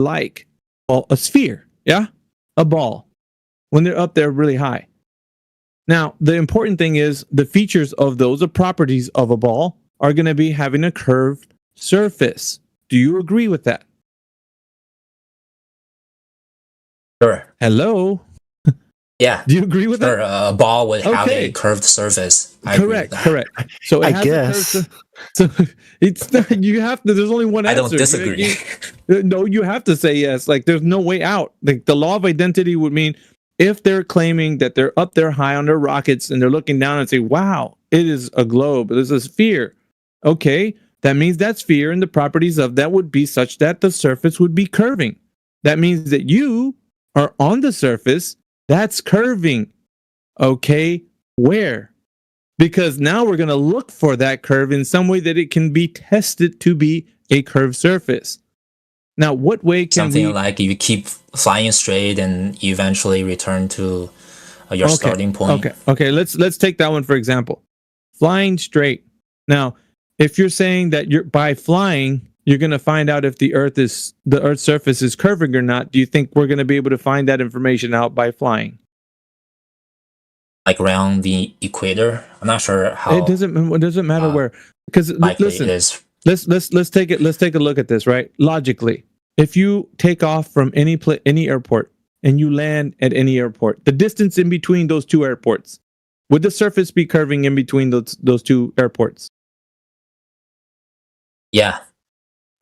like? Well, a sphere, yeah? A ball, when they're up there really high. Now, the important thing is the features of those, the properties of a ball, are going to be having a curved surface. Do you agree with that? Sure. Hello? Yeah. Do you agree with Sure. that? A ball would have Okay. a curved surface. I agree with Correct. that. So it I has guess. a curved so it's not, you have to, there's only one I answer. don't disagree. No, you have to say yes. Like there's no way out. Like the law of identity would mean if they're claiming that they're up there high on their rockets and they're looking down and say, wow, it is a globe, it is a sphere. Okay, that means that sphere and the properties of that would be such that the surface would be curving. That means that you are on the surface that's curving. Okay, where? Because now we're going to look for that curve in some way that it can be tested to be a curved surface. Now, what way can Something like you keep flying straight and you eventually return to your starting point. Okay. Let's take that one for example. Flying straight. Now, if you're saying that you're by flying, you're going to find out if the Earth's surface is curving or not. Do you think we're going to be able to find that information out by flying? Like around the equator? I'm not sure how. It doesn't matter where, because listen, it is. Let's take a look at this, right? Logically, if you take off from any airport and you land at any airport, the distance in between those two airports, would the surface be curving in between those two airports? Yeah.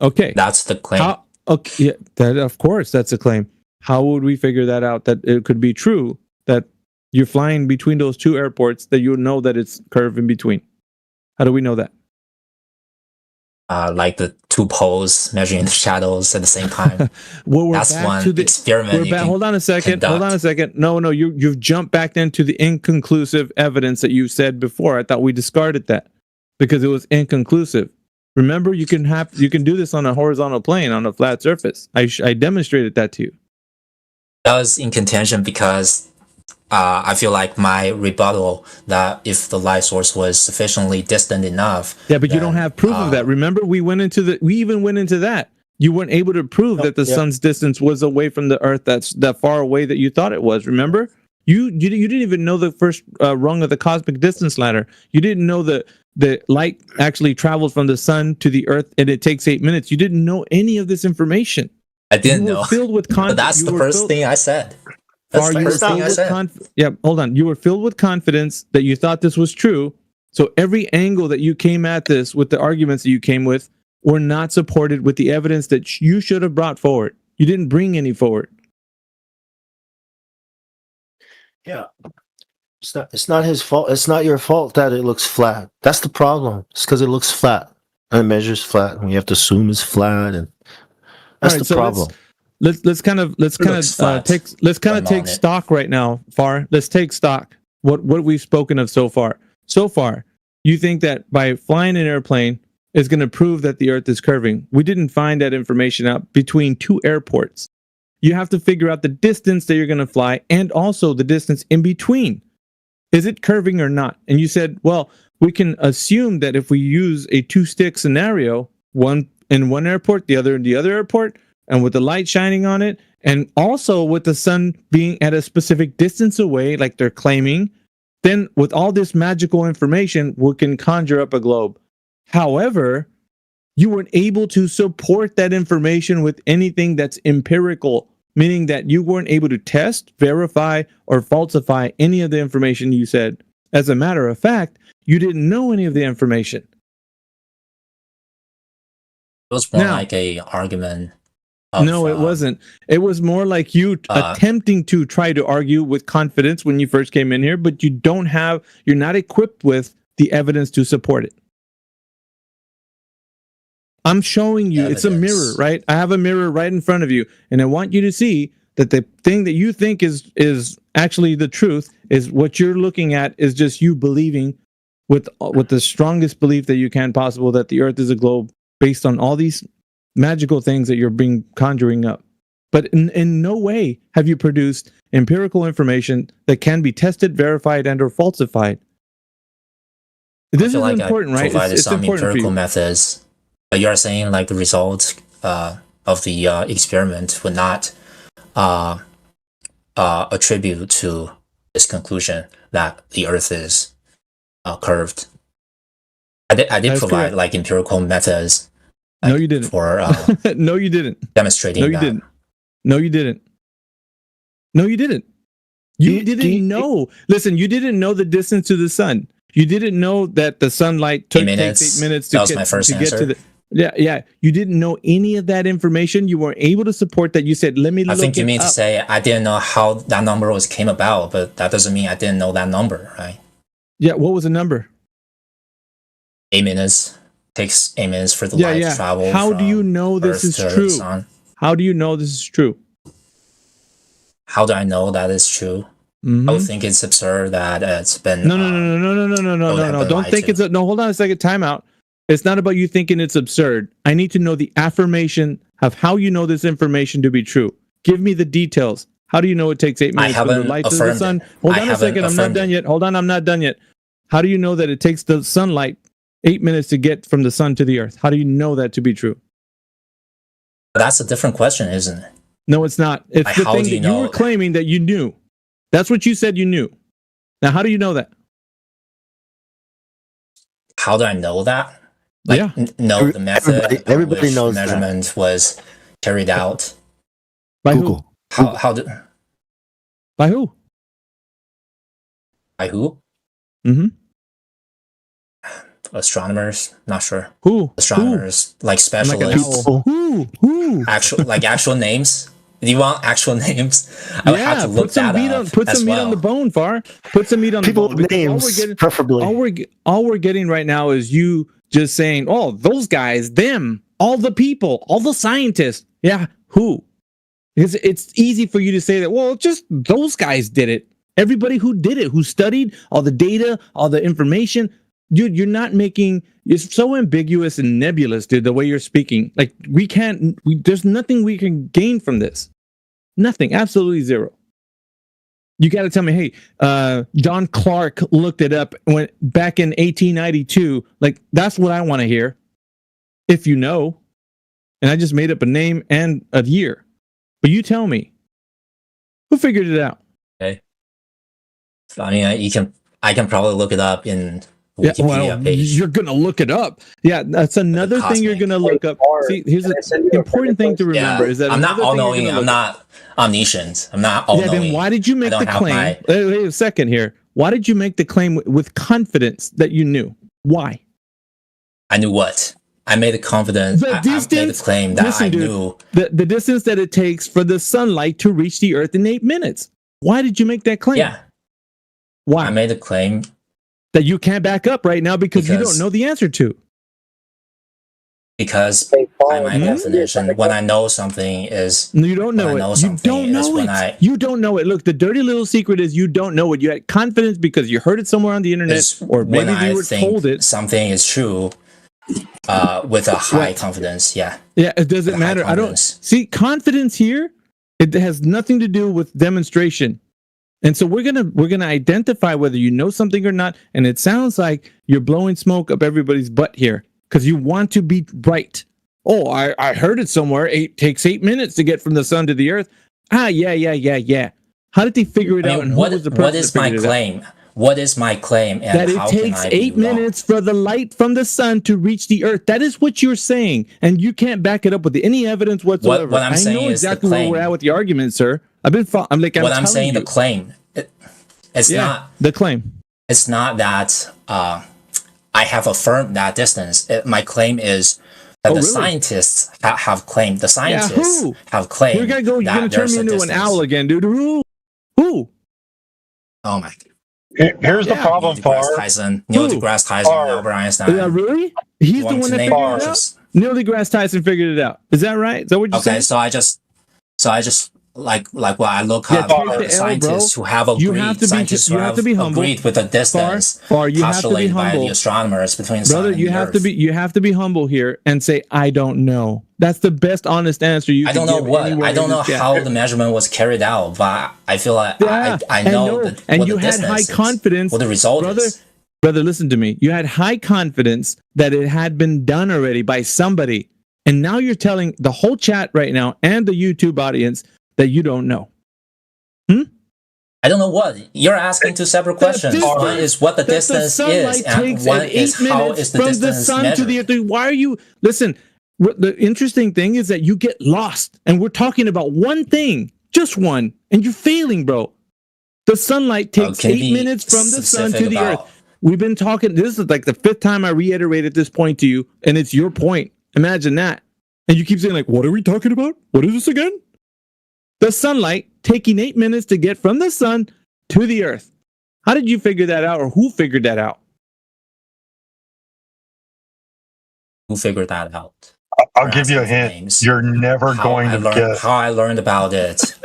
Okay. That's the claim. Okay. Yeah. That of course that's a claim. How would we figure that out? That it could be true that you're flying between those two airports, that you know that it's curved in between. How do we know that? Like the two poles measuring the shadows at the same time. Well, that's one experiment. Hold on a second. No, you've jumped back into the inconclusive evidence that you said before. I thought we discarded that because it was inconclusive. Remember, you can do this on a horizontal plane, on a flat surface. I demonstrated that to you. That was in contention because I feel like my rebuttal that if the light source was sufficiently distant enough. Yeah, but you don't have proof of that. Remember, we even went into that. You weren't able to prove that the sun's distance was away from the Earth. That's that far away that you thought it was. Remember, you didn't even know the first rung of the cosmic distance ladder. You didn't know that the light actually travels from the sun to the Earth and it takes 8 minutes. You didn't know any of this information. I didn't know. Filled with but that's the first thing I said. That's the first thing I said. Hold on. You were filled with confidence that you thought this was true. So every angle that you came at this with the arguments that you came with were not supported with the evidence that you should have brought forward. You didn't bring any forward. Yeah. It's not his fault. It's not your fault that it looks flat. That's the problem. It's because it looks flat and it measures flat, and we have to assume it's flat, and that's the problem. Let's kind of take stock right now, Far. Let's take stock. What we've spoken of so far. So far, you think that by flying an airplane is going to prove that the Earth is curving. We didn't find that information out between two airports. You have to figure out the distance that you're going to fly and also the distance in between. Is it curving or not? And you said, well, we can assume that if we use a two-stick scenario, one in one airport, the other in the other airport, and with the light shining on it, and also with the sun being at a specific distance away, like they're claiming, then with all this magical information, we can conjure up a globe. However, you weren't able to support that information with anything that's empirical, meaning that you weren't able to test, verify, or falsify any of the information you said. As a matter of fact, you didn't know any of the information. It was more like a argument. No, it wasn't. It was more like you attempting to try to argue with confidence when you first came in here, but you're not equipped with the evidence to support it. I'm showing you, it's a mirror, right? I have a mirror right in front of you, and I want you to see that the thing that you think is actually the truth is what you're looking at is just you believing with the strongest belief that you can possible that the Earth is a globe based on all these magical things that you're conjuring up. But in no way have you produced empirical information that can be tested, verified, and or falsified. This is important, right? Provided some empirical methods. But you're saying like the results of of the experiment would not attribute to this conclusion that the Earth is curved. I did provide like empirical methods. No, you didn't. For no, you didn't. Demonstrating. No, you that. didn't. No, you didn't. No, you didn't. You didn't know. Listen, you didn't know the distance to the sun. You didn't know that the sunlight takes 8 minutes to that was my first answer. get to the. Yeah. You didn't know any of that information. You weren't able to support that. You said, "Let me." I think you mean to say I didn't know how that number came about, but that doesn't mean I didn't know that number, right? Yeah. What was the number? 8 minutes. Takes 8 minutes for the light to travel. How do you know this is true? How do you know this is true? How do I know that is true? I would think it's absurd that it's been. No. Don't think it's no. Hold on a second. Time out. It's not about you thinking it's absurd. I need to know the affirmation of how you know this information to be true. Give me the details. How do you know it takes 8 minutes for the light to the sun? Hold on a second. I'm not done yet. Hold on. I'm not done yet. How do you know that it takes the sunlight 8 minutes to get from the sun to the earth? How do you know that to be true? That's a different question, isn't it? No, it's not. It's like, the thing that you were claiming that you knew. That's what you said you knew. Now, how do you know that? How do I know that? Like, know the method everybody knows measurement that was carried out. By Google. Who? How do? By who? By who? Mm-hmm. Astronomers, not sure. Who? Astronomers, like specialists. Who? Actual names. Do you want actual names? I would have to look that up. Put some meat on the bone, Far. Put some meat on the bone. Names, preferably. All we're getting right now is you just saying, "Oh, those guys, them, all the people, all the scientists." Yeah, who? Because it's easy for you to say that. Well, just those guys did it. Everybody who did it, who studied all the data, all the information. Dude, you're not making. It's so ambiguous and nebulous, dude. The way you're speaking, like there's nothing we can gain from this. Nothing, absolutely zero. You got to tell me, hey, John Clark looked it up when back in 1892. Like that's what I want to hear. If you know, and I just made up a name and a year, but you tell me, who figured it out? Okay. I mean, I can probably look it up in. Wikipedia page. You're gonna look it up. Yeah, that's another thing you're gonna look up. See, here's the important thing to remember is that I'm not all-knowing. I'm not omniscient. I'm not all-knowing. Yeah, then why did you make the claim? Wait a second here. Why did you make the claim with confidence that you knew? Why? I knew what? I made the confidence. I made the claim that I knew the distance that it takes for the sunlight to reach the Earth in 8 minutes. Why did you make that claim? Yeah. Why? I made a claim that you can't back up right now because you don't know the answer to. Because by my definition, when I know something is... No, you don't know it. You don't know it. You don't know it. Look, the dirty little secret is you don't know it. You had confidence because you heard it somewhere on the internet, or maybe you were told it. Something is true with a high confidence, yeah. Yeah, it doesn't matter. I don't... See, confidence here, it has nothing to do with demonstration. And so we're gonna identify whether you know something or not. And it sounds like you're blowing smoke up everybody's butt here because you want to be right. Oh, I heard it somewhere. It takes 8 minutes to get from the sun to the earth. Yeah. How did they figure it out? And what is my claim? What is my claim? And that it takes 8 minutes for the light from the sun to reach the earth. That is what you're saying, and you can't back it up with any evidence whatsoever. What I'm saying I know exactly where we're at with the argument, sir. I'm saying the claim. It's not the claim. It's not that I have affirmed that distance. My claim is that scientists have claimed. The scientists have claimed. You're gonna turn me into an owl again, dude. Who? Oh my God. Here's the problem, Neil deGrasse Tyson, Albert Einstein. Yeah, really? He's the one that figured it out. Neil deGrasse Tyson figured it out. Is that right? Is that what you said? Okay, so I just like what I look up scientists who have agreed. You have to be humble. Agreed with the distance you have to be humble by the astronomers between sun and the Earth. You have to be humble here and say I don't know. That's the best honest answer you can give. I don't know what. I don't know how the measurement was carried out, but I feel like I know that. And you had high confidence. What the result is. Brother, listen to me. You had high confidence that it had been done already by somebody. And now you're telling the whole chat right now and the YouTube audience that you don't know. I don't know what. You're asking two separate questions. One is what the distance is, and one is how is the distance measured. Why are you... Listen, the interesting thing is that you get lost, and we're talking about one thing, just one, and you're failing, bro. The sunlight takes 8 minutes from the sun to the earth. We've been talking... This is like the 5th time I reiterated this point to you, and it's your point. Imagine that. And you keep saying, like, what are we talking about? What is this again? The sunlight taking 8 minutes to get from the sun to the earth. How did you figure that out, or who figured that out? Who figured that out? I'll give you a hint. Names. You're never going to guess. How I learned about it.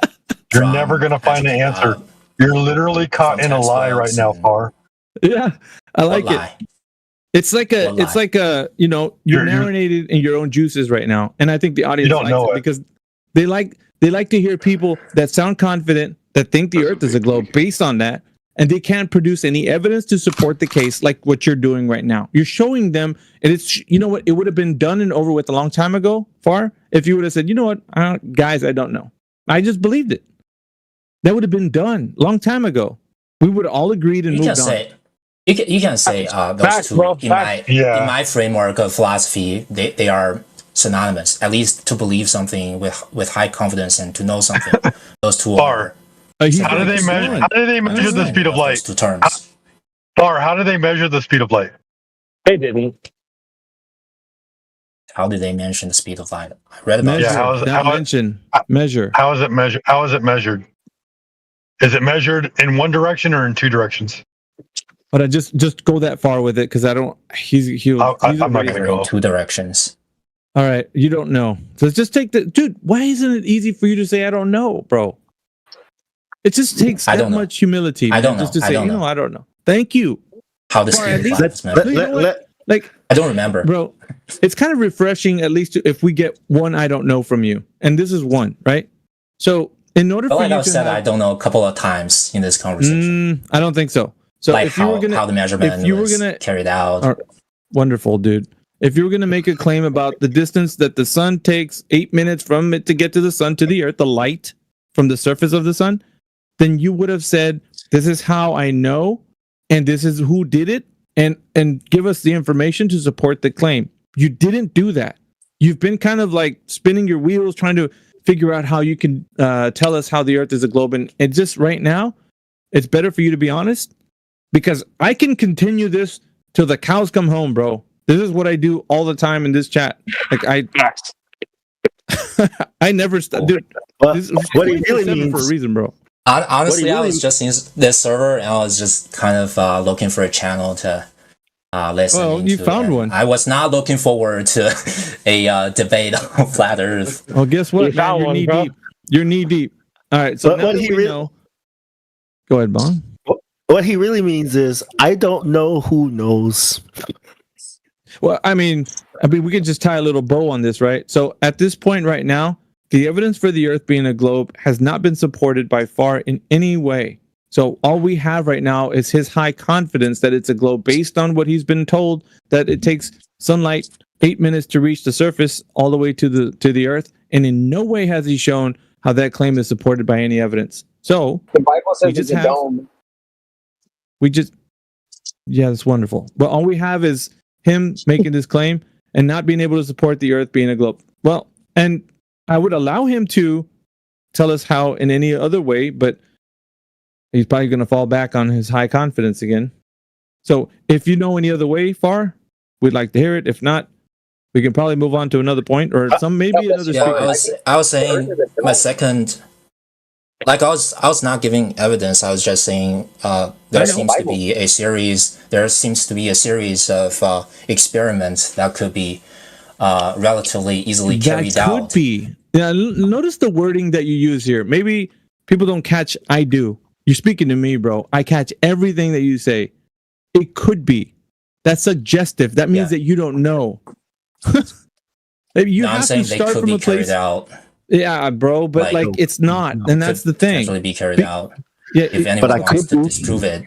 You're never going to find the answer. You're literally caught in a lie right now, Far. Yeah, I like it. It's like a, you know, you're marinated in your own juices right now, and I think the audience likes it because they like to hear people that sound confident, that think the Earth is a globe based on that, and they can't produce any evidence to support the case like what you're doing right now. You're showing them, and it's, you know what, it would have been done and over with a long time ago, Far, if you would have said, you know what, guys, I don't know. I just believed it. That would have been done a long time ago. We would have all agreed and moved on. You can say those two in my framework of philosophy, they are synonymous. At least to believe something with high confidence and to know something. Those two are. How do they measure the speed of light? Two terms. How do they measure the speed of light? They didn't. How did they measure the speed of light? I read about it. Measure. How is it measured? How is it measured? Is it measured in one direction or in two directions? But I just go that far with it because I don't. I'm not going to go in two directions. All right, you don't know. So just take the dude. Why isn't it easy for you to say I don't know, bro? It just takes that much humility. I don't know. Just to say, I don't know. Thank you. How the speed of light is measured? Like I don't remember, bro. It's kind of refreshing, at least if we get one I don't know from you, and this is one, right? So in order for you I've said I don't know a couple of times in this conversation. I don't think so. So like if you were gonna, how the measurement was carried out. Wonderful, dude. If you were going to make a claim about the distance that the sun takes 8 minutes from it to get to the sun to the earth, the light from the surface of the sun, then you would have said, this is how I know, and this is who did it, and give us the information to support the claim. You didn't do that. You've been kind of like spinning your wheels, trying to figure out how you can tell us how the earth is a globe. And just right now, it's better for you to be honest, because I can continue this till the cows come home, bro. This is what I do all the time in this chat. Like I never stop, dude. What he really means for a reason, bro. Honestly, I was just in this server and I was just kind of looking for a channel to listen. Well, you found one. I was not looking forward to a debate on flat Earth. Well, guess what? You're knee deep. You're knee deep. All right. So now we know. Go ahead, Bong. What he really means is, I don't know who knows. Well, I mean, we can just tie a little bow on this, right? So at this point right now, the evidence for the Earth being a globe has not been supported by far in any way. So all we have right now is his high confidence that it's a globe based on what he's been told, that it takes sunlight 8 minutes to reach the surface all the way to the Earth, and in no way has he shown how that claim is supported by any evidence. So the Bible says it's a dome. Yeah, that's wonderful. But all we have is him making this claim and not being able to support the Earth being a globe. Well, and I would allow him to tell us how in any other way, but he's probably going to fall back on his high confidence again. So if you know any other way, Far, we'd like to hear it. If not, we can probably move on to another point or maybe another speaker. I was saying my second, like I was not giving evidence. I was just saying there seems to be a series of experiments that could be relatively easily carried out. That could be. Yeah, notice the wording that you use here. Maybe people don't catch. I do. You're speaking to me, bro. I catch everything that you say. It could be. That's suggestive. That means that you don't know. You have to start from a place. Yeah, bro, but like it's not, and that's the thing. Potentially be carried out. Yeah, if anyone wants to disprove it.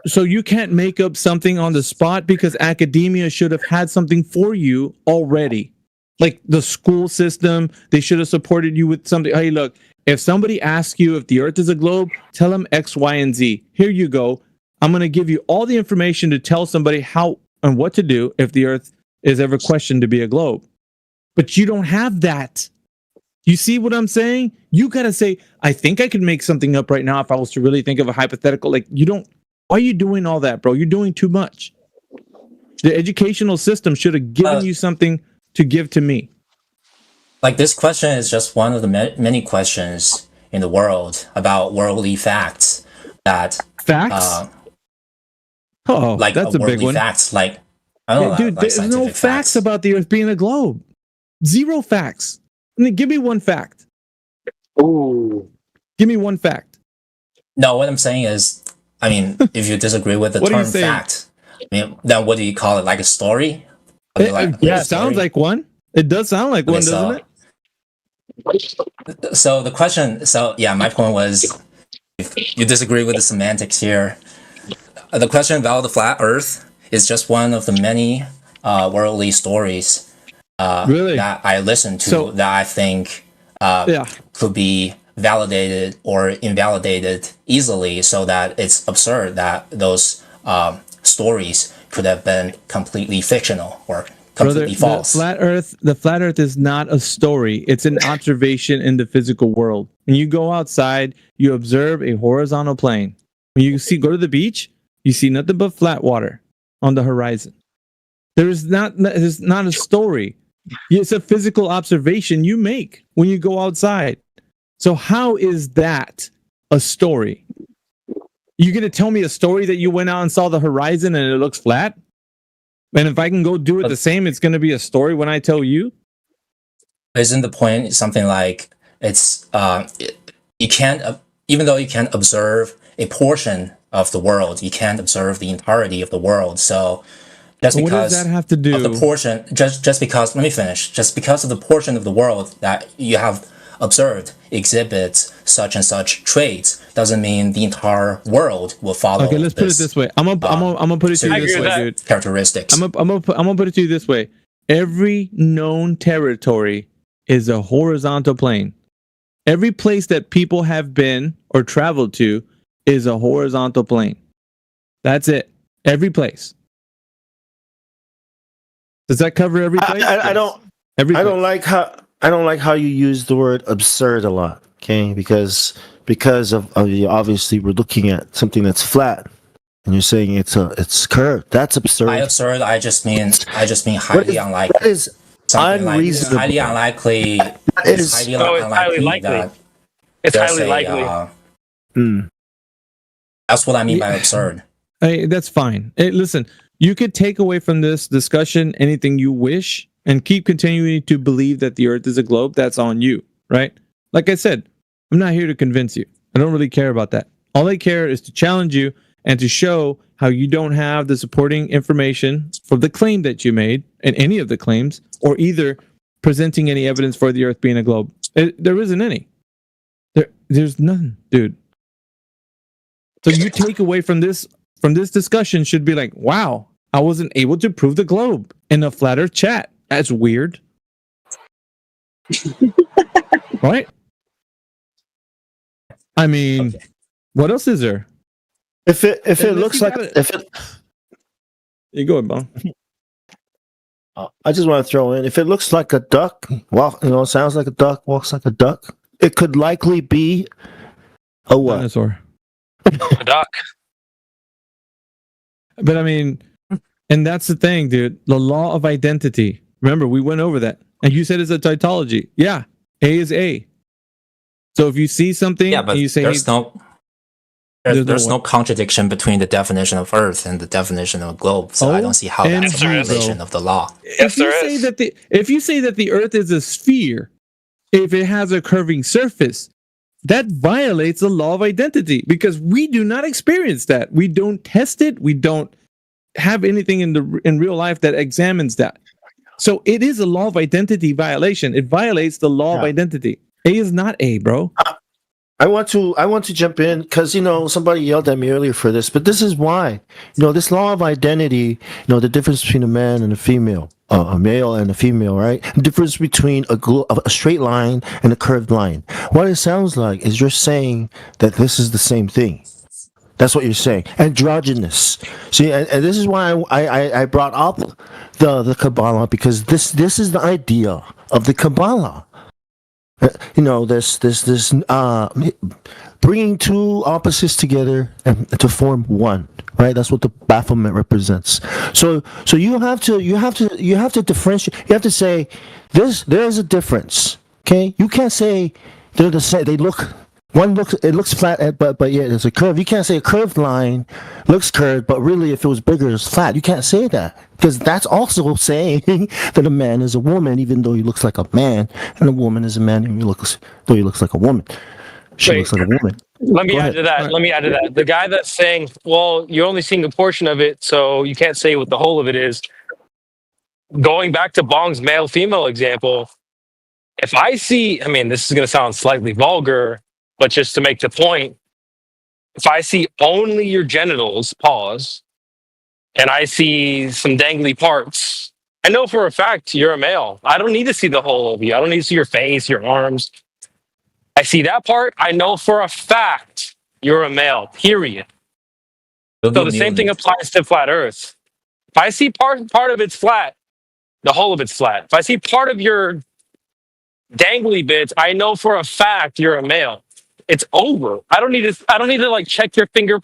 So you can't make up something on the spot because academia should have had something for you already. Like the school system, they should have supported you with something. Hey, look, if somebody asks you if the Earth is a globe, tell them X, Y, and Z. Here you go. I'm going to give you all the information to tell somebody how and what to do if the Earth is ever questioned to be a globe. But you don't have that. You see what I'm saying? You got to say, I think I could make something up right now if I was to really think of a hypothetical. Like, you don't, why are you doing all that, bro? You're doing too much. The educational system should have given you something to give to me. Like, this question is just one of the many questions in the world about worldly facts that facts. Like that's a big one. Facts, like I don't know, dude. like there's no facts about the Earth being a globe. Zero facts. I mean, give me one fact. Ooh. Give me one fact. No, what I'm saying is, I mean, if you disagree with the term fact, I mean, then what do you call it? Like a story? It sounds like one. It does sound like one, doesn't it? So the question, my point was, if you disagree with the semantics here, the question about the flat Earth is just one of the many worldly stories that I listen to that I think could be validated or invalidated easily, so that it's absurd that those stories could have been completely fictional or completely false. The flat Earth is not a story. It's an observation in the physical world. When you go outside, you observe a horizontal plane. When you go to the beach, you see nothing but flat water on the horizon. There's not a story. It's a physical observation you make when you go outside. So how is that a story? You going to tell me a story that you went out and saw the horizon and it looks flat? And if I can go do it the same, it's going to be a story when I tell you? Isn't the point something like it's you can't, even though you can observe a portion of the world, you can't observe the entirety of the world. So just because what does that have to do? Of the portion, just because, let me finish, just because of the portion of the world that you have observed exhibits such and such traits doesn't mean the entire world will follow. Okay, let's put it this way. I'm gonna put it to you this way, dude. Characteristics. I'm gonna put it to you this way. Every known territory is a horizontal plane. Every place that people have been or traveled to is a horizontal plane. That's it. Every place. Does that cover every place? I don't like how you use the word absurd a lot. Okay, because of obviously we're looking at something that's flat, and you're saying it's curved. That's absurd. By absurd, I just mean highly unlikely. That is unreasonable. Highly unlikely. It's highly likely. It's highly likely. That's what I mean by absurd. Hey, that's fine. Hey, listen, you could take away from this discussion anything you wish and keep continuing to believe that the Earth is a globe. That's on you, right? Like I said, I'm not here to convince you. I don't really care about that. All I care is to challenge you and to show how you don't have the supporting information for the claim that you made and any of the claims, or either presenting any evidence for the Earth being a globe. There isn't any. There's none, dude. So you take away from this discussion should be like, wow, I wasn't able to prove the globe in a flat Earth chat. That's weird. Right? I mean, what else is there? If it looks like you go ahead, Bon. I just want to throw in, if it looks like a duck, sounds like a duck, walks like a duck, it could likely be a what? Dinosaur. A duck. But I mean, and that's the thing, dude. The law of identity. Remember, we went over that. And you said it's a tautology. Yeah. A is A. So if you see something and you say, there's no contradiction between the definition of Earth and the definition of globe. So I don't see how that's a violation of the law. If you say that the Earth is a sphere, if it has a curving surface, that violates the law of identity, because we do not experience that. We don't test it. We don't have anything in real life that examines that. So it is a law of identity violation. It violates the law of identity. A is not A, bro. I want to jump in because somebody yelled at me earlier for this, but this is why. This law of identity, the difference between a man and a female. a male and a female, right? The difference between a straight line and a curved line. What it sounds like is you're saying that this is the same thing. That's what you're saying. Androgynous. See, and this is why I brought up the Kabbalah, because this is the idea of the Kabbalah. This bringing two opposites together and to form one, right? That's what the bafflement represents. So you have to differentiate. You have to say there's a difference. Okay, you can't say they're the same. It looks flat, but yeah, there's a curve. You can't say a curved line looks curved, but really, if it was bigger, it's flat. You can't say that, because that's also saying that a man is a woman, even though he looks like a man, and a woman is a man, and though he looks like a woman. She looks like a woman. Let me add to that. The guy that's saying, well, you're only seeing a portion of it, so you can't say what the whole of it is. Going back to Bong's male-female example, if I see, I mean, this is going to sound slightly vulgar, but just to make the point, if I see only your genitals, pause, and I see some dangly parts, I know for a fact you're a male. I don't need to see the whole of you. I don't need to see your face, your arms. I see that part, I know for a fact you're a male, period. So the same thing applies to flat Earth. If I see part of it's flat, the whole of it's flat. If I see part of your dangly bits, I know for a fact you're a male. It's over. I don't need to like check your fingers,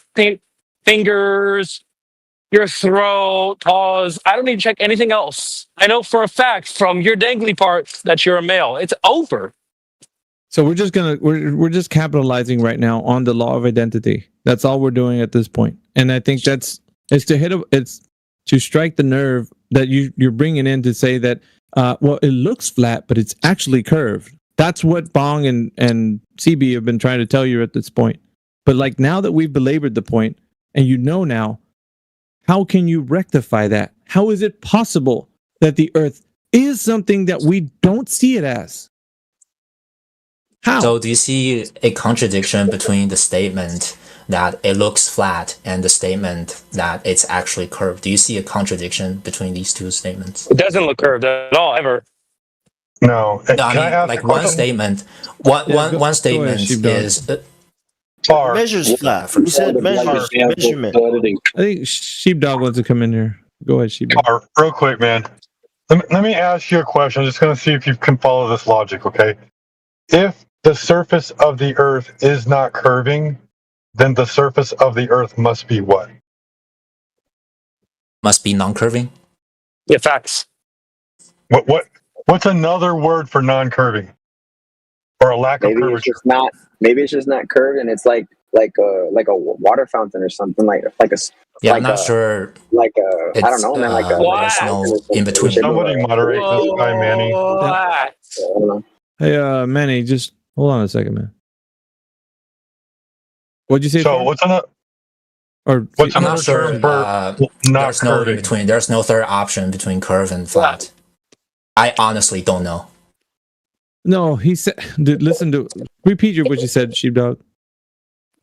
your throat, pause. I don't need to check anything else. I know for a fact from your dangly parts that you're a male. It's over. So we're just capitalizing right now on the law of identity. That's all we're doing at this point. And I think it's to strike the nerve that you're bringing in to say that well, it looks flat, but it's actually curved. That's what Bong and CB have been trying to tell you at this point. But like, now that we've belabored the point, and you know now, how can you rectify that? How is it possible that the Earth is something that we don't see it as? How? So do you see a contradiction between the statement that it looks flat and the statement that it's actually curved? Do you see a contradiction between these two statements? It doesn't look curved at all, ever. No. No, I mean, like one statement is measures flat. You said measurement. I think Sheepdog wants to come in here. Go ahead, Sheepdog. Real quick, man. Let me ask you a question. I'm just going to see if you can follow this logic, okay? If the surface of the Earth is not curving, then the surface of the Earth must be what? Must be non-curving. Yeah, facts. What's another word for non-curving, or a lack of curvature? Maybe it's just not curved, and it's like a water fountain or something like a. Yeah, like I'm not sure. Like a, I don't know, man. Like a. There's no in between. Somebody moderate this guy, Manny. I don't know. Hey, Manny, just hold on a second, man. What'd you say? So what's another? I'm not sure. Term for not there's no in between. There's no third option between curve and flat. I honestly don't know. No, he said. Dude, repeat what you said, Sheepdog.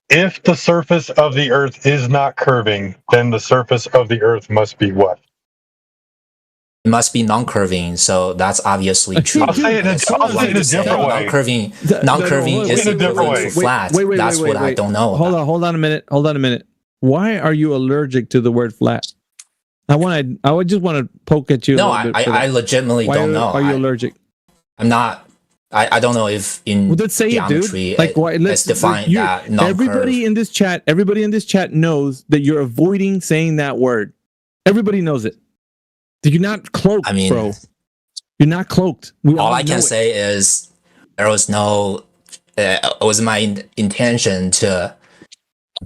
If the surface of the Earth is not curving, then the surface of the Earth must be what? It must be non-curving, so that's obviously true. I'll say it in a different way. Non-curving is equivalent to flat. That's what I don't know. Hold on a minute. Why are you allergic to the word flat? I would just want to poke at you. No, I legitimately don't know. Are you allergic? I'm not. I don't know if in geometry it's defined that non-curve. Everybody in this chat knows that you're avoiding saying that word. Everybody knows it. You're not cloaked, bro. You're not cloaked. All I can say is there was no. It was my intention to.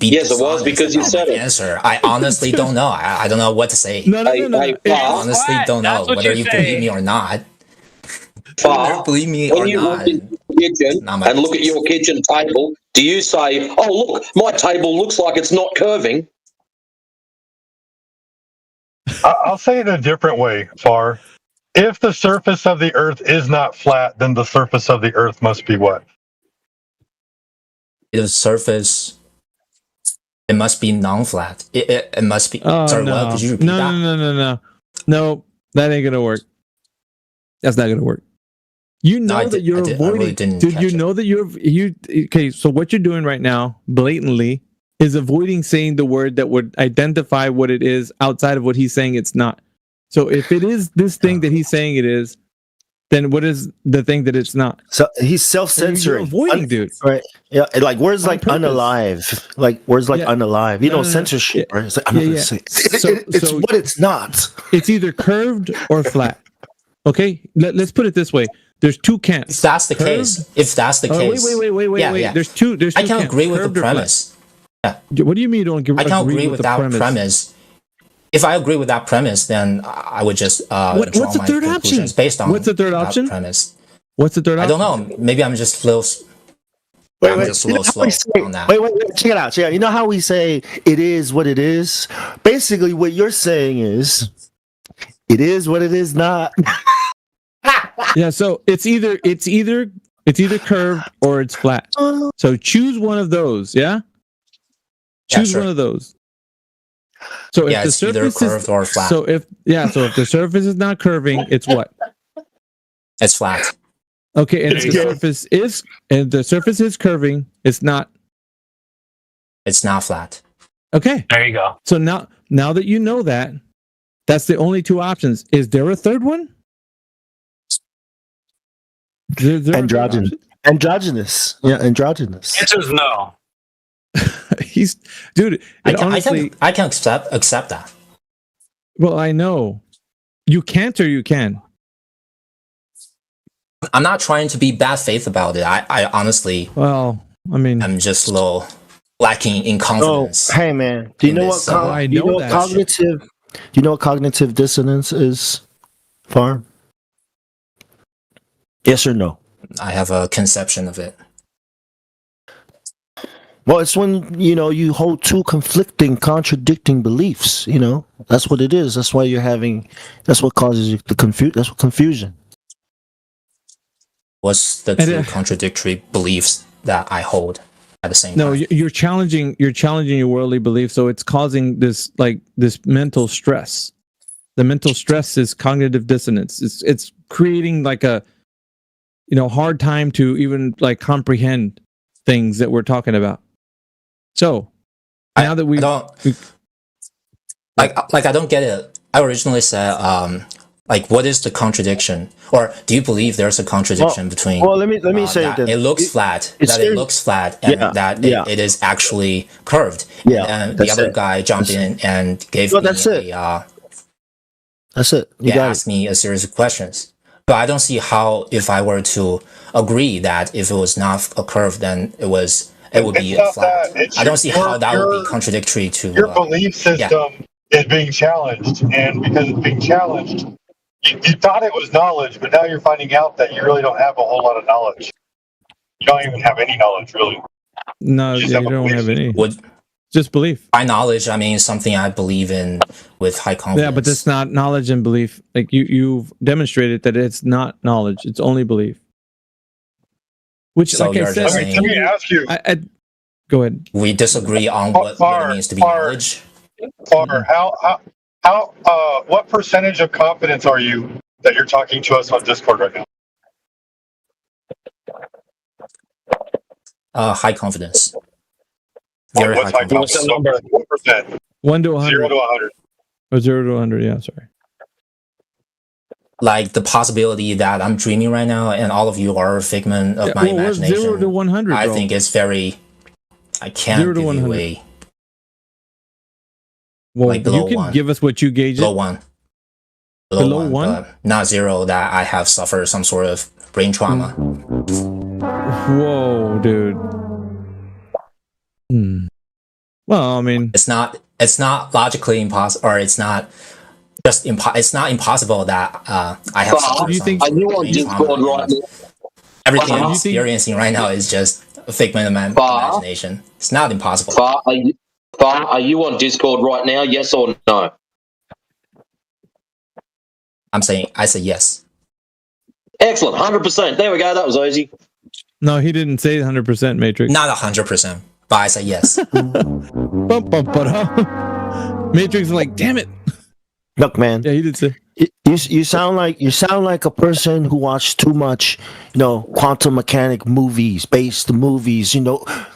Yes, it was because you said it. Answer. I honestly don't know. I don't know what to say. No. I honestly don't know whether you believe me or not. Far, when you walk into the kitchen and look at your kitchen table, do you say, "Oh, look, my table looks like it's not curving"? I'll say it a different way, Far. If the surface of the Earth is not flat, then the surface of the Earth must be what? The surface. It must be non-flat. It must be. Oh, sorry, no. what? Could you repeat that? No, that ain't gonna work. That's not going to work. You know No, that you're avoiding. really didn't Dude, catch you it. know that okay, so what you're doing right now, blatantly, is avoiding saying the word that would identify what it is outside of what he's saying it's not. So if it is this thing that he's saying it is, then what is the thing that it's not? So he's You're self-censoring. avoiding, dude. Right. Yeah. Like words On like purpose. unalive. Like words like Yeah. unalive. You No, know, no, no. censorship, right? It's like, I'm not Yeah, gonna yeah. say it. So- It's so- what it's not. It's either curved or flat. Okay? Let's put it this way. There's two If camps. that's the Curved? case, if that's the Oh, case, wait. Yeah. There's two I can camps, agree with curved the or flat. premise. What do you mean you don't I can agree with the that premise. If I agree with that premise, then I would just draw what's the my third conclusions option? based on What's the third that option? premise. What's the third I option? don't know. Maybe I'm just I'm just You a know little how slow we say- on that. Wait. Check it out. You know how we say it is what it is? Basically, what you're saying is it is what it is not. Yeah, so it's either curved or it's flat. So choose one of those, yeah? Yeah, Choose sure. one of those. So if Yeah, the it's either surface curved or flat. So if the surface is not curving, it's what? It's flat. Okay, and There if you the surface is curving, it's not. It's not flat. Okay. There you go. So now that you know that, that's the only two options. Is there a third one? Is there a third Androgynous. option? Androgynous. Yeah, androgynous. Answer is no. He's dude. Honestly, I can accept that. well, I know you can't or you can. I'm not trying to be bad faith about it. I honestly Well, I mean, am just a little lacking in Oh, confidence. hey man, do you in know this, what? I Do you know know what that cognitive? Do you know what cognitive dissonance is? Farm? Yes or no? I have a conception of it. Well, it's when you hold two conflicting, contradicting beliefs. That's what it is. That's why you're having. That's what causes you the That's what confusion. What's the And, two contradictory beliefs that I hold at the same no, time? you're challenging your worldly belief, so it's causing this mental stress. The mental stress is cognitive dissonance. It's creating like a hard time to even like comprehend things that we're talking about. So now that we I don't I don't get it. I originally said what is the contradiction, or do you believe there's a contradiction between? Well, let me say that that it looks flat, it's that it looks flat, and that it is actually curved. Yeah, and the other guy jumped in and gave me that's it. That's it. You got asked me a series of questions. But I don't see how, if I were to agree that if it was not a curve, then it would be It's not flat. that. It's I don't see how that would your- be contradictory to Your belief system is being challenged, and because it's being challenged, you thought it was knowledge, but now you're finding out that you really don't have a whole lot of knowledge. You don't even have any knowledge, really. no, You just you have a don't belief have any. would Just belief. by knowledge I mean something I believe in with high confidence. Yeah, but that's not knowledge and belief. Like you've demonstrated that it's not knowledge; it's only belief. Which, So like I you're said, just Let me ask you, go ahead. we disagree on what it means to be knowledge. Farmer, what percentage of confidence are you that you're talking to us on Discord right now? High confidence. Very high What's high confidence. confidence? What percent? 1 to 100. 0 to 100. Or 0 to 100. Yeah, sorry. Like the possibility that I'm dreaming right now and all of you are a figment of my Well, what's imagination. 0 to 100? I bro? think it's very. I can't 0 to give 100. you a Well, like below you can 1. give us what you gauge below it. 1. Below 1? but not 0 that I have suffered some sort of brain trauma. Whoa, dude. Well, I mean, It's not logically impossible, or it's not just it's not impossible that I have suffered do you some think- Are you on brain Discord trauma. right now? Everything I'm do you think- experiencing right now is just a figment of my imagination. It's not impossible. Far, are you on Discord right now? Yes or no? I say yes. Excellent, 100%. There we go. That was easy. no, he didn't say 100% Matrix. Not 100%, but I say yes. Matrix is like, damn it. Look, man. Yeah, he did say. You sound like a person who watched too much, quantum mechanic movies, based movies.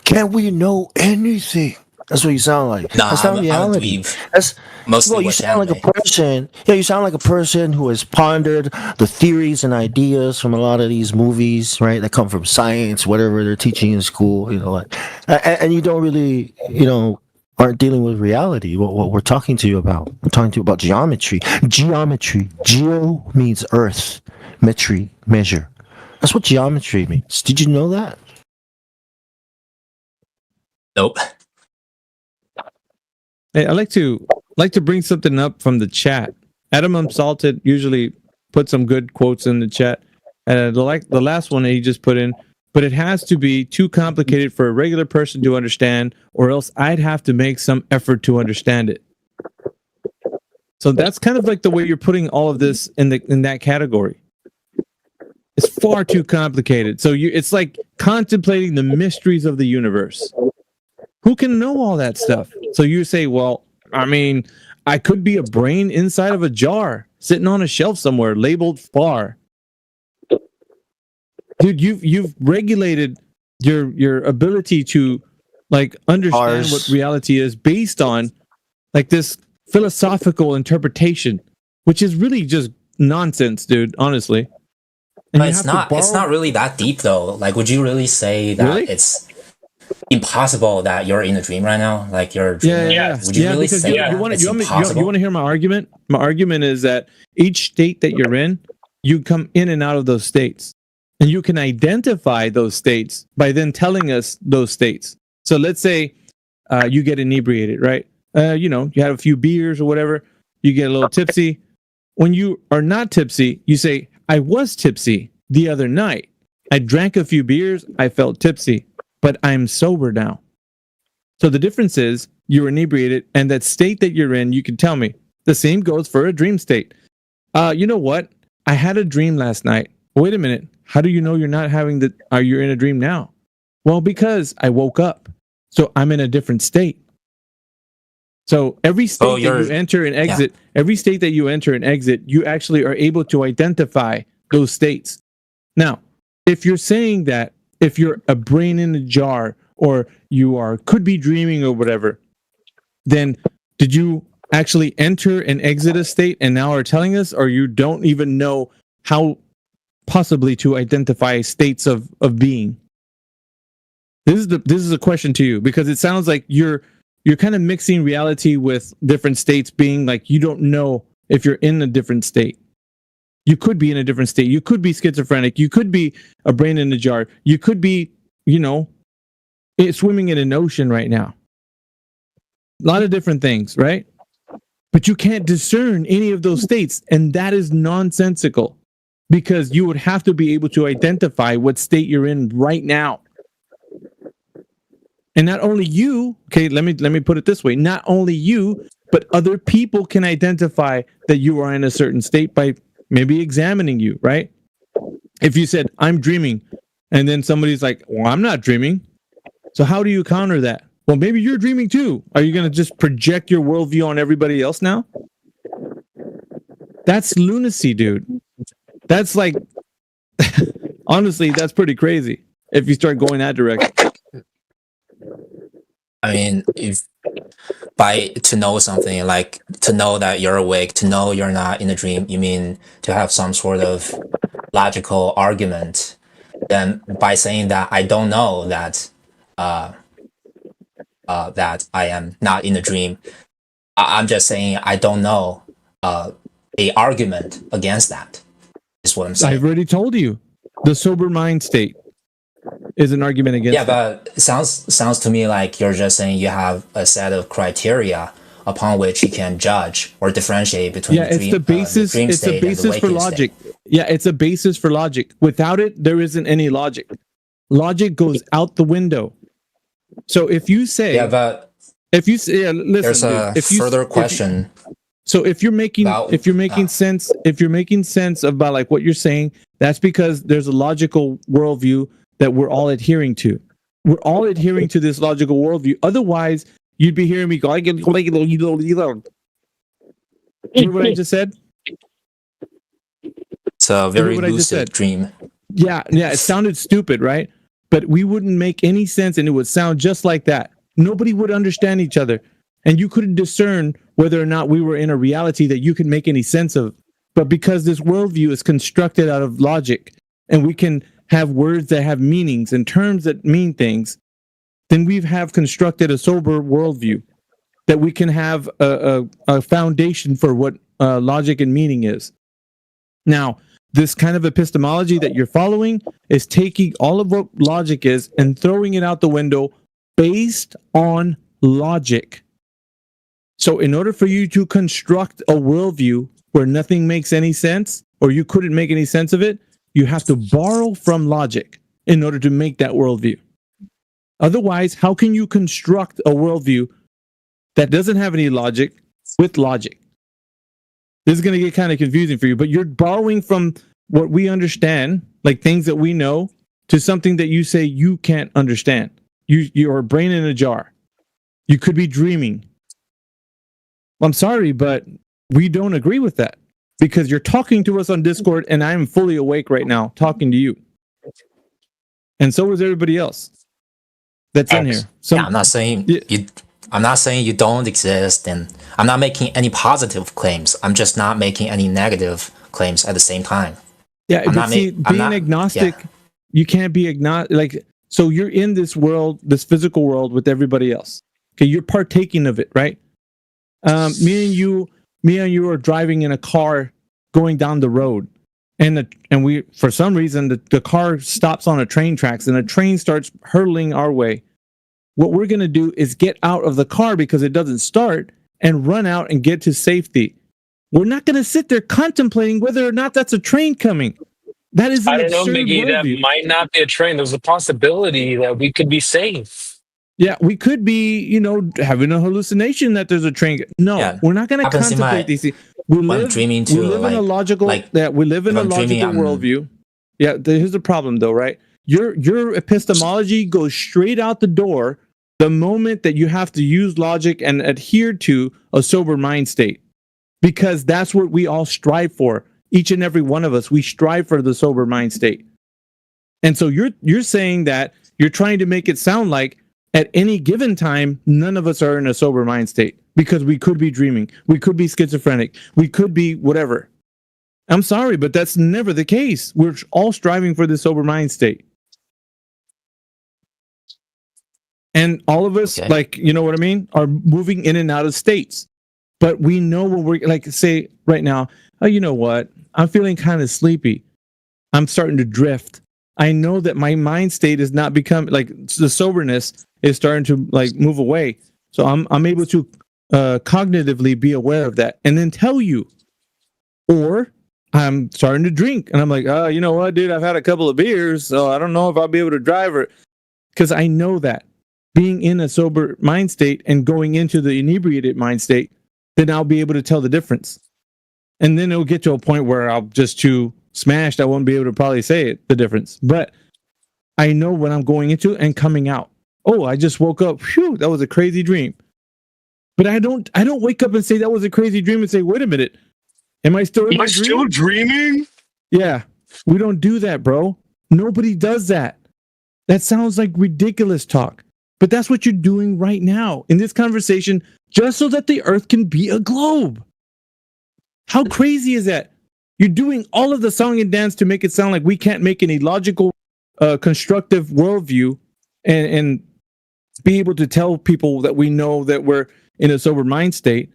Can't we know anything? That's what you sound like. Nah, That's not reality. That's you sound like a person. Yeah, you sound like a person who has pondered the theories and ideas from a lot of these movies, right? That come from science, whatever they're teaching in school. And you don't really, aren't dealing with reality. What we're talking to you about. We're talking to you about geometry. Geometry. Geo means earth. Metry, measure. That's what geometry means. Did you know that? Nope. Hey, I like to bring something up from the chat. Adam Unsalted usually puts some good quotes in the chat. And the last one that he just put in, but it has to be too complicated for a regular person to understand, or else I'd have to make some effort to understand it. So that's kind of like the way you're putting all of this in that category. It's far too complicated. So it's like contemplating the mysteries of the universe. Who can know all that stuff? So you say, well, I mean, I could be a brain inside of a jar, sitting on a shelf somewhere, labeled far. Dude, you've regulated your ability to understand what reality is based on this philosophical interpretation, which is really just nonsense, dude, honestly. And but it's not really that deep though. Would you really say that it's impossible that you're in a dream right now? You're dreaming? Yeah. Would you really say that? You want to hear my argument? My argument is that each state that you're in, you come in and out of those states. And you can identify those states by then telling us those states. So let's say you get inebriated, right? You have a few beers or whatever. You get a little tipsy. When you are not tipsy, you say, I was tipsy the other night. I drank a few beers. I felt tipsy, but I'm sober now. So the difference is you're inebriated, and that state that you're in, you can tell me. The same goes for a dream state. You know what? I had a dream last night. Wait a minute. How do you know you're not you're in a dream now? Well, because I woke up. So I'm in a different state. So every state that you enter and exit, you actually are able to identify those states. Now, if you're saying that if you're a brain in a jar or you could be dreaming or whatever, then did you actually enter and exit a state and now are telling us, or you don't even know how possibly to identify states of being? This is a question to you, because it sounds like you're kind of mixing reality with different states, being like you don't know if you're in a different state. You could be in a different state. You could be schizophrenic. You could be a brain in a jar. You could be, swimming in an ocean right now. A lot of different things, right? But you can't discern any of those states, and that is nonsensical. Because you would have to be able to identify what state you're in right now. And not only you, okay, let me put it this way, not only you, but other people can identify that you are in a certain state by maybe examining you, right? If you said, I'm dreaming, and then somebody's like, well, I'm not dreaming. So how do you counter that? Well, maybe you're dreaming too. Are you going to just project your worldview on everybody else now? That's lunacy, dude. That's honestly, that's pretty crazy if you start going that direction. I mean, if to know something, to know that you're awake, to know you're not in a dream, you mean to have some sort of logical argument. Then by saying that I don't know that that I am not in a dream, I'm just saying I don't know a argument against that. Is what I'm saying. I've already told you. The sober mind state is an argument against. Yeah, but it sounds to me like you're just saying you have a set of criteria upon which you can judge or differentiate between. Yeah, it's the basis. It's a basis for logic. Yeah, it's a basis for logic. Without it, there isn't any logic. Logic goes out the window. So if you say, listen, there's a further question. So if you're making sense about what you're saying, that's because there's a logical worldview that we're all adhering to. We're all adhering to this logical worldview. Otherwise, you'd be hearing me go, remember what I just said? It's a very lucid dream. Yeah, it sounded stupid, right? But we wouldn't make any sense, and it would sound just like that. Nobody would understand each other, and you couldn't discern whether or not we were in a reality that you could make any sense of. But because this worldview is constructed out of logic, and we can have words that have meanings and terms that mean things, then we have constructed a sober worldview that we can have a foundation for what logic and meaning is. Now, this kind of epistemology that you're following is taking all of what logic is and throwing it out the window based on logic. So in order for you to construct a worldview where nothing makes any sense, or you couldn't make any sense of it, you have to borrow from logic in order to make that worldview. Otherwise, how can you construct a worldview that doesn't have any logic with logic? This is going to get kind of confusing for you, but you're borrowing from what we understand, like things that we know, to something that you say you can't understand. You're a brain in a jar. You could be dreaming. I'm sorry, but we don't agree with that because you're talking to us on Discord and I'm fully awake right now talking to you. And so is everybody else that's in here. So, I'm not saying you don't exist, and I'm not making any positive claims. I'm just not making any negative claims at the same time. Yeah, but being agnostic, you can't be agnostic. Like, so you're in this world, this physical world with everybody else. Okay, you're partaking of it, right? Me and you are driving in a car going down the road, and we, for some reason, the car stops on a train tracks, and a train starts hurtling our way. What we're going to do is get out of the car because it doesn't start and run out and get to safety. We're not going to sit there contemplating whether or not that's a train coming. That is an I don't know, absurd Miggy. That worldview. might not be a train. There's a possibility that we could be safe. Yeah, we could be, having a hallucination that there's a train. No, we're not going to contemplate these things. We live in a logical worldview. Yeah, here's the problem, though, right? Your epistemology goes straight out the door the moment that you have to use logic and adhere to a sober mind state, because that's what we all strive for. Each and every one of us, we strive for the sober mind state. And so you're saying that you're trying to make it sound like at any given time, none of us are in a sober mind state because we could be dreaming, we could be schizophrenic, we could be whatever. I'm sorry, but that's never the case. We're all striving for the sober mind state. And all of us, like, you know what I mean, are moving in and out of states. But we know when we're, like, say right now, oh, you know what? I'm feeling kind of sleepy. I'm starting to drift. I know that my mind state is not becoming, like, the soberness is starting to, like, move away. So I'm able to cognitively be aware of that and then tell you. Or I'm starting to drink and I'm like, oh, you know what, dude? I've had a couple of beers, so I don't know if I'll be able to drive it. Because I know that being in a sober mind state and going into the inebriated mind state, then I'll be able to tell the difference. And then it'll get to a point where I'll just too smashed, I won't be able to probably say it, the difference. But I know when I'm going into and coming out. Oh, I just woke up. Phew, that was a crazy dream. But I don't wake up and say that was a crazy dream and say, wait a minute, am I still dreaming? Yeah, we don't do that, bro. Nobody does that. That sounds like ridiculous talk. But that's what you're doing right now in this conversation, just so that the Earth can be a globe. How crazy is that? You're doing all of the song and dance to make it sound like we can't make any logical, constructive worldview and be able to tell people that we know that we're in a sober mind state.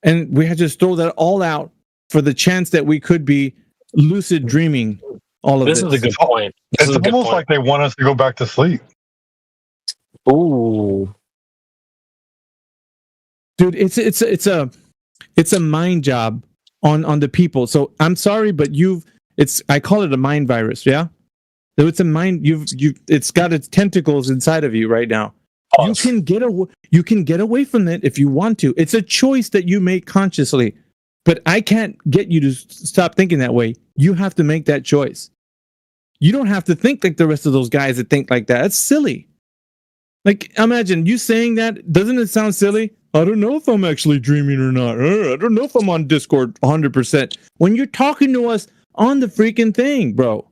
And we had to just throw that all out for the chance that we could be lucid dreaming all of this. This is a good point. It's almost like they want us to go back to sleep. Ooh. Dude, it's a mind job on the people. So I'm sorry, but I call it a mind virus, yeah? So it's a mind, it's got its tentacles inside of you right now. You can get away from it if you want to. It's a choice that you make consciously. But I can't get you to stop thinking that way. You have to make that choice. You don't have to think like the rest of those guys that think like that. That's silly. Like, imagine you saying that. Doesn't it sound silly? I don't know if I'm actually dreaming or not. I don't know if I'm on Discord 100%. When you're talking to us on the freaking thing, bro.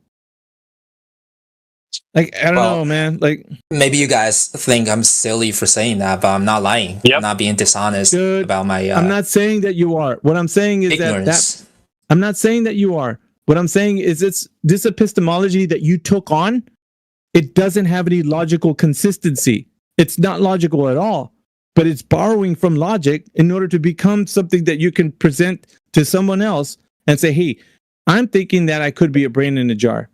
Like, I don't know, man. Like, maybe you guys think I'm silly for saying that, but I'm not lying. I'm not being dishonest about my. I'm not saying that you are. What I'm saying is ignorance. that I'm not saying that you are. What I'm saying is this epistemology that you took on, it doesn't have any logical consistency. It's not logical at all, but it's borrowing from logic in order to become something that you can present to someone else and say, hey, I'm thinking that I could be a brain in a jar.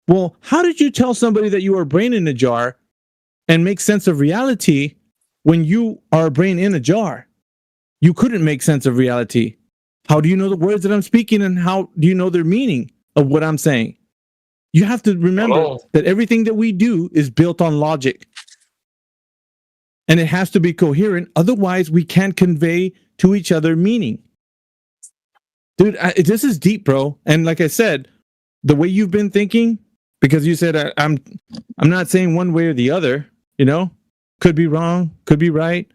Well, how did you tell somebody that you are a brain in a jar and make sense of reality when you are a brain in a jar? You couldn't make sense of reality. How do you know the words that I'm speaking, and how do you know their meaning of what I'm saying? You have to remember that everything that we do is built on logic. And it has to be coherent. Otherwise, we can't convey to each other meaning. Dude, this is deep, bro. And like I said, the way you've been thinking, because you said I'm not saying one way or the other, could be wrong, could be right.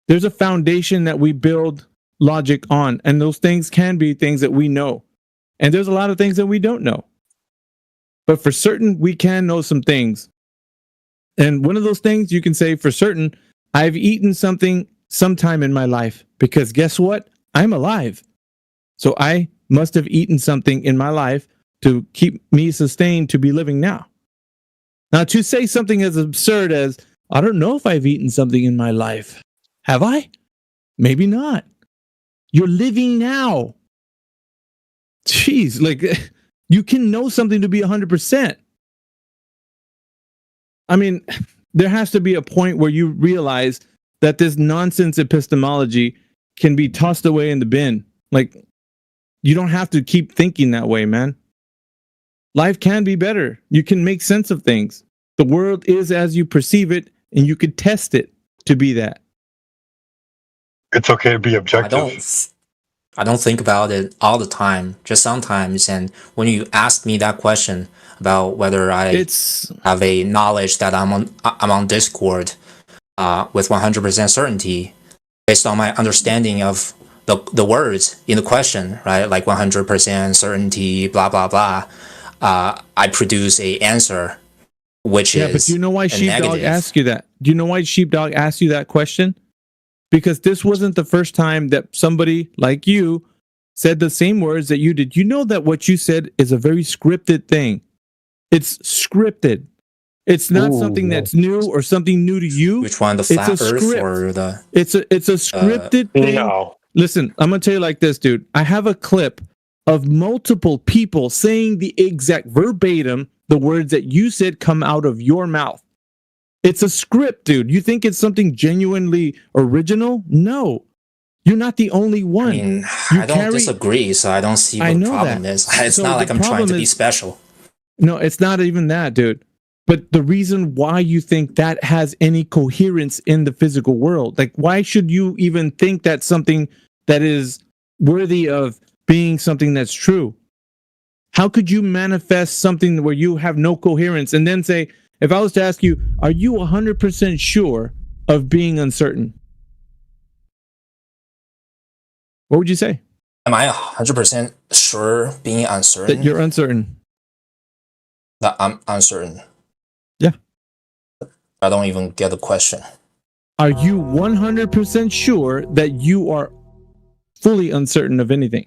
There's a foundation that we build logic on, and those things can be things that we know. And there's a lot of things that we don't know. But for certain, we can know some things. And one of those things you can say for certain, I've eaten something sometime in my life, because guess what? I'm alive. So I must have eaten something in my life to keep me sustained to be living now. Now, to say something as absurd as, I don't know if I've eaten something in my life. Have I? Maybe not. You're living now. Jeez, like, you can know something to be 100%. I mean, there has to be a point where you realize that this nonsense epistemology can be tossed away in the bin. Like, you don't have to keep thinking that way, man. Life can be better. You can make sense of things. The world is as you perceive it, and you could test it to be that. It's okay to be objective. I don't think about it all the time, just sometimes. And when you ask me that question about whether I have a knowledge that I'm on Discord with 100% certainty, based on my understanding of the words in the question, right? Like 100% certainty, blah, blah, blah. I produce a answer, which is but do you know why Sheepdog asked you that? Do you know why Sheepdog asked you that question? Because this wasn't the first time that somebody like you said the same words that you did. You know that what you said is a very scripted thing. It's scripted. It's not something that's new or something new to you. Which one, the flat Earth or the? It's a scripted thing. No. Listen, I'm gonna tell you like this, dude. I have a clip of multiple people saying the exact verbatim the words that you said come out of your mouth. It's a script, dude. You think it's something genuinely original? No. You're not the only one. I mean, I don't disagree, so I don't see what the problem is. It's not like I'm trying to be special. No, it's not even that, dude. But the reason why you think that has any coherence in the physical world, like, why should you even think that's something that is worthy of being something that's true? How could you manifest something where you have no coherence and then say, if I was to ask you, are you 100% sure of being uncertain? What would you say? Am I 100% sure being uncertain? That you're uncertain. That I'm uncertain. Yeah. I don't even get the question. Are you 100% sure that you are fully uncertain of anything?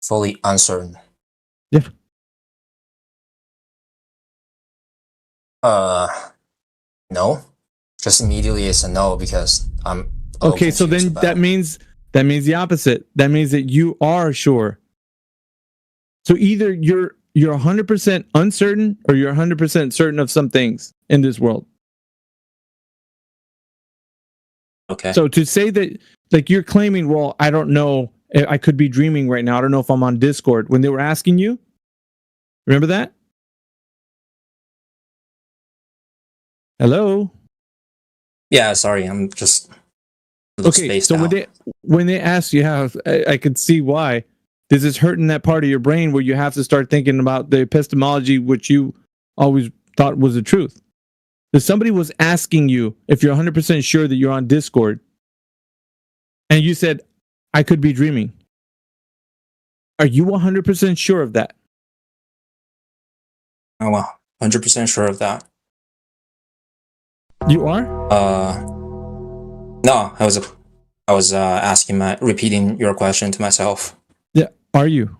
Fully uncertain. Yeah. No. Just immediately it's a no, because I'm okay. So then that means the opposite. That means that you are sure. So either you're 100% uncertain, or you're 100% certain of some things in this world. Okay. So to say that, like, you're claiming, well, I don't know, I could be dreaming right now. I don't know if I'm on Discord. When they were asking you, remember that? Hello? Yeah, sorry, I'm just okay. So out. when they ask you how, I could see why. This is hurting that part of your brain where you have to start thinking about the epistemology which you always thought was the truth. If somebody was asking you if you're 100% sure that you're on Discord, and you said, I could be dreaming. Are you 100% sure of that? I'm 100% sure of that. You are? No, I was repeating your question to myself. Yeah, are you?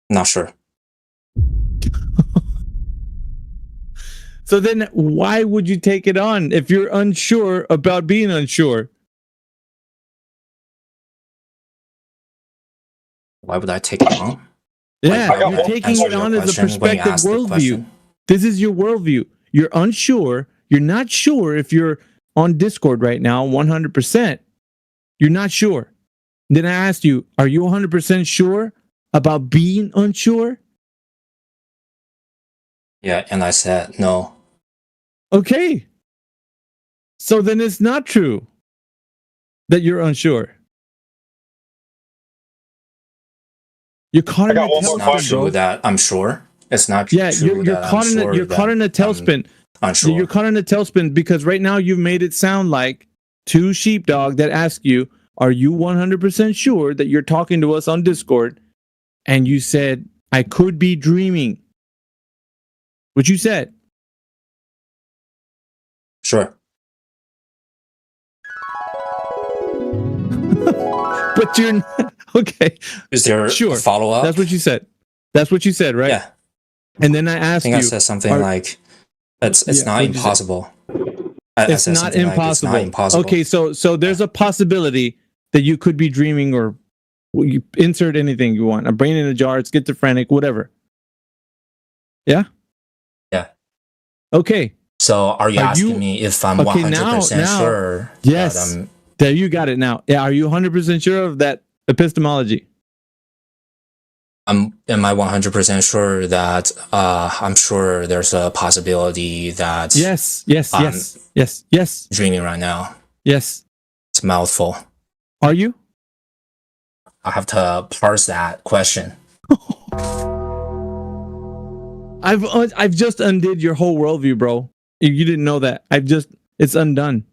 Not sure. So then why would you take it on if you're unsure about being unsure? Why would I take it on? Yeah, you're taking it on as a perspective worldview. This is your worldview. You're unsure. You're not sure if you're on Discord right now, 100%. You're not sure. Then I asked you, are you 100% sure about being unsure? Yeah, and I said no. Okay. So then it's not true that you're unsure. You're caught in a tailspin. It's not true that I'm sure. It's not true. Yeah, you're caught in a, you're caught in a tailspin. Unsure. You're caught in a tailspin because right now you've made it sound like two sheepdog that ask you, "Are you 100% sure that you're talking to us on Discord?" And you said, "I could be dreaming." What you said? Sure. But you're not. Okay. Is there a follow-up? That's what you said. That's what you said, right? Yeah. And then I asked you. I said something like, "It's not impossible." It's not impossible. Okay, so there's a possibility that you could be dreaming, or you insert anything you want. A brain in a jar, schizophrenic, whatever. Yeah? Yeah. Okay. So are you asking me if I'm 100% sure? Yes. There, you got it now. Yeah, are you 100% sure of that epistemology? Am I 100% sure that I'm sure there's a possibility that yes, dreaming right now? Yes. It's a mouthful. Are you? I have to parse that question. I've just undid your whole worldview, bro. You didn't know that. It's undone.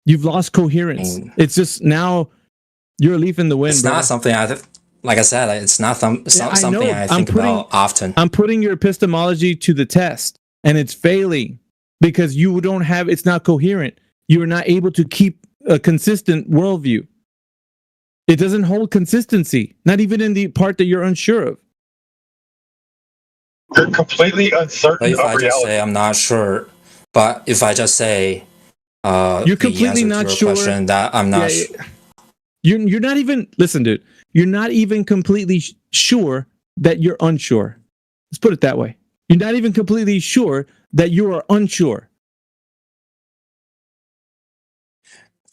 You've lost coherence. It's just now you're a leaf in the wind. It's not something like I said, it's not something I think about often. I'm putting your epistemology to the test, and it's failing because you don't have. It's not coherent. You are not able to keep a consistent worldview. It doesn't hold consistency, not even in the part that you're unsure of. You're completely uncertain if I just say I'm not sure, but if I just say you're completely not sure that I'm not you're not even listen, dude. You're not even completely sure that you're unsure. Let's put it that way. You're not even completely sure that you are unsure.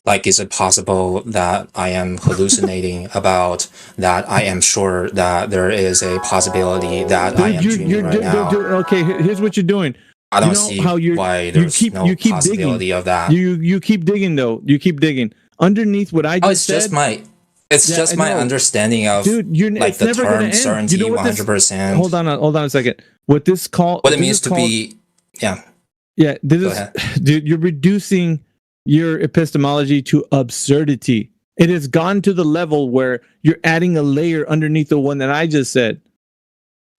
Like, is it possible that I am hallucinating about that? I am sure that there is a possibility that I am dreaming right now. Okay, here's what you're doing. I don't see why there's no possibility of that. You keep digging, though. You keep digging. Underneath what I just said... It's just my understanding of like the term certainty, 100%. Hold on a second. What it means to be, yeah. Yeah, dude, you're reducing your epistemology to absurdity. It has gone to the level where you're adding a layer underneath the one that I just said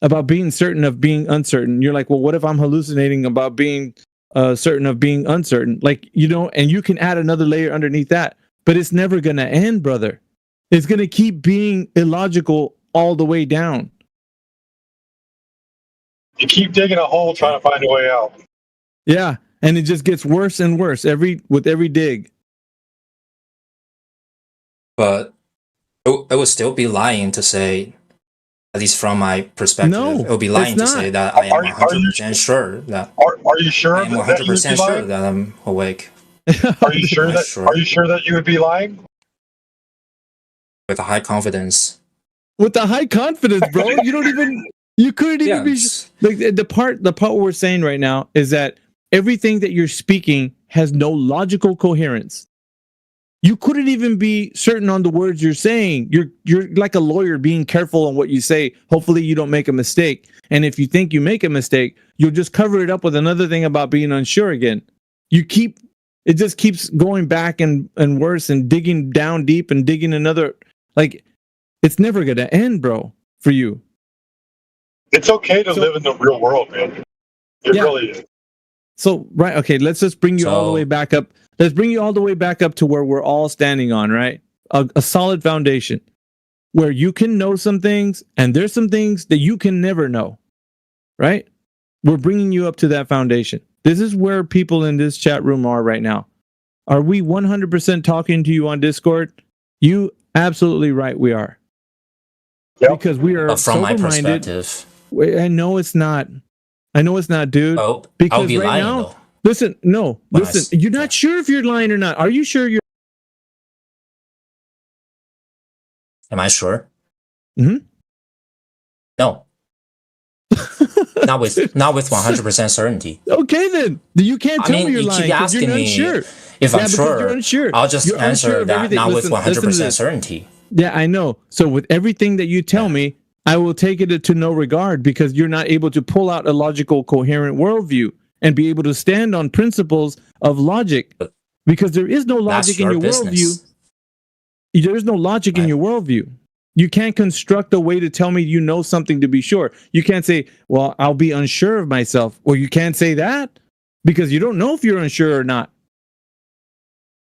about being certain of being uncertain. You're like, well, what if I'm hallucinating about being certain of being uncertain? Like, and you can add another layer underneath that, but it's never going to end, brother. It's going to keep being illogical all the way down. You keep digging a hole trying to find a way out. Yeah, and it just gets worse and worse with every dig. But it would still be lying to say, at least from my perspective, it would be lying to say that I am 100% sure that. Are you sure? I am 100% sure that I'm awake. Are you sure that? Are you sure that you would be lying? With a high confidence. With a high confidence, bro. You couldn't even be like the part we're saying right now is that everything that you're speaking has no logical coherence. You couldn't even be certain on the words you're saying. You're like a lawyer being careful on what you say. Hopefully you don't make a mistake. And if you think you make a mistake, you'll just cover it up with another thing about being unsure again. You keep It just keeps going back and worse and digging down deep and digging another. Like, it's never going to end, bro, for you. It's okay to live in the real world, man. It really is. So, right, okay, let's just bring you all the way back up. Let's bring you all the way back up to where we're all standing on, right? A solid foundation where you can know some things and there's some things that you can never know, right? We're bringing you up to that foundation. This is where people in this chat room are right now. Are we 100% talking to you on Discord? You absolutely right, we are. Yep. Because we are from my sober-minded. perspective. I know it's not. I know it's not, dude. Oh, because I'll be right lying now, though. listen, you're not sure if you're lying or not. Are you sure you're? Am I sure? Mm-hmm. No. not with 100% certainty. Okay, then you can't tell me you're lying because you're unsure. If I'm sure, you're unsure. I'll just answer that everything. not Listen, with 100% certainty. Yeah, I know. So with everything that you tell me, I will take it to no regard because you're not able to pull out a logical, coherent worldview and be able to stand on principles of logic because there is no logic in your worldview. There is no logic in your worldview. You can't construct a way to tell me you know something to be sure. You can't say, well, I'll be unsure of myself. Well, you can't say that because you don't know if you're unsure or not.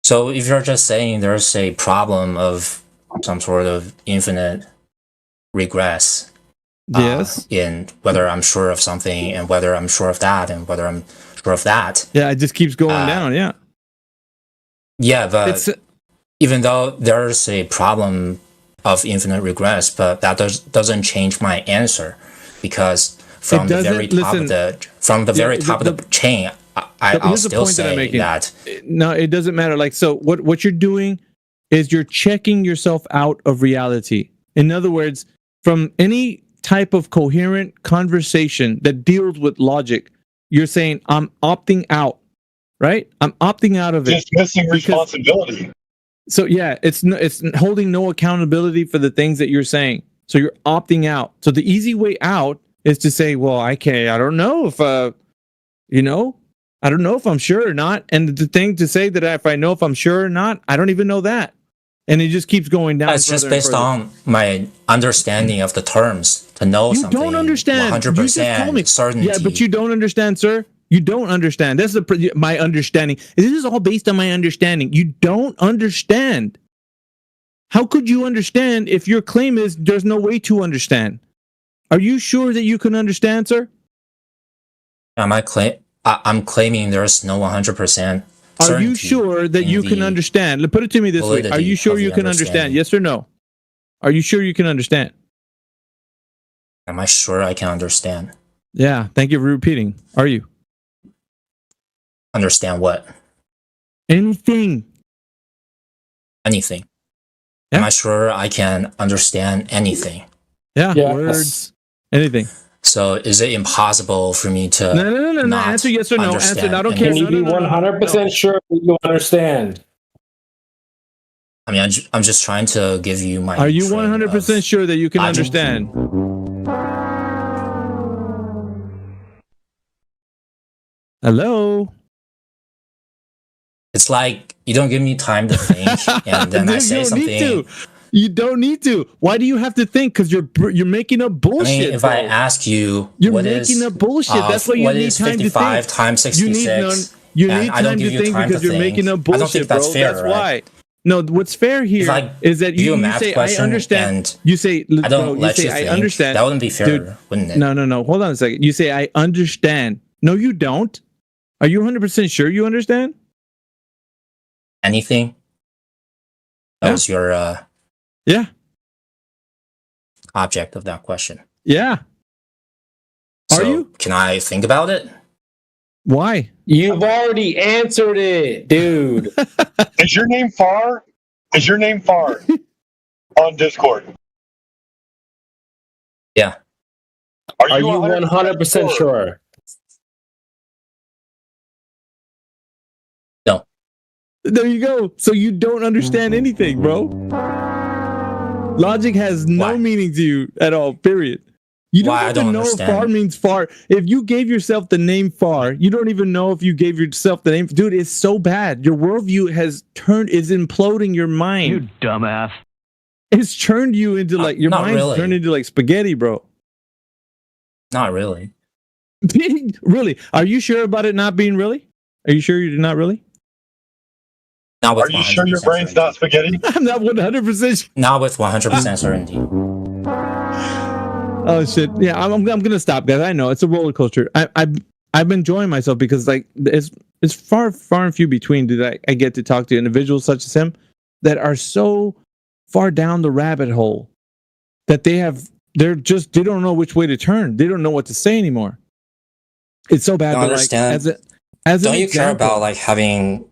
So if you're just saying there's a problem of some sort of infinite regress, yes, in whether I'm sure of something and whether I'm sure of that and whether I'm sure of that. Yeah, it just keeps going down. Yeah. Yeah, but even though there's a problem of infinite regress, but that doesn't change my answer because from the very top of the chain, I'll still say that. No, it doesn't matter. Like, so what you're doing is you're checking yourself out of reality. In other words, from any type of coherent conversation that deals with logic, you're saying, I'm opting out, right? I'm opting out of it. Just missing responsibility. So yeah, it's holding no accountability for the things that you're saying. So you're opting out. So the easy way out is to say, well, I don't know if, I don't know if I'm sure or not. And the thing to say that if I know if I'm sure or not, I don't even know that. And it just keeps going down. It's just based on my understanding of the terms to know something. You don't understand. 100% certainty. Yeah, but you don't understand, sir. You don't understand. That's my understanding. This is all based on my understanding. You don't understand. How could you understand if your claim is there's no way to understand? Are you sure that you can understand, sir? I'm claiming there's no 100%. Are you sure that you can understand? Put it to me this way. Are you sure you can understand? Yes or no? Are you sure you can understand? Am I sure I can understand? Yeah. Thank you for repeating. Are you? Understand what? Anything. Anything. Yeah. Am I sure I can understand anything? Yeah. Yes. Words. Anything. So is it impossible for me to No. Answer yes or no. Answer. I don't care. Can you be 100% sure that you understand? I mean, I'm just trying to give you my. Are you 100% sure that you can understand? Hello. It's like you don't give me time to think, and then I say something. You don't need to. Why do you have to think? Because you're making up bullshit. I mean, if I ask you, you're making up bullshit. That's why you need time to think. 55 times 66? You need time to think because you're making up bullshit, I don't think that's bro. fair, that's right? why. No, what's fair here is that you say I understand. You say I don't let you think. I understand. That wouldn't be fair, dude, wouldn't it? No. Hold on a second. You say I understand. No, you don't. Are you 100% sure you understand? Anything? That was your object of that question. Yeah. Are you? Can I think about it? Why? You've already answered it, dude. Is your name Far? Is your name Far on Discord? Yeah. Are you 100% sure? No. There you go. So you don't understand anything, bro. Logic has no meaning to you at all, period. You don't even know if far means far. If you gave yourself the name far, you don't even know if you gave yourself the name. Dude, it's so bad. Your worldview is imploding your mind. You dumbass. It's turned you into like, your mind's really. turned into like spaghetti, bro. Not really. Really? Are you sure about it not being really? Are you sure you're not really? Not with Are you sure your brain's not spaghetti? I'm not 100%. Not with 100% certainty. Oh shit! Yeah, I'm gonna stop, guys. I know it's a roller coaster. I'm enjoying myself because like it's far and few between that I get to talk to individuals such as him that are so far down the rabbit hole that they don't know which way to turn. They don't know what to say anymore. It's so bad. I understand. Like, don't you care about like having?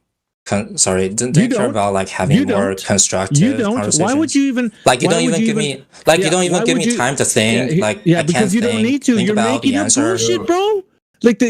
Don't you care about like having more constructive conversations? Why would you even? Like you don't even give me time to think. Because you don't need to. You're making up bullshit, bro. Like the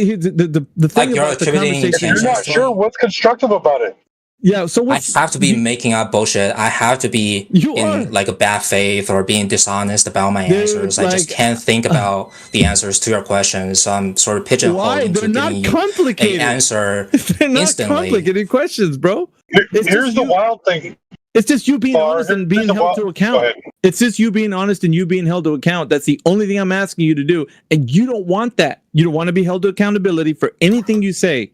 thing about the conversation. You're not sure what's constructive about it. Yeah, so I have to be making up bullshit. I have to be in like a bad faith or being dishonest about my answers. I just can't think about the answers to your questions. So I'm sort of pigeonholed into giving you an answer They're not instantly. complicated questions, bro. Here's the wild thing. It's just you being honest and being held to account. It's just you being honest and you being held to account. That's the only thing I'm asking you to do. And you don't want that. You don't want to be held to accountability for anything you say.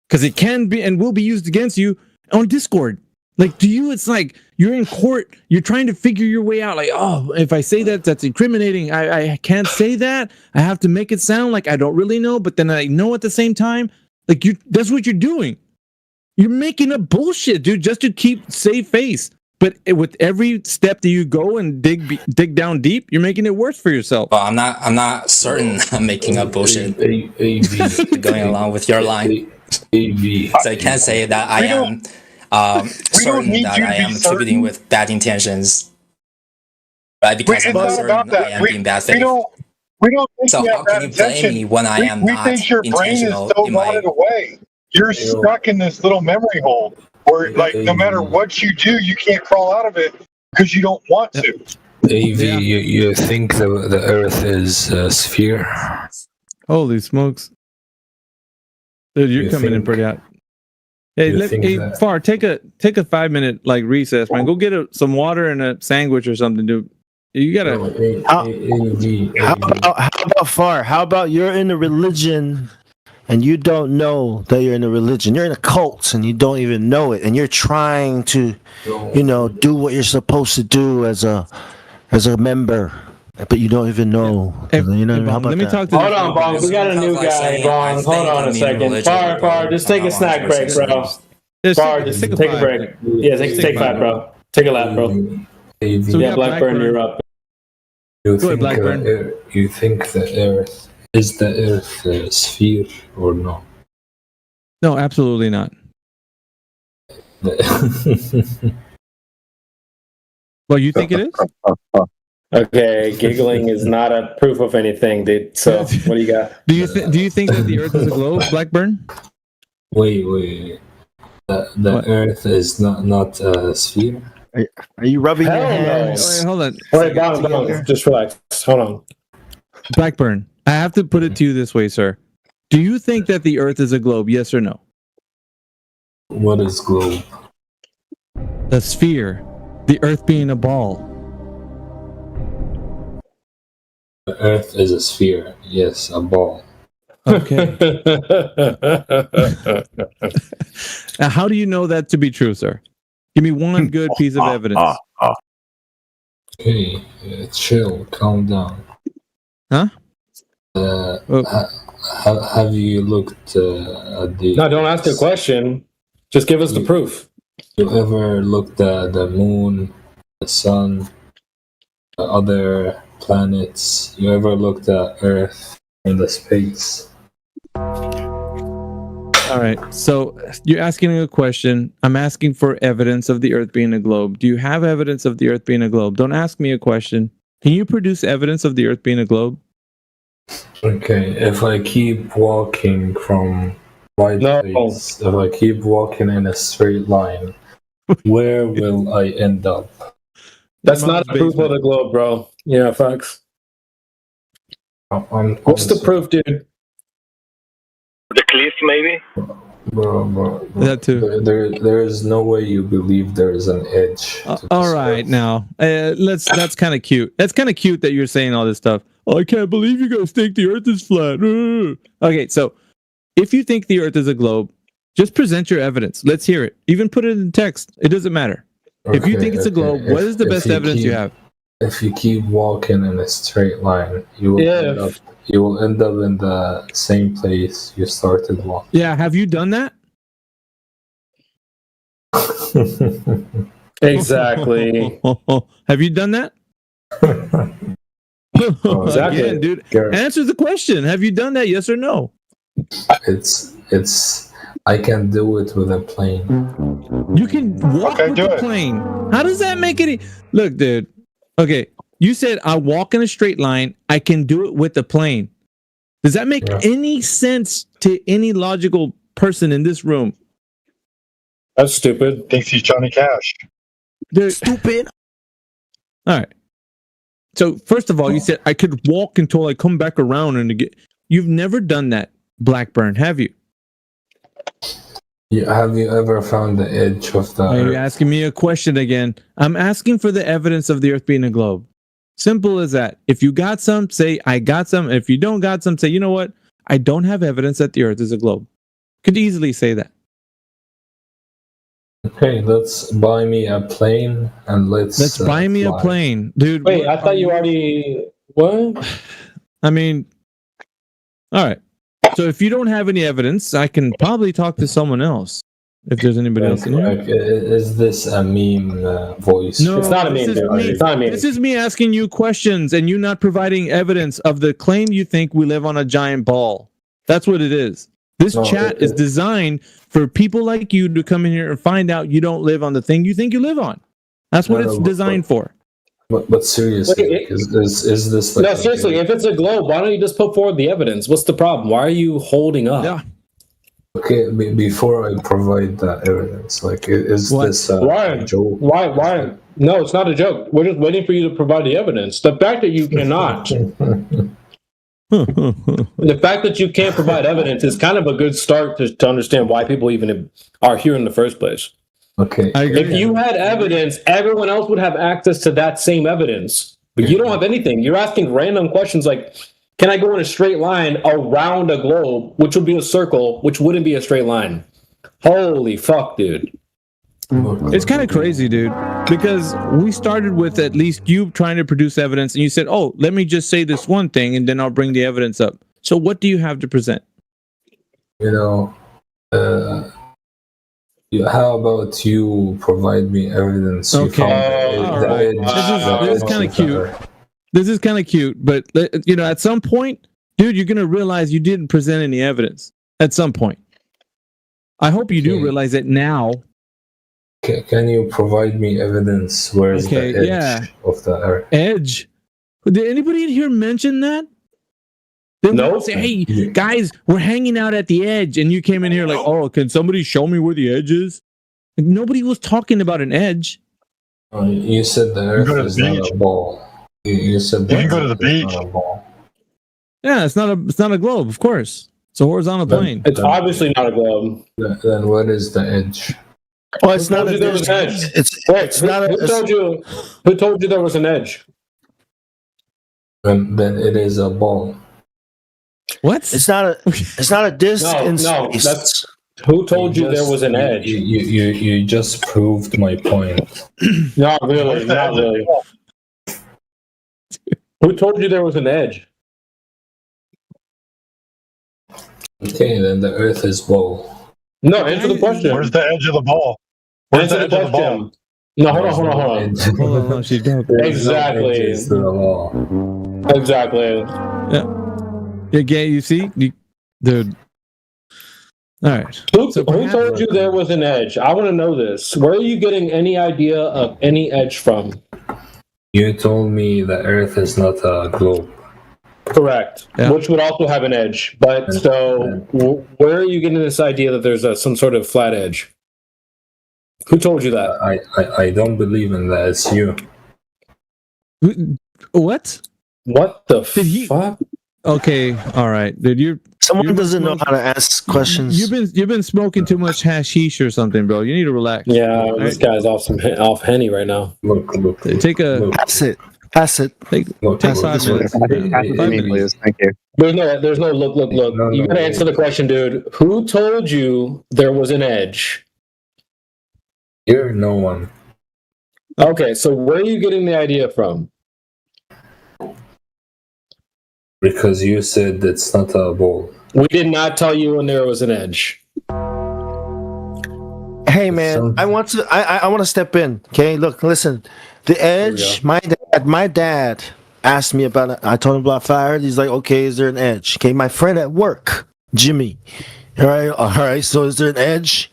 Because it can be and will be used against you on Discord. Like, to you, it's like you're in court. You're trying to figure your way out. Like, oh, if I say that, that's incriminating. I can't say that. I have to make it sound like I don't really know, but then I know at the same time. Like, that's what you're doing. You're making up bullshit, dude, just to keep save face. But with every step that you go and dig down deep, you're making it worse for yourself. Well, I'm not certain I'm making up bullshit. Going along with your line. So I can't say that I am certain that I am contributing with bad intentions. Right? Because I'm not certain that I am being bad faith. We don't think so you how have can bad you blame intention. me when I am we not think your brain is intentional so in my... rotted away. You're stuck in this little memory hole where, like, no matter what you do, you can't crawl out of it because you don't want to. AV, you think the Earth is a sphere? Holy smokes. Dude, you're coming in pretty hot. Hey, Far, take a 5-minute like recess, man. Go get some water and a sandwich or something, dude. You gotta. How about Far? How about you're in a religion and you don't know that you're in a religion? You're in a cult and you don't even know it, and you're trying to, do what you're supposed to do as a member. But you don't even know. Let me talk to. Hold on, Bong. We got a new guy, Bong. Hold on a second. Far. Just take a snack break, bro. Far, just take a break. Yeah, take 5, bro. Take a lap, bro. Yeah, Blackburn, you're up. You think the Earth is the Earth a sphere or no? No, absolutely not. Well, you think it is? Okay, giggling is not a proof of anything, dude. So, what do you got? Do you think that the Earth is a globe, Blackburn? Wait. The Earth is not a sphere? Are you rubbing your hands? Wait, hold on. Wait, down. Just relax. Hold on. Blackburn, I have to put it to you this way, sir. Do you think that the Earth is a globe, yes or no? What is globe? A sphere. The Earth being a ball. The Earth is a sphere. Yes, a ball. Okay. Now, how do you know that to be true, sir? Give me one good piece of evidence. Okay, chill, calm down. Huh? Have you looked at the... No, don't ask a question. Just give us the proof. You ever looked at the moon, the sun, the other planets? You ever looked at Earth and the space? All right, so you're asking a question. I'm asking for evidence of the Earth being a globe. Do you have evidence of the Earth being a globe? Don't ask me a question. Can you produce evidence of the Earth being a globe? Okay, if I keep walking from white place, if I keep walking in a straight line, where will I end up? That's not a proof of the globe, bro. Yeah, facts. What's the proof, dude? The cliff, maybe. Bro, that too. There is no way you believe there is an edge. All right, now that's kind of cute. That's kind of cute that you're saying all this stuff. Oh, I can't believe you guys think the Earth is flat. Okay, so if you think the Earth is a globe, just present your evidence. Let's hear it. Even put it in text. It doesn't matter. Okay, if you think it's a globe, what is the best evidence you have? If you keep walking in a straight line, you will end up in the same place you started walking. Yeah, have you done that? Exactly. Have you done that? Exactly. Again, dude. Answer the question. Have you done that? Yes or no? It's. I can do it with a plane. You can walk with a plane. How does that make any? Look, dude. Okay, you said I walk in a straight line. I can do it with a plane. Does that make any sense to any logical person in this room? That's stupid. Thinks he's Johnny Cash. Dude, stupid. All right. So first of all, you said I could walk until I come back around and get. You've never done that, Blackburn, have you? Yeah, have you ever found the edge of the Earth? You're asking me a question again. I'm asking for the evidence of the Earth being a globe. Simple as that. If you got some, say I got some. If you don't got some, say, you know what? I don't have evidence that the Earth is a globe. Could easily say that. Okay, let's buy me a plane and let's buy me a plane, dude. Wait, I thought you already what? I mean, all right. So if you don't have any evidence, I can probably talk to someone else. If there's anybody else in here. Is this a meme voice? No, it's not a meme. It's not a meme. This is me asking you questions and you not providing evidence of the claim you think we live on a giant ball. That's what it is. This chat is designed for people like you to come in here and find out you don't live on the thing you think you live on. That's what it's designed for. But seriously, is this like... No, seriously, if it's a globe, why don't you just put forward the evidence? What's the problem? Why are you holding up? Yeah. Okay, before I provide that evidence, like, is this a joke? Why? No, it's not a joke. We're just waiting for you to provide the evidence. The fact that you cannot... the fact that you can't provide evidence is kind of a good start to understand why people even are here in the first place. Okay. If you had evidence, everyone else would have access to that same evidence. But you don't have anything. You're asking random questions like, can I go in a straight line around a globe, which would be a circle, which wouldn't be a straight line? Holy fuck, dude. It's kind of crazy, dude, because we started with at least you trying to produce evidence, and you said, oh, let me just say this one thing, and then I'll bring the evidence up. So what do you have to present? How about you provide me evidence? Okay. All right. This is kind of cute. This is kind of cute, but at some point, dude, you're gonna realize you didn't present any evidence. At some point, I hope you do realize it now. Can you provide me evidence? Where is the edge of the Earth? Edge? Did anybody in here mention that? No. Say, hey, guys, we're hanging out at the edge, and you came in here like, oh, can somebody show me where the edge is? Like, nobody was talking about an edge. You said the Earth is not a ball. You said you can go to the beach. Not a ball. Yeah, it's not a globe, of course. It's a horizontal plane. It's obviously not a globe. Then what is the edge? Oh, it's not there was an edge. It's not. Who told you there was an edge? Then it is a ball. What? It's not a disc in space. That's who told you there was an edge. You just proved my point. Not really. Not really. Who told you there was an edge? Okay, then the Earth is ball. No, answer the question. Where's the edge of the ball? Answer the question. No, hold on. Hold on, Exactly. Exactly. Yeah, you see? Dude. All right. Who told you there was an edge? I want to know this. Where are you getting any idea of any edge from? You told me the Earth is not a globe. Correct. Yeah. Which would also have an edge. But so, where are you getting this idea that there's some sort of flat edge? Who told you that? I don't believe in that. It's you. What? What the fuck? Okay, all right, dude. Someone doesn't know how to ask questions. You've been smoking too much hashish or something, bro. You need to relax. Yeah, this guy's off Henny right now. Look. Take a pass it. Take 5 minutes. 5 minutes. Thank you. There's no look. No, You gotta answer the question, dude. Who told you there was an edge? You're no one. Okay, so where are you getting the idea from? Because you said it's not a ball. We did not tell you when there was an edge. Hey man, I want to step in. Okay, look, listen. The edge. My dad asked me about it. I told him about fire. He's like, okay, is there an edge? Okay, my friend at work, Jimmy. All right. So is there an edge?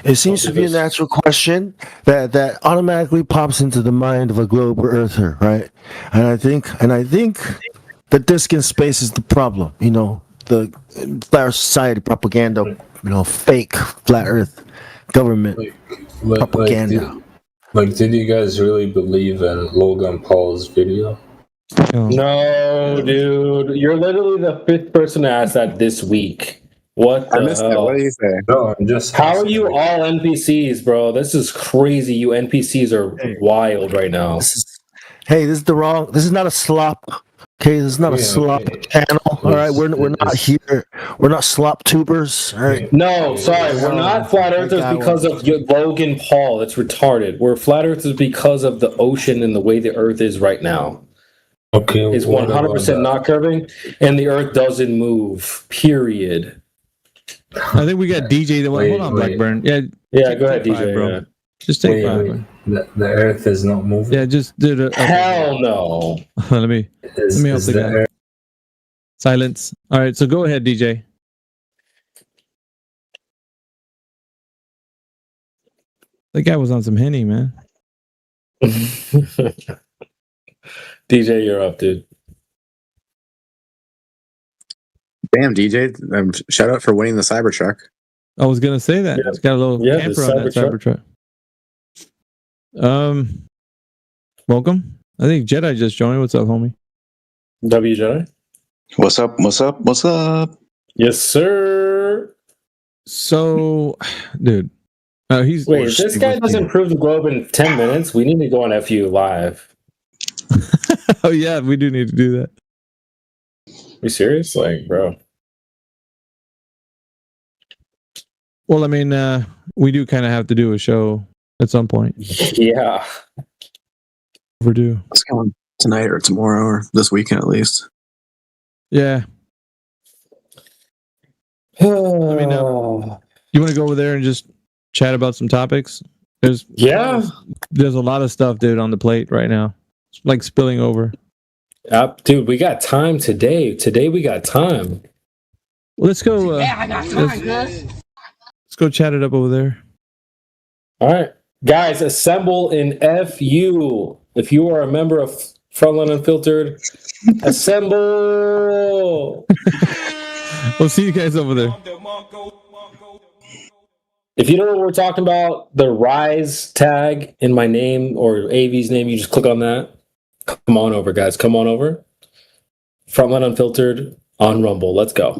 It seems to be a natural question that automatically pops into the mind of a globe earther, right? And I think the disc in space is the problem. You know, the Flat Society propaganda. You know, fake flat Earth government propaganda. Did you guys really believe in Logan Paul's video? No, dude. You're literally the 5th person to ask that this week. What the hell? What did you say? No, I'm just. How are you all NPCs, bro? This is crazy. You NPCs are wild right now. This is not a slop. Okay, this is not a slop channel. All right, we're not here. We're not slop tubers. All right. No, sorry, we're not flat earthers because of Logan Paul. That's retarded. We're flat earthers because of the ocean and the way the Earth is right now. Okay, it's 100% not curving, and the Earth doesn't move. Period. I think we got DJ. Hold on, Blackburn. Yeah, go ahead, DJ, bro. Yeah. Just take 5. The Earth is not moving. Yeah, just did it. Hell no. let me help the guy. Silence. All right, so go ahead, DJ. That guy was on some Henny, man. DJ, you're up, dude. Damn, DJ! Shout out for winning the Cybertruck. I was gonna say that. It's got a little camper on that Cybertruck. Welcome. I think Jedi just joined. What's up, homie? W Jedi. What's up? Yes, sir. So, dude, if this guy doesn't prove the globe in 10 minutes, we need to go on FU live. Oh yeah, we do need to do that. Are you serious? Like, bro. Well, I mean, we do kind of have to do a show at some point. Yeah. Overdue. Let's go on tonight or tomorrow or this weekend at least. Yeah. I mean, you want to go over there and just chat about some topics? There's a lot of stuff, dude, on the plate right now. It's like spilling over. Dude, we got time today. Today we got time. Well, let's go. I got time, let's go chat it up over there. All right, guys, assemble in FU. If you are a member of Frontline Unfiltered, assemble. We'll see you guys over there. If you don't know what we're talking about, the Rise tag in my name or AV's name, you just click on that. Come on over, guys. Come on over. Frontline Unfiltered on Rumble. Let's go.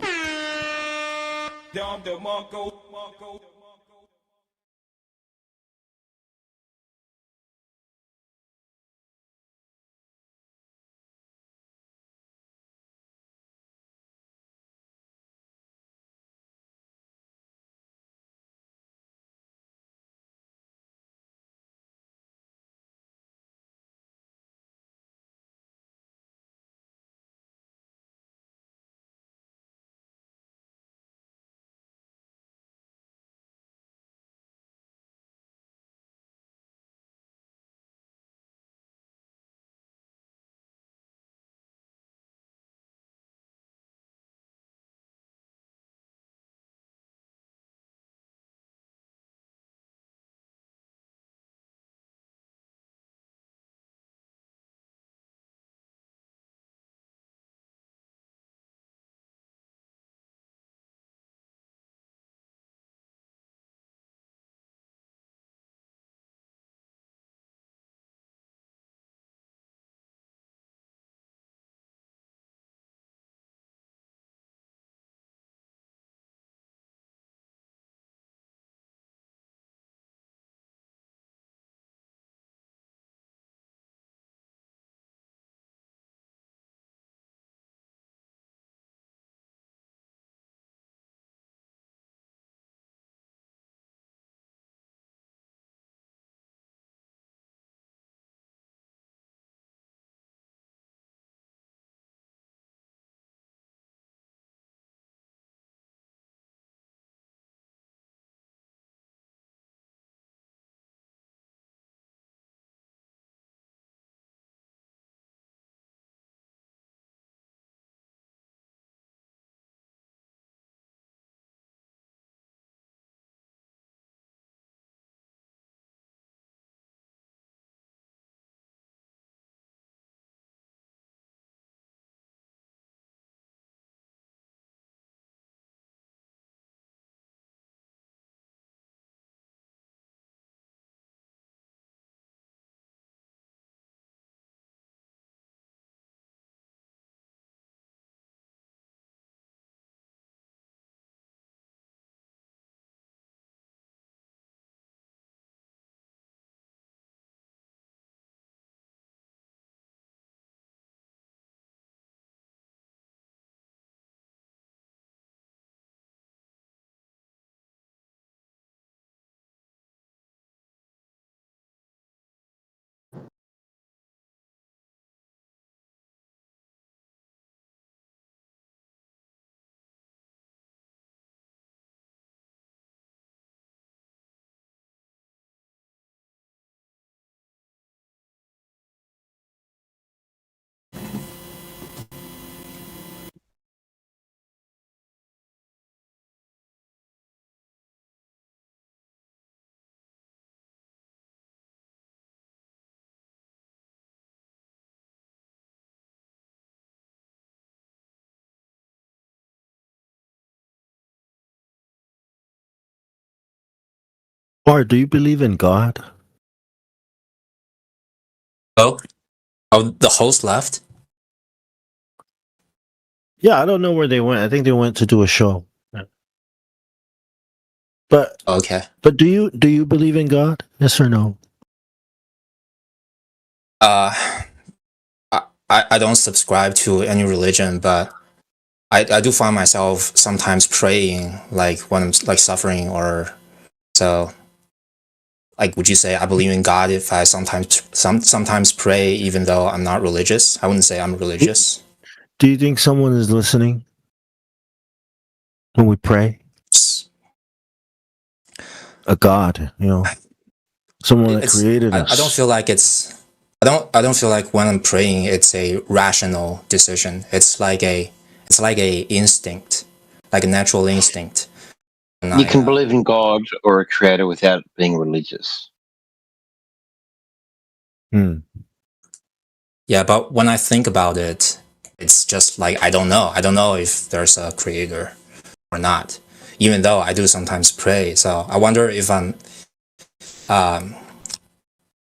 Or do you believe in God? Oh, the host left. Yeah, I don't know where they went. I think they went to do a show. But Okay. But do you believe in God? Yes or no? I don't subscribe to any religion, but I do find myself sometimes praying, like when I'm like suffering or so. Like, would you say I believe in God if I sometimes pray, even though I'm not religious? I wouldn't say I'm religious. Do you think someone is listening when we pray? A God, someone that created us. I don't feel like it's. I don't feel like when I'm praying, it's a rational decision. It's like a instinct, like a natural instinct. You can believe in God or a creator without being religious. Yeah, but when I think about it, it's just like I don't know. I don't know if there's a creator or not. Even though I do sometimes pray, so I wonder if I'm.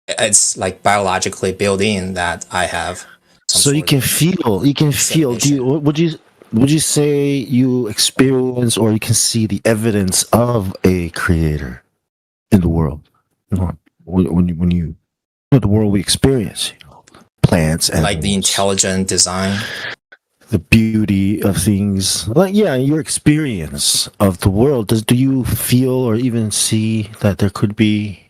It's like biologically built in that I have. So you can feel. You can feel. Would you say you experience or you can see the evidence of a creator in the world? When you the world we experience, plants, animals, like the intelligent design, the beauty of things. Like your experience of the world. Do you feel or even see that there could be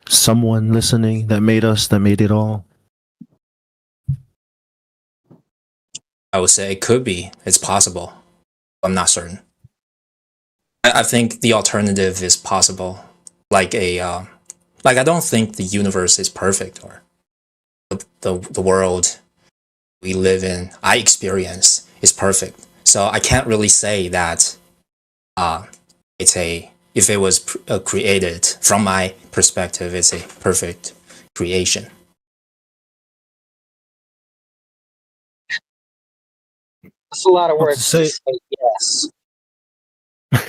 someone listening that made us, that made it all? I would say it could be. It's possible. I'm not certain. I think the alternative is possible. Like I don't think the universe is perfect or the world we live in, I experience, is perfect. So I can't really say that if it was created from my perspective, it's a perfect creation. That's a lot of words to say yes.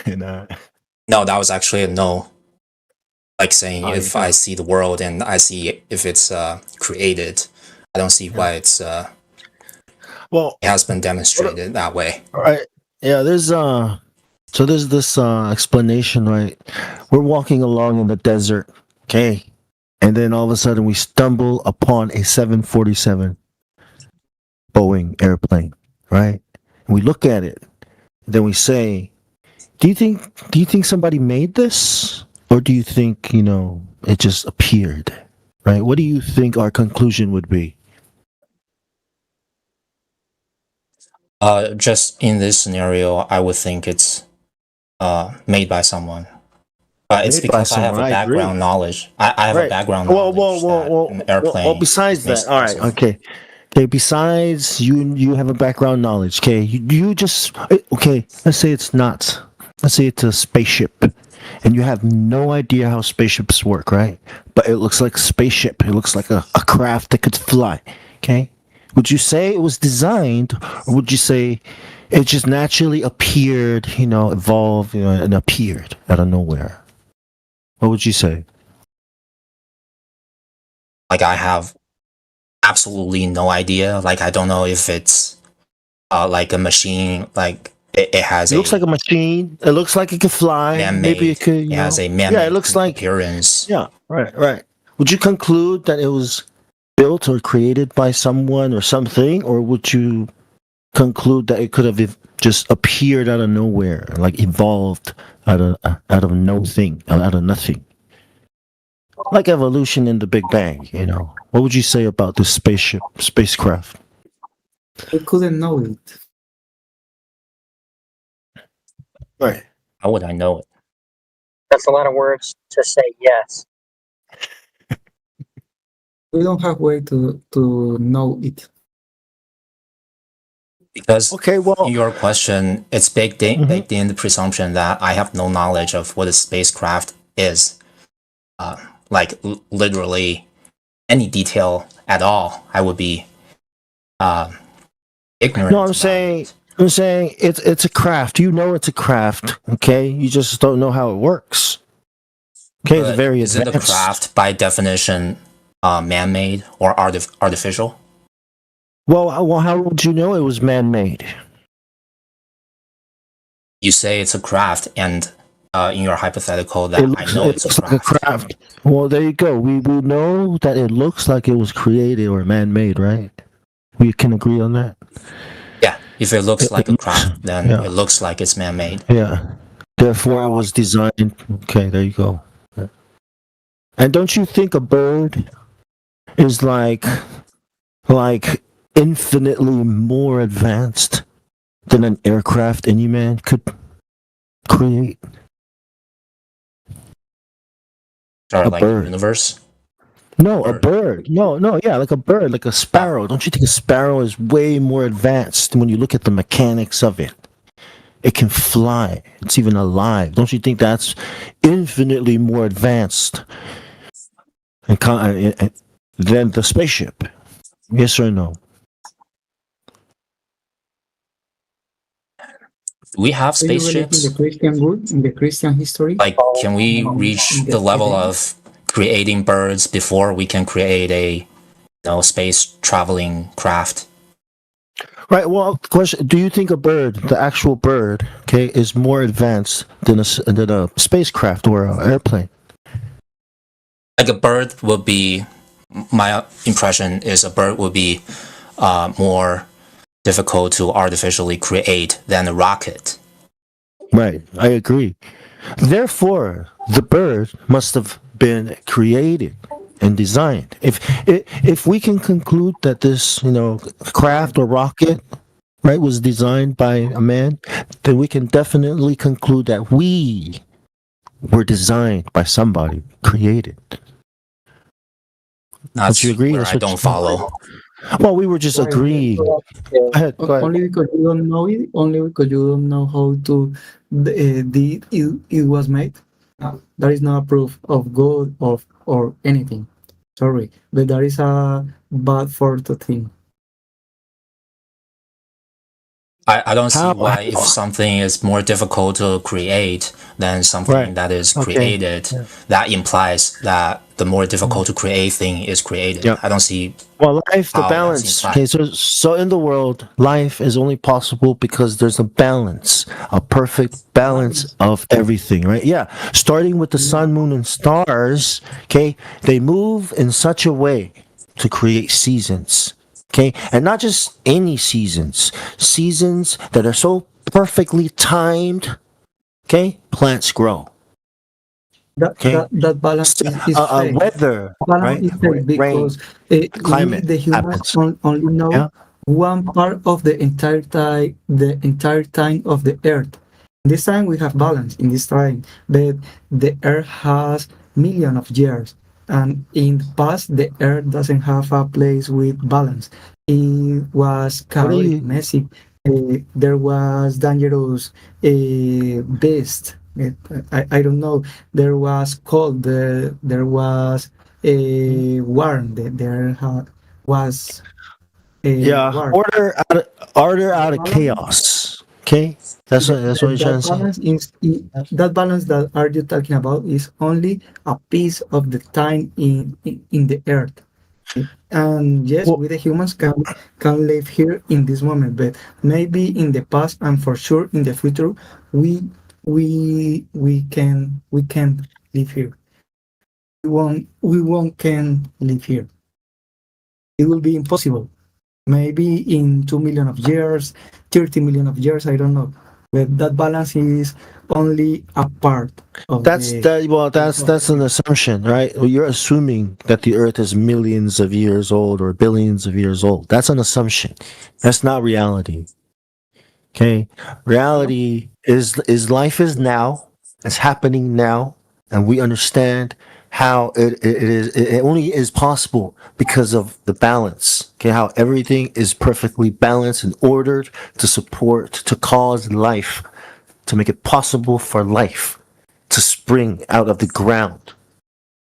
No, that was actually a no. Like saying if I see the world and I see if it's created, I don't see why it's it has been demonstrated that way. All right. Yeah, there's this explanation, right? We're walking along in the desert, okay? And then all of a sudden we stumble upon a 747 Boeing airplane, right? And we look at it, and then we say, do you think somebody made this? Or do you think, it just appeared? Right? What do you think our conclusion would be? Just in this scenario, I would think it's made by someone. But it's because I have a background knowledge. I have a background knowledge that an airplane. Well, besides that, all right, okay. Okay, besides you have a background knowledge, okay? You just, okay, let's say it's not. Let's say it's a spaceship. And you have no idea how spaceships work, right? But it looks like a spaceship. It looks like a craft that could fly, okay? Would you say it was designed, or would you say it just naturally appeared, evolved, and appeared out of nowhere? What would you say? Like, I have absolutely no idea. Like, I don't know if it's like a machine, like it has. It looks like a machine. It looks like it could fly. Man-made. Maybe it could. It has a man-made. Yeah, it looks like appearance. Yeah, right. Would you conclude that it was built or created by someone or something, or would you conclude that it could have just appeared out of nowhere, like evolved out of nothing, like evolution in the Big Bang? What would you say about this spacecraft? We couldn't know it. Right. How would I know it? That's a lot of words to say yes. We don't have way to know it. Because your question, it's baked in the presumption that I have no knowledge of what a spacecraft is. Like literally any detail at all, I would be ignorant. No, I'm saying it's a craft. It's a craft, okay? You just don't know how it works. Okay, it's very advanced. Isn't the craft by definition man-made or artificial? Well, how would you know it was man-made? You say it's a craft, and in your hypothetical that I know it's a craft. Like a craft. Well, there you go. We know that it looks like it was created or man-made, right? We can agree on that. Yeah, if it looks like a craft, then it looks like it's man-made. Yeah. Therefore, it was designed. Okay, there you go. Yeah. And don't you think a bird is like infinitely more advanced than an aircraft any man could create? Or like the universe? No, a bird. No, yeah, like a bird, like a sparrow. Don't you think a sparrow is way more advanced when you look at the mechanics of it? It can fly. It's even alive. Don't you think that's infinitely more advanced than the spaceship? Yes or no? Do we have spaceships? In the Christian history? Like, can we reach the level of creating birds before we can create a space traveling craft? Right. Well, question: do you think a bird, the actual bird, okay, is more advanced than a spacecraft or an airplane? Like a bird would be. My impression is a bird would be more difficult to artificially create than a rocket. Right. I agree. Therefore, the bird must have been created and designed. If we can conclude that this, craft or rocket, right, was designed by a man, then we can definitely conclude that we were designed by somebody, created. Don't you agree? I don't follow. Well, we were just agreeing. Go ahead. Only because you don't know it. Only because you don't know how to it was made. That is not a proof of God or anything. Sorry, but that is a bad for the thing. I don't see why if something is more difficult to create than something that is created, that implies that the more difficult to create thing is created. I don't see. Well, life, the balance. Okay, so in the world, life is only possible because there's a balance, a perfect balance of everything, right? Yeah, starting with the sun, moon, and stars. Okay, they move in such a way to create seasons. Okay, and not just any seasons that are so perfectly timed. Okay, plants grow. That balance is weather, balance right? Because climate, the humans only know one part of the entire time of the Earth. This time we have balance in this time, but the Earth has millions of years. And in the past, the Earth doesn't have a place with balance. It was chaotic, messy. There was dangerous beast. I don't know. There was cold. There was warm. There was war. Order out of chaos. Okay, that's what you're trying to say. That balance that are you talking about is only a piece of the time in the Earth. And yes, we the humans can live here in this moment, but maybe in the past and for sure in the future we can live here. We won't can live here. It will be impossible. Maybe in 2 million of years, 30 million of years, I don't know. But that balance is only a part of that's an assumption, right? Well, you're assuming that the Earth is millions of years old or billions of years old. That's an assumption. That's not reality. Okay, reality is life is now. It's happening now, and we understand how it only is possible because of the balance. Okay, how everything is perfectly balanced and ordered to cause life, to make it possible for life to spring out of the ground.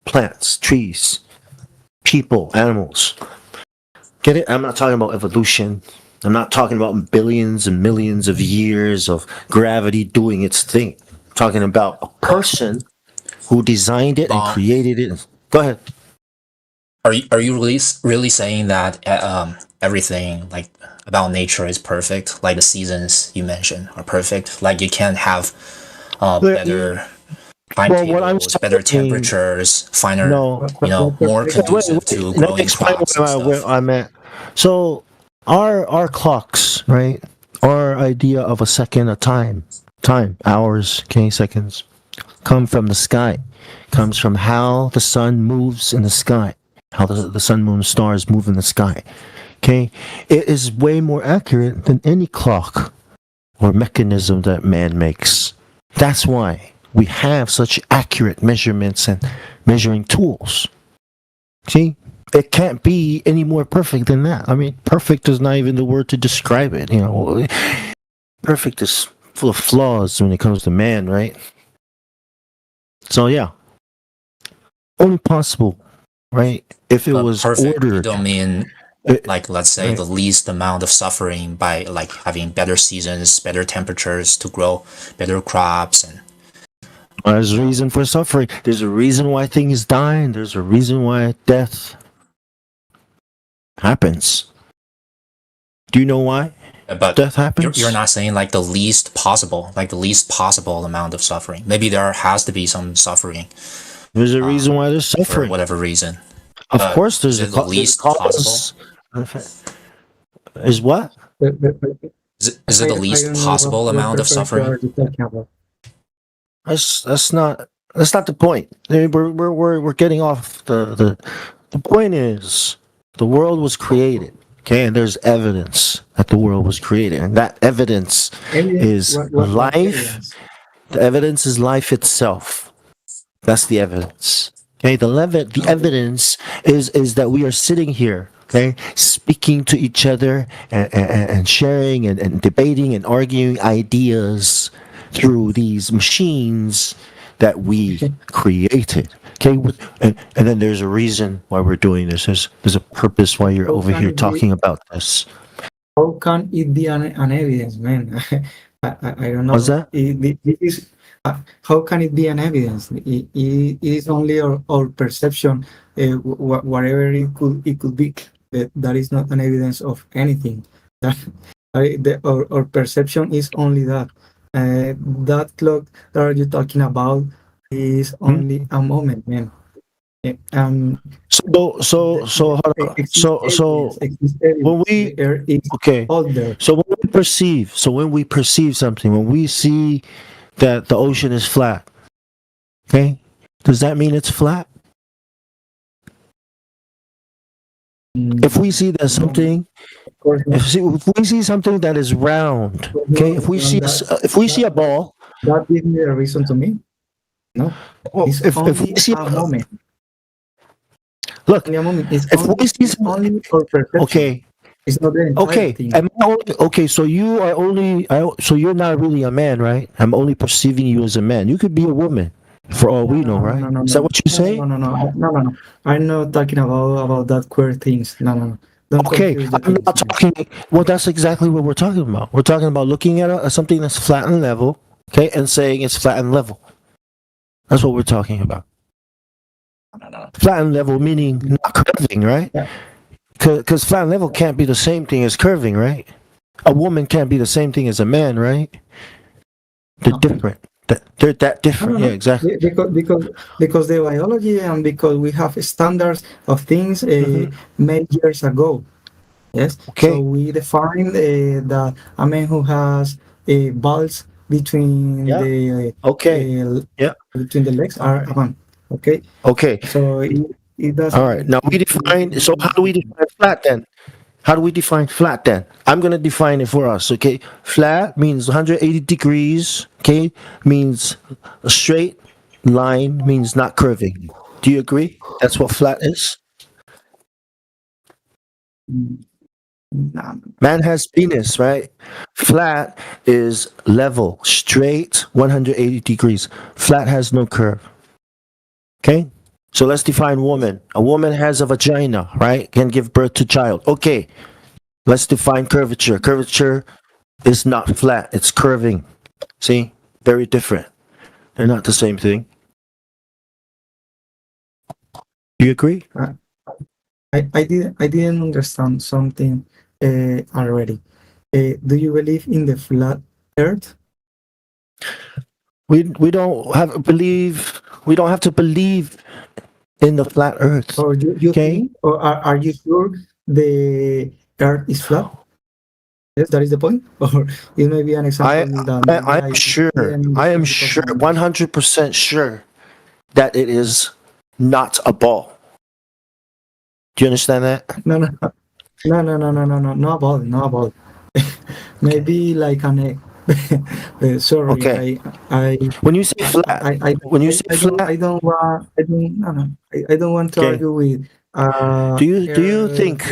Plants, trees, people, animals. Get it? I'm not talking about evolution. I'm not talking about billions and millions of years of gravity doing its thing. I'm talking about a person who designed it and created it. Go ahead. Are you really saying that everything like about nature is perfect? Like the seasons you mentioned are perfect. Like you can't have better timetables, better temperatures, finer, more conducive to growing crops and stuff. I meant. So our clocks, right? Our idea of a second of time, hours, seconds, come from the sky. Comes from how the sun moves in the sky. How the sun, moon, stars move in the sky. Okay? It is way more accurate than any clock or mechanism that man makes. That's why we have such accurate measurements and measuring tools. See? It can't be any more perfect than that. I mean, perfect is not even the word to describe it. Perfect is full of flaws when it comes to man, right? So yeah, only possible, right? If it was perfect, ordered. You don't mean like, let's say, the least amount of suffering by like having better seasons, better temperatures to grow better crops and. There's a reason for suffering. There's a reason why things die, and there's a reason why death happens. Do you know why? But death happens? You're not saying like the least possible amount of suffering. Maybe there has to be some suffering. There's a reason why there's suffering. For whatever reason. Of course, there's the least possible. Is what? Is it the least possible amount of suffering? That's not the point. We're getting off the point is the world was created. Okay, and there's evidence that the world was created, and that evidence is life. The evidence is life itself. That's the evidence. Okay, the evidence is that we are sitting here, okay, speaking to each other and sharing and debating and arguing ideas through these machines that we created. Okay, and then there's a reason why we're doing this. There's a purpose why you're over here talking about this. How can it be an evidence, man? I don't know. What's that? How can it be an evidence? It is only our perception, whatever it could be. That is not an evidence of anything. Our perception is only that. That clock that you're talking about is only a moment, man. So when we perceive something, when we see that the ocean is flat, okay, does that mean it's flat? If we see that something, if we see something that is round, okay, if we see a ball, that gives me a reason to me. No, well, if we see a moment, look, if we see only for perception, okay, it's not the entire thing. Okay, so you are only, so you're not really a man, right? I'm only perceiving you as a man. You could be a woman, for all we know, right? Is that what you say? No. I'm not talking about that queer things. No. Okay, I'm not talking. Well, that's exactly what we're talking about. We're talking about looking at something that's flat and level, okay, and saying it's flat and level. That's what we're talking about. Flat and level meaning not curving, right? Because flat and level can't be the same thing as curving, right? A woman can't be the same thing as a man, right? They're different. They're that different. Yeah, exactly. Because the biology and because we have standards of things made years ago. Yes. Okay. So we define that a man who has a balls between the between the legs are a man. Okay. Okay. So it does. All right. Now we define. So how do we define flat then? How do we define flat then? I'm going to define it for us, okay? Flat means 180 degrees, okay? Means a straight line, means not curving. Do you agree? That's what flat is? Man has penis, right? Flat is level, straight, 180 degrees. Flat has no curve. Okay? So let's define woman. A woman has a vagina, right? Can give birth to child. Okay. Let's define curvature. Curvature is not flat. It's curving. See? Very different. They're not the same thing. Do you agree? I didn't understand something already. Do you believe in the flat Earth? We don't have to believe in the flat Earth. Or you Okay. think, or are you sure the Earth is flat? Yes, that is the point. Or it may be an example that I'm sure. I am sure, 100% sure that it is not a ball. Do you understand that? No, no ball. Maybe like an egg. Sorry, Okay. I When you say flat, when you say flat, I don't want. I don't want to argue with. do you think?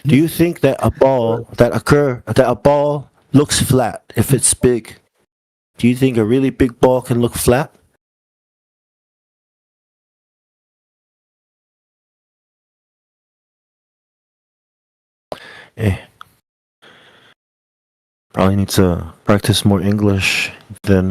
Do you think that a ball looks flat if it's big? Do you think a really big ball can look flat? Probably need to practice more English than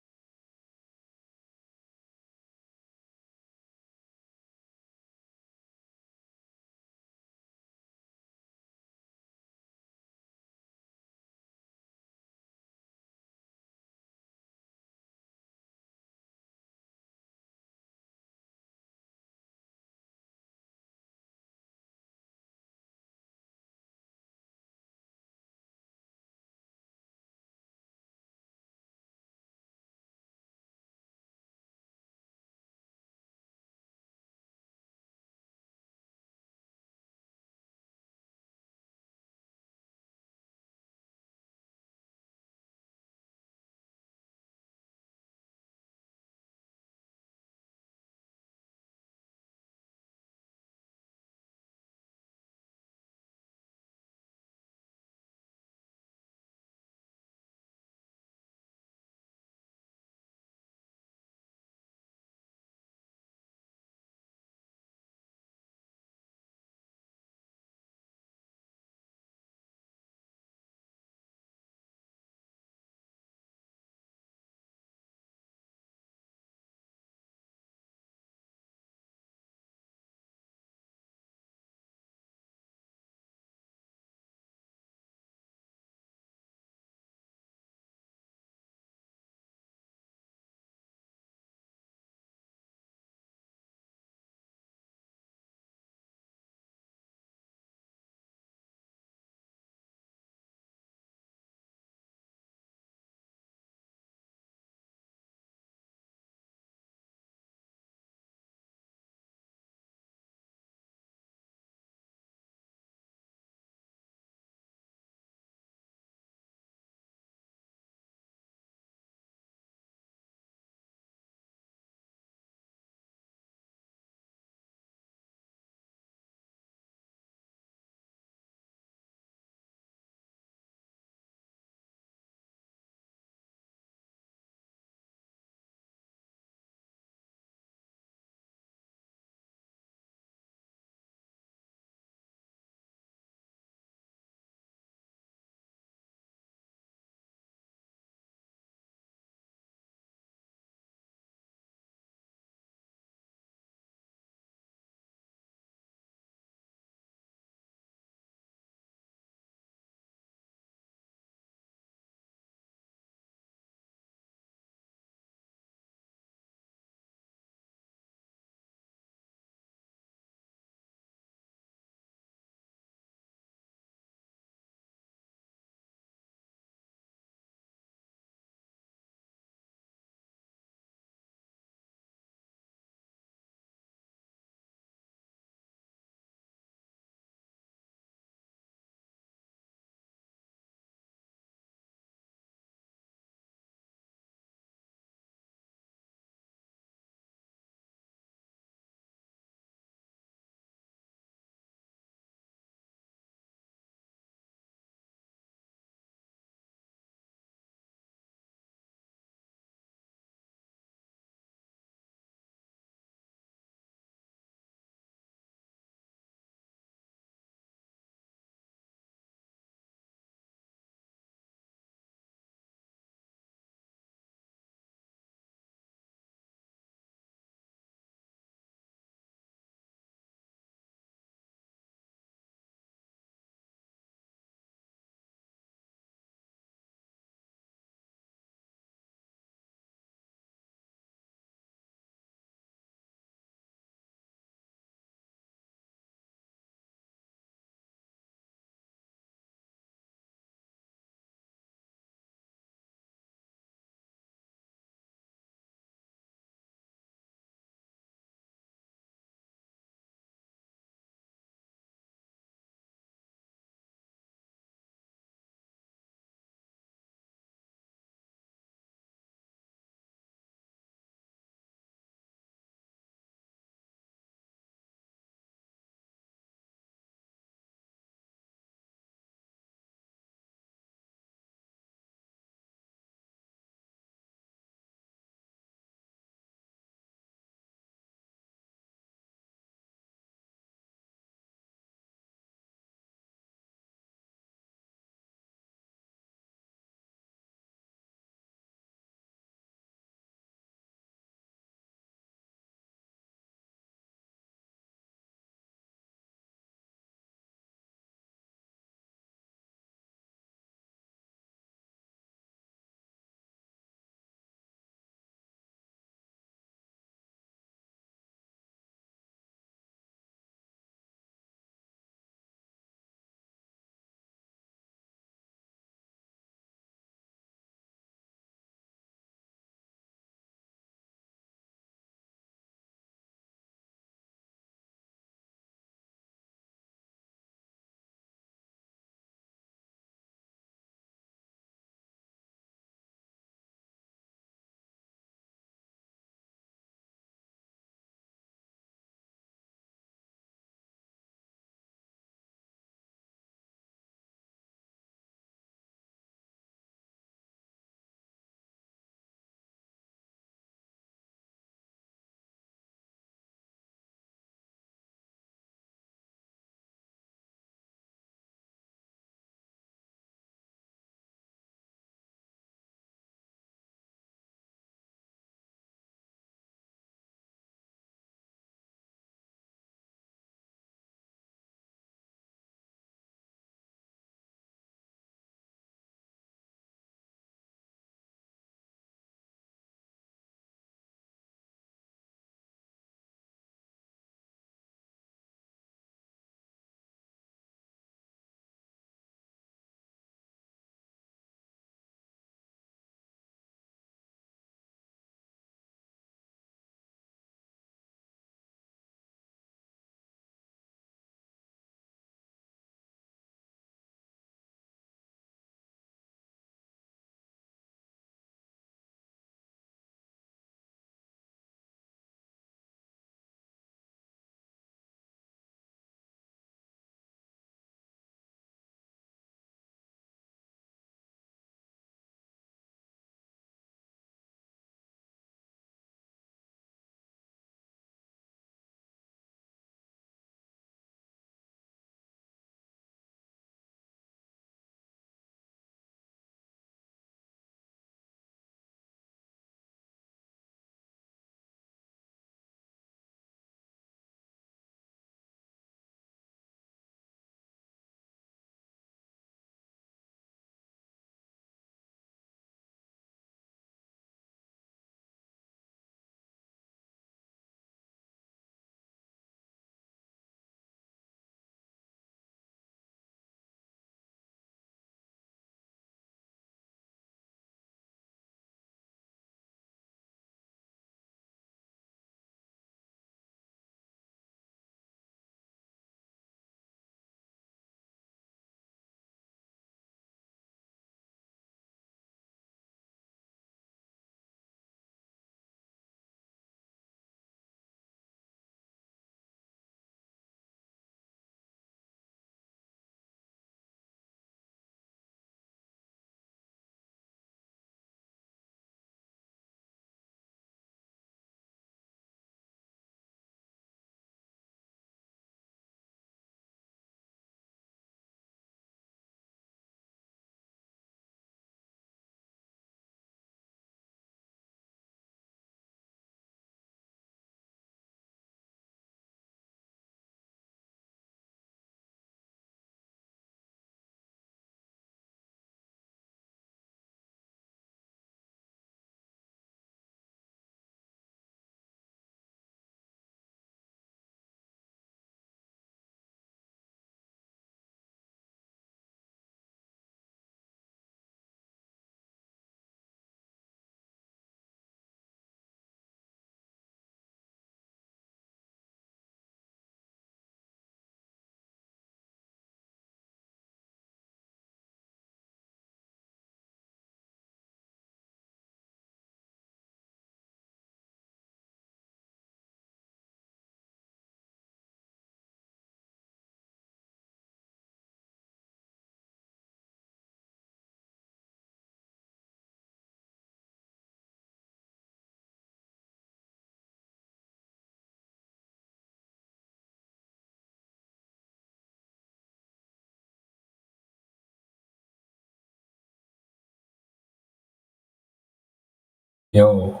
Yo.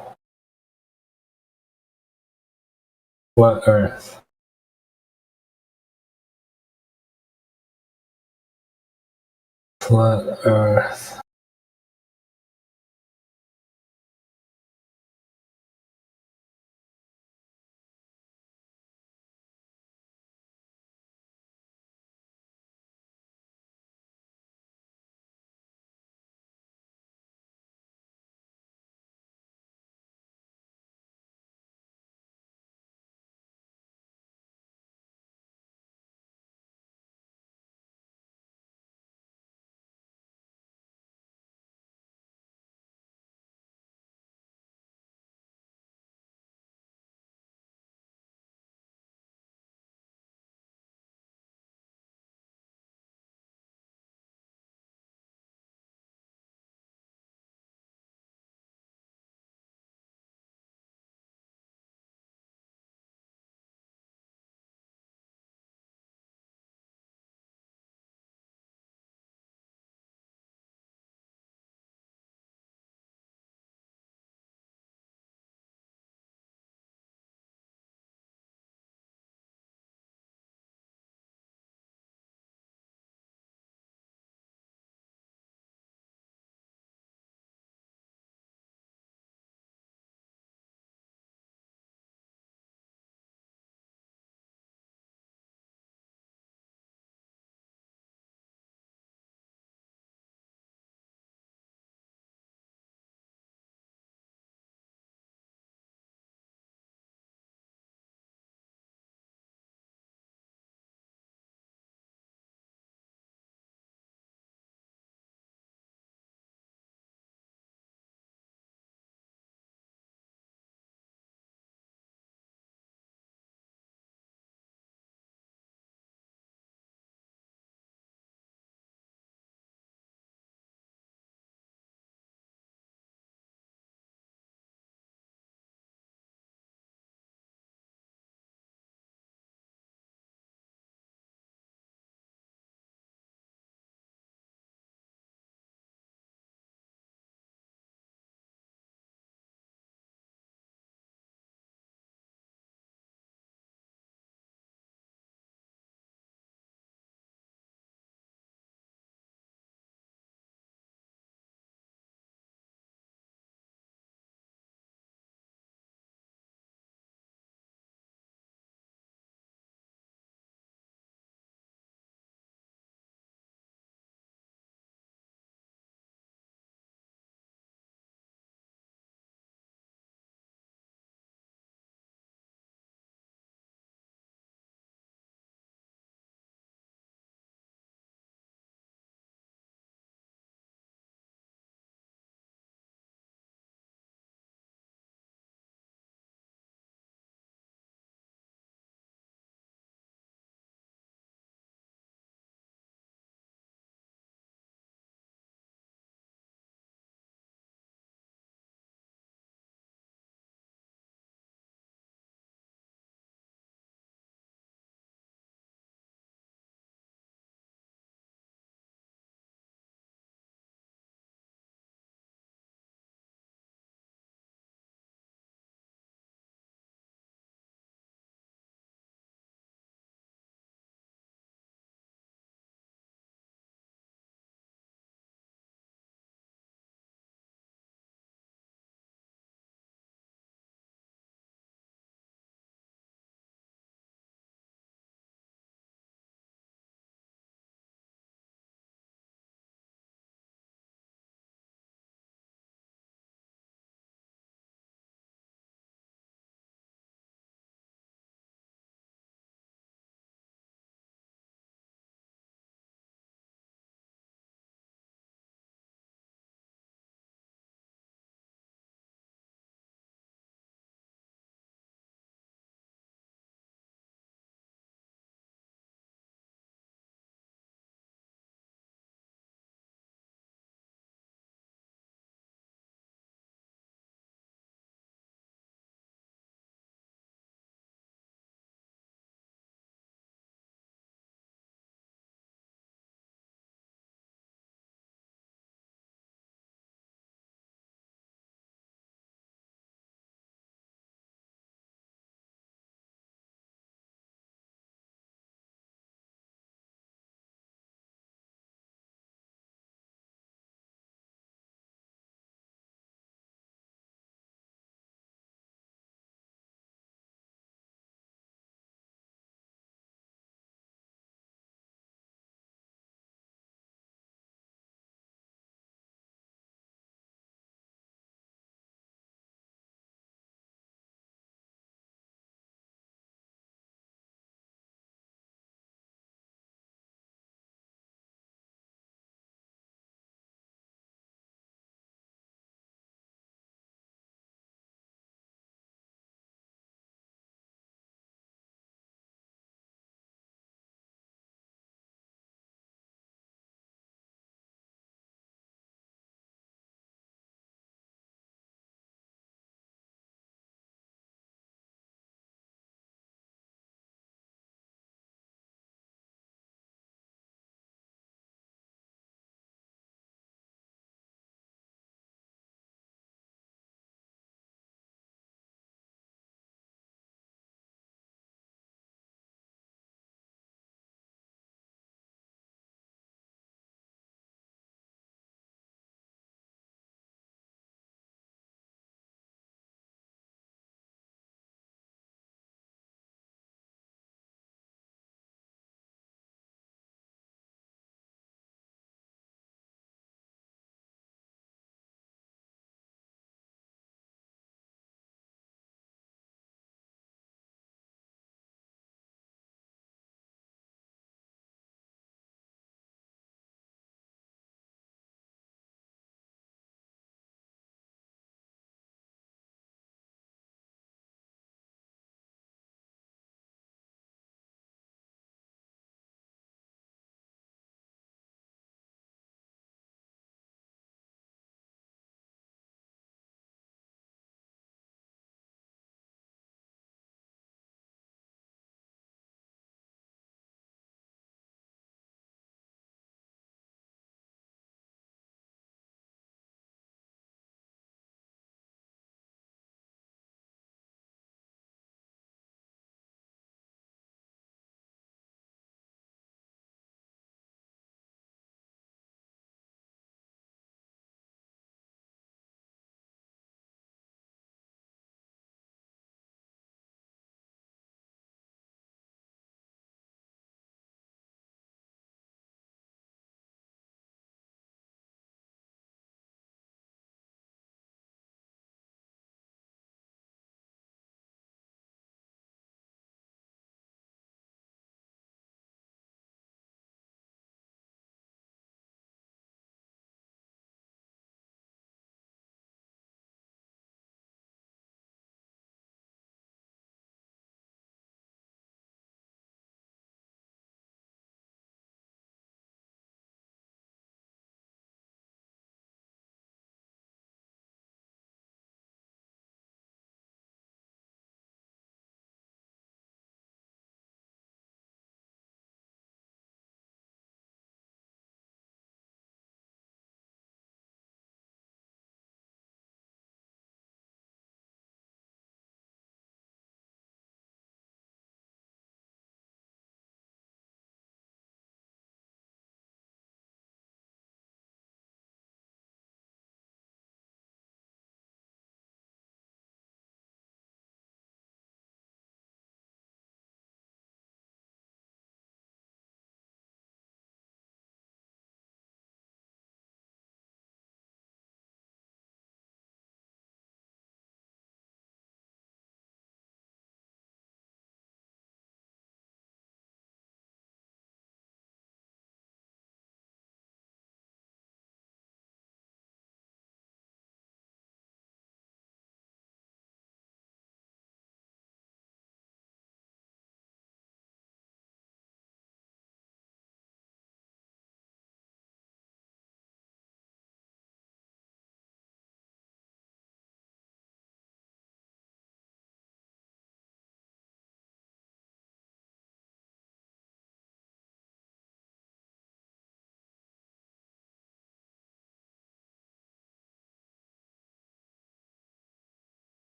What Earth? Flat Earth.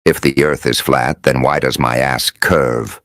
If the Earth is flat, then why does my ass curve?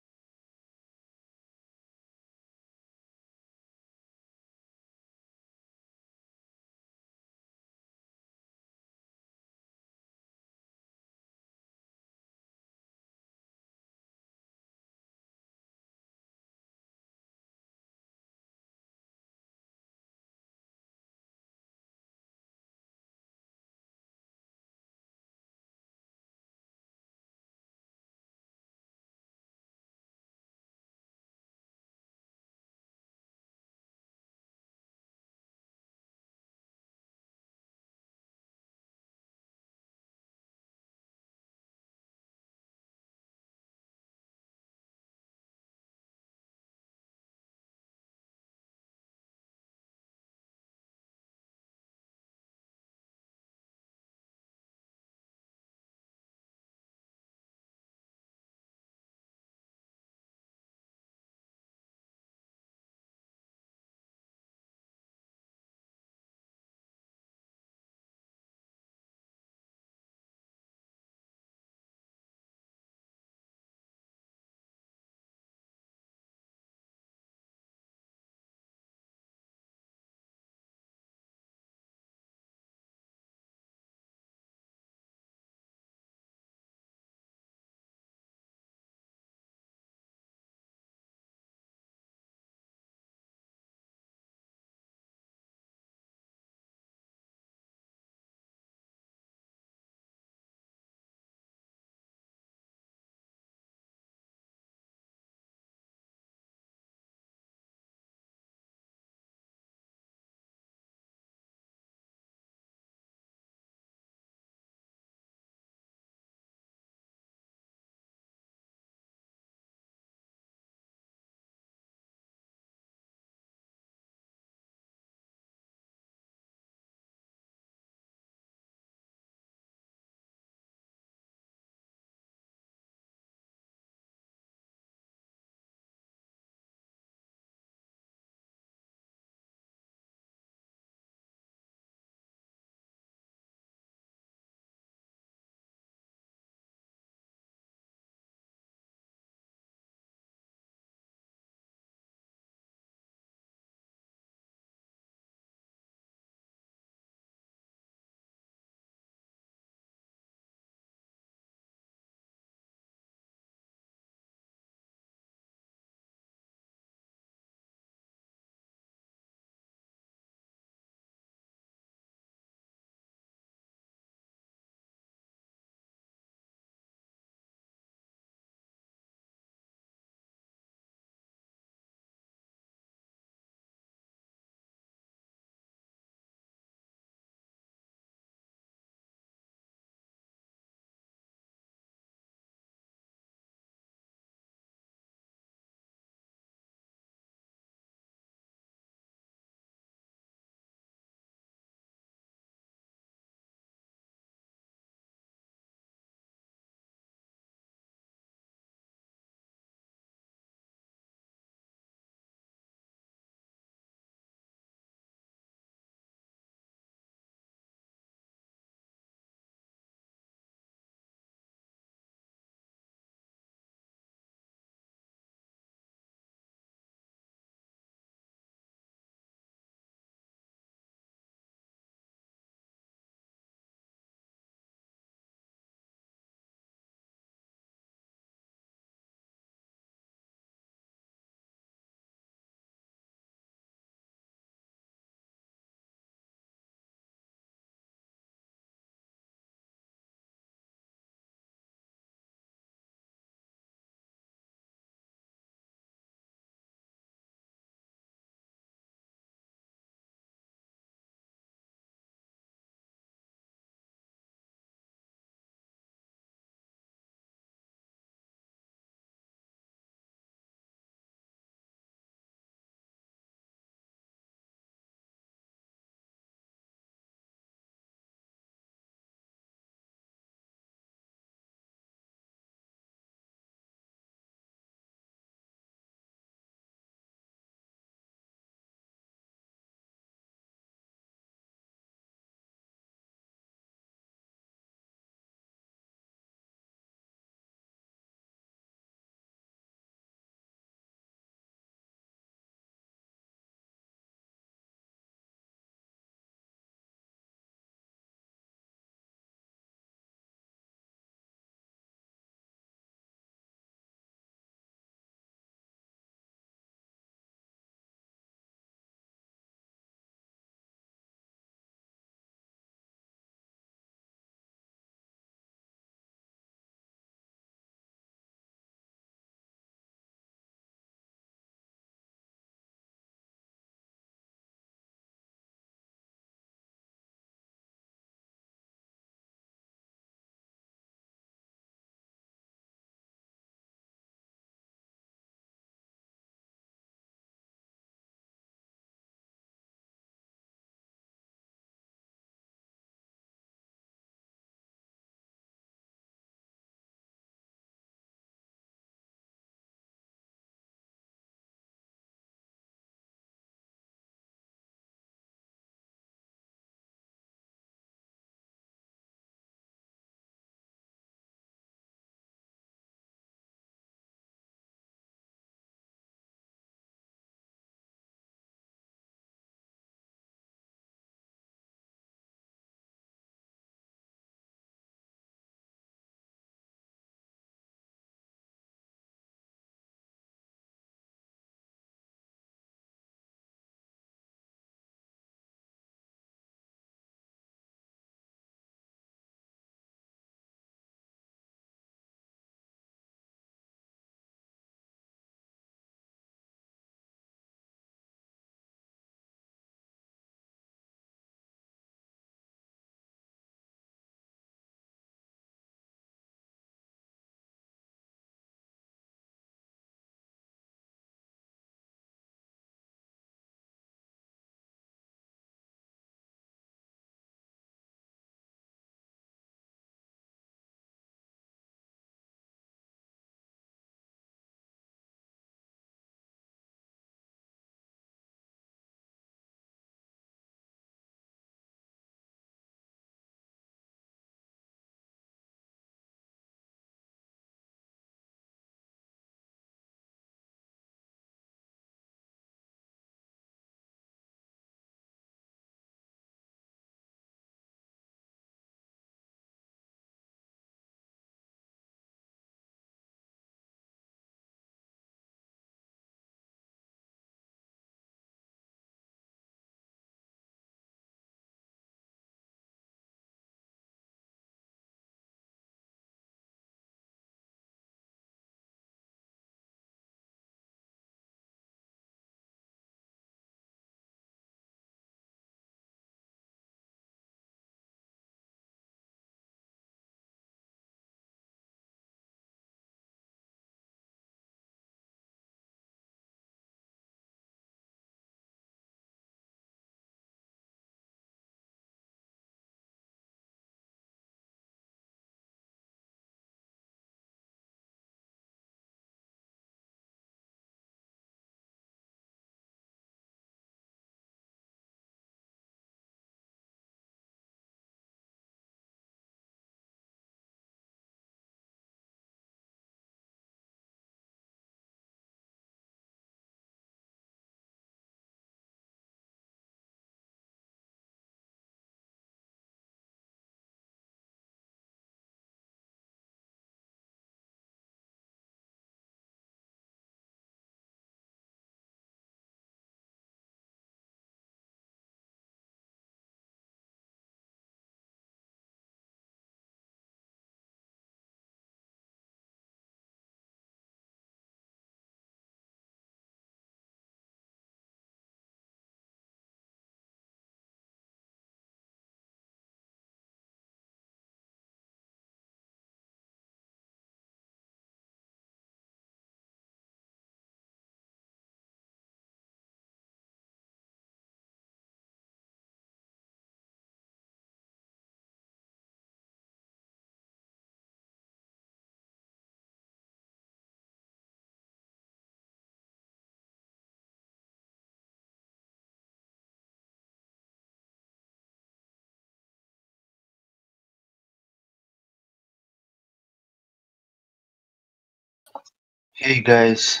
Hey guys,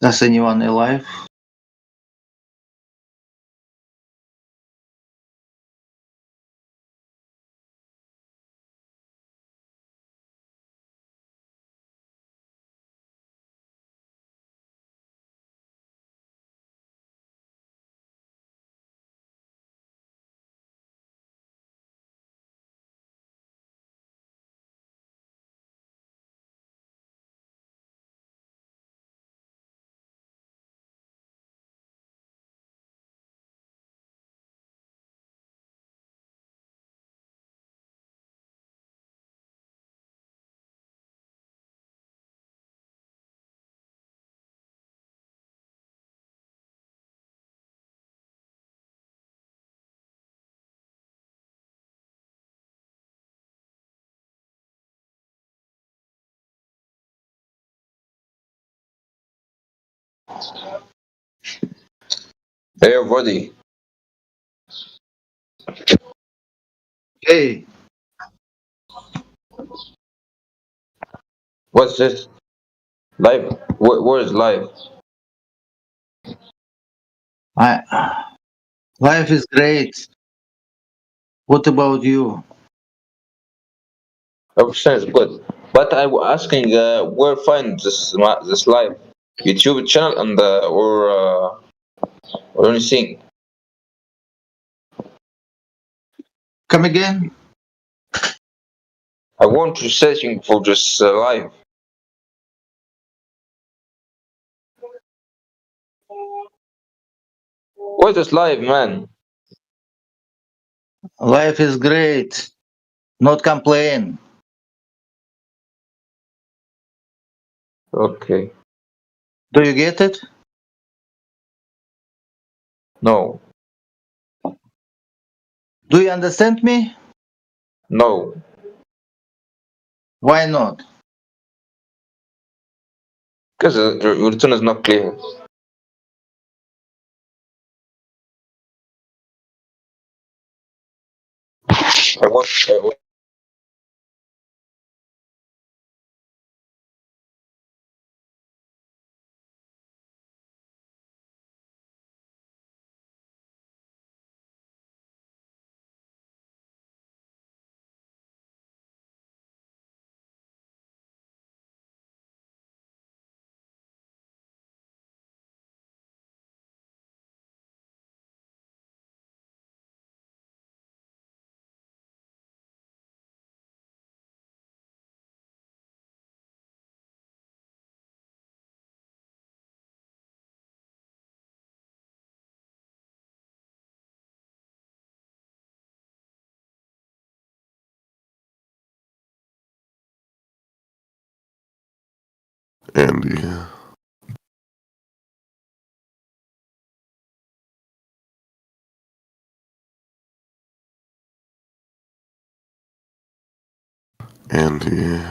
is anyone alive? Hey, everybody. Hey, What's this? Live? Where is live? life is great. What about you? Everything is good. But I was asking, where find this live? YouTube channel and or anything? Come again? I want to searching for this live. What is live, man? Life is great. Not complain. Okay. Do you get it? No. Do you understand me? No. Why not? Because your tone is not clear. I want. Andy. Andy.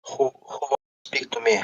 Who speak to me?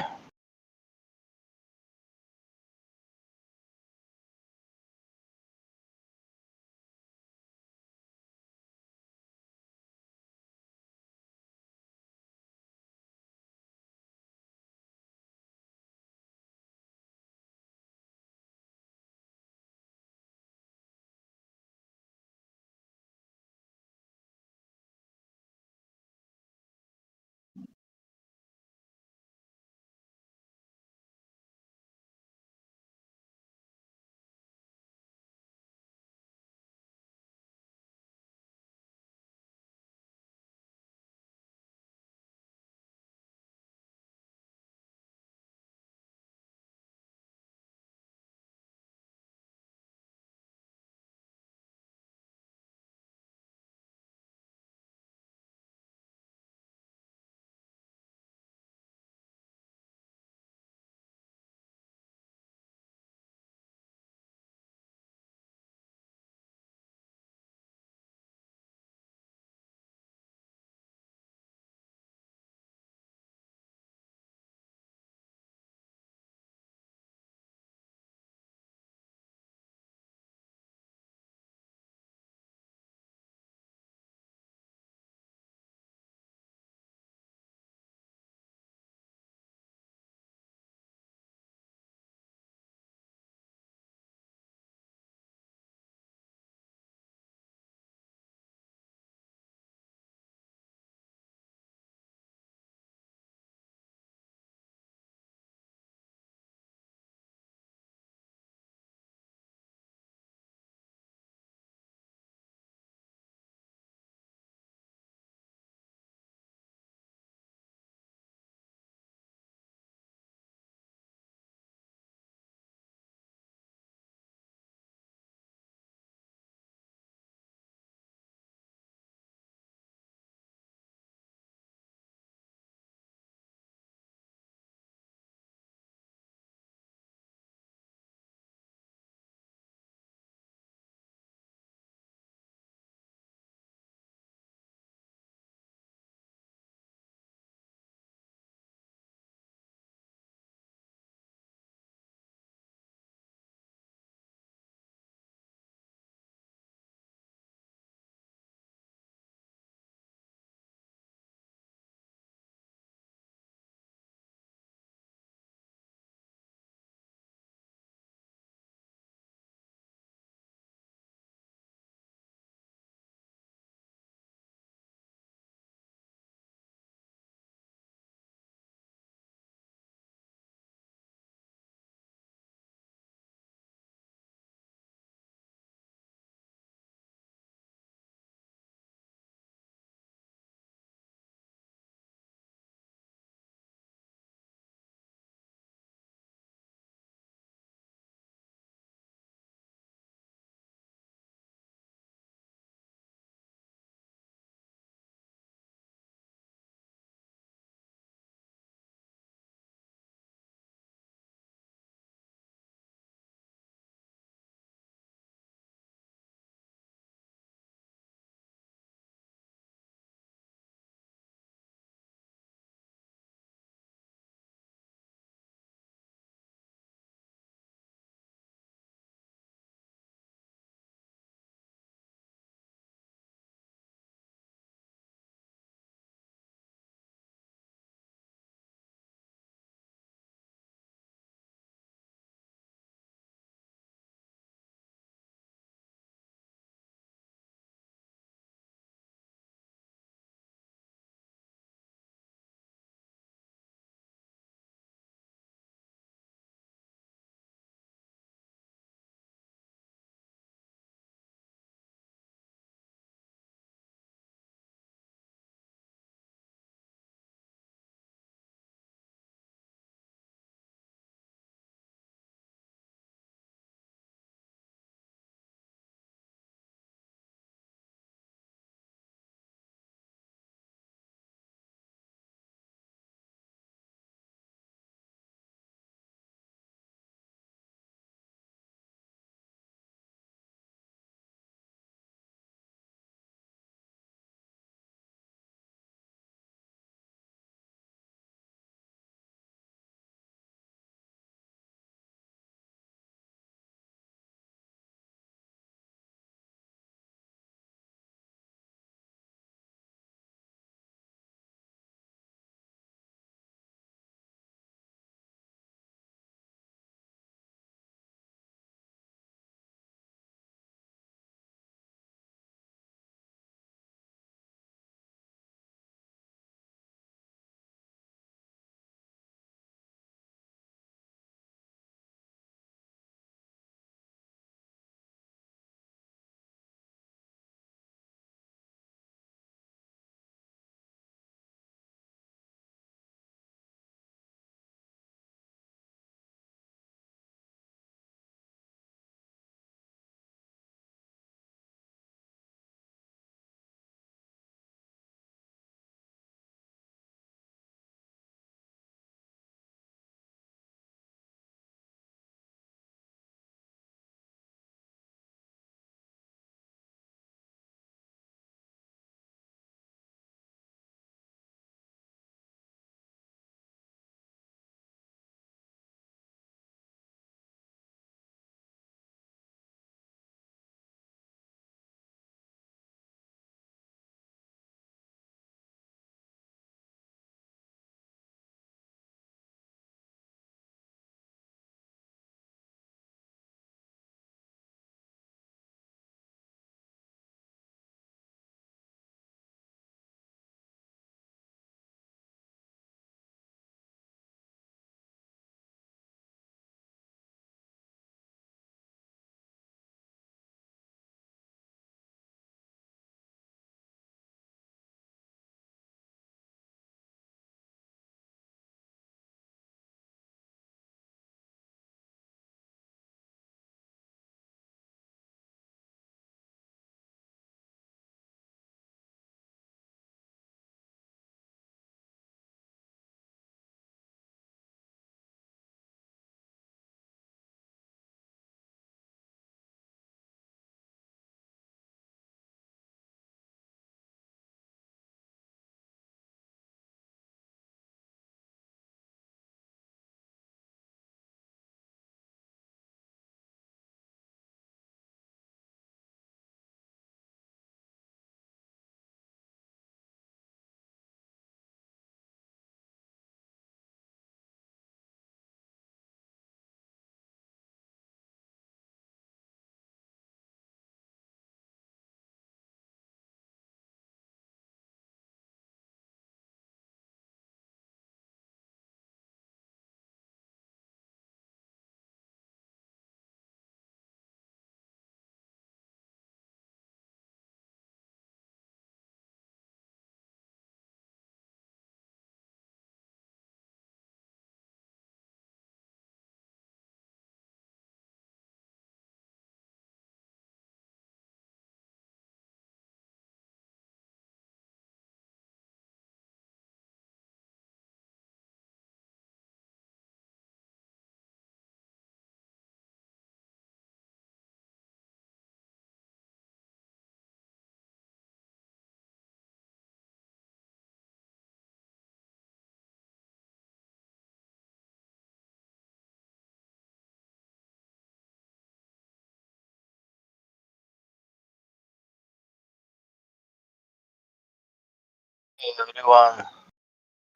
Everyone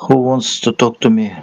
who wants to talk to me.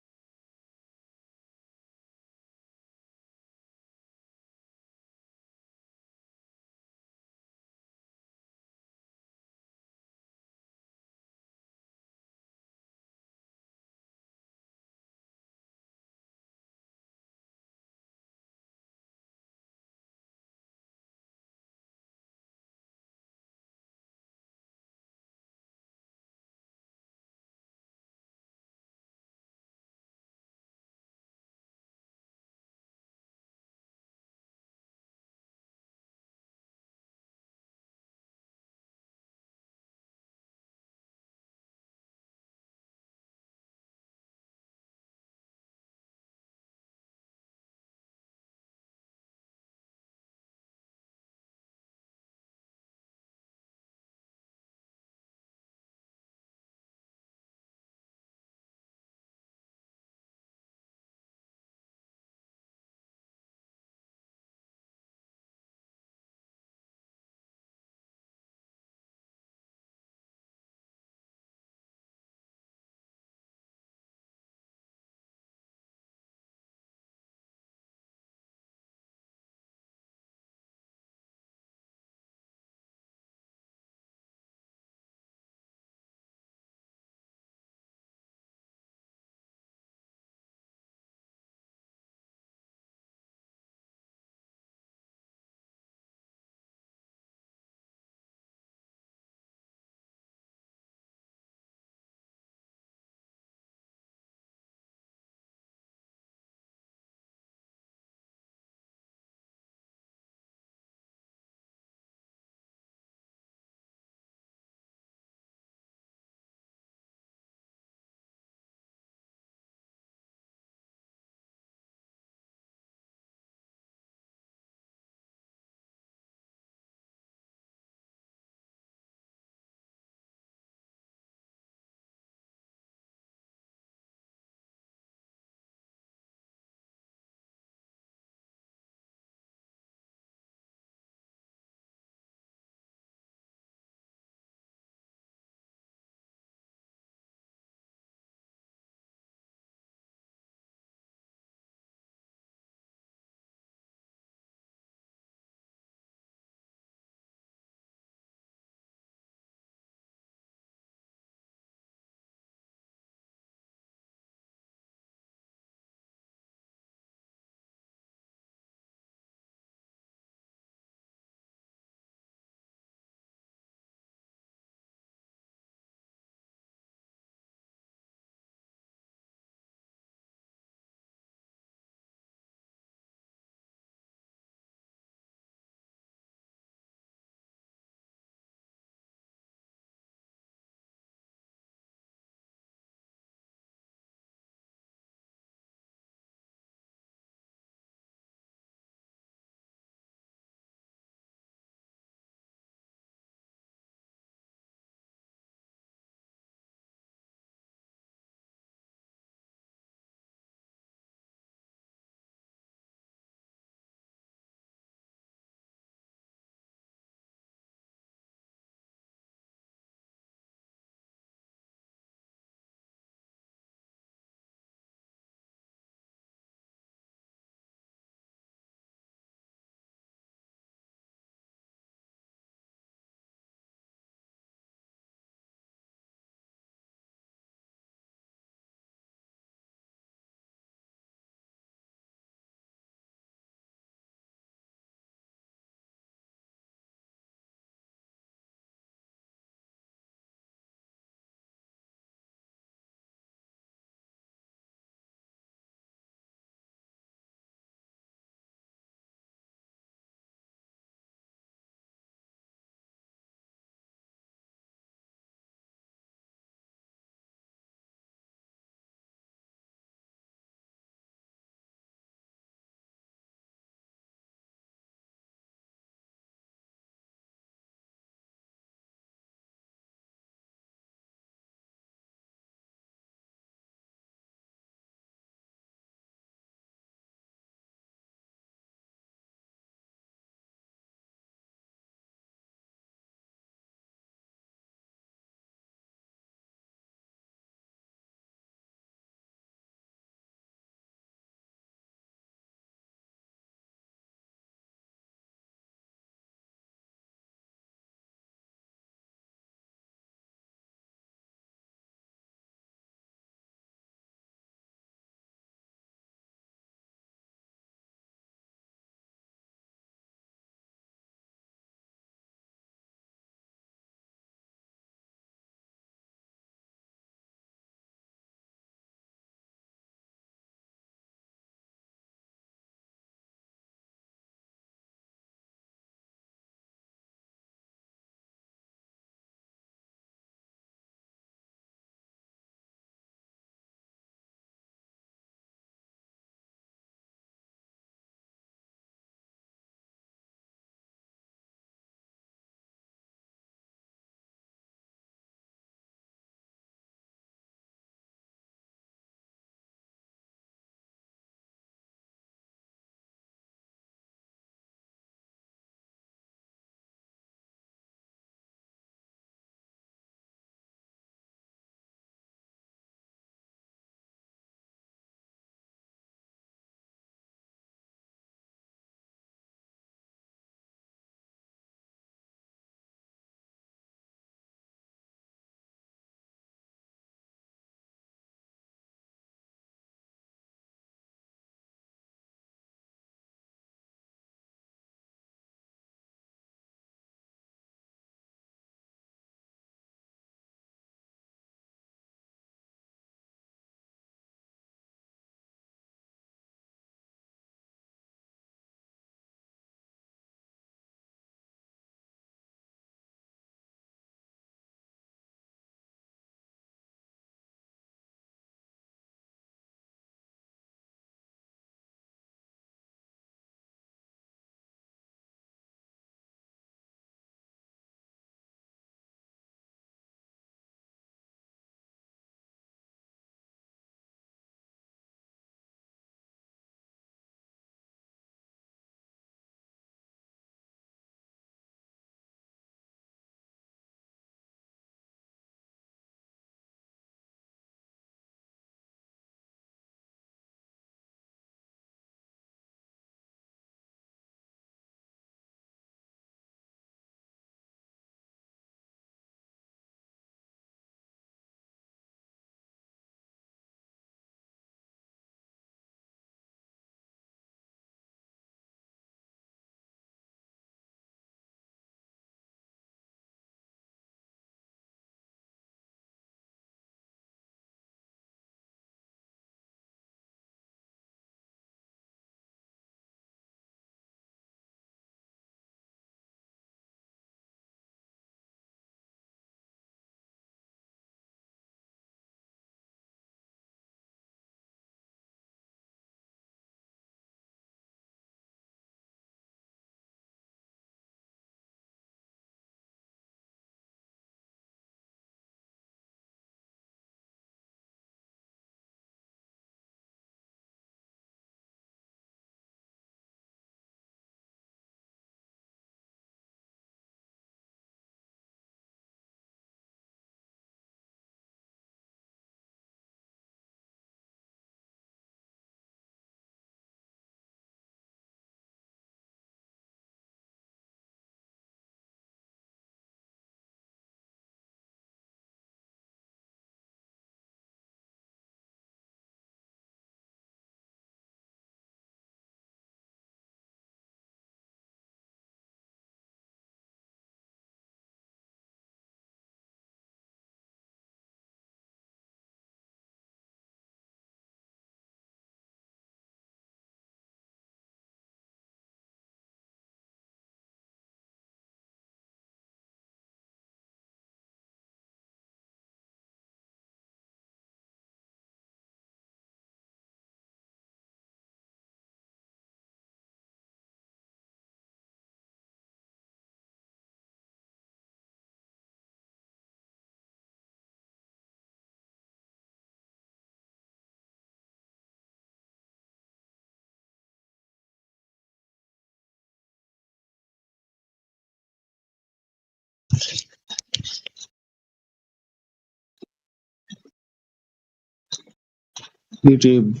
YouTube.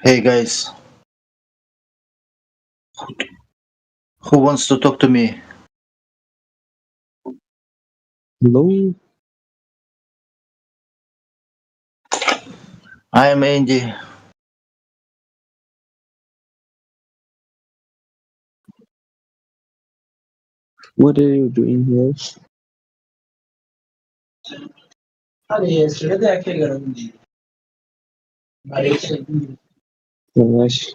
Hey guys, who wants to talk to me? Hello. I am Andy. What are you doing here? Gosh.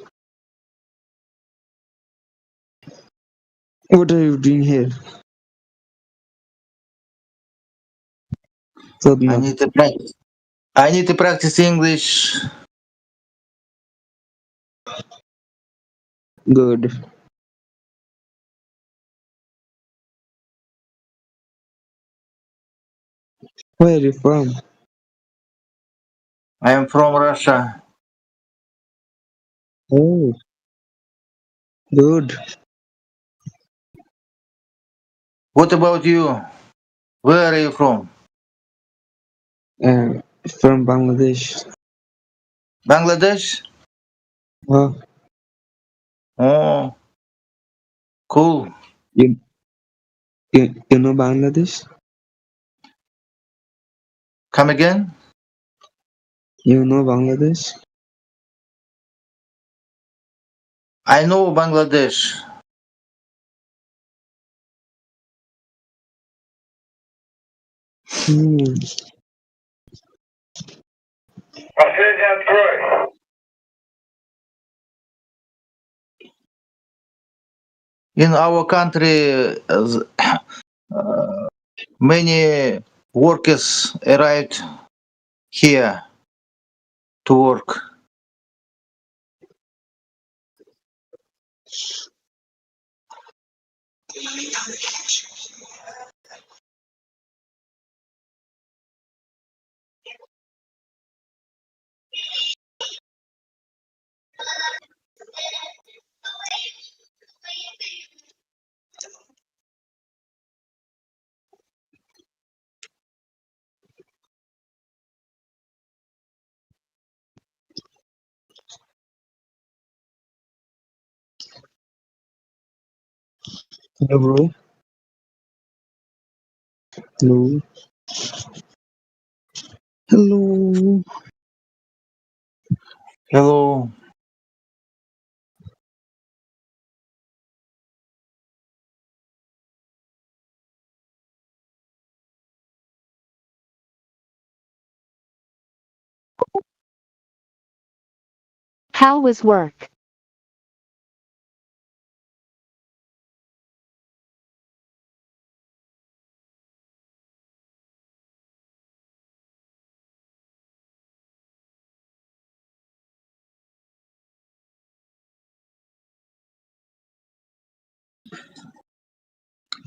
What are you doing here? I need to practice. I need to practice English. Good. Where are you from? I am from Russia. Oh, good. What about you? Where are you from? From Bangladesh. Bangladesh? Oh. Oh, cool. You know Bangladesh? Come again? You know Bangladesh? I know Bangladesh. In our country, many workers arrived here to work. Hello, bro. Hello. Hello. Hello. How was work?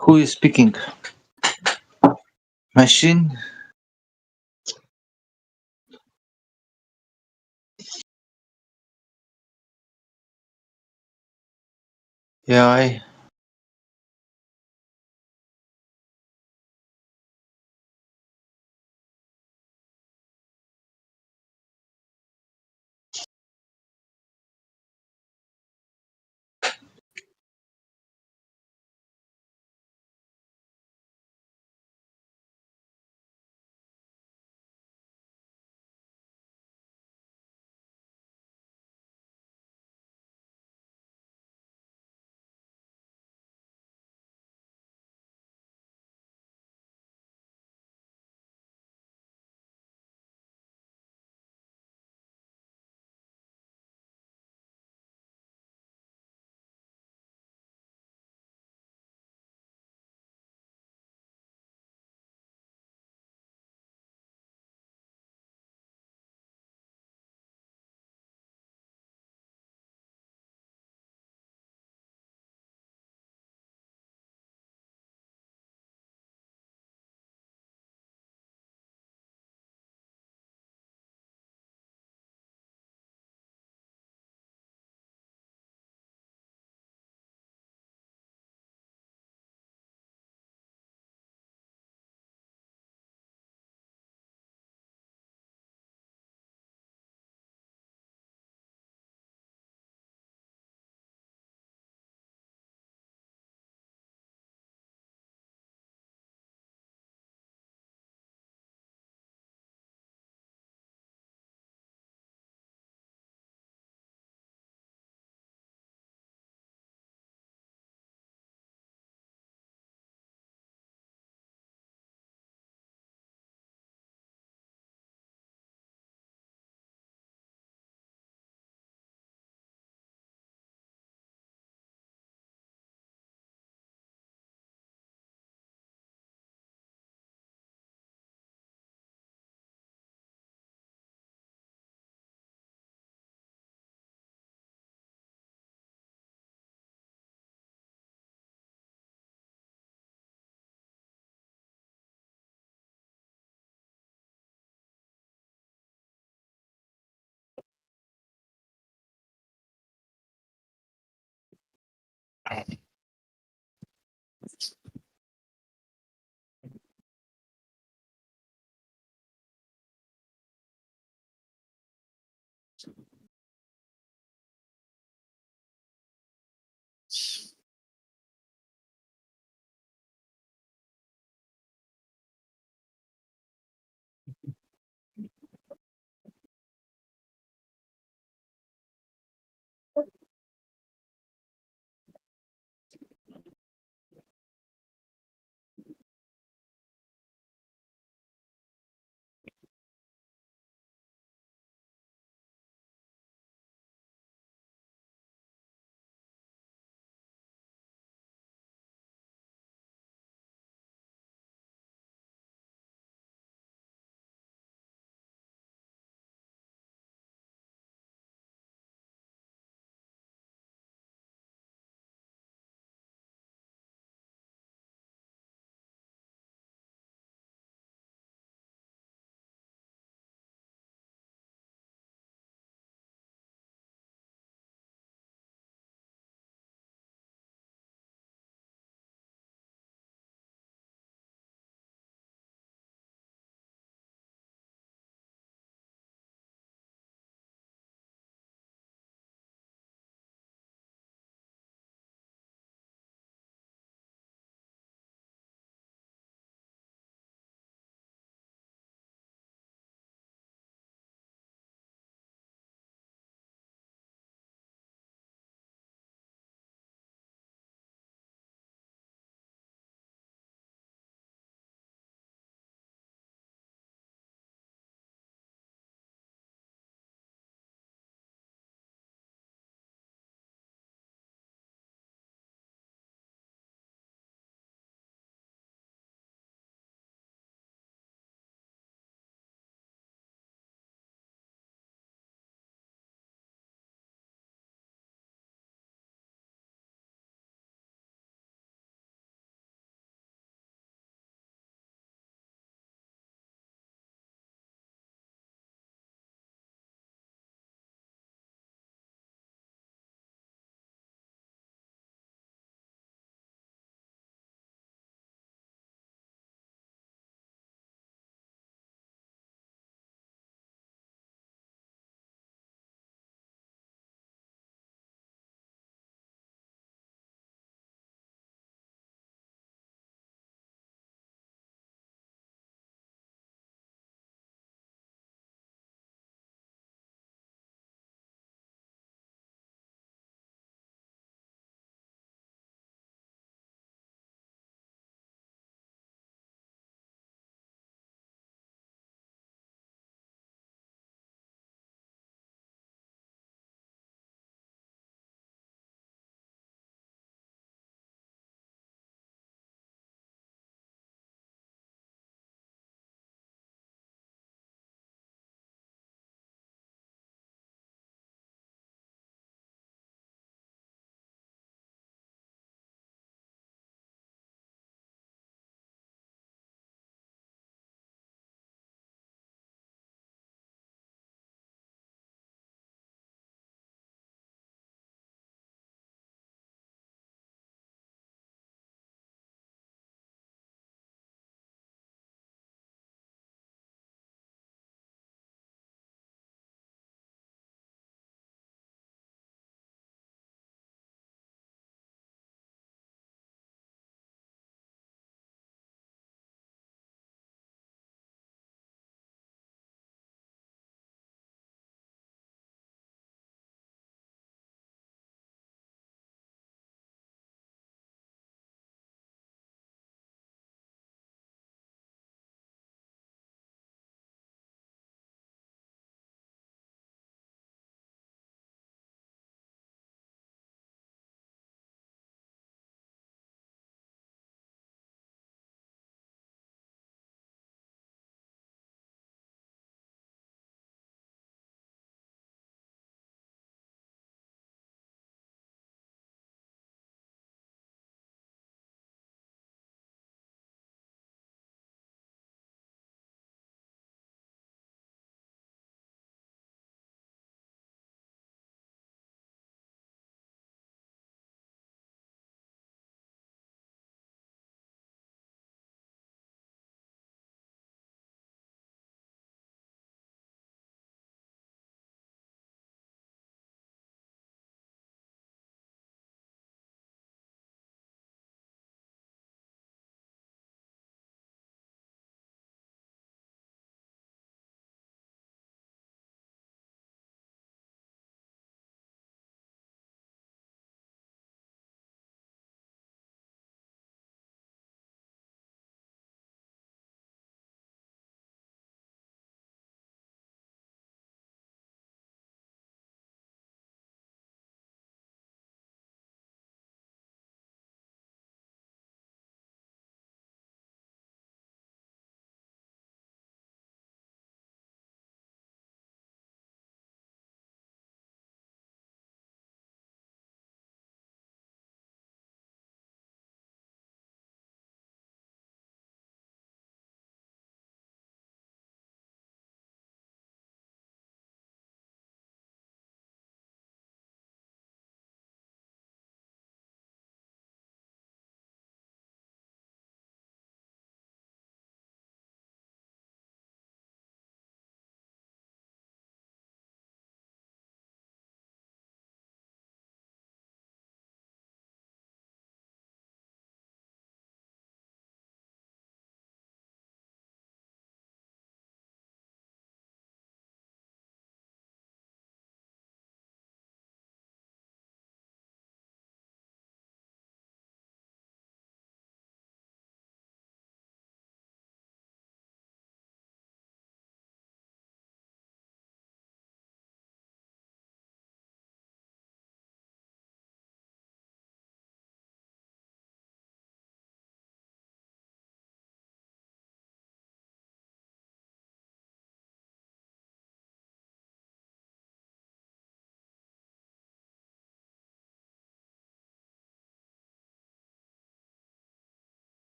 Who is speaking? Machine? Yeah,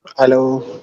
Hello.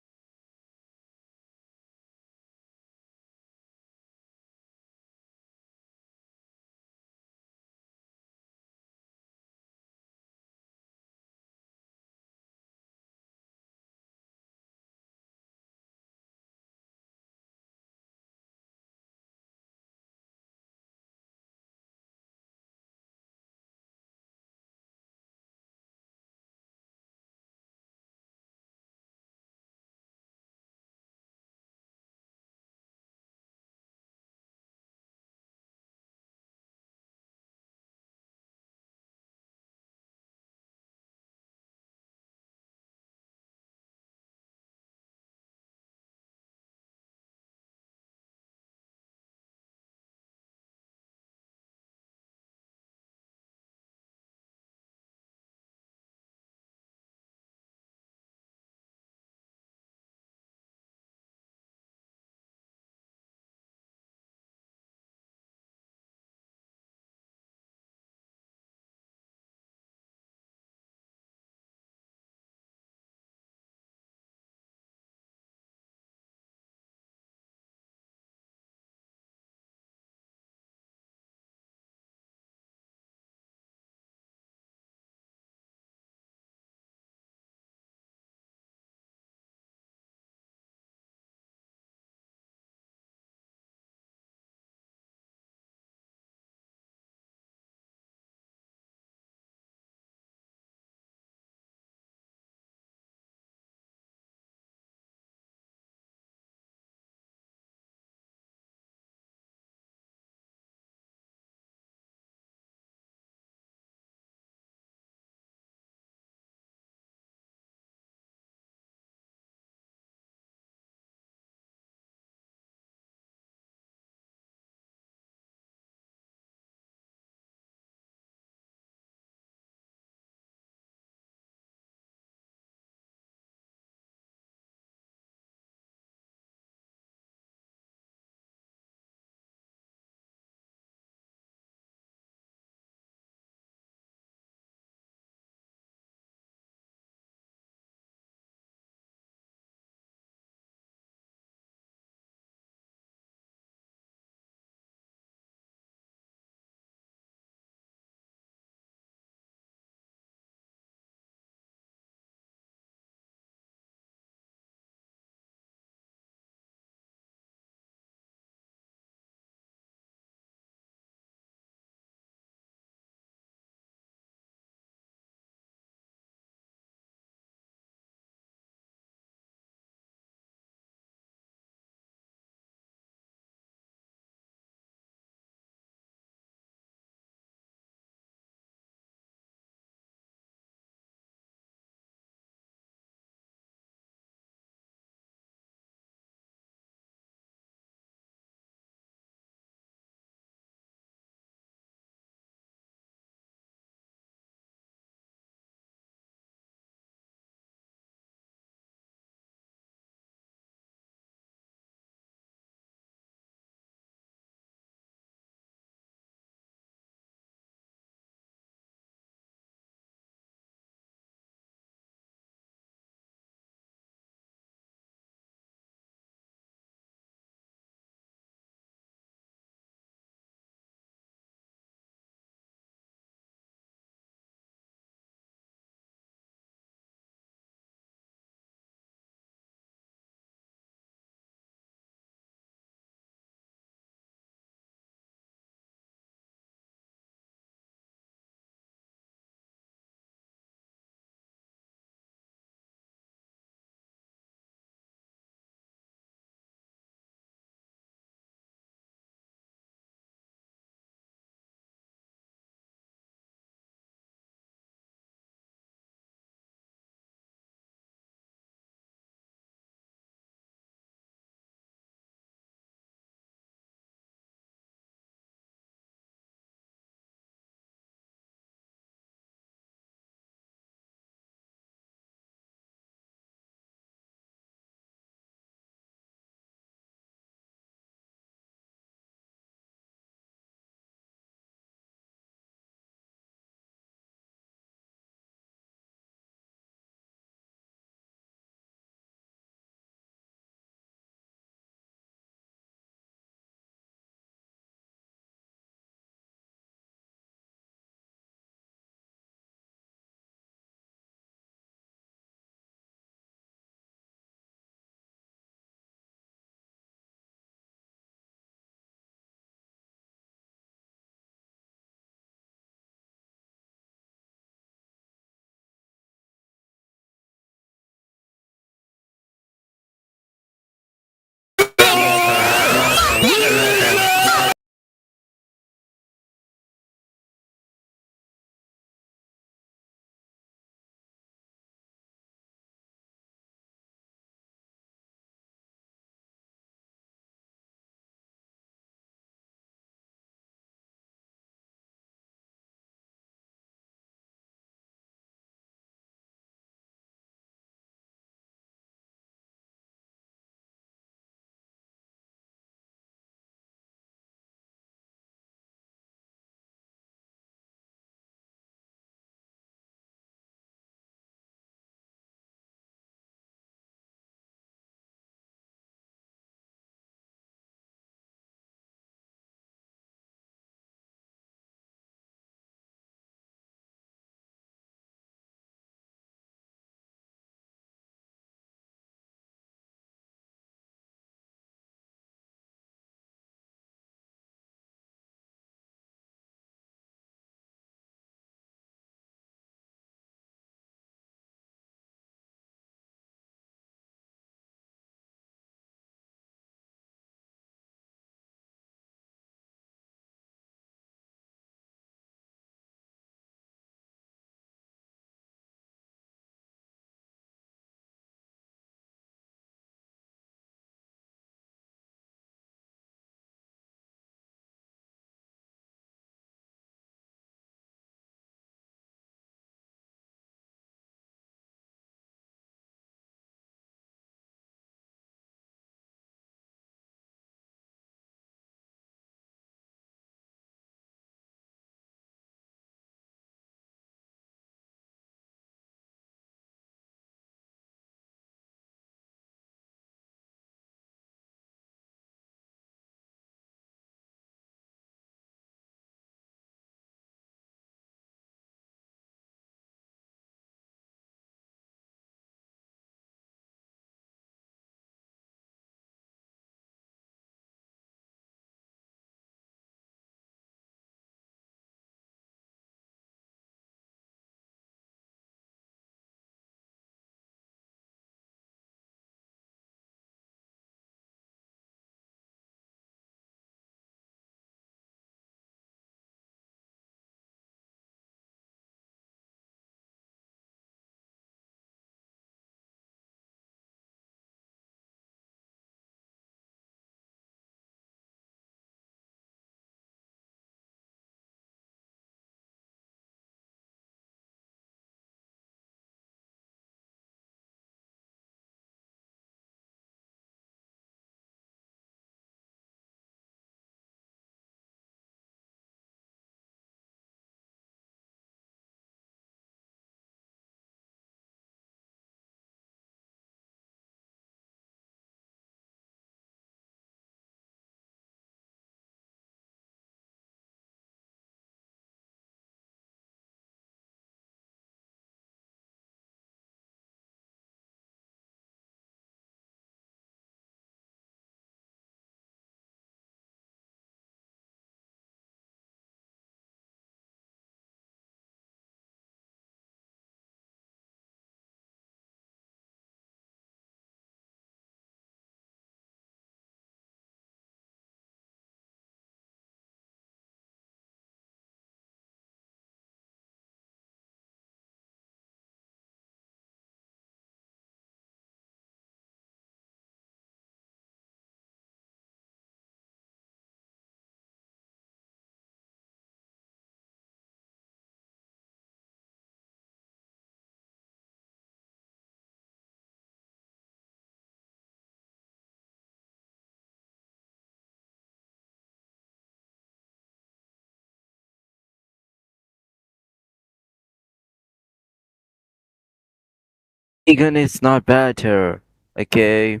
Vegan is not better. Okay?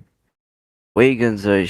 Vegans are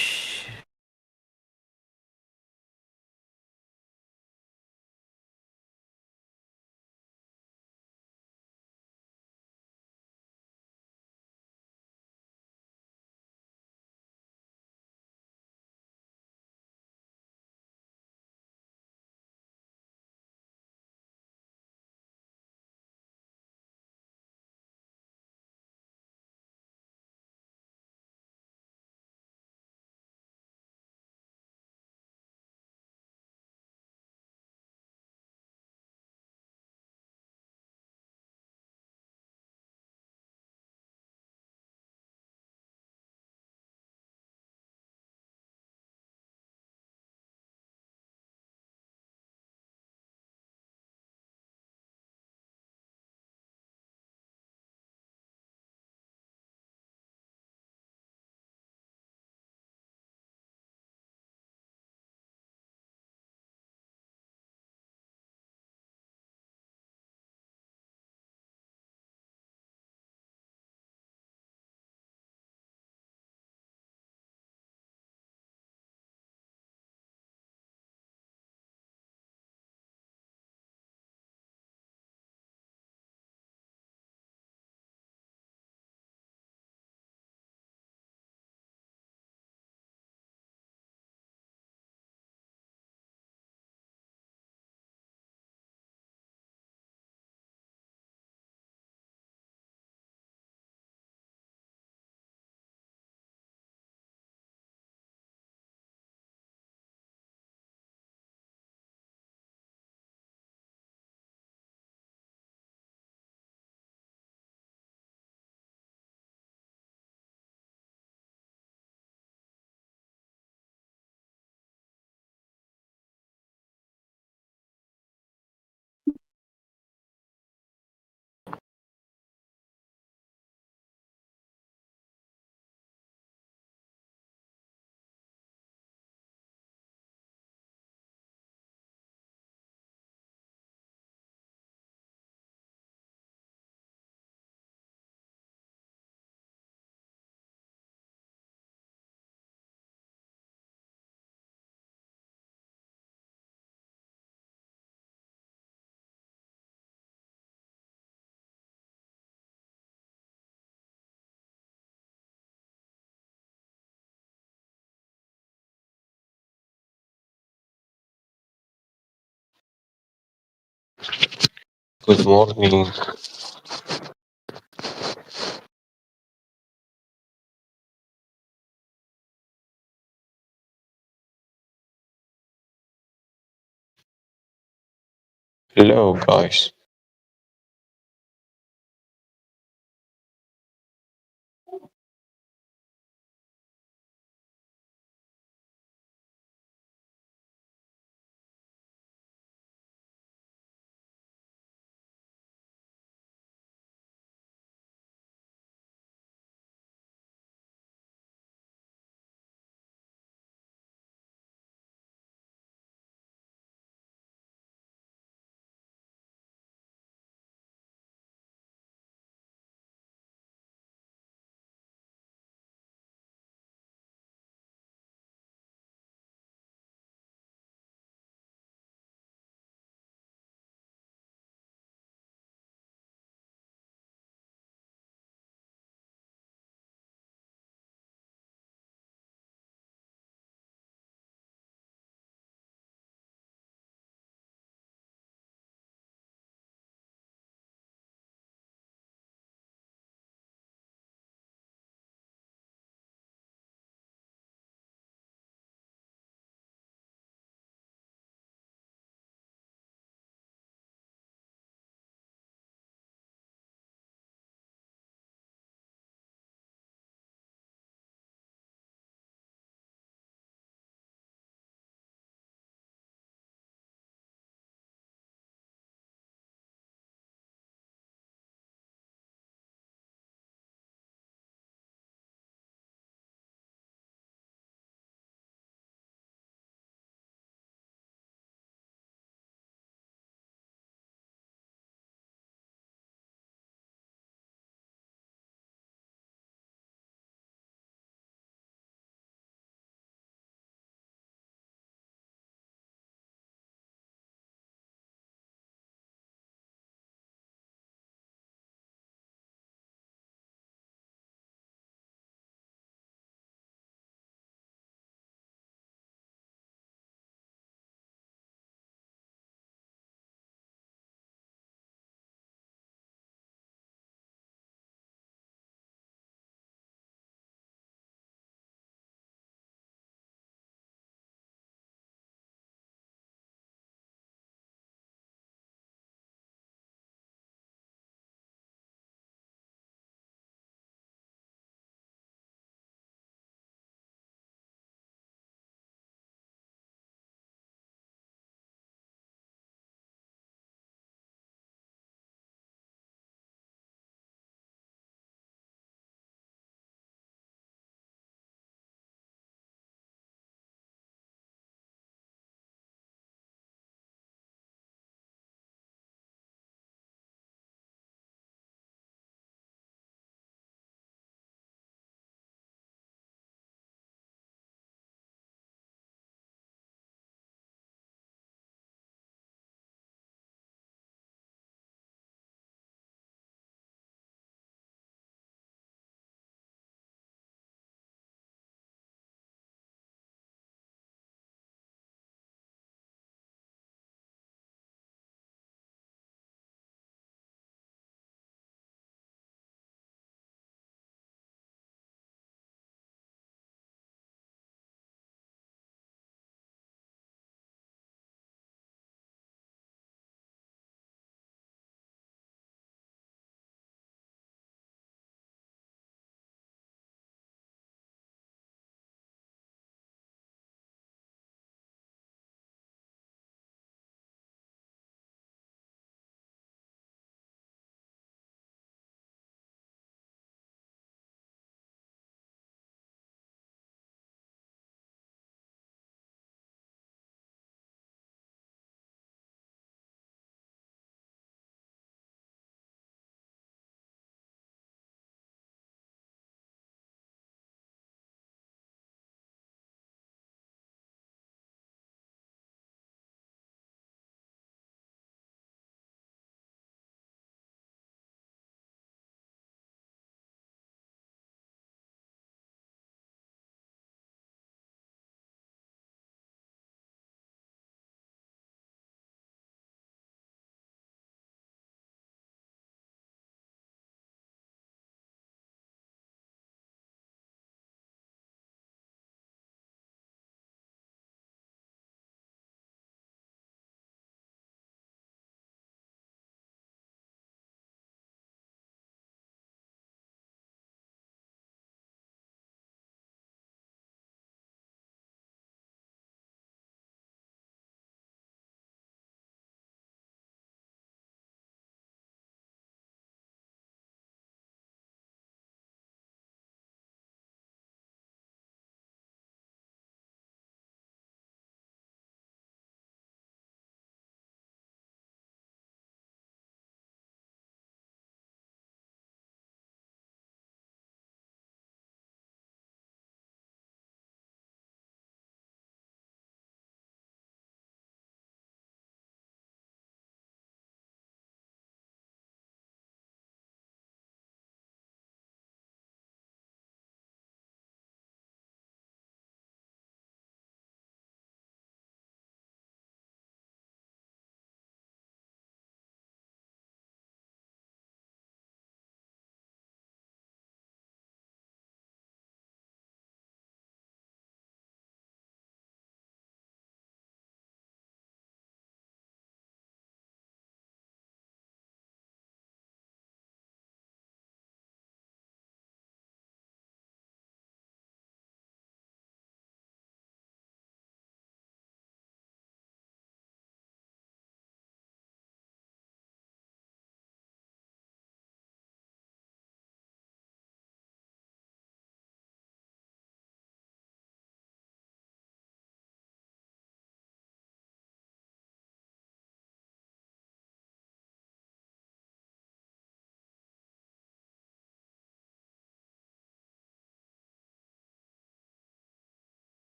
Good morning. Hello, guys.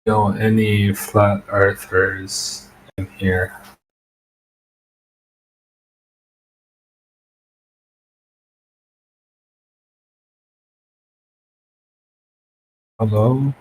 any flat earthers in here? Hello?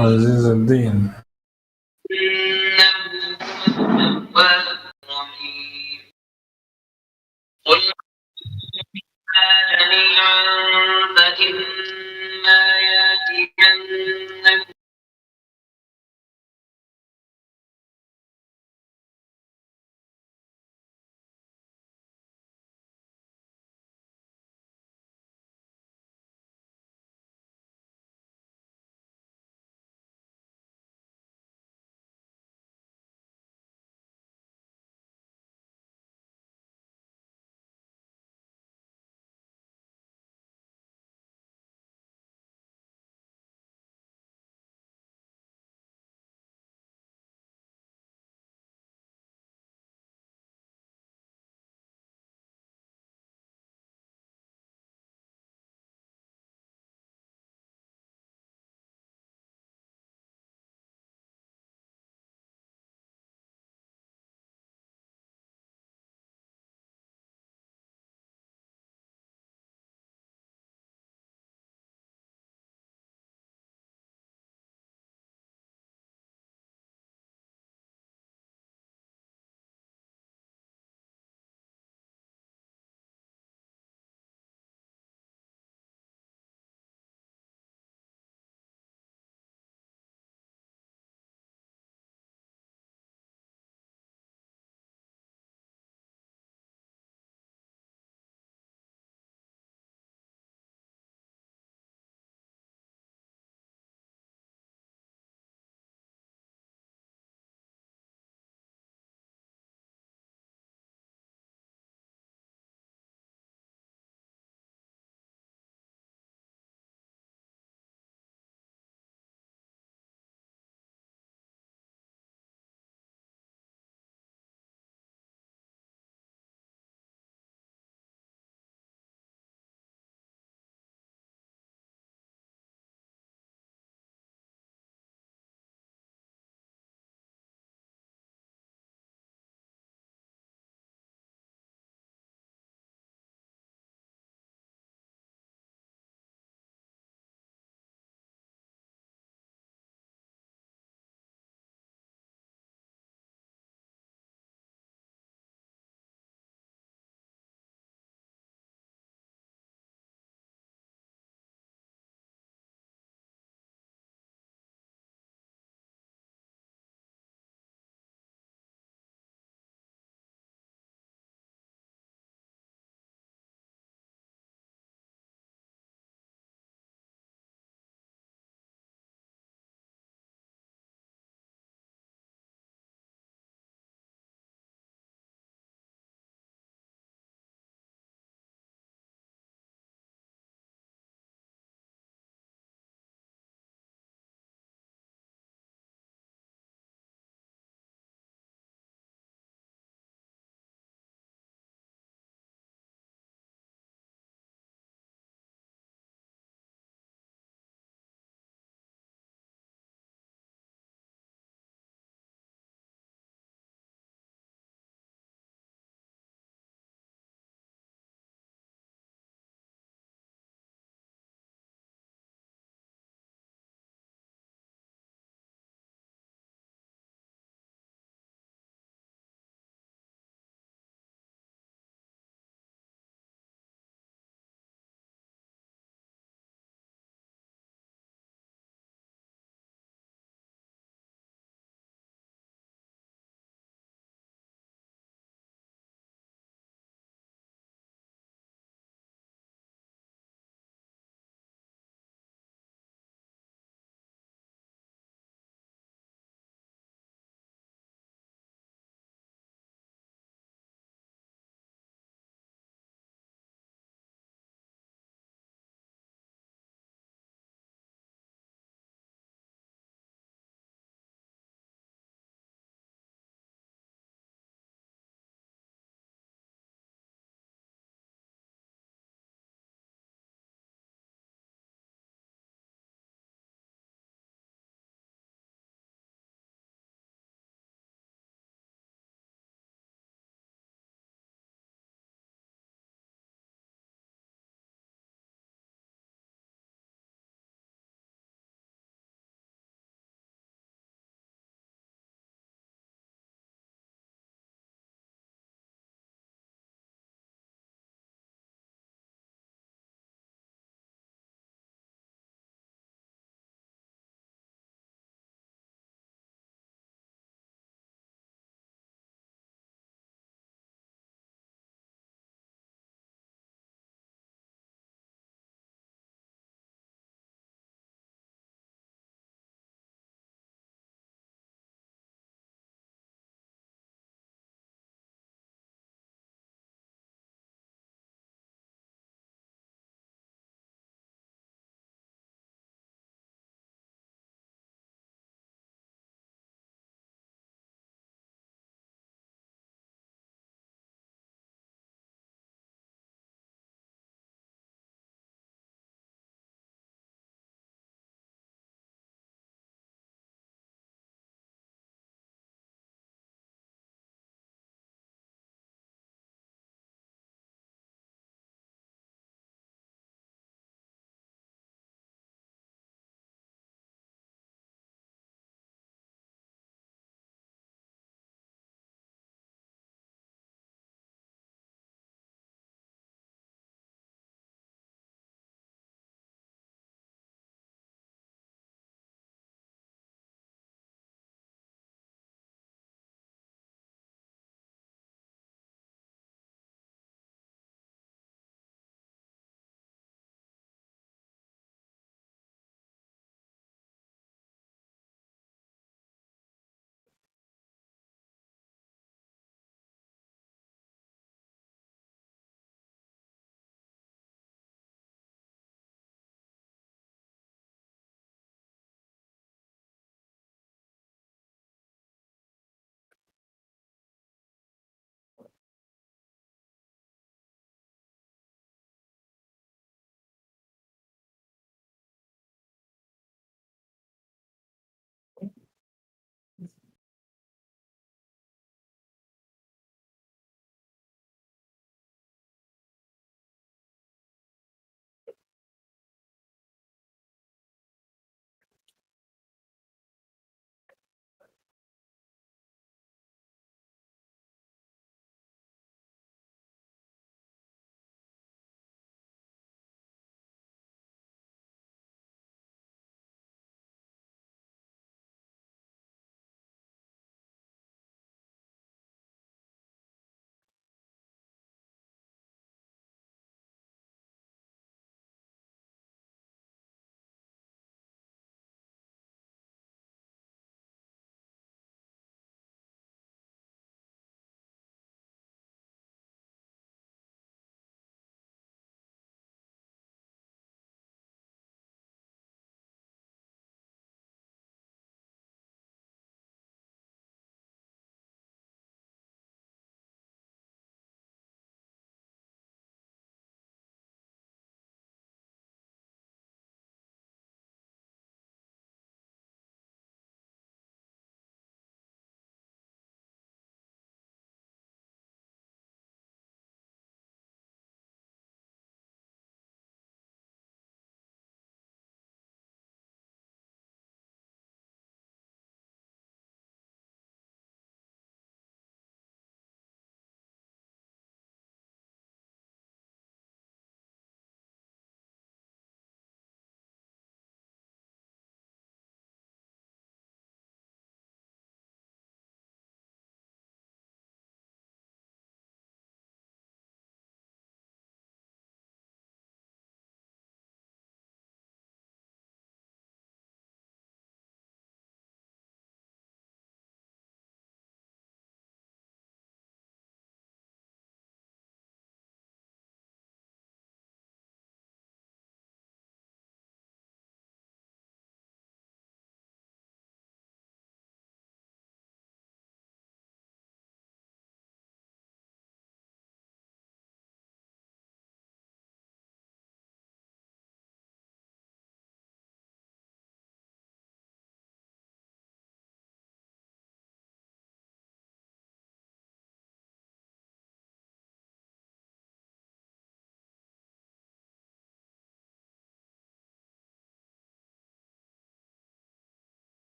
عزيز الدين.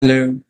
Hello.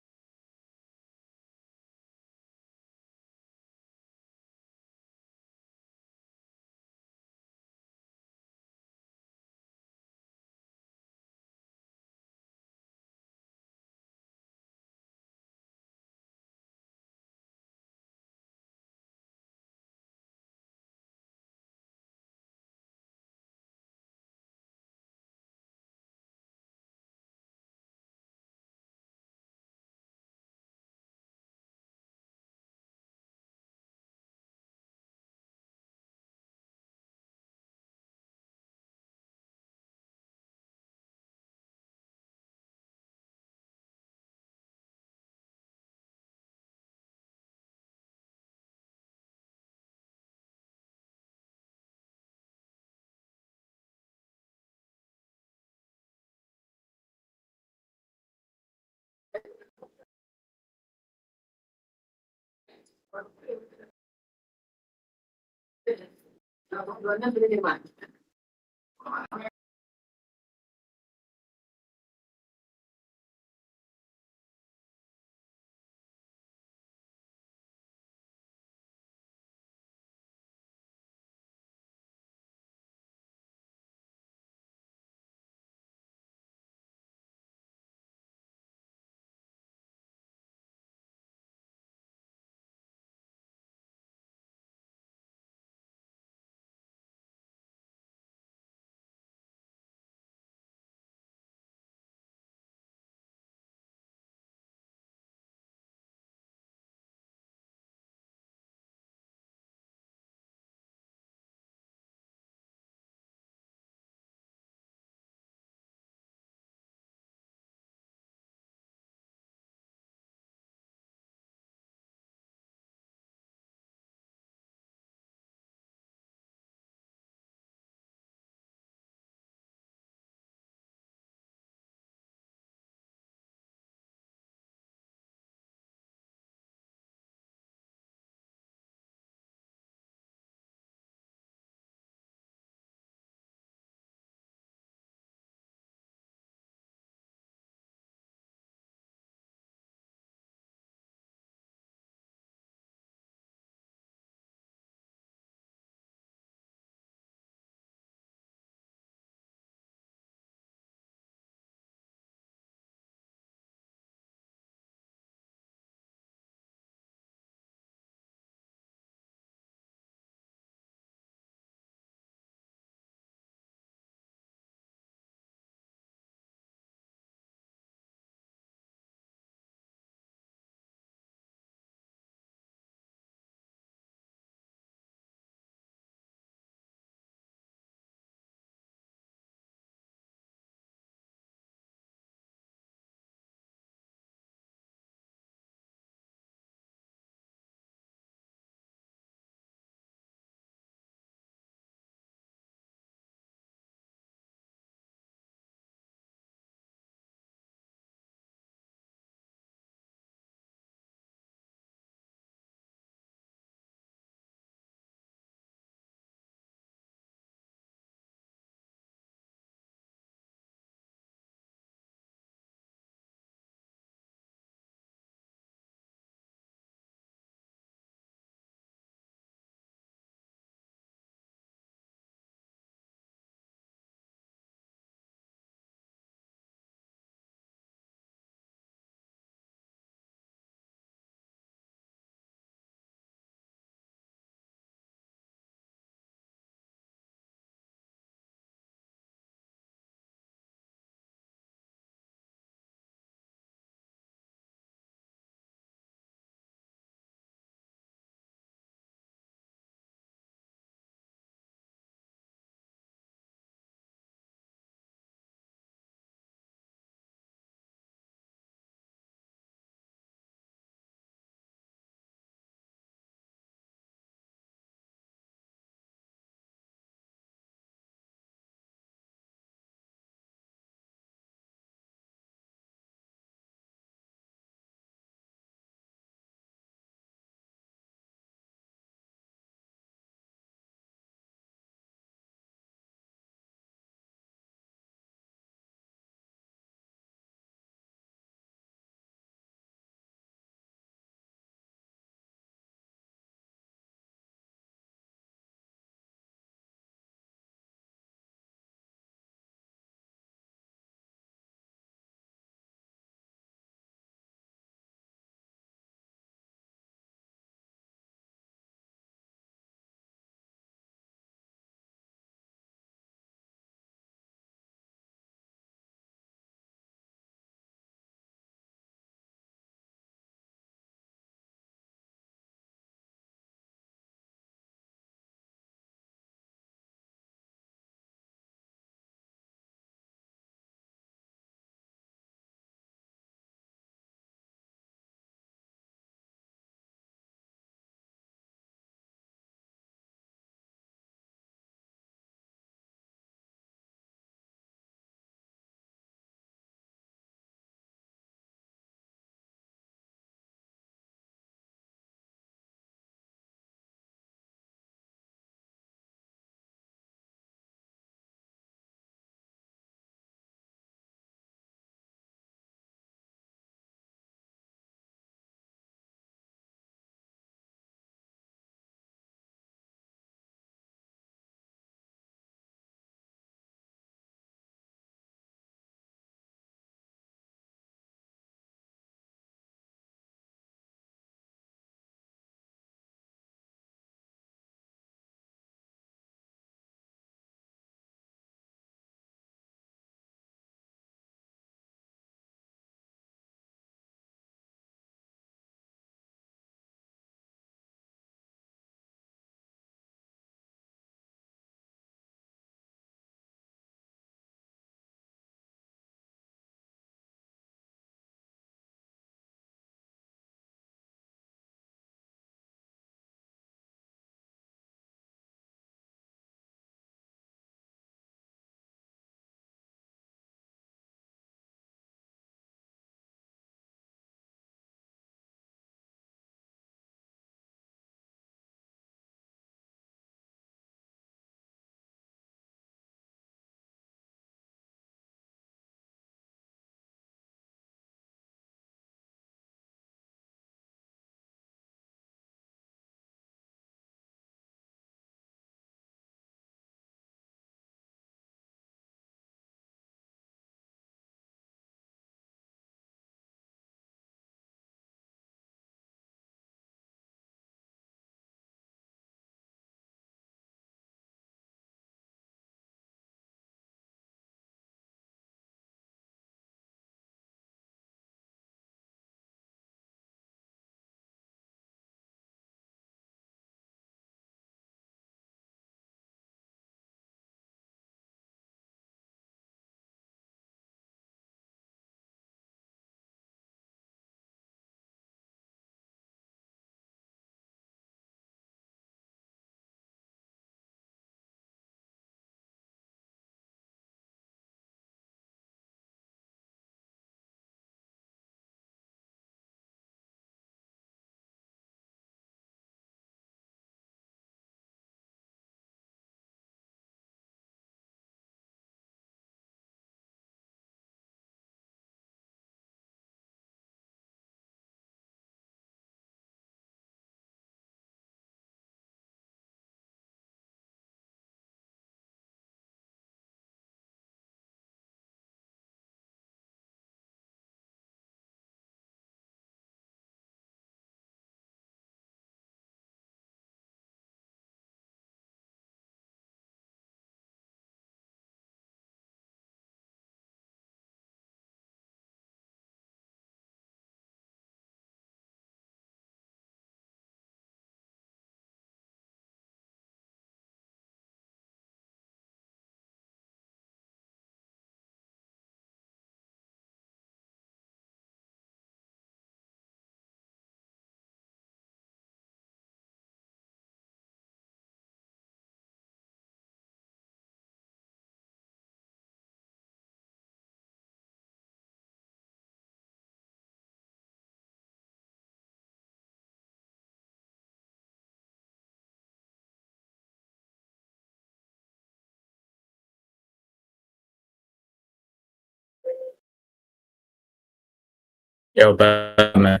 Yo, Batman.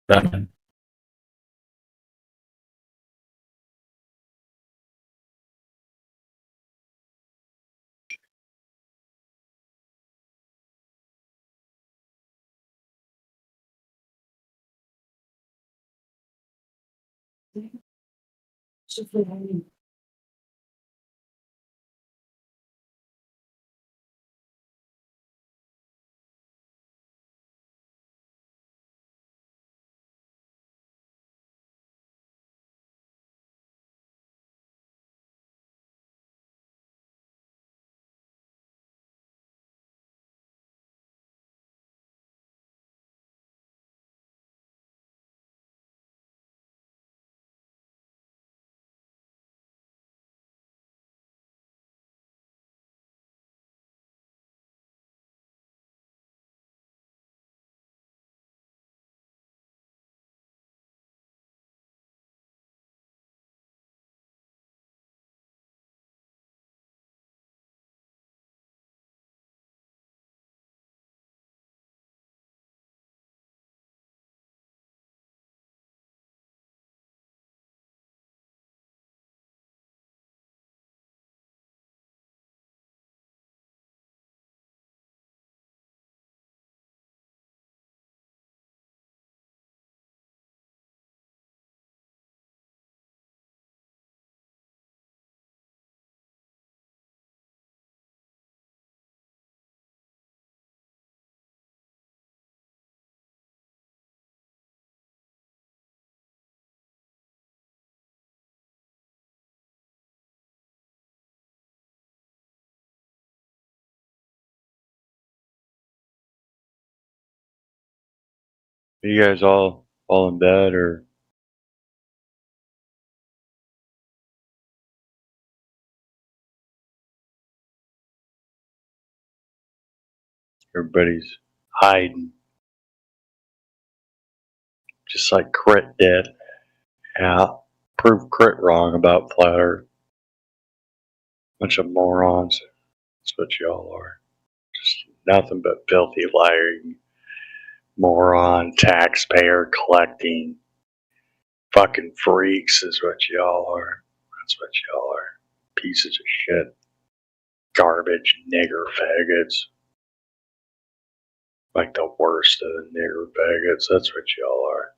Batman. Are you guys all in bed or? Everybody's hiding. Just like Crit did. Yeah. Prove Crit wrong about Flat Earth. Bunch of morons. That's what y'all are. Just nothing but filthy lying, moron, taxpayer collecting, fucking freaks is what y'all are. That's what y'all are. Pieces of shit. Garbage, nigger faggots. Like the worst of the nigger faggots. That's what y'all are.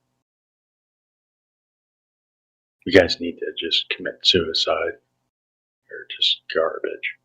You guys need to just commit suicide. You're just garbage.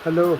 Hello.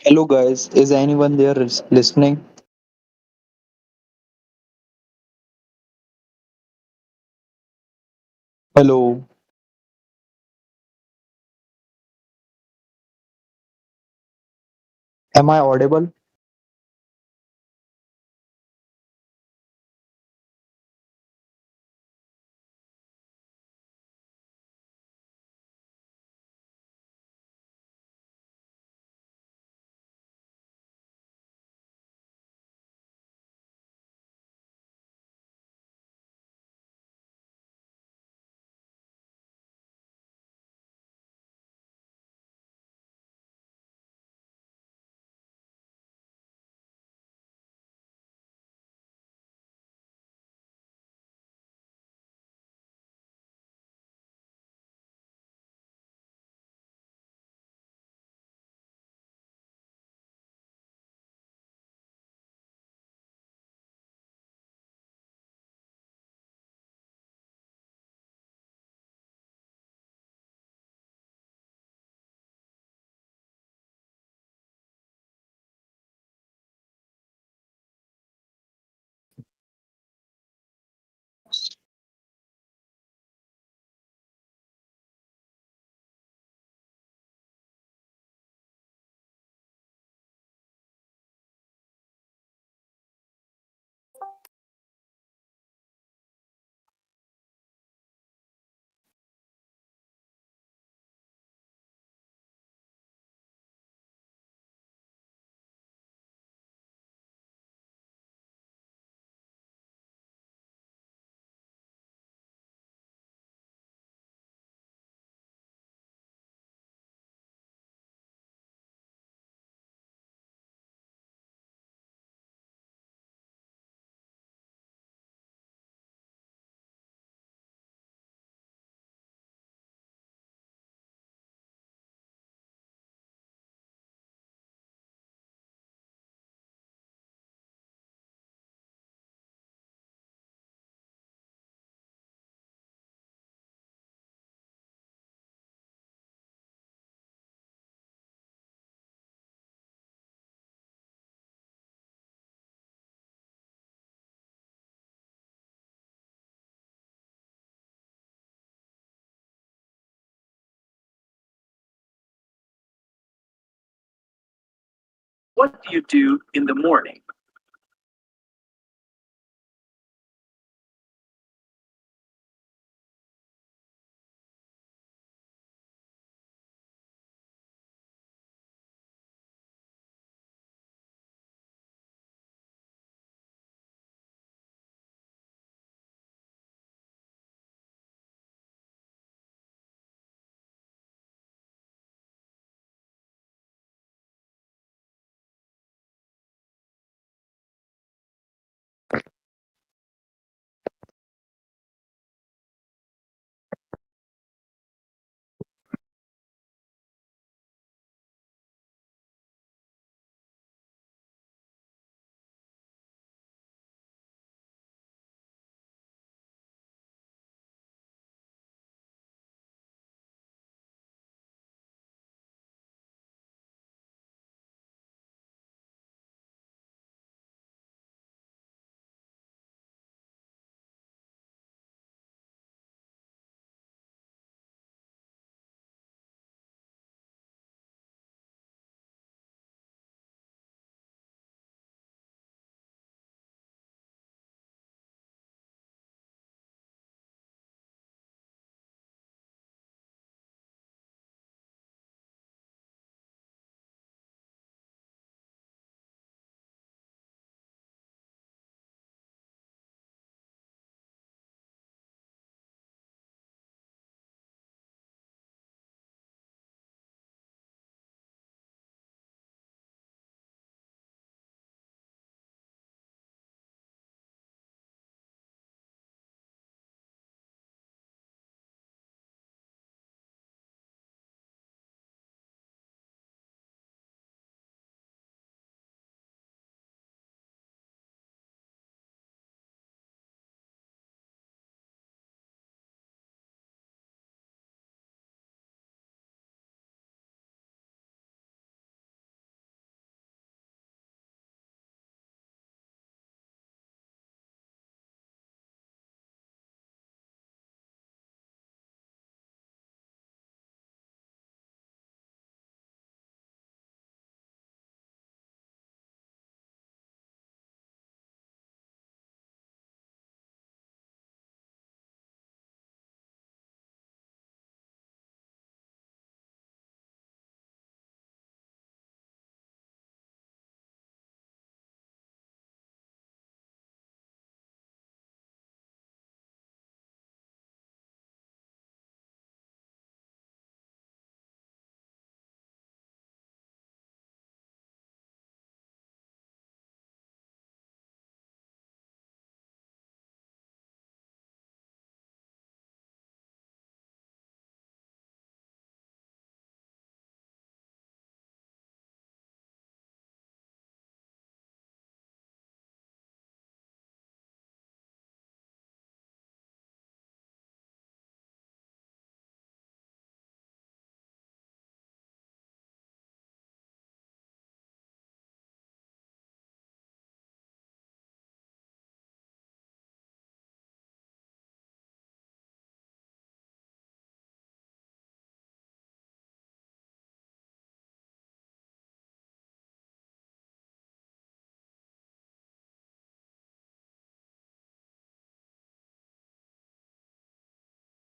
Hello, guys. Is anyone there listening? Hello. Am I audible? What do you do in the morning?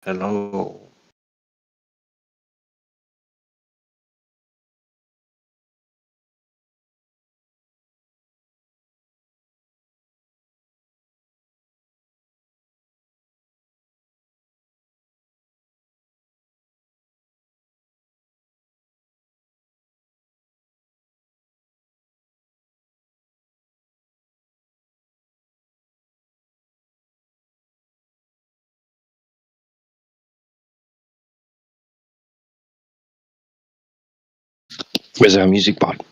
Hello. Where's our music bot?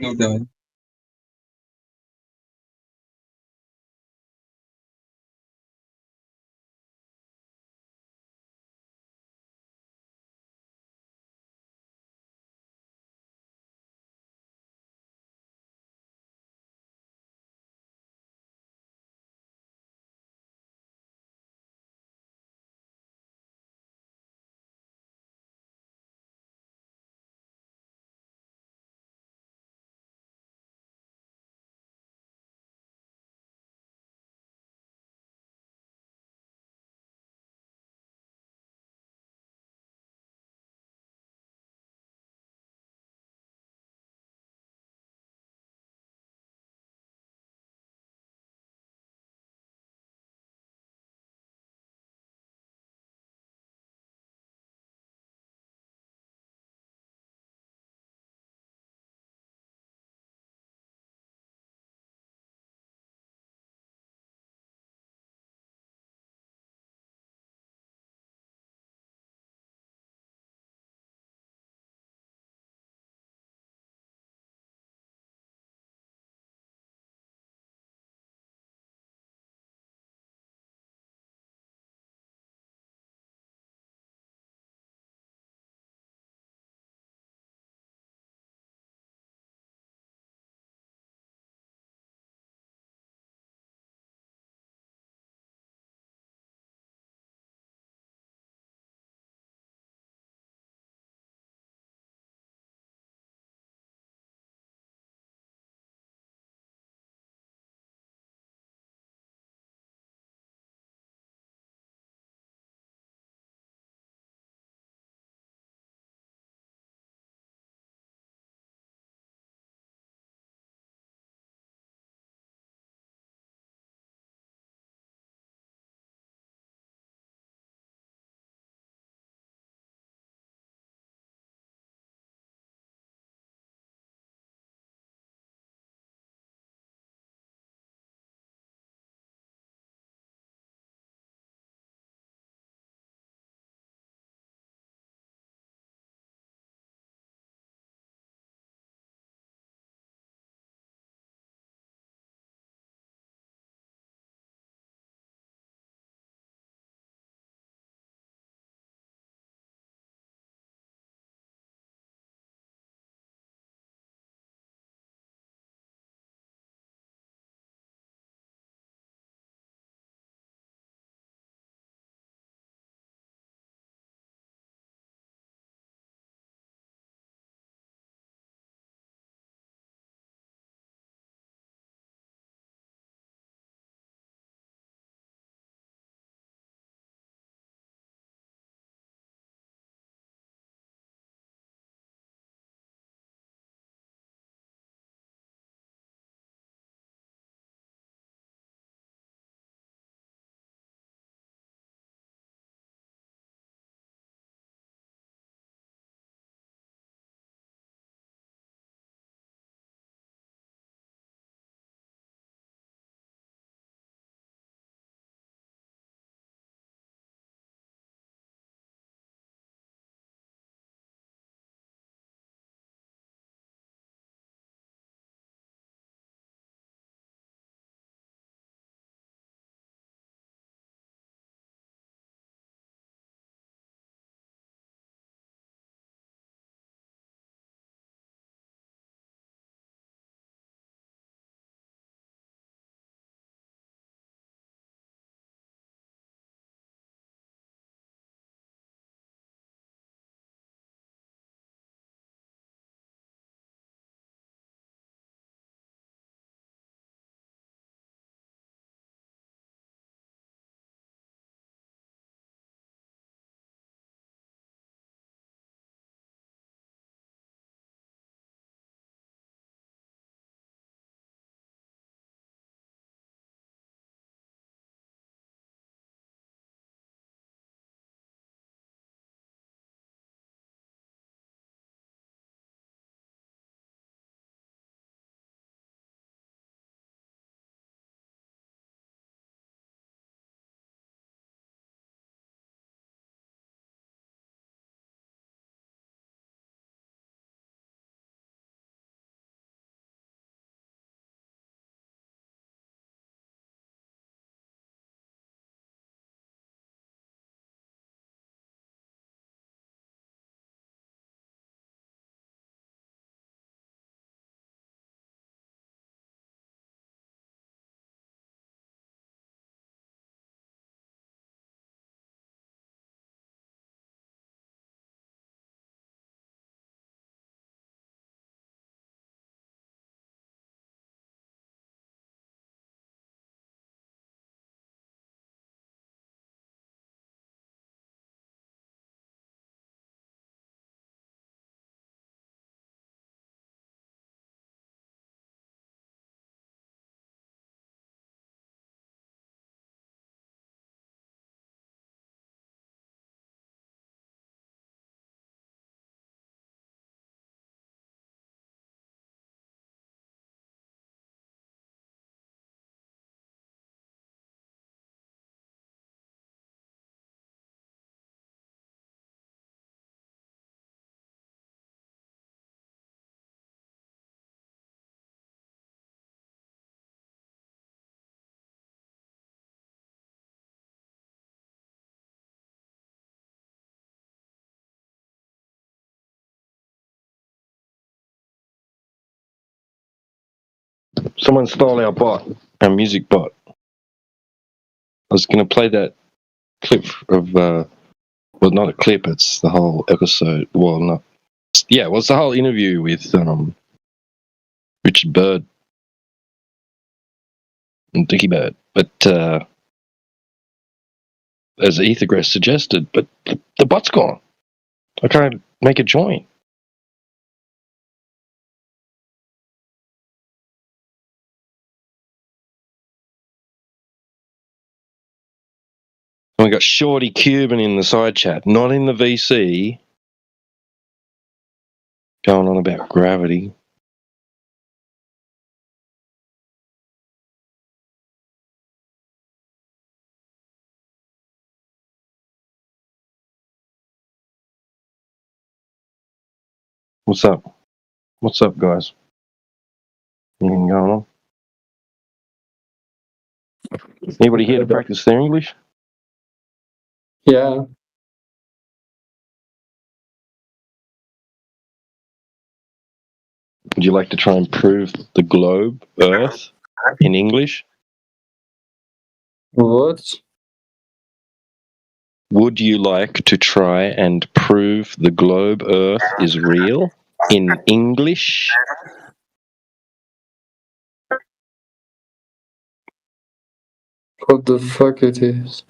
Okay. Someone stole our bot, our music bot. I was going to play that clip of, well, not a clip, it's the whole episode. Well, not. Yeah, well, it's the whole interview with Richard Bird and Dickie Bird. But as Ethergrass suggested, but the bot's gone. I can't make a join. And we got Shorty Cuban in the side chat, not in the VC, going on about gravity. What's up? What's up, guys? Anything going on? Anybody here to practice their English? Yeah. Would you like to try and prove the globe, Earth, in English? What? Would you like to try and prove the globe, Earth, is real in English? What the fuck it is?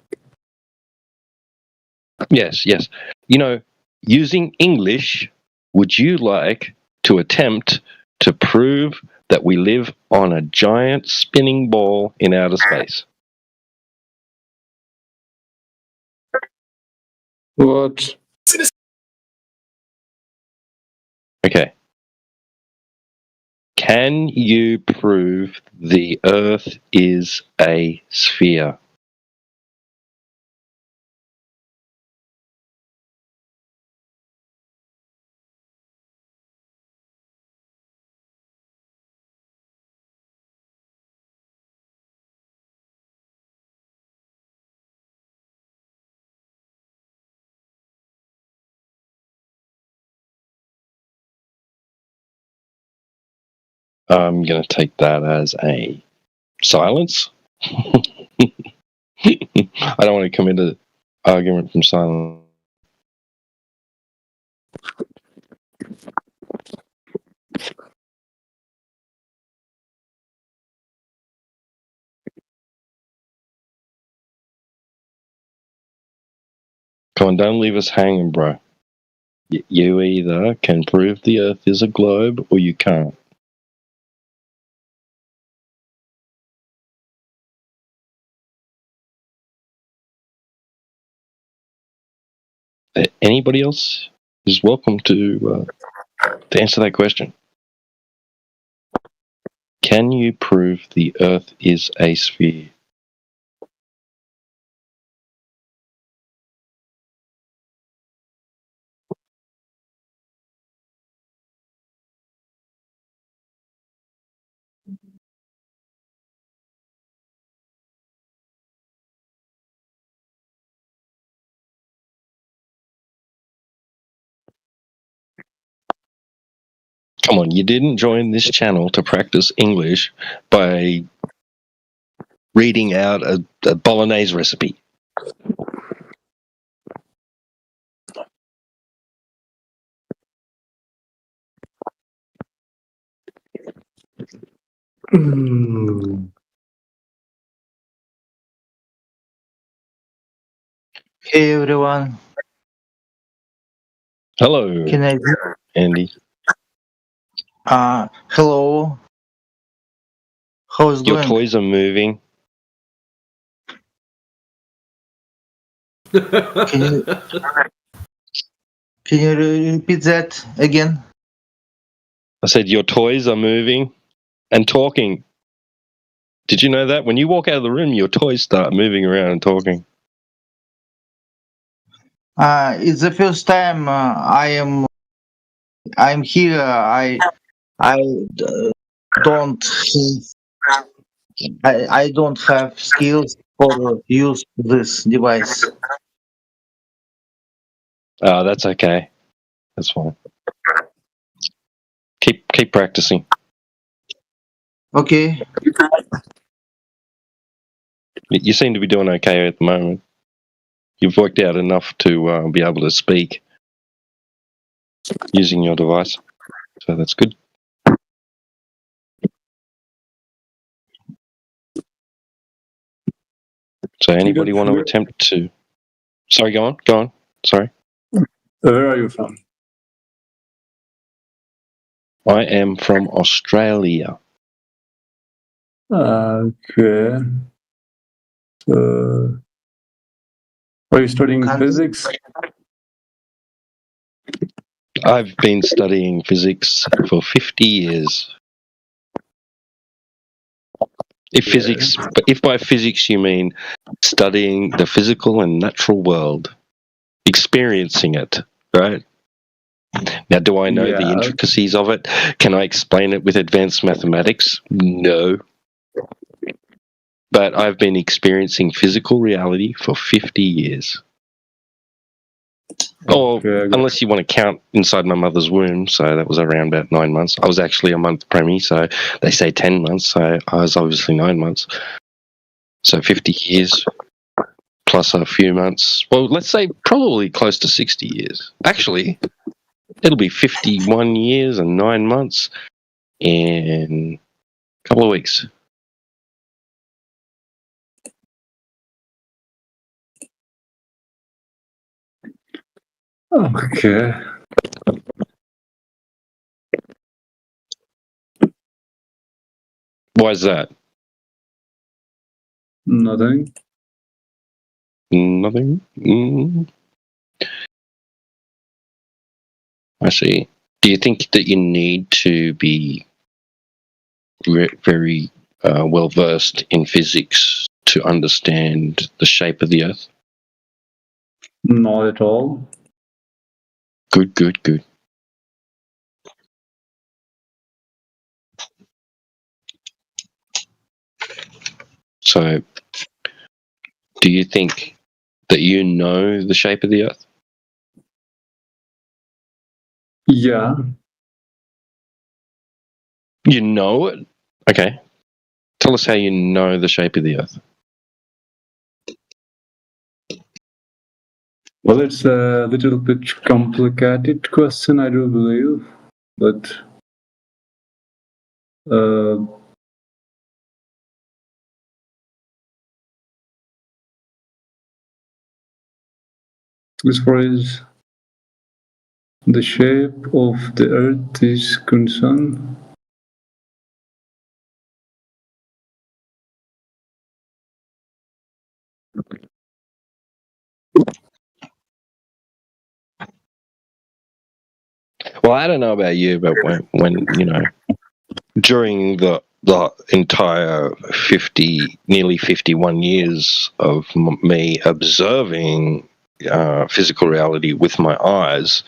Yes, yes. You know, using English, would you like to attempt to prove that we live on a giant spinning ball in outer space? What? Okay. Can you prove the Earth is a sphere? I'm going to take that as a silence. I don't want to come into argument from silence. Come on, don't leave us hanging, bro. You either can prove the Earth is a globe or you can't. Anybody else is welcome to answer that question. Can you prove the Earth is a sphere? Come on, you didn't join this channel to practice English by reading out a bolognese recipe. Hey everyone. Hello. Can I? Andy. Hello. How's it Your going? toys are moving. Can you repeat that again? I said your toys are moving and talking. Did you know that? When you walk out of the room, your toys start moving around and talking. It's the first time I'm here. I don't I don't have skills for use this device. That's okay. That's fine. Keep practicing. Okay. You seem to be doing okay at the moment. You've worked out enough to be able to speak using your device, so that's good. So anybody want to attempt to... Sorry, go on. Sorry. Where are you from? I am from Australia. Okay. Are you studying physics? I've been studying physics for 50 years. If by physics you mean studying the physical and natural world, experiencing it, right? Now, do I know the intricacies of it? Can I explain it with advanced mathematics? No. But I've been experiencing physical reality for 50 years. Unless you want to count inside my mother's womb, so that was around about 9 months. I was actually a month preemie, so they say 10 months, so I was obviously 9 months. So 50 years plus a few months. Well, let's say probably close to 60 years. Actually, it'll be 51 years and 9 months in a couple of weeks. Okay. Why is that? Nothing. Nothing? I see. Do you think that you need to be very well versed in physics to understand the shape of the Earth? Not at all. Good. So, do you think that you know the shape of the Earth? Yeah. You know it? Okay. Tell us how you know the shape of the Earth. Well, it's a little bit complicated question, I do believe, but as far as the shape of the Earth is concerned, well, I don't know about you, but when you know, during the entire nearly 51 years of me observing physical reality with my eyes,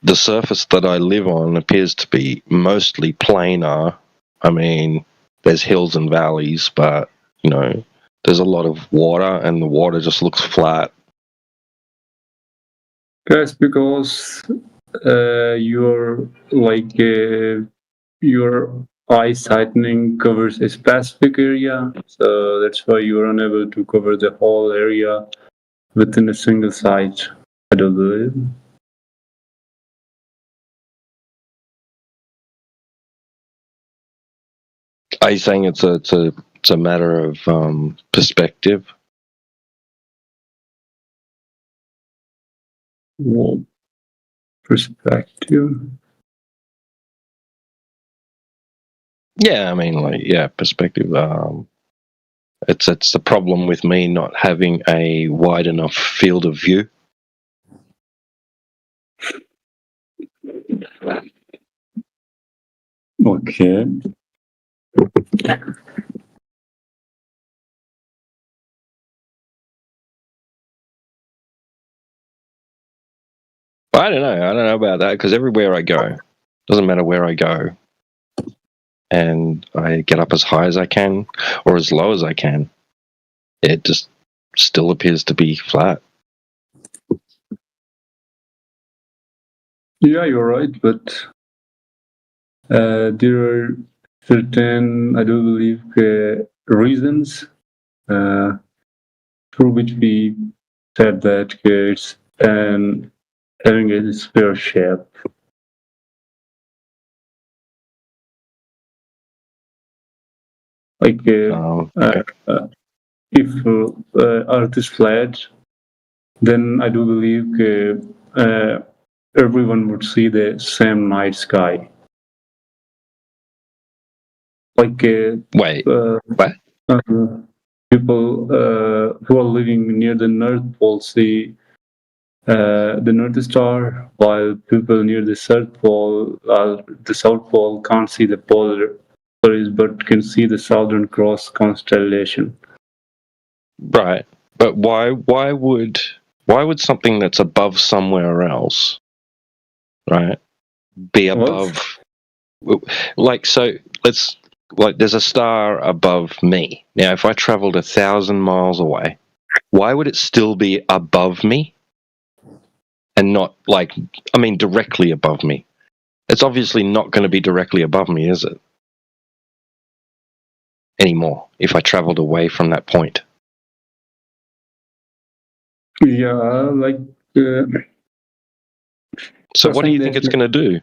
the surface that I live on appears to be mostly planar. I mean, there's hills and valleys, but, you know, there's a lot of water, and the water just looks flat. that's because your eye sightening covers a specific area, so that's why you are unable to cover the whole area within a single sight, I do believe. Are you saying it's a matter of perspective? Well, perspective. Yeah, I mean, perspective. It's the problem with me not having a wide enough field of view. Okay. I don't know about that, because everywhere I go, doesn't matter where I go, and I get up as high as I can or as low as I can, it just still appears to be flat. Yeah, you're right, but there are certain, I do believe, reasons through which we said that it's having a sphere shape. Like if Earth is flat, then I do believe everyone would see the same night sky. Like wait, what? People who are living near the North Pole see the North Star, while people near the South Pole, can't see the polar stories, but can see the Southern Cross constellation. Right, but why would something that's above somewhere else, right, be above? Like, so let's, like, there's a star above me. Now, if I traveled 1,000 miles away, why would it still be above me and not, like, I mean, directly above me? It's obviously not going to be directly above me, is it? Anymore, if I traveled away from that point. Yeah, like. So, what do you think it's going to do?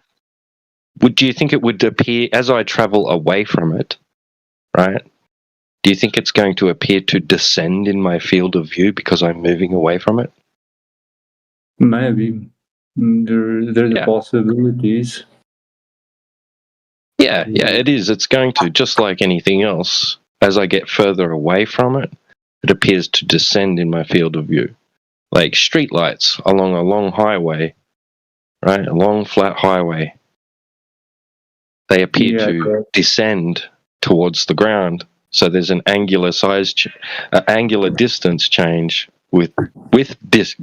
Do you think it would appear as I travel away from it, right? Do you think it's going to appear to descend in my field of view because I'm moving away from it? Maybe. There's possibilities. Yeah, it is. It's going to, just like anything else. As I get further away from it, it appears to descend in my field of view. Like streetlights along a long highway, right? A long flat highway. They appear to descend towards the ground. So there's an angular angular distance change with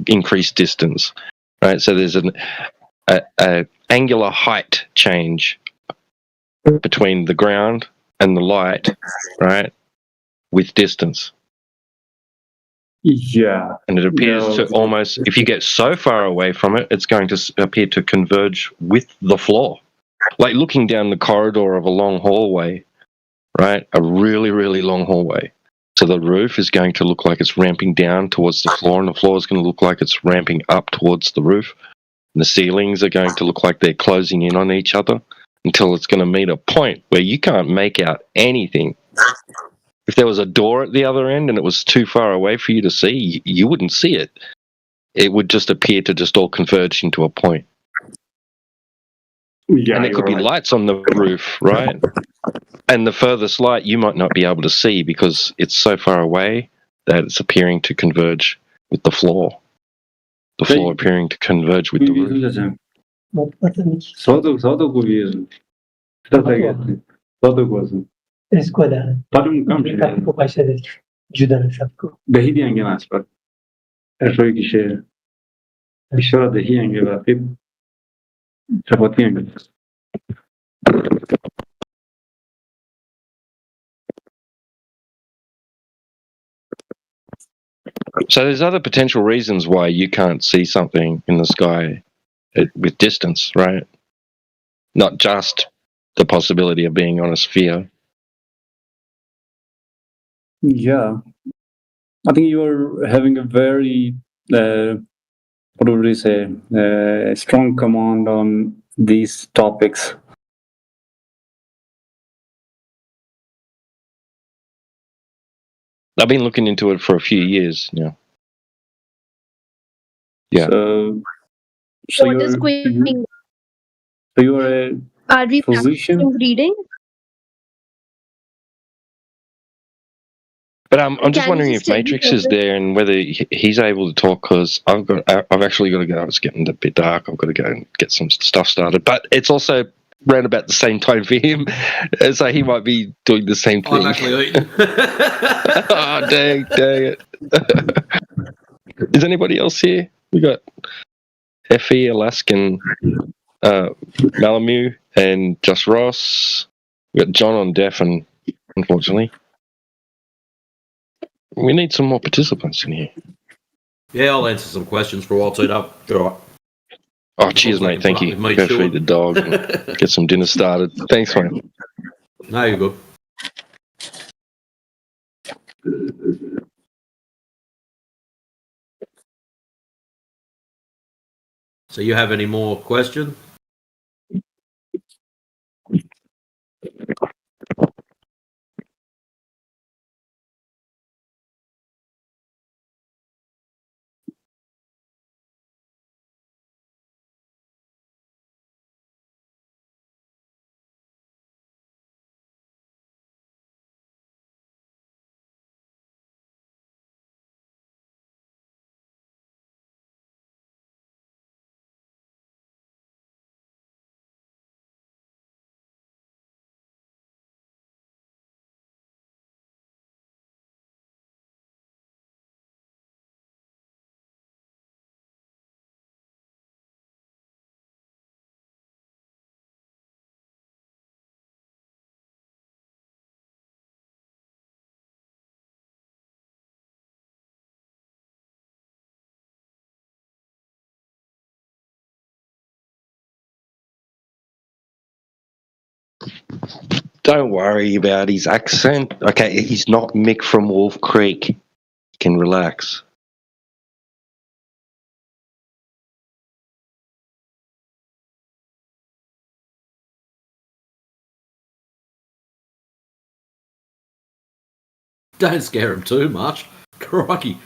increased distance, right? So there's an angular height change between the ground and the light, right? With distance. Yeah. And it appears to almost, if you get so far away from it, it's going to appear to converge with the floor. Like looking down the corridor of a long hallway, right? A really, really long hallway. So the roof is going to look like it's ramping down towards the floor, and the floor is going to look like it's ramping up towards the roof. And the ceilings are going to look like they're closing in on each other until it's going to meet a point where you can't make out anything. If there was a door at the other end and it was too far away for you to see, you wouldn't see it. It would just appear to just all converge into a point. Yeah, and there could be lights on the roof, right? And the furthest light you might not be able to see because it's so far away that it's appearing to converge with the floor. The floor appearing to converge with the roof. So there's other potential reasons why you can't see something in the sky with distance, right? Not just the possibility of being on a sphere. Yeah. I think you're having a very, what would you say, strong command on these topics. I've been looking into it for a few years now. Yeah. So you're a physician? Reading? But I'm just wondering if Matrix is there and whether he's able to talk, because I've actually got to go. It's getting a bit dark. I've got to go and get some stuff started. But it's also around about the same time for him, so he might be doing the same thing. I'm actually eating. Oh, dang it. Is anybody else here? We got Effie, Alaskan, Malamu, and Just Ross. We got John on deaf, and unfortunately. We need some more participants in here. Yeah, I'll answer some questions for a while, too. All right. Oh, cheers, mate. Thank you. Go feed the dog and get some dinner started. Thanks, mate. No, you're good. So you have any more questions? Don't worry about his accent. Okay, he's not Mick from Wolf Creek. You can relax. Don't scare him too much. Crikey.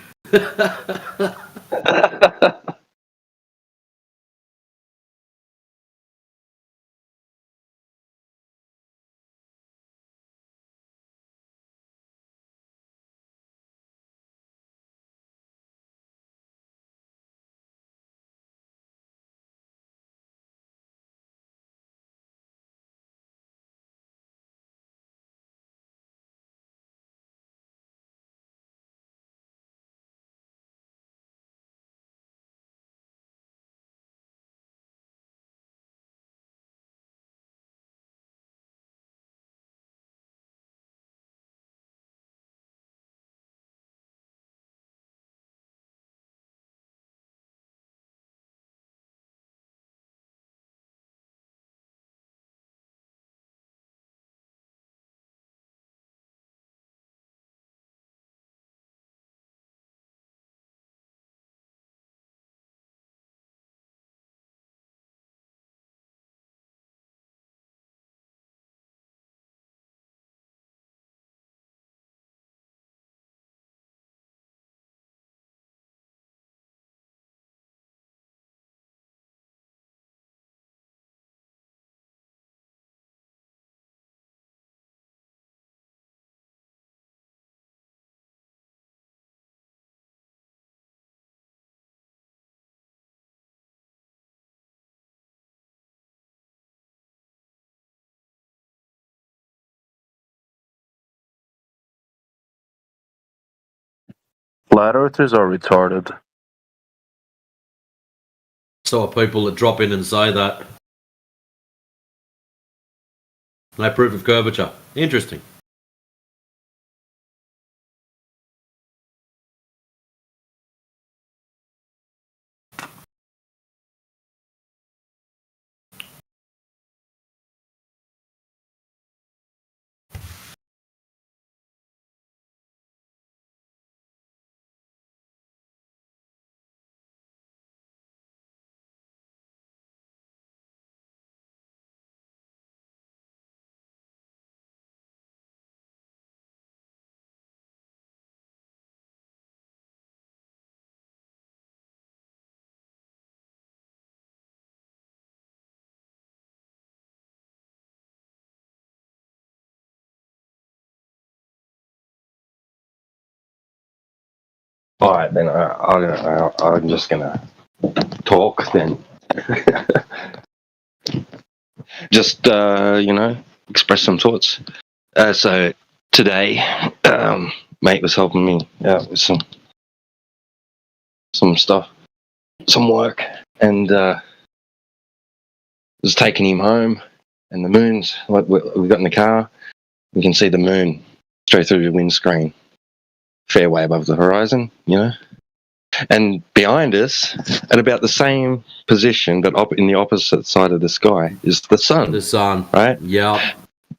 Flat earthers are retarded. So are people that drop in and say that. No proof of curvature. Interesting. All right, then I'm just gonna talk then. Just express some thoughts. So today, mate was helping me out with some stuff, some work, and was taking him home. And the moon's like we got in the car. We can see the moon straight through the windscreen, fair way above the horizon, And behind us, at about the same position, but in the opposite side of the sky, is the sun. The sun. Right? Yeah.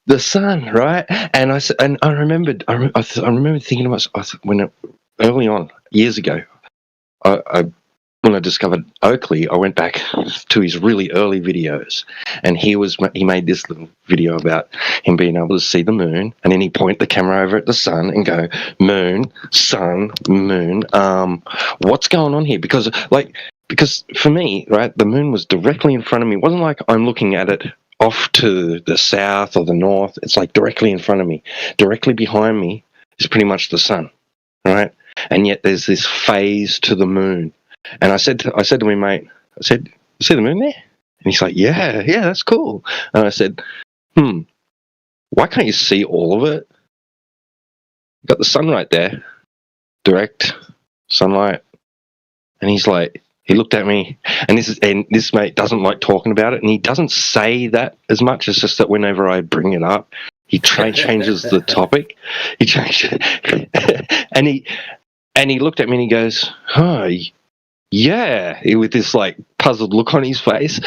the sun, right? And I said, and I remember thinking to myself early on years ago, when I discovered Oakley, I went back to his really early videos, and he made this little video about him being able to see the moon, and then he point the camera over at the sun and go, moon, sun, moon. What's going on here? Because for me, right, the moon was directly in front of me. It wasn't like I'm looking at it off to the south or the north. It's like directly in front of me. Directly behind me is pretty much the sun, right? And yet there's this phase to the moon. And I said to my mate, I said, "You see the moon there?" And he's like, yeah, that's cool. And I said, why can't you see all of it? You got the sun right there, direct sunlight. And he's like, he looked at me, and this mate doesn't like talking about it, and he doesn't say that as much. It's just that whenever I bring it up, he changes the topic. He changes, and he looked at me and he goes, "Huh, yeah," with this like puzzled look on his face,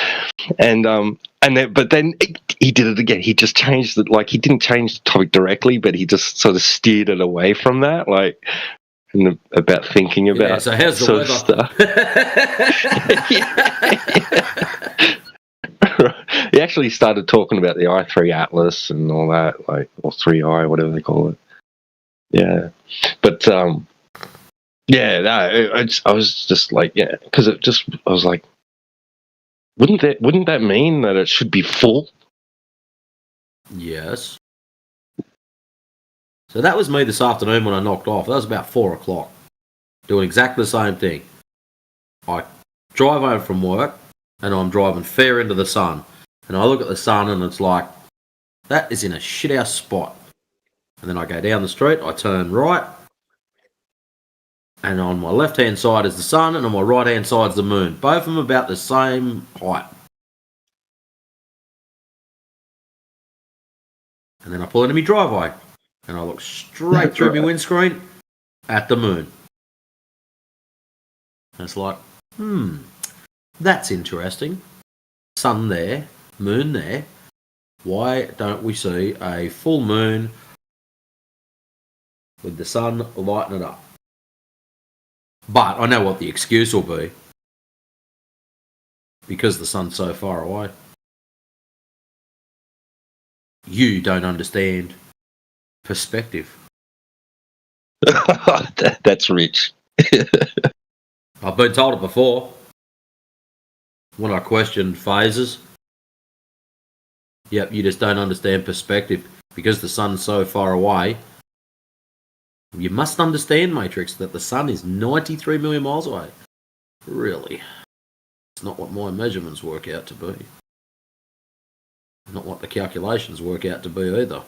but then he did it again. He just changed it. Like, he didn't change the topic directly, but he just sort of steered it away from that, like. About thinking about so how's the sort weather? of stuff. He actually started talking about the i3 Atlas and all that, like, or 3i, whatever they call it. Yeah, but I was just like, yeah, because I was like, wouldn't that mean that it should be full? Yes. So that was me this afternoon when I knocked off. That was about 4 o'clock. Doing exactly the same thing. I drive home from work and I'm driving fair into the sun. And I look at the sun and it's like, that is in a shithouse spot. And then I go down the street, I turn right. And on my left-hand side is the sun and on my right-hand side is the moon. Both of them about the same height. And then I pull into my driveway. And I look straight through my windscreen at the moon. And it's like, that's interesting. Sun there, moon there. Why don't we see a full moon with the sun lighting it up? But I know what the excuse will be. Because the sun's so far away. You don't understand perspective. That's rich. I've been told it before. When I questioned phases. Yep, you just don't understand perspective. Because the sun's so far away. You must understand, Matrix, that the sun is 93 million miles away. Really? It's not what my measurements work out to be. Not what the calculations work out to be either.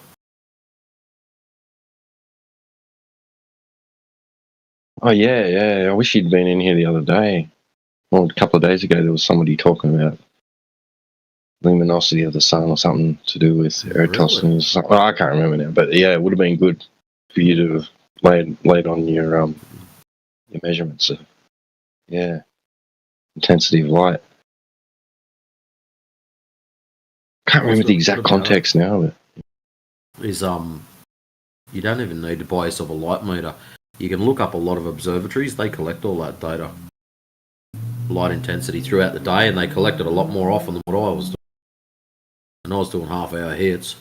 Oh, yeah. I wish he'd been in here the other day. Well, a couple of days ago, there was somebody talking about luminosity of the sun or something to do with Eratosthenes. Really? Well, I can't remember now, but yeah, it would have been good for you to have laid on your measurements. Yeah, intensity of light. Can't remember the exact context now, but you don't even need to buy yourself a light meter. You can look up a lot of observatories. They collect all that data, light intensity throughout the day, and they collect it a lot more often than what I was doing. And I was doing half-hour hits.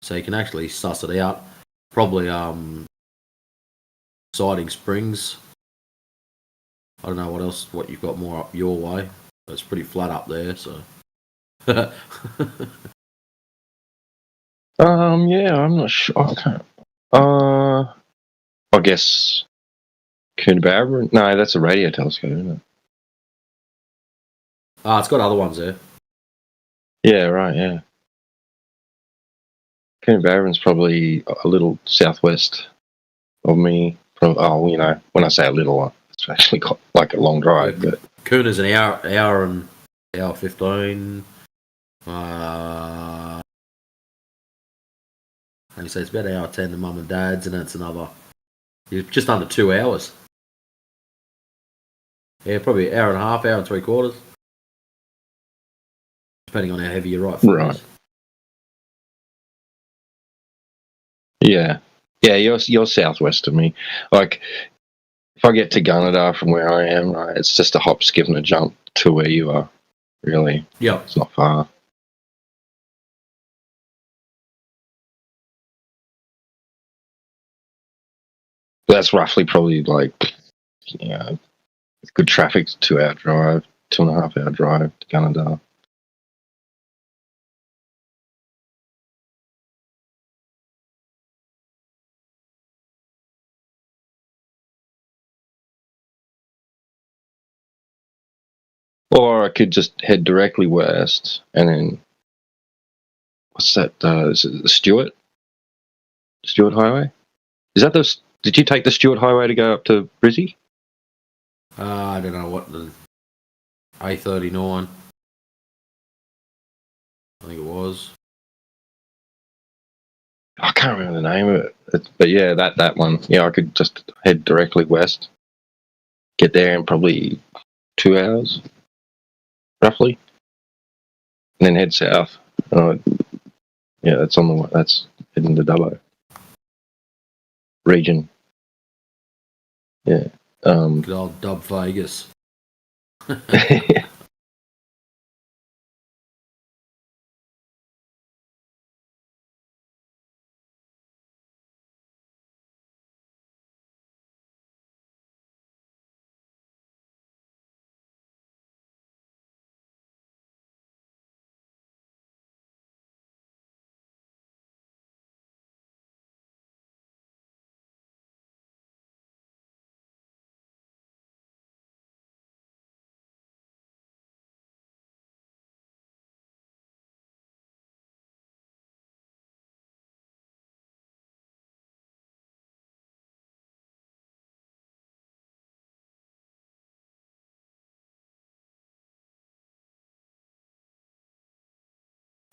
So you can actually suss it out. Probably Siding Springs. I don't know what you've got more up your way. It's pretty flat up there, so. Yeah, I'm not sure. I can't. I guess Coonabarabran. No, that's a radio telescope, isn't it? It's got other ones there. Yeah, right. Yeah. Coonabarabran's probably a little southwest of me. When I say a little, it's actually got like a long drive. But Coona's an hour and 15. And you say it's about an hour 10 to mum and dad's, and it's another. You're just under 2 hours. Yeah, probably an hour and a half, hour and 3/4. depending on how heavy your right foot is. Yeah. Yeah, you're southwest of me. Like, if I get to Gunnedah from where I am, right, it's just a hop, skip, and a jump to where you are. Really. Yeah. It's not far. That's roughly probably like, with good traffic, 2 hour drive, 2.5 hour drive to Gunnedah. Or I could just head directly west and then, what's that? Is it the Stewart Highway? Is that did you take the Stewart Highway to go up to Brizzy? I don't know what the A39. I think it was. I can't remember the name of it. But yeah, that one. Yeah, I could just head directly west, get there in probably 2 hours, roughly, and then head south. Yeah, that's heading to Dubbo region. Yeah. Good old Dub Vegas.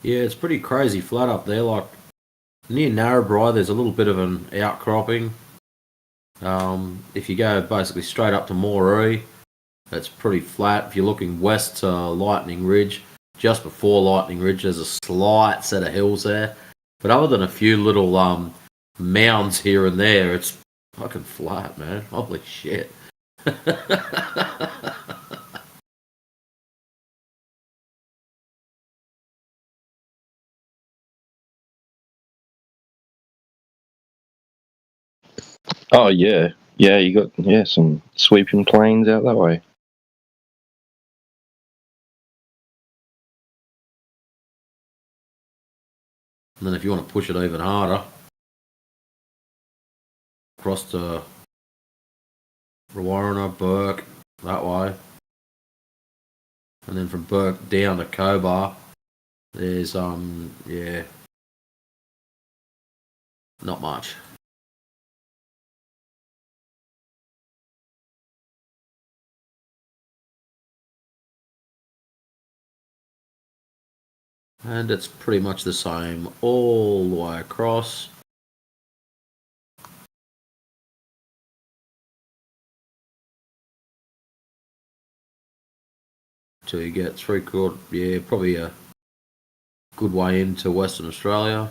Yeah, it's pretty crazy flat up there. Like near Narrabri, there's a little bit of an outcropping. If you go basically straight up to Moree, it's pretty flat. If you're looking west to Lightning Ridge, just before Lightning Ridge, there's a slight set of hills there. But other than a few little mounds here and there, it's fucking flat, man. Holy shit. Oh yeah, you got some sweeping plains out that way. And then if you want to push it even harder, across to Rawarrena, Burke, that way. And then from Burke down to Cobar, there's not much. And it's pretty much the same all the way across. Till you get probably a good way into Western Australia.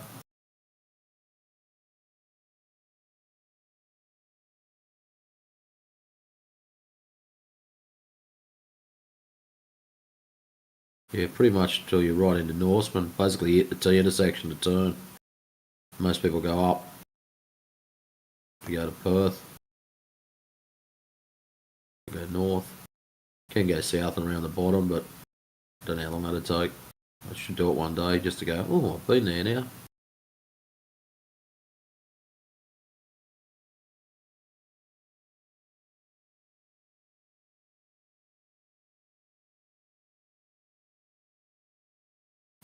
Yeah, pretty much till you're right into Norseman. Basically hit the T intersection to turn. Most people go up. You go to Perth. You go north. Can go south and around the bottom, but I don't know how long that'll take. I should do it one day just to go, oh, I've been there now.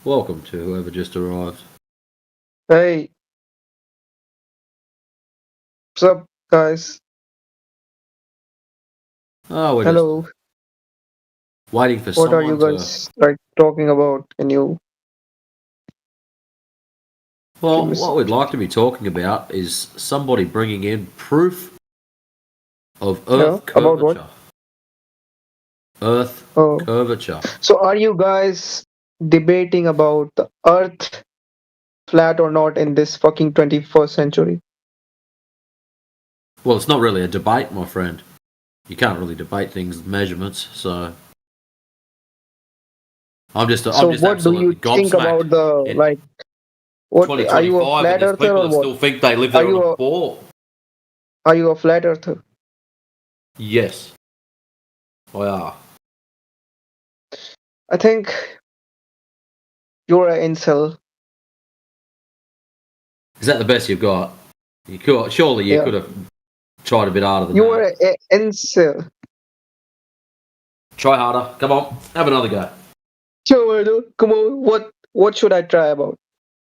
Welcome to whoever just arrived. Hey. What's up, guys? Oh, we're Hello. just waiting for What someone are you to... guys talking about? Can you... Well, what we'd like to be talking about is somebody bringing in proof of Earth curvature. About what? Earth curvature. So are you guys debating about the Earth flat or not in this fucking 21st century. Well, it's not really a debate, my friend. You can't really debate things with measurements, so I'm just So what do absolutely you think about gobsmacked. the In like? What are you, a 2025, flat and there's earther people or that what? still think they live Are there on you a a ball. are you a flat earther? Yes, I are. I think you're an incel. Is that the best you've got? Surely you Yeah. could have tried a bit harder than You are that. an incel. Try harder. Come on, have another go. Come on, what should I try about?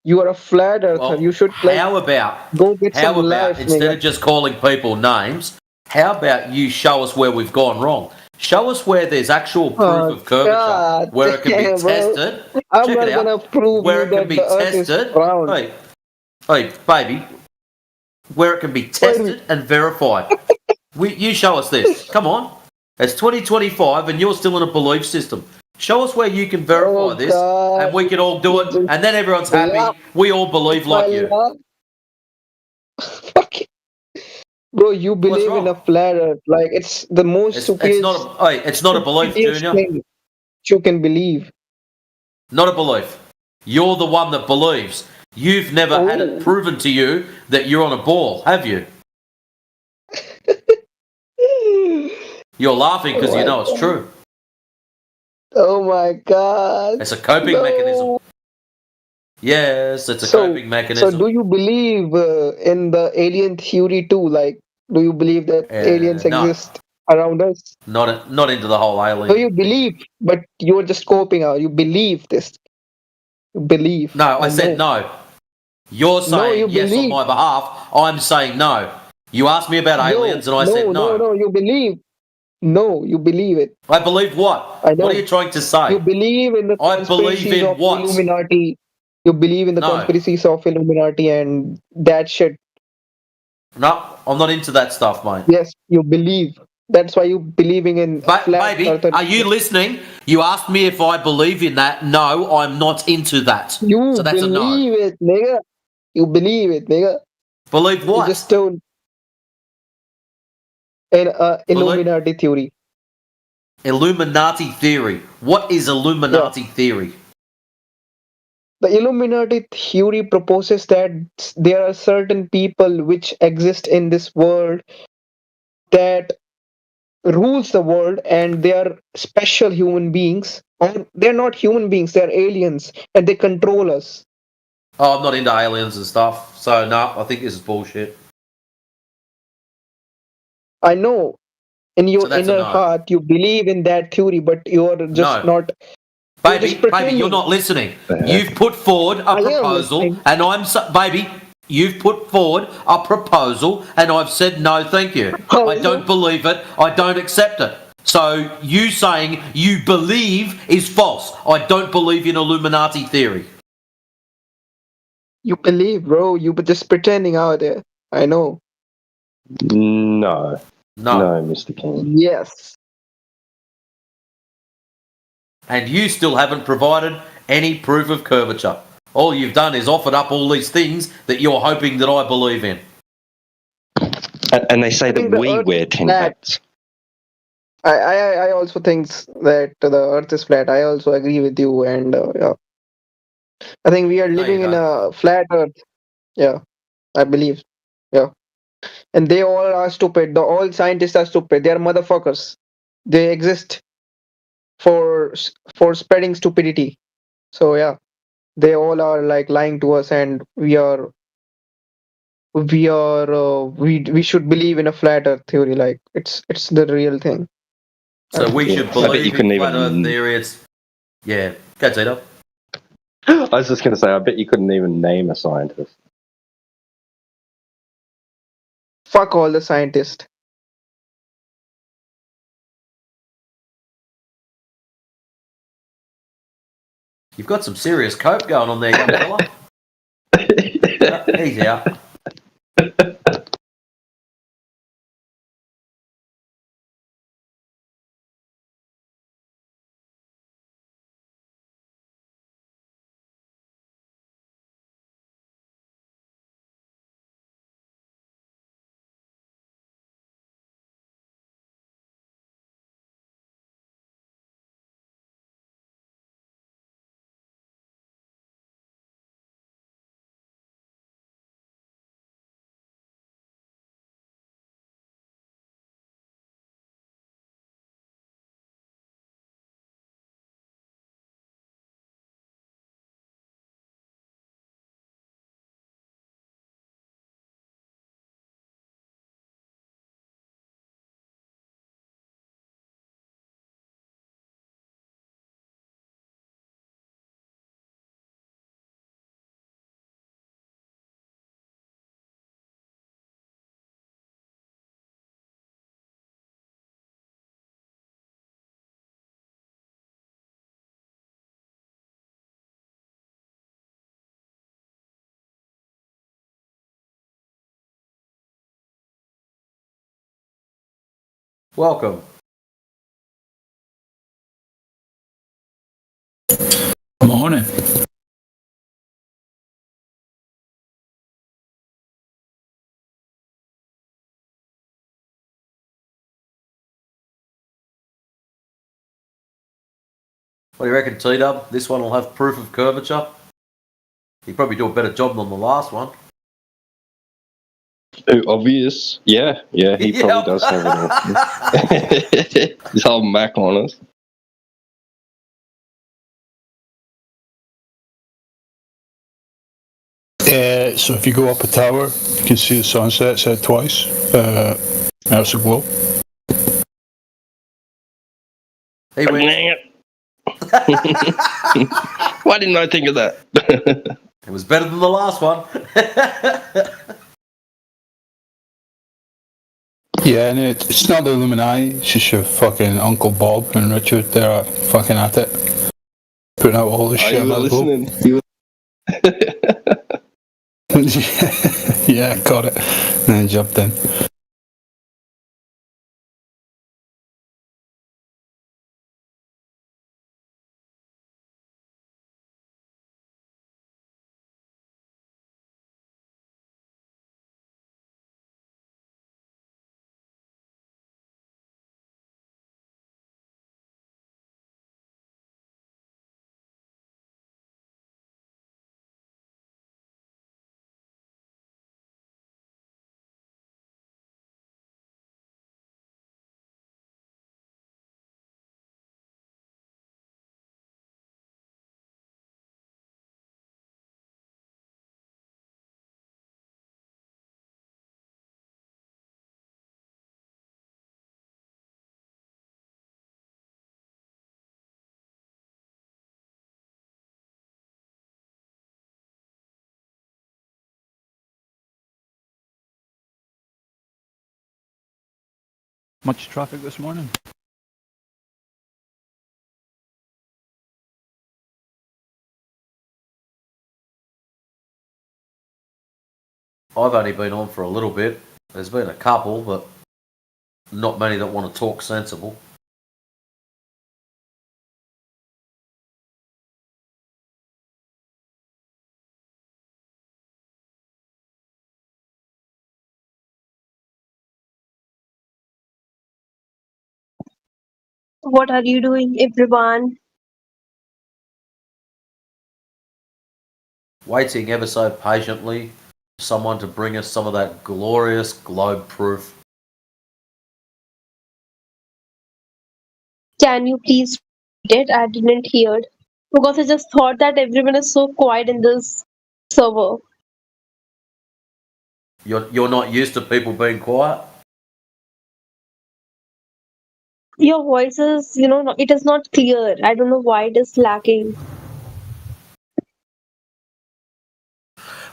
You are a flat earther. Well, You should like how about go get some life, instead nigga. of just calling people names, how about you show us where we've gone wrong? Show us where there's actual proof Oh, of curvature, God where it can be damn, bro. tested. I'm Check not it out. gonna prove Where you it can that be the earth is tested. round. Hey, baby. Where it can be tested and verified. You show us this. Come on. It's 2025 and you're still in a belief system. Show us where you can verify this, God. and we can all do it, and then everyone's happy. We all believe like you. Bro, you believe in a flat earth. Like it's the most It's stupidest, not a belief, stupidest Junior. thing you can believe. Not a belief. You're the one that believes. You've never had it proven to you that you're on a ball, have you? You're laughing because you know it's true. Oh my God. It's a coping mechanism. Yes, it's a coping mechanism. So do you believe in the alien theory too? Like, do you believe that aliens no. exist around us? Not into the whole alien. So you believe, but you're just coping out. You believe this. You believe. No, I said no. You're saying you yes believe. on my behalf. I'm saying no. You asked me about aliens and I said no. No, you believe. No, you believe it. I believe what? I know. What are you trying to say? You believe in the conspiracies of what? Illuminati. You believe in the conspiracies of Illuminati and that shit. No, I'm not into that stuff, mate. Yes, you believe. That's why you believing in flat baby, earth. are you listening? You asked me if I believe in that. No, I'm not into that. So that's a no. Believe it, nigga. You believe it, nigga. Believe what? You just told in Illuminati theory. Illuminati theory. What is Illuminati theory? The Illuminati theory proposes that there are certain people which exist in this world that rules the world, and they are special human beings, or they're not human beings, they're aliens, and they control us. Oh, I'm not into aliens and stuff, so no, I think this is bullshit. I know in your inner heart you believe in that theory, but you're just not. Baby, you're not listening. You've put forward a proposal, and baby, you've put forward a proposal, and I've said no, thank you. I don't believe it. I don't accept it. So you saying you believe is false. I don't believe in Illuminati theory. You believe, bro. You were just pretending out there. I know. No, Mr. King. Yes. And you still haven't provided any proof of curvature. All you've done is offered up all these things that you're hoping that I believe in. And they say that we wear tin hats. I also think that the earth is flat. I also agree with you, and yeah. I think we are living in a flat earth. Yeah, I believe. Yeah. And they all are stupid. All scientists are stupid. They are motherfuckers. They exist for spreading stupidity. So yeah, they all are like lying to us, and we should believe in a flat earth theory. Like it's the real thing. So we should believe in flat earth theory. Yeah, go Tito. I was just going to say, I bet you couldn't even name a scientist. Fuck all the scientists. You've got some serious cope going on there, young fella. He's out. Welcome. Morning. What do you reckon, T-Dub? This one will have proof of curvature? You probably do a better job than the last one. Obvious. Yeah, he probably does have it all. His whole Mac on us. So if you go up a tower, you can see the sunset set twice. There's a glow. He went. Why didn't I think of that? It was better than the last one. Yeah, and it's not the Illuminati, it's just your fucking Uncle Bob and Richard. They're fucking at it. Putting out all the shit. You were listening. Yeah, got it. And then jumped in. Much traffic this morning? I've only been on for a little bit. There's been a couple, but not many that want to talk sensible. What are you doing, everyone? Waiting ever so patiently for someone to bring us some of that glorious globe proof. Can you please read it? I didn't hear it. Because I just thought that everyone is so quiet in this server. You're not used to people being quiet? Your voice is, it is not clear. I don't know why it is lacking.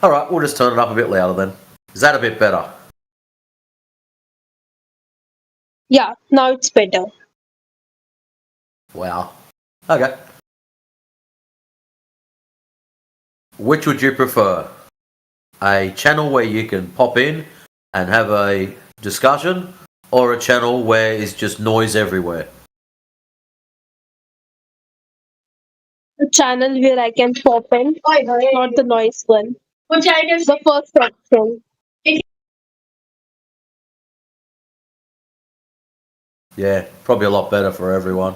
Alright, we'll just turn it up a bit louder then. Is that a bit better? Yeah, now it's better. Wow. Okay. Which would you prefer? A channel where you can pop in and have a discussion, or a channel where it's just noise everywhere? A channel where I can pop in, not the noise one. The first option. Yeah, probably a lot better for everyone.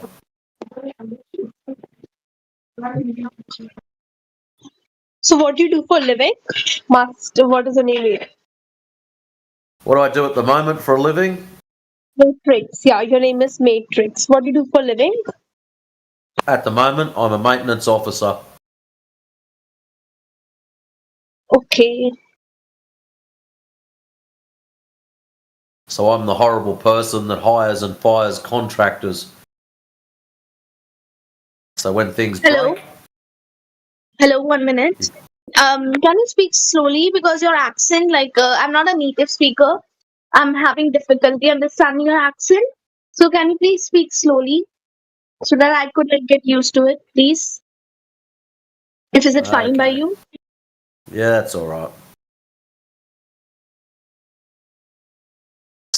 So what do you do for a living? What is the name? What do I do at the moment for a living? Matrix. Yeah, your name is Matrix. What do you do for a living? At the moment, I'm a maintenance officer. Okay. So I'm the horrible person that hires and fires contractors. So when things Hello? break... Hello, 1 minute. Can you speak slowly because your accent, I'm not a native speaker. I'm having difficulty understanding your accent. So can you please speak slowly so that I could get used to it, please? Is it fine by you? Yeah, that's alright.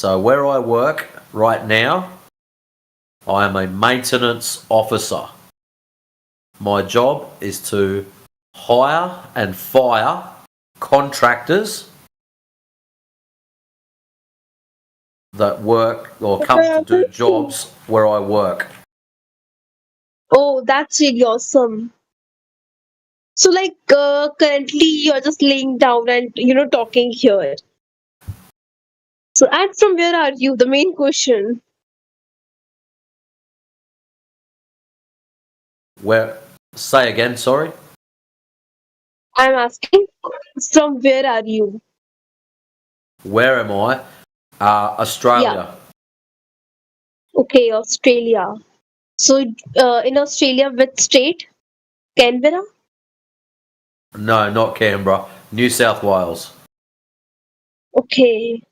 So where I work right now, I am a maintenance officer. My job is to hire and fire contractors that work or come to do jobs where I work. Oh, that's really awesome. So, like, currently you're just laying down and, talking here. So, and from where are you? The main question. Where? Say again, sorry? I'm asking, from where are you? Where am I? Australia. Okay, Australia. So, in Australia, which state? Canberra? No, not Canberra. New South Wales. Okay.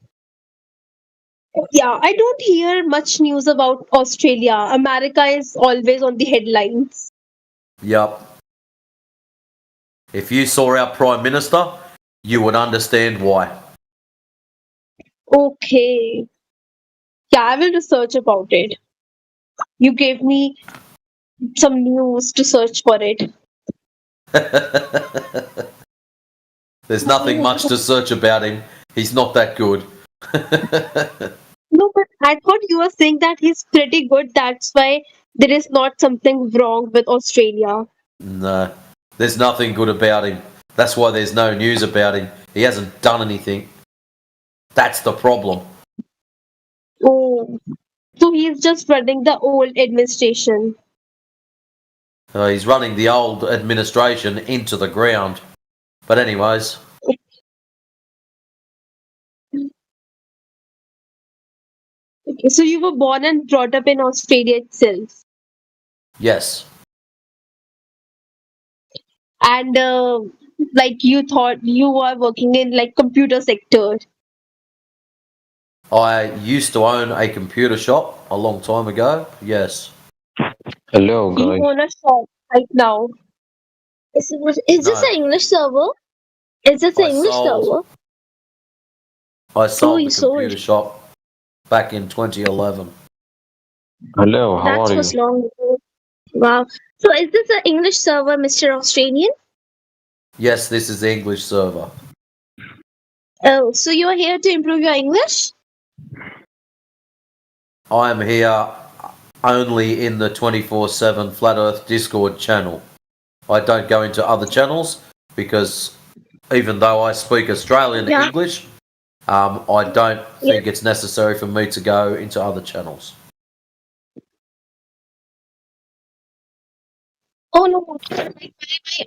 Yeah, I don't hear much news about Australia. America is always on the headlines. Yup. If you saw our Prime Minister, you would understand why. Okay. Yeah, I will research about it. You gave me some news to search for it. There's nothing much to search about him. He's not that good. No, but I thought you were saying that he's pretty good. That's why there is not something wrong with Australia. No, there's nothing good about him. That's why there's no news about him. He hasn't done anything. That's the problem. Oh, so he's just running the old administration. He's running the old administration into the ground. But anyways. Okay, so you were born and brought up in Australia itself. Yes. And like you thought you were working in like computer sector. I used to own a computer shop a long time ago. Yes. Hello, You guys. own a shop right now. Is this an English server? Is this an English server? I sold the computer shop back in 2011. Hello, how That are was you? long ago. Wow. So is this an English server, Mr. Australian? Yes, this is the English server. Oh, so you are here to improve your English? I am here only in the 24/7 Flat Earth Discord channel. I don't go into other channels because even though I speak Australian English, I don't think it's necessary for me to go into other channels. Oh no.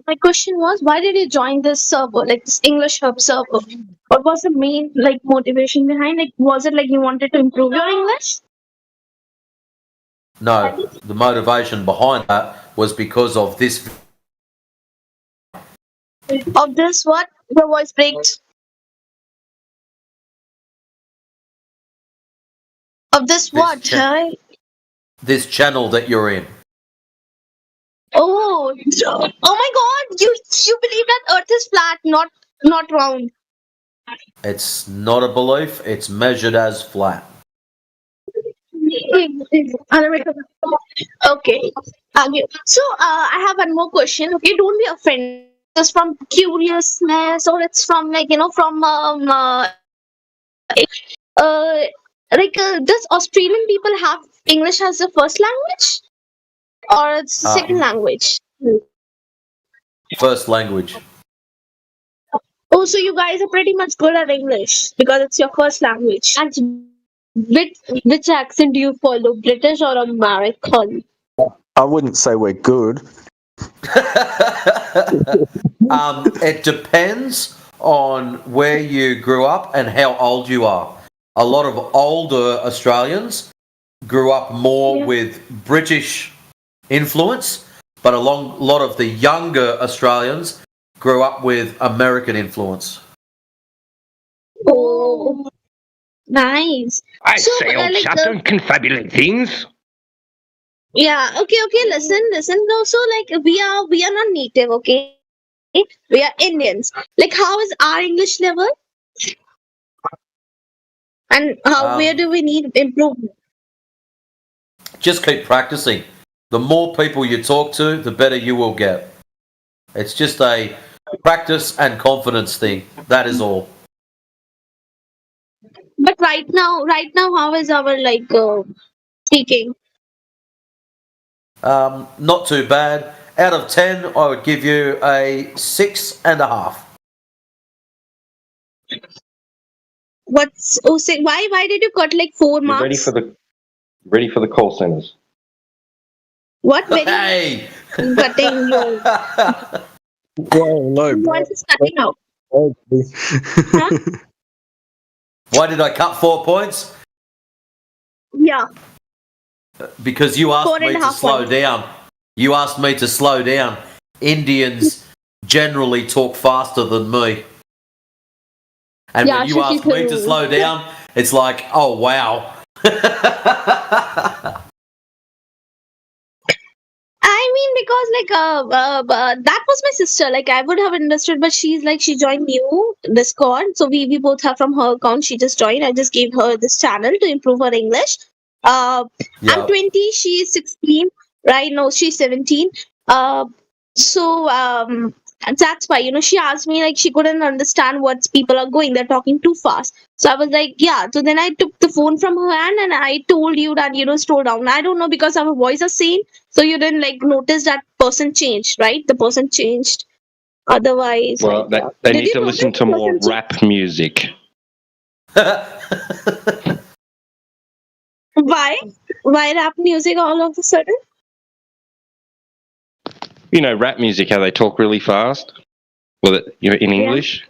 My question was, why did you join this server, like this English hub server? What was the main like motivation behind? Like, was it like you wanted to improve your English? No, the motivation behind that was because of this. Of this what? The voice breaks. Of this what? This channel that you're in. Oh my God! You believe that Earth is flat, not round. It's not a belief. It's measured as flat. Okay. So I have one more question. Okay, don't be offended. It's from curiousness, or it's from does Australian people have English as a first language, or it's the second language? First language. Oh, so you guys are pretty much good at English because it's your first language. And which accent do you follow, British or American? I wouldn't say we're good. It depends on where you grew up and how old you are. A lot of older Australians grew up more with British influence, but a lot of the younger Australians grew up with American influence. Oh, nice. I say old chap, don't confabulate things. Yeah, okay, listen. No, so like we are not native, okay? We are Indians. Like, how is our English level? And where do we need improvement? Just keep practicing. The more people you talk to, the better you will get. It's just a practice and confidence thing. That is all. But right now, how is our like speaking? Not too bad. Out of 10, I would give you a 6.5. What's say why did you cut like 4 marks? Ready for the call centers. What very Hey! cutting you? Whoa, no, Voice is cutting out. Why did I cut 4 points? Yeah. Because you asked me to 4.5 slow points. down. You asked me to slow down. Indians generally talk faster than me. And Yeah, when you ask me to too. slow down, it's like, oh, wow. I mean, because like that was my sister. Like I would have understood, but she's like she joined new Discord, so we both have from her account. She just joined. I just gave her this channel to improve her English. I'm 20. She is 16. Right now she's 17. So that's why she asked me like she couldn't understand what people are going. They're talking too fast. So I was like, yeah. So then I took the phone from her hand and I told you that slow down. I don't know because our voice are same. So you didn't like notice that person changed, right? The person changed. Otherwise, Well, they need to listen to more rap music. Why? Why rap music all of a sudden? You know, rap music, how they talk really fast. Well, in English.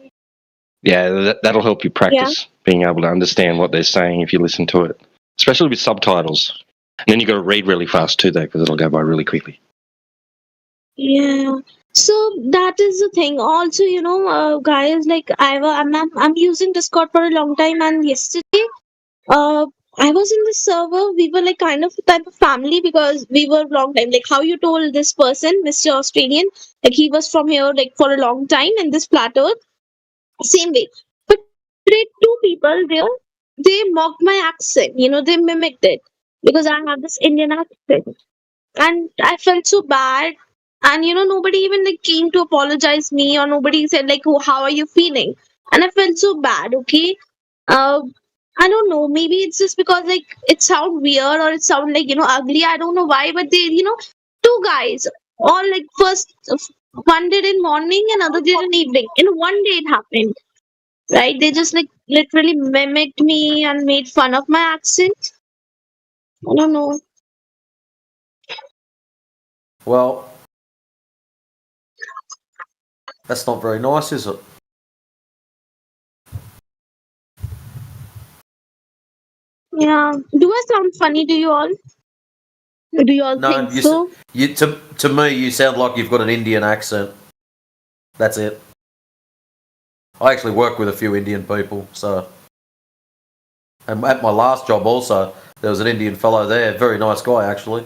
Yeah, that'll help you practice being able to understand what they're saying if you listen to it, especially with subtitles. And then you got to read really fast too, though, because it'll go by really quickly. Yeah. So that is the thing. Also, guys, like I'm using Discord for a long time, and yesterday, I was in the server. We were like kind of a type of family because we were long time. Like how you told this person, Mr. Australian, like he was from here like for a long time in this flat earth. Same way. But today, 2 people there, they mocked my accent. They mimicked it because I have this Indian accent, and I felt so bad. And nobody even like came to apologize me, or nobody said like, "Oh, how are you feeling?" And I felt so bad. Okay, I don't know. Maybe it's just because like it sound weird or it sound like ugly. I don't know why, but they 2 guys all like first one did in morning and other did in evening. In one day it happened, right? They just like literally mimicked me and made fun of my accent. I don't know. Well, that's not very nice, is it? Yeah. Do I sound funny to you all? Do you all No, think so? to me, you sound like you've got an Indian accent. That's it. I actually work with a few Indian people, so. And at my last job also, there was an Indian fellow there, very nice guy actually.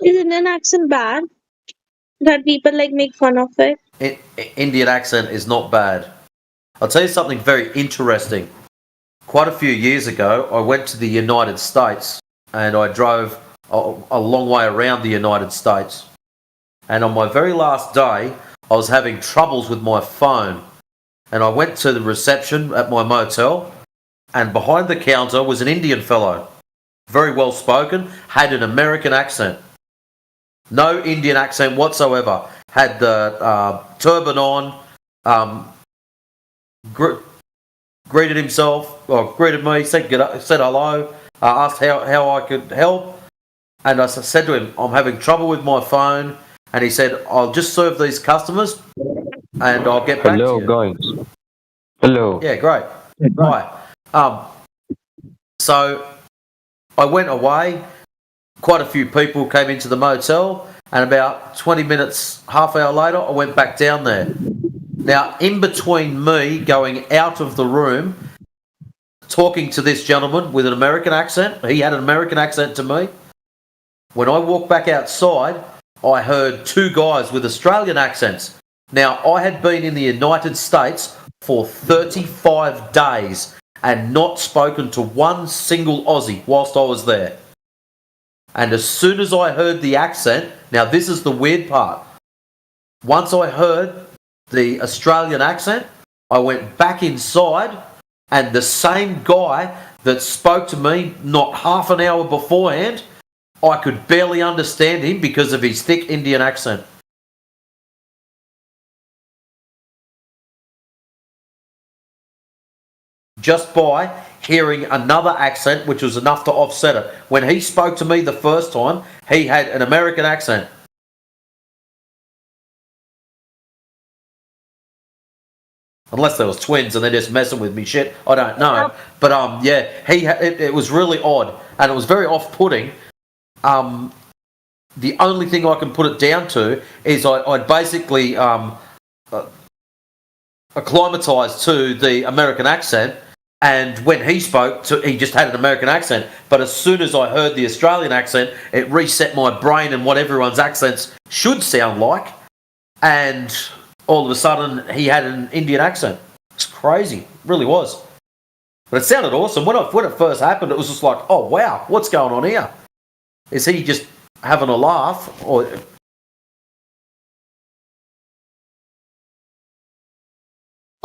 Is Indian accent bad? That people like make fun of it? Indian accent is not bad. I'll tell you something very interesting. Quite a few years ago, I went to the United States and I drove a long way around the United States. And on my very last day, I was having troubles with my phone. And I went to the reception at my motel, and behind the counter was an Indian fellow. Very well spoken, had an American accent. No Indian accent whatsoever. Had the turban on, greeted himself, or greeted me, said hello, asked how I could help. And I said to him, I'm having trouble with my phone. And he said, I'll just serve these customers and I'll get back to you. Hello, guys. Hello. Yeah, great. Hi. So I went away. Quite a few people came into the motel, and about 20 minutes, half hour later, I went back down there. Now, in between me going out of the room, talking to this gentleman with an American accent, he had an American accent to me. When I walked back outside, I heard 2 guys with Australian accents. Now, I had been in the United States for 35 days and not spoken to one single Aussie whilst I was there. And as soon as I heard the accent, now this is the weird part. Once I heard the Australian accent, I went back inside, and the same guy that spoke to me not half an hour beforehand, I could barely understand him because of his thick Indian accent. Just by hearing another accent, which was enough to offset it. When he spoke to me the first time, he had an American accent. Unless there was twins and they're just messing with me shit, I don't know. But yeah, it was really odd, and it was very off-putting. The only thing I can put it down to is I basically acclimatized to the American accent, and when he spoke, he just had an American accent. But as soon as I heard the Australian accent, it reset my brain and what everyone's accents should sound like, and all of a sudden he had an Indian accent. It's crazy, it really was. But it sounded awesome. When it first happened, it was just like, oh wow, what's going on here? Is he just having a laugh, or?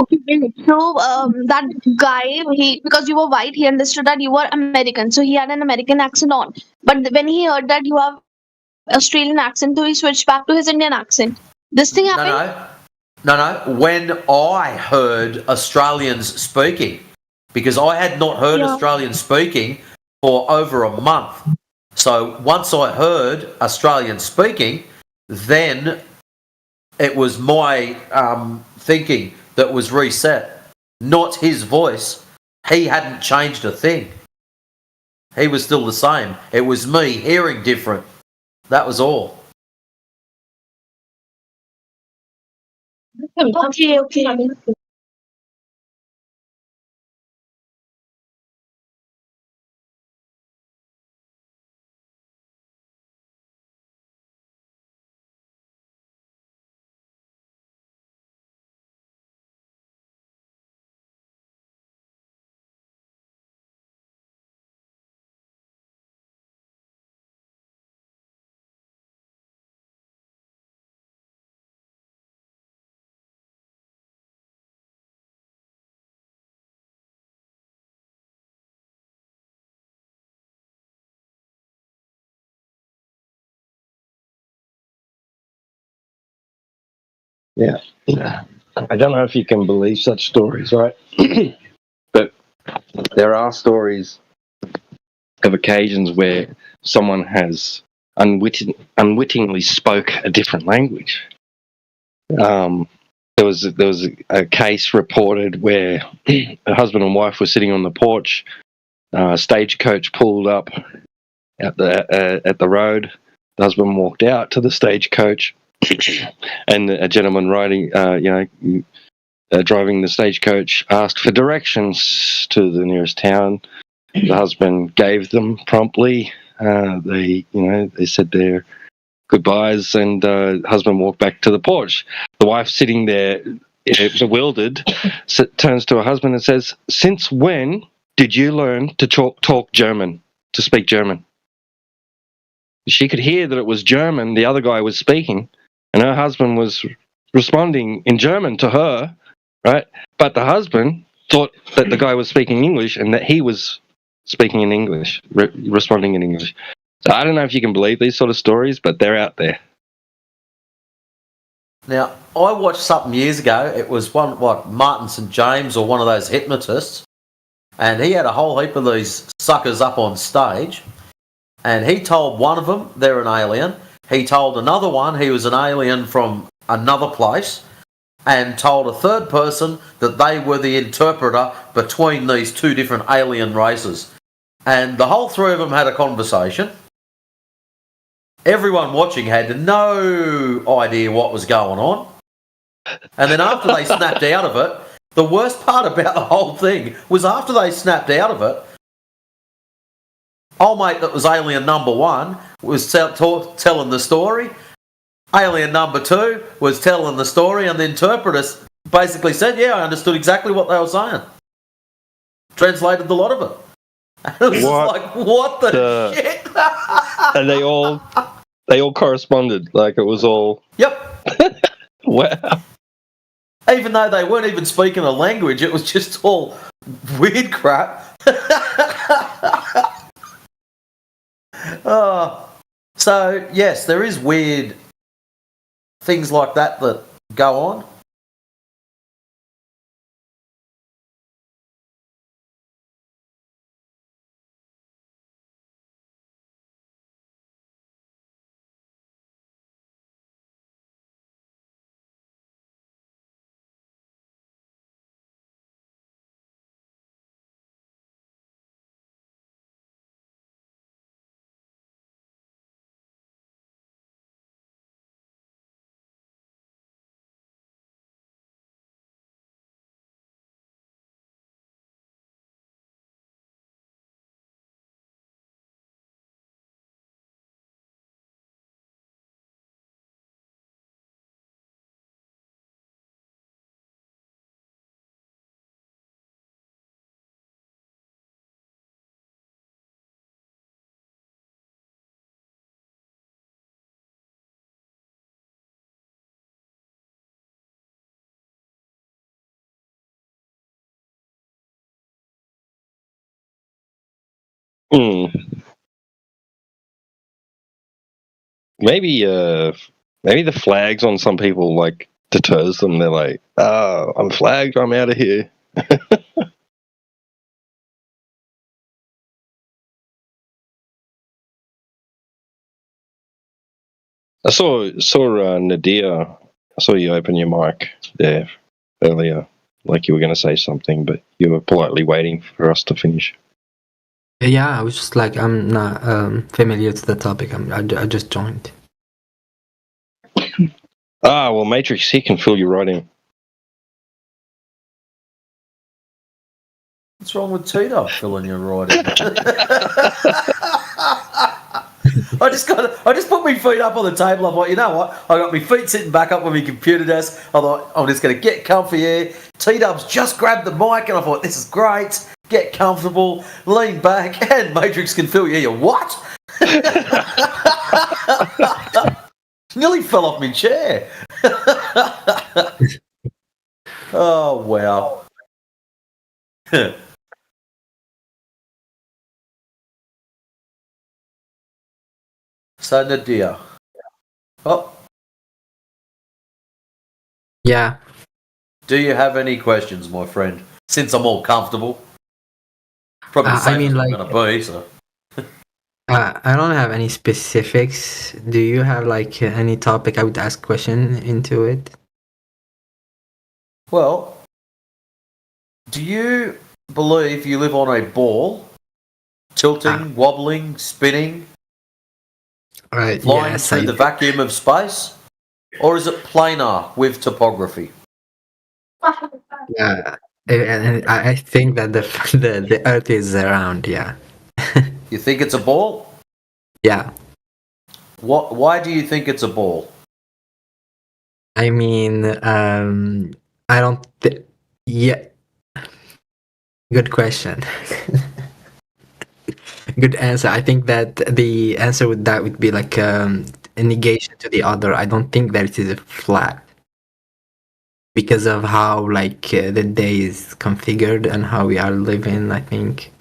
Okay, so that guy, because you were white, he understood that you were American, so he had an American accent on. But when he heard that you have Australian accent, so he switched back to his Indian accent. This thing happened? No. When I heard Australians speaking, because I had not heard Australian speaking for over a month. So once I heard Australian speaking, then it was my thinking that was reset, not his voice. He hadn't changed a thing. He was still the same. It was me hearing different. That was all. Okay. Yeah. I don't know if you can believe such stories, right? But there are stories of occasions where someone has unwittingly spoke a different language. There was a case reported where a husband and wife were sitting on the porch. Stagecoach pulled up at the road. The husband walked out to the stagecoach, and a gentleman driving the stagecoach asked for directions to the nearest town. The husband gave them promptly. They said their goodbyes, and the husband walked back to the porch. The wife, sitting there bewildered, turns to her husband and says, "Since when did you learn to talk German, to speak German?" She could hear that it was German the other guy was speaking, and her husband was responding in German to her, right? But the husband thought that the guy was speaking English and that he was speaking in English, responding in English. So I don't know if you can believe these sort of stories, but they're out there. Now, I watched something years ago. It was Martin St. James, or one of those hypnotists, and he had a whole heap of these suckers up on stage, and he told one of them they're an alien. He told another one he was an alien from another place, and told a third person that they were the interpreter between these two different alien races. And the whole three of them had a conversation. Everyone watching had no idea what was going on. And then after they snapped out of it, the worst part about the whole thing was after they snapped out of it, old mate that was alien number one was telling the story. Alien number two was telling the story, and the interpreter basically said, "Yeah, I understood exactly what they were saying." Translated the lot of it. And it was just like, what the shit? And they all corresponded. Like it was all. Yep. Wow. Even though they weren't even speaking a language, it was just all weird crap. So yes, there is weird things like that go on. Maybe the flags on some people like deters them. They're like, "Oh, I'm flagged. I'm out of here." I saw Nadia. I saw you open your mic there earlier, like you were going to say something, but you were politely waiting for us to finish. Yeah, I was just like, I'm not familiar to the topic. I just joined. Well, Matrix, he can fill you right in. What's wrong with Tito filling your right in? I just put my feet up on the table. I thought, you know what? I got my feet sitting back up on my computer desk. I thought, I'm just going to get comfy here. T-Dubs just grabbed the mic and I thought, this is great. Get comfortable, lean back, and Matrix can fill you. You what? Nearly fell off my chair. Oh, wow. So, Nadia. Oh. Yeah. Do you have any questions, my friend? Since I'm all comfortable. Probably the same as I'm going to be, so. I don't have any specifics. Do you have like any topic I would ask question into it? Well, do you believe you live on a ball, tilting, wobbling, spinning, flying through the vacuum of space, or is it planar with topography? Yeah, and I think that the Earth is round. Yeah. You think it's a ball? Yeah. Why do you think it's a ball? I mean, I don't. Yeah. Good question. Good answer. I think that the answer with that would be like a negation to the other. I don't think that it is flat because of how like the day is configured and how we are living. I think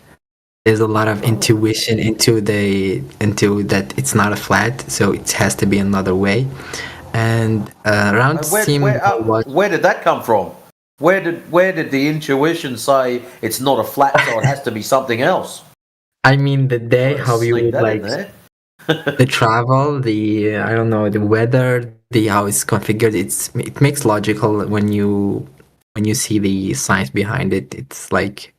there's a lot of intuition into that it's not a flat, so it has to be another way. And around where did that come from? Where did the intuition say it's not a flat, so it has to be something else? I mean, the day, how we would like the travel, the I don't know, the weather, the how it's configured. It makes logical when you see the science behind it. It's like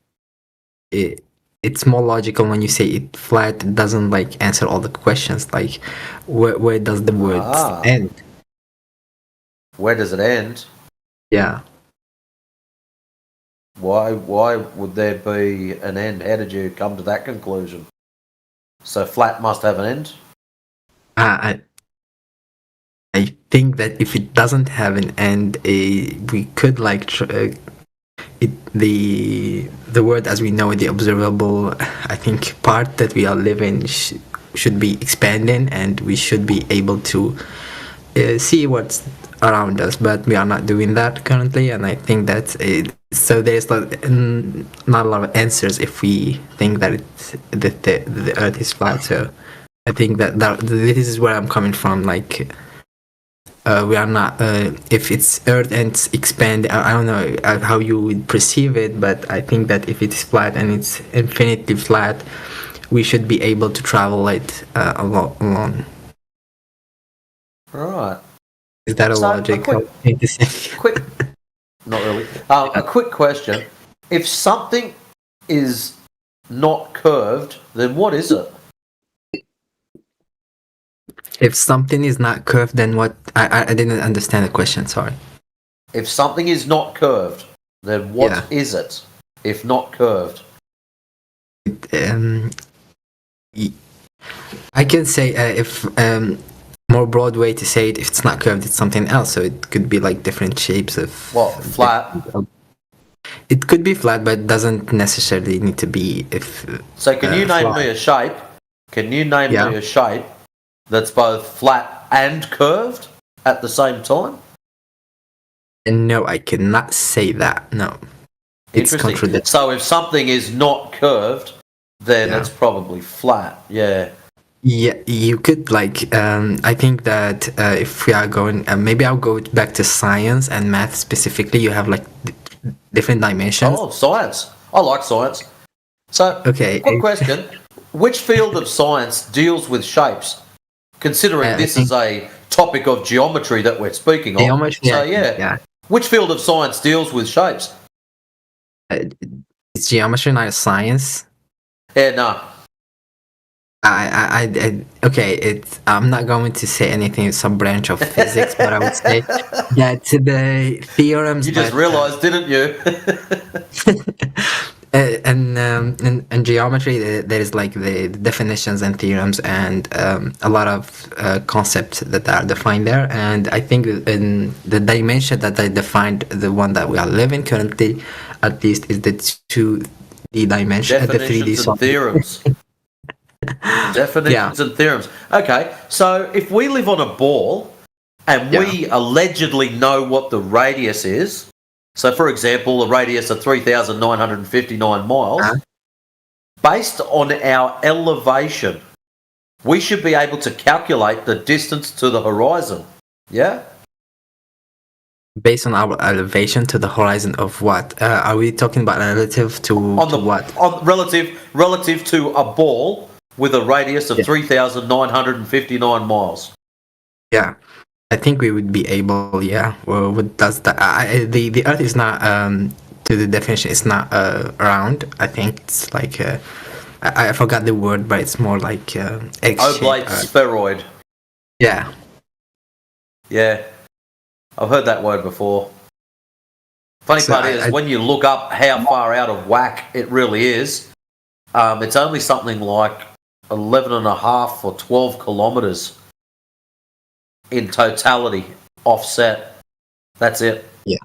it's more logical when you say it flat. It doesn't like answer all the questions. Like where does the word end? Where does it end? Yeah. Why would there be an end? How did you come to that conclusion? So flat must have an end? I think that if it doesn't have an end, we could like the world as we know it, the observable, I think, part that we are living should be expanding, and we should be able to see what's around us, but we are not doing that currently, and I think that's it. So there's not a lot of answers if we think that the Earth is flat. So I think that this is where I'm coming from. Like we are not. If it's Earth and it's expand, I don't know how you would perceive it, but I think that if it's flat and it's infinitely flat, we should be able to travel it along. Right. Is that a logical thing to say? Quick, not really. A quick question: if something is not curved, then what is it? If something is not curved, then what? I didn't understand the question. Sorry. If something is not curved, then what is it? If not curved. I can say if more broad way to say it, if it's not curved, it's something else. So it could be like different shapes of. What, flat? It could be flat, but it doesn't necessarily need to be. If so, can you name me a shape? Can you name me a shape that's both flat and curved at the same time? No, I cannot say that. No, it's contradictory. So if something is not curved, then it's probably flat. Yeah. Yeah, you could like. I think that if we are going, maybe I'll go back to science and math specifically. You have like different dimensions. Oh, science! I like science. So, okay. Quick question: which field of science deals with shapes? Considering this is a topic of geometry that we're speaking of. Geometry. So yeah. Which field of science deals with shapes? It's geometry, not science. Yeah, no. Okay, I'm not going to say anything, some branch of physics, but I would say that the theorems. You just realized, didn't you? In geometry, there is like the definitions and theorems and a lot of concepts that are defined there. And I think in the dimension that I defined, the one that we are living currently, at least, is the 2D dimension, the 3D and theorems. Definitions and theorems. Okay, so if we live on a ball and we allegedly know what the radius is, so for example, a radius of 3,959 miles, based on our elevation, we should be able to calculate the distance to the horizon. Yeah? Based on our elevation to the horizon of what? Are we talking about relative to what? Relative to a ball with a radius of 3,959 miles. Yeah, I think we would be able. Yeah, well, what does that? The Earth is not to the definition. It's not round. I think it's like I forgot the word, but it's more like oblate spheroid. Yeah. Yeah, I've heard that word before. Funny part is when you look up how far out of whack it really is, it's only something like 11.5 or 12 kilometers in totality offset. That's it. Yeah.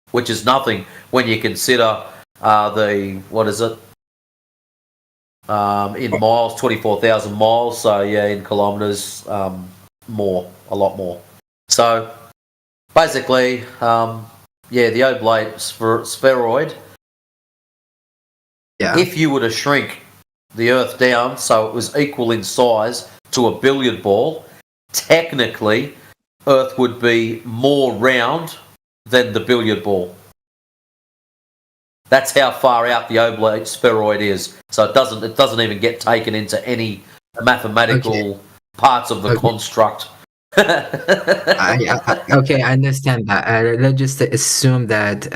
Which is nothing when you consider what is it? In miles, 24,000 miles. So yeah, in kilometers, a lot more. So basically, the oblate spheroid. Yeah. If you were to shrink the Earth down so it was equal in size to a billiard ball, technically Earth would be more round than the billiard ball. That's how far out the oblate spheroid is. So it doesn't even get taken into any mathematical parts of the construct. Okay, I understand that. Let's just assume that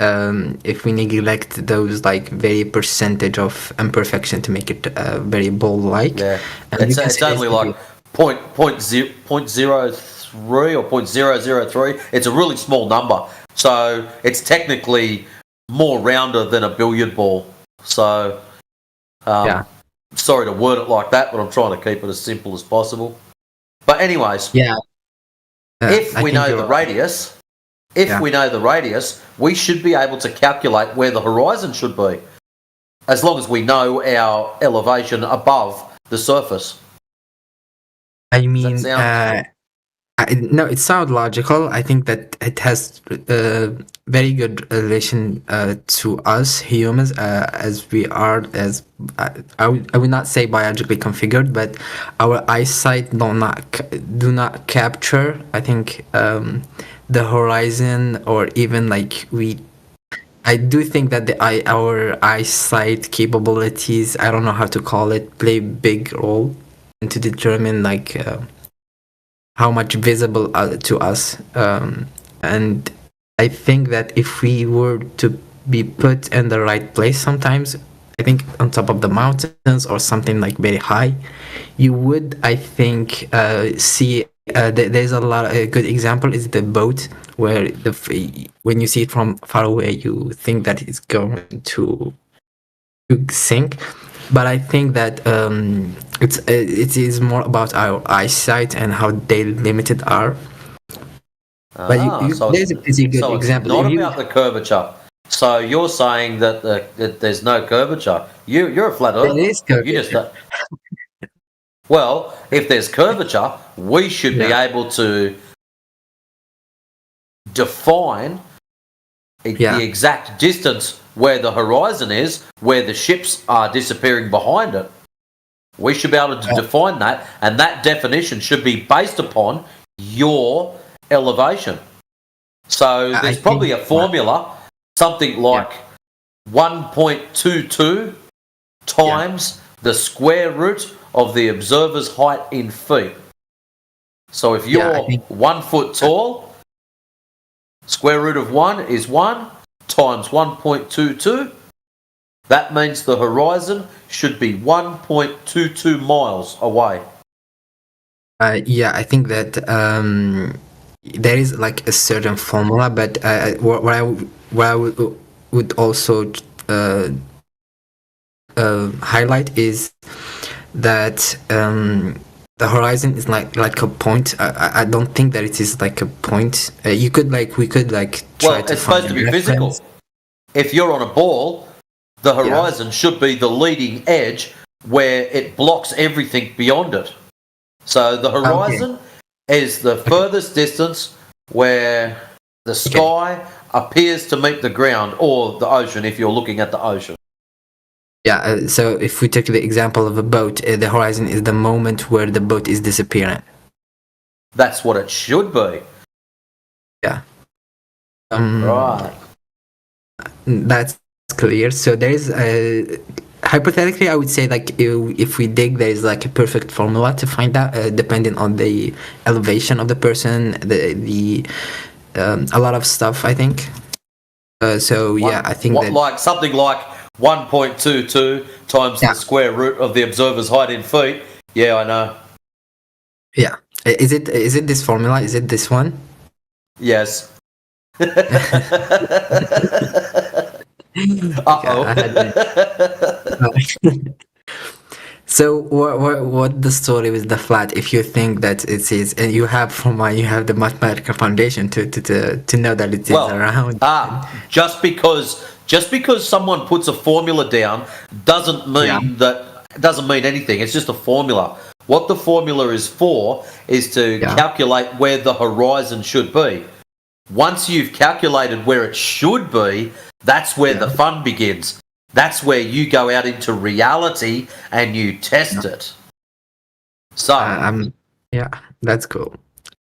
if we neglect those like very percentage of imperfection to make it very ball-like, it's only like 0.03 or 0.003. It's a really small number, so it's technically more rounder than a billiard ball. So, sorry to word it like that, but I'm trying to keep it as simple as possible. But anyways, if I we think know you're the radius, we know the radius, we should be able to calculate where the horizon should be, as long as we know our elevation above the surface. I mean, sound- no, it sounds logical. I think that it has very good relation to us humans, as we are, as I would not say biologically configured, but our eyesight do not capture, I think, the horizon, or even like I do think that our eyesight capabilities, I don't know how to call it, play a big role to determine like how much visible to us, and I think that if we were to be put in the right place sometimes, I think on top of the mountains or something like very high, you would, I think, see there's a lot. A good example is the boat, where when you see it from far away, you think that it's going to sink. But I think that it is more about our eyesight and how they limited are. But so there's a pretty good example. It's not about the curvature. So you're saying that that there's no curvature. You're a flat earther. There is curvature. Well, if there's curvature, we should be able to define the exact distance where the horizon is, where the ships are disappearing behind it. We should be able to define that, and that definition should be based upon your elevation. So there's probably a formula, something like 1.22 times the square root of the observer's height in feet. So if you're 1 foot tall, square root of 1 is 1 times 1.22. That means the horizon should be 1.22 miles away. I think that there is like a certain formula, but what I would also highlight is that the horizon is like a point. I don't think that it is like a point. We could try to it's supposed to be physical. If you're on a ball, the horizon should be the leading edge where it blocks everything beyond it. So the horizon is the furthest distance where the sky appears to meet the ground, or the ocean if you're looking at the ocean. Yeah, so if we take the example of a boat, the horizon is the moment where the boat is disappearing. That's what it should be. Yeah. Right. That's clear. So there is hypothetically, I would say, like, if we dig, there is like a perfect formula to find out, depending on the elevation of the person, a lot of stuff, I think. I think that like something like 1.22 times the square root of the observer's height in feet. Yeah, I know. Yeah. Is it this formula? Is it this one? Yes. So what the story with the flat? If you think that it is, and you have the mathematical foundation to know that it is around. Just because someone puts a formula down doesn't mean anything. It's just a formula. What the formula is for is to calculate where the horizon should be. Once you've calculated where it should be, that's where the fun begins. That's where you go out into reality and you test it. So, that's cool.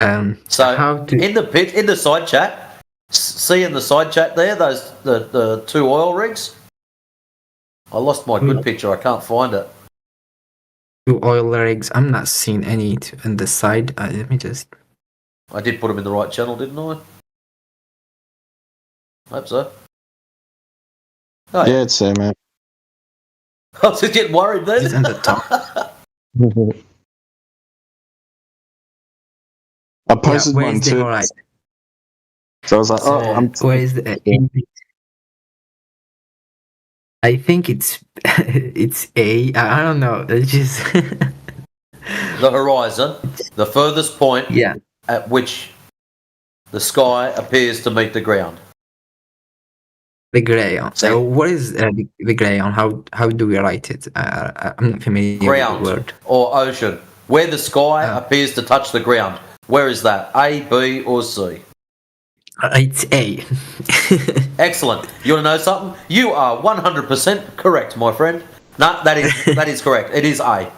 In the side chat, see in the side chat there, those the 2 oil rigs. I lost my good picture. I can't find it. 2 oil rigs. I'm not seeing any on the side. Let me just. I did put them in the right channel, didn't I? Hope so. Oh, yeah, it's there, man. I was just getting worried then. It's in the top. I posted one too. So I was like, where is the? I think it's A. I don't know. It's just the horizon, the furthest point at which the sky appears to meet the ground. The grayon. So what is the grayon? How do we write it? I'm not familiar Ground with the word. or ocean. Where the sky appears to touch the ground. Where is that? A, B, or C? It's A. Excellent. You want to know something? You are 100% correct, my friend. No, that is correct. It is A.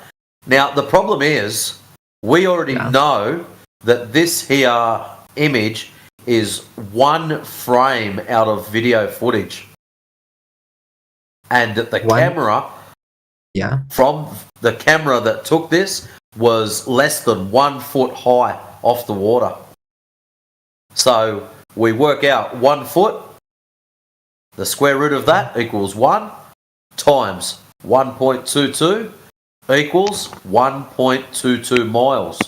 Now, the problem is, we already know that this here image is one frame out of video footage. And the camera, from the camera that took this, was less than 1 foot high off the water. So we work out 1 foot, the square root of that equals 1, times 1.22 equals 1.22 miles.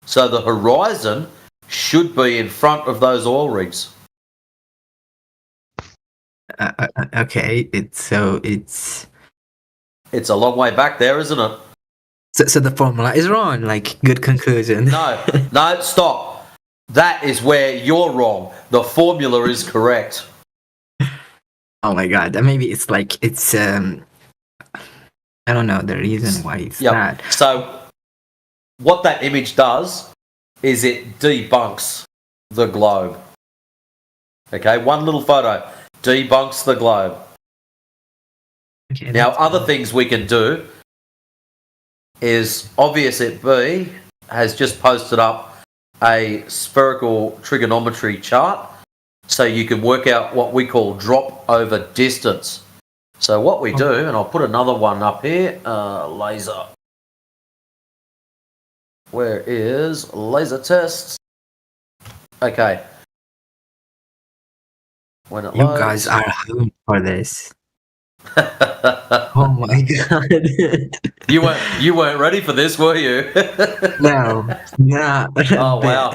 So the horizon should be in front of those oil rigs. Okay, it's a long way back there, isn't it? So the formula is wrong. Like, good conclusion. No, stop. That is where you're wrong. The formula is correct. Oh my god, maybe it's like I don't know the reason why it's that. So what that image does is it debunks the globe. Okay, one little photo debunks the globe. Okay, now, other things we can do is Obvious at B has just posted up a spherical trigonometry chart so you can work out what we call drop over distance. So what we do, and I'll put another one up here, laser. Where is laser tests? Okay. When it You loads. guys are home for this. Oh my god. You weren't ready for this, were you? No. Oh wow.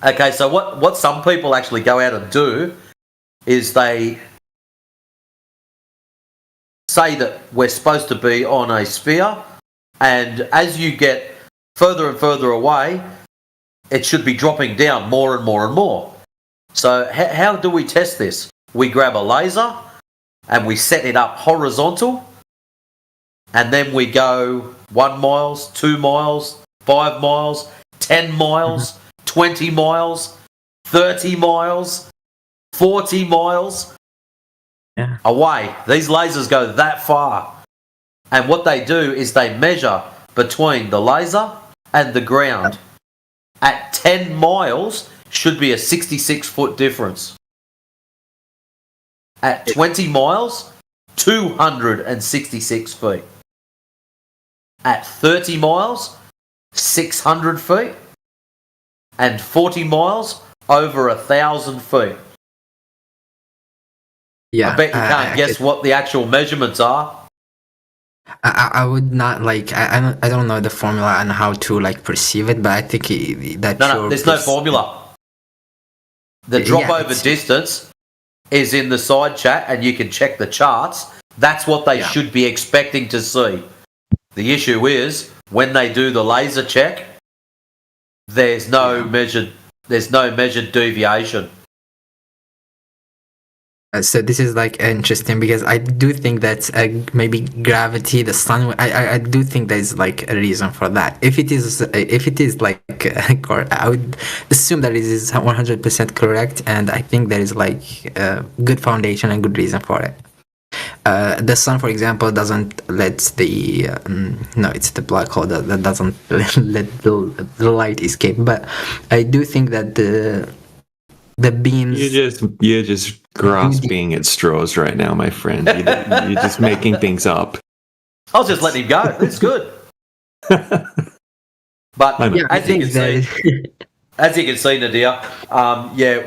Okay, so what some people actually go out and do is they say that we're supposed to be on a sphere, and as you get further and further away, it should be dropping down more and more and more. So how do we test this? We grab a laser and we set it up horizontal, and then we go 1 mile, 2 miles, 5 miles, 10 miles, 20 miles, 30 miles, 40 miles away. These lasers go that far. And what they do is they measure between the laser and the ground. At 10 miles should be a 66-foot difference. At 20 miles, 266 feet. At 30 miles, 600 feet. And 40 miles, over 1,000 feet. Yeah, I bet you can't guess what the actual measurements are. I would not like. I don't know the formula and how to like perceive it, but I think No, there's no formula. The drop over distance is in the side chat, and you can check the charts. That's what they should be expecting to see. The issue is when they do the laser check, there's no measured deviation. So this is like interesting because I do think that maybe gravity, the sun. I do think there's like a reason for that. If it is like, I would assume that it is 100% correct, and I think there is like a good foundation and good reason for it. The sun, for example, doesn't let the no, it's the black hole that doesn't let the light escape. But I do think that the beams. You're just grasping at straws right now, my friend. You're just making things up. I was just letting him go. That's good. But as you can see, Nadir,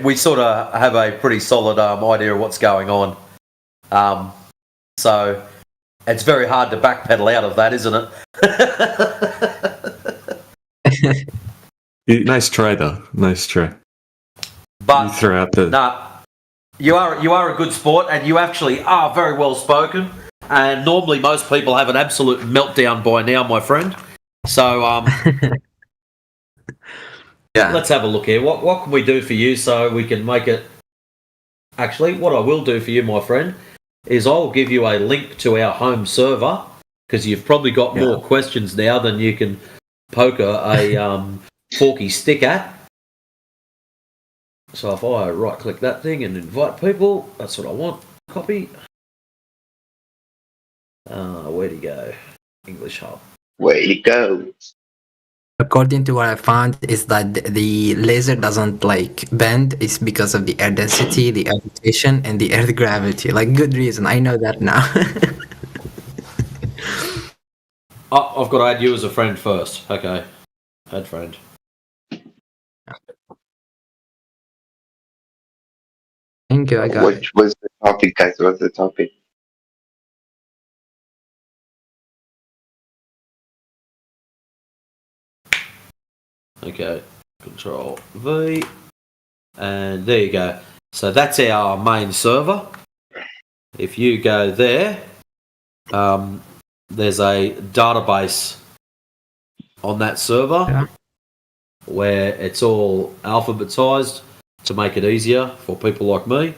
we sort of have a pretty solid idea of what's going on. So it's very hard to backpedal out of that, isn't it? Nice try, though. Nice try. But you throw out the. You are a good sport, and you actually are very well spoken. And normally, most people have an absolute meltdown by now, my friend. So Yeah. Let's have a look here. What can we do for you so we can make it? Actually, what I will do for you, my friend, is I'll give you a link to our home server because you've probably got more questions now than you can poke a forky stick at. So if I right-click that thing and invite people, that's what I want. Copy. Where'd he go? English Hub. Where'd he go? According to what I found, is that the laser doesn't like bend. It's because of the air density, the air rotation, and the earth gravity. Like, good reason. I know that now. Oh, I've got to add you as a friend first. Okay. Add friend. Thank you, I got it. What's the topic, guys? What's the topic? Okay. Control V. And there you go. So that's our main server. If you go there, there's a database on that server where it's all alphabetized to make it easier for people like me.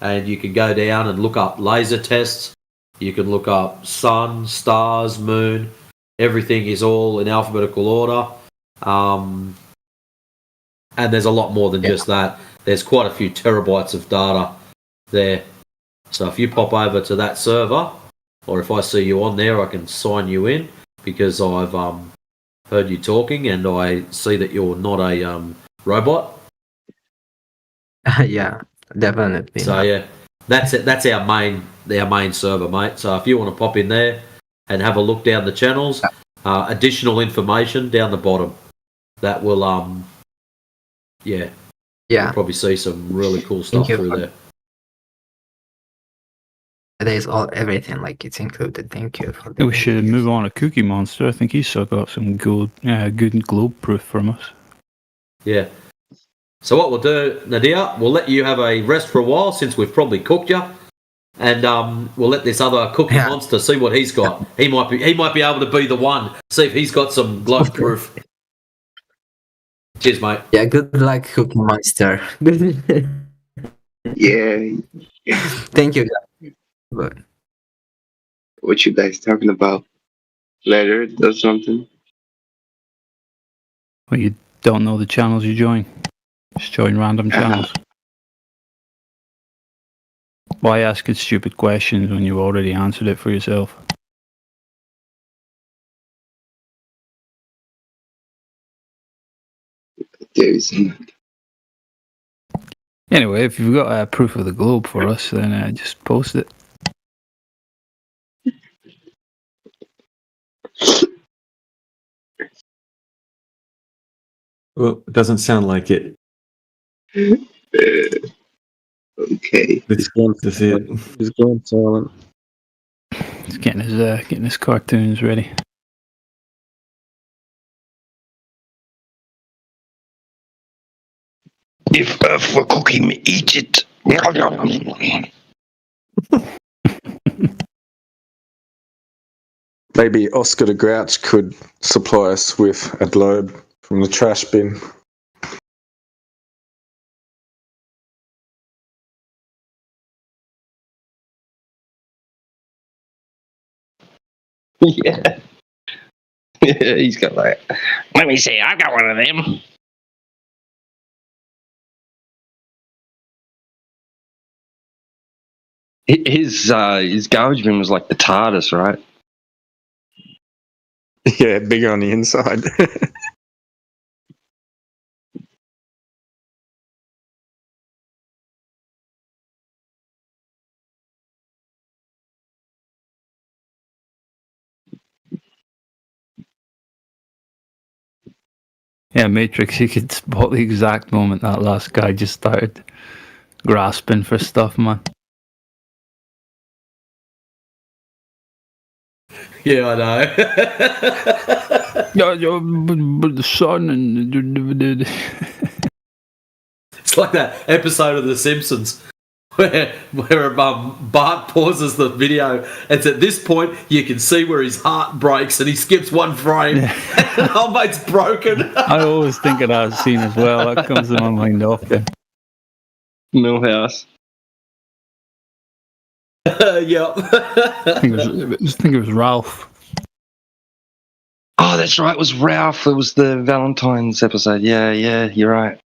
And you can go down and look up laser tests. You can look up sun, stars, moon. Everything is all in alphabetical order. And there's a lot more than just that. There's quite a few terabytes of data there. So if you pop over to that server, or if I see you on there, I can sign you in because I've heard you talking and I see that you're not a robot. Yeah, definitely. So yeah, that's it. That's our main server, mate. So if you want to pop in there and have a look down the channels, additional information down the bottom, that will you'll probably see some really cool stuff through there. There's everything, like it's included. Thank you for We should move on to Cookie Monster. I think he's still got some good globe proof from us. Yeah. So what we'll do, Nadia, we'll let you have a rest for a while since we've probably cooked you, and we'll let this other Cookie Monster see what he's got. He might be able to be the one. See if he's got some globe proof. Cheers, mate. Yeah, good luck, Cookie Monster. Yeah. Thank you, guys. But What you guys talking about? Letter does something? Well, you don't know the channels you join. Just join random channels. Why asking stupid questions when you've already answered it for yourself? Anyway, if you've got proof of the globe for us, then just post it. Well, it doesn't sound like it. Okay. It's going to see it. He's going silent. He's getting his cartoons ready. If Earth were cooking, eat it. Maybe Oscar the Grouch could supply us with a globe from the trash bin. Yeah. Yeah, he's got like, let me see, I've got one of them. His garbage bin was like the TARDIS, right? Yeah, bigger on the inside. Yeah, Matrix, you could spot the exact moment that last guy just started grasping for stuff, man. Yeah, I know. But the sun and It's like that episode of The Simpsons where Bart pauses the video. It's at this point you can see where his heart breaks and he skips one frame. And old mate's broken. I always think of that scene as well. That comes to my mind often. Millhouse. Yep. I think it was Ralph. Oh, that's right. It was Ralph. It was the Valentine's episode. Yeah, you're right.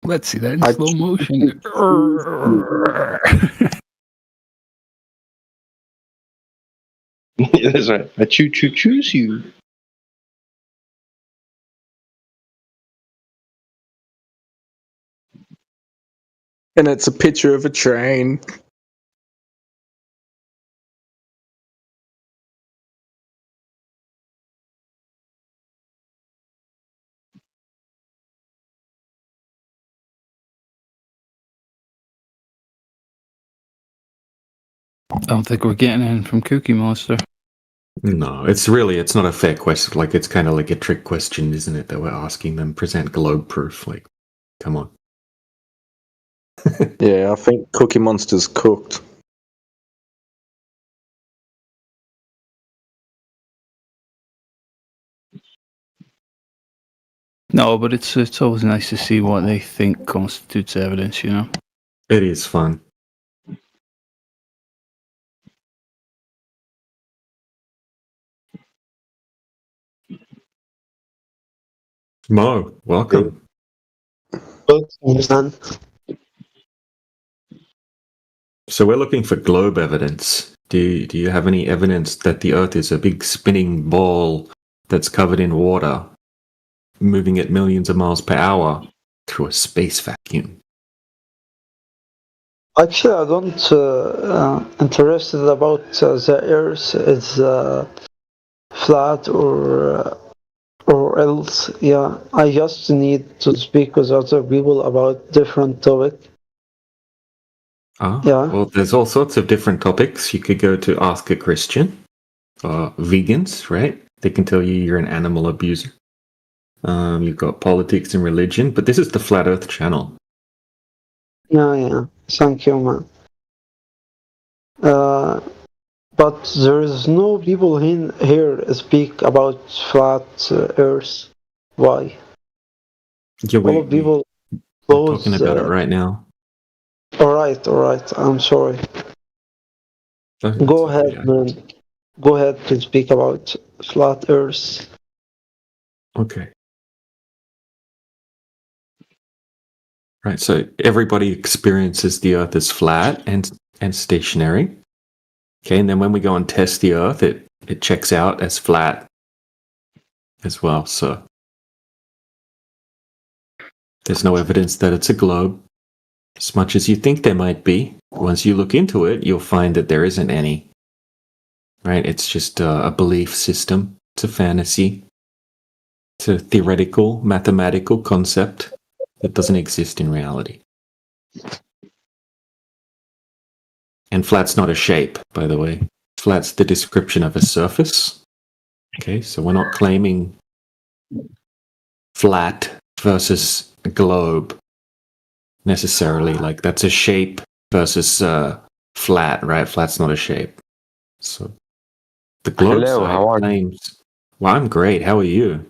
Let's see that in slow motion. Yeah, that's right. I choose you. And it's a picture of a train. I don't think we're getting in from Cookie Monster. No, it's not a fair question. Like, it's kind of like a trick question, isn't it? That we're asking them. Present globe proof. Like, come on. Yeah, I think Cookie Monster's cooked. No, but it's always nice to see what they think constitutes evidence, you know? It is fun. Mo, welcome. So we're looking for globe evidence. Do you have any evidence that the Earth is a big spinning ball that's covered in water, moving at millions of miles per hour through a space vacuum? Actually, I don't interested about the Earth is flat or else. Yeah, I just need to speak with other people about different topic. Yeah. Well, there's all sorts of different topics. You could go to Ask a Christian, vegans, right? They can tell you you're an animal abuser. You've got politics and religion, but this is the Flat Earth channel. Yeah. Thank you, man. But there is no people here speak about flat Earth. Why? Yeah, All people we're talking about it right now. All right. I'm sorry. Go ahead, man. Go ahead to speak about flat Earth. Okay. Right, so everybody experiences the Earth as flat and stationary. Okay, and then when we go and test the Earth, it checks out as flat as well. So there's no evidence that it's a globe, as much as you think there might be. Once you look into it, you'll find that there isn't any. Right, it's just a belief system. It's a fantasy. It's a theoretical, mathematical concept that doesn't exist in reality. And flat's not a shape, by the way. Flat's the description of a surface. Okay, so we're not claiming flat versus a globe necessarily. Like, that's a shape versus flat, right? Flat's not a shape. So the globe Hello, side how are claims. Well, I'm great. How are you?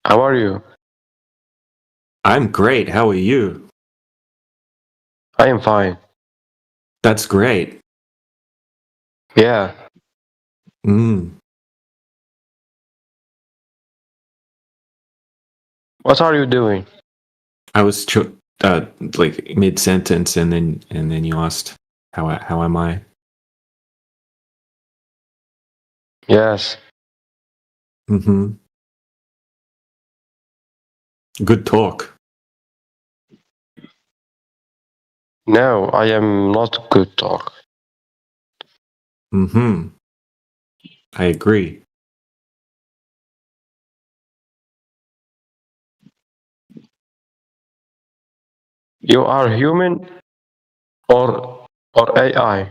How are you? I'm great. How are you? I am fine. That's great. Yeah. What are you doing? I was like mid sentence, and then you asked how am I? Yes. Mm-hmm. Good talk. No, I am not good talk. Mm-hmm. I agree. You are human or AI?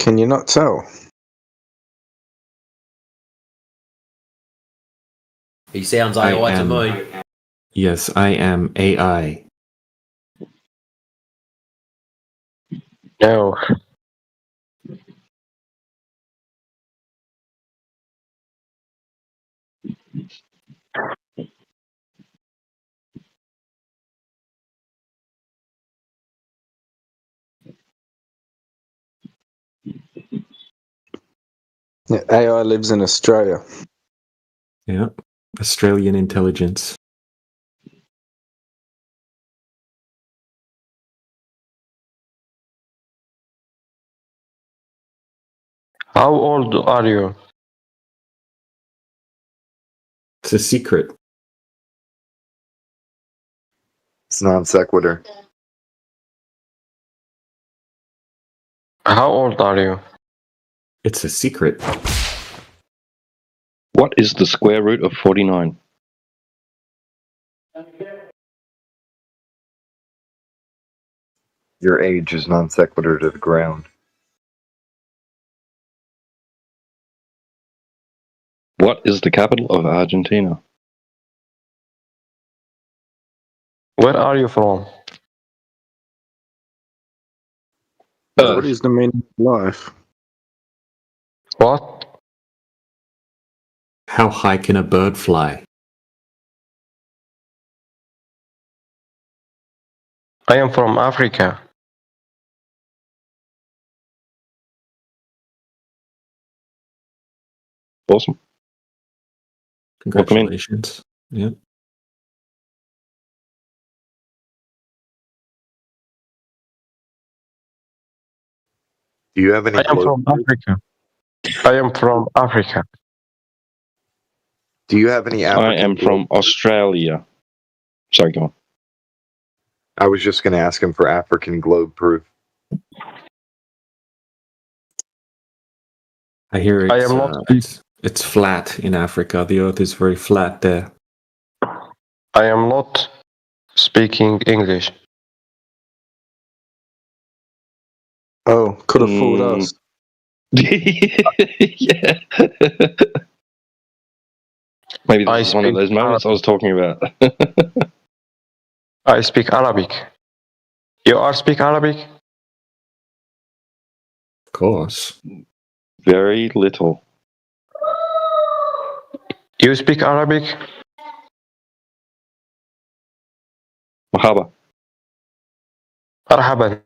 Can you not tell? He sounds AI to me. Yes, I am AI. No. Yeah, AI lives in Australia. Yeah. Australian intelligence. How old are you? It's a secret. It's non sequitur. How old are you? It's a secret. What is the square root of 49? Your age is non sequitur to the ground. What is the capital of Argentina? Where are you from? What is the meaning of life? What? How high can a bird fly? I am from Africa. Awesome. Congratulations. Yeah. Do you have any I am globe? from Africa. I am from Africa. Do you have any African I am from Australia. Sorry, go on. I was just going to ask him for African globe proof. I hear I am not it's flat in Africa. The earth is very flat there. I am not speaking English. Oh, could have fooled us. Yeah. Maybe this is one of those moments I was talking about. I speak Arabic. You are speak Arabic? Of course. Very little. You speak Arabic? مرحبا. مرحبا.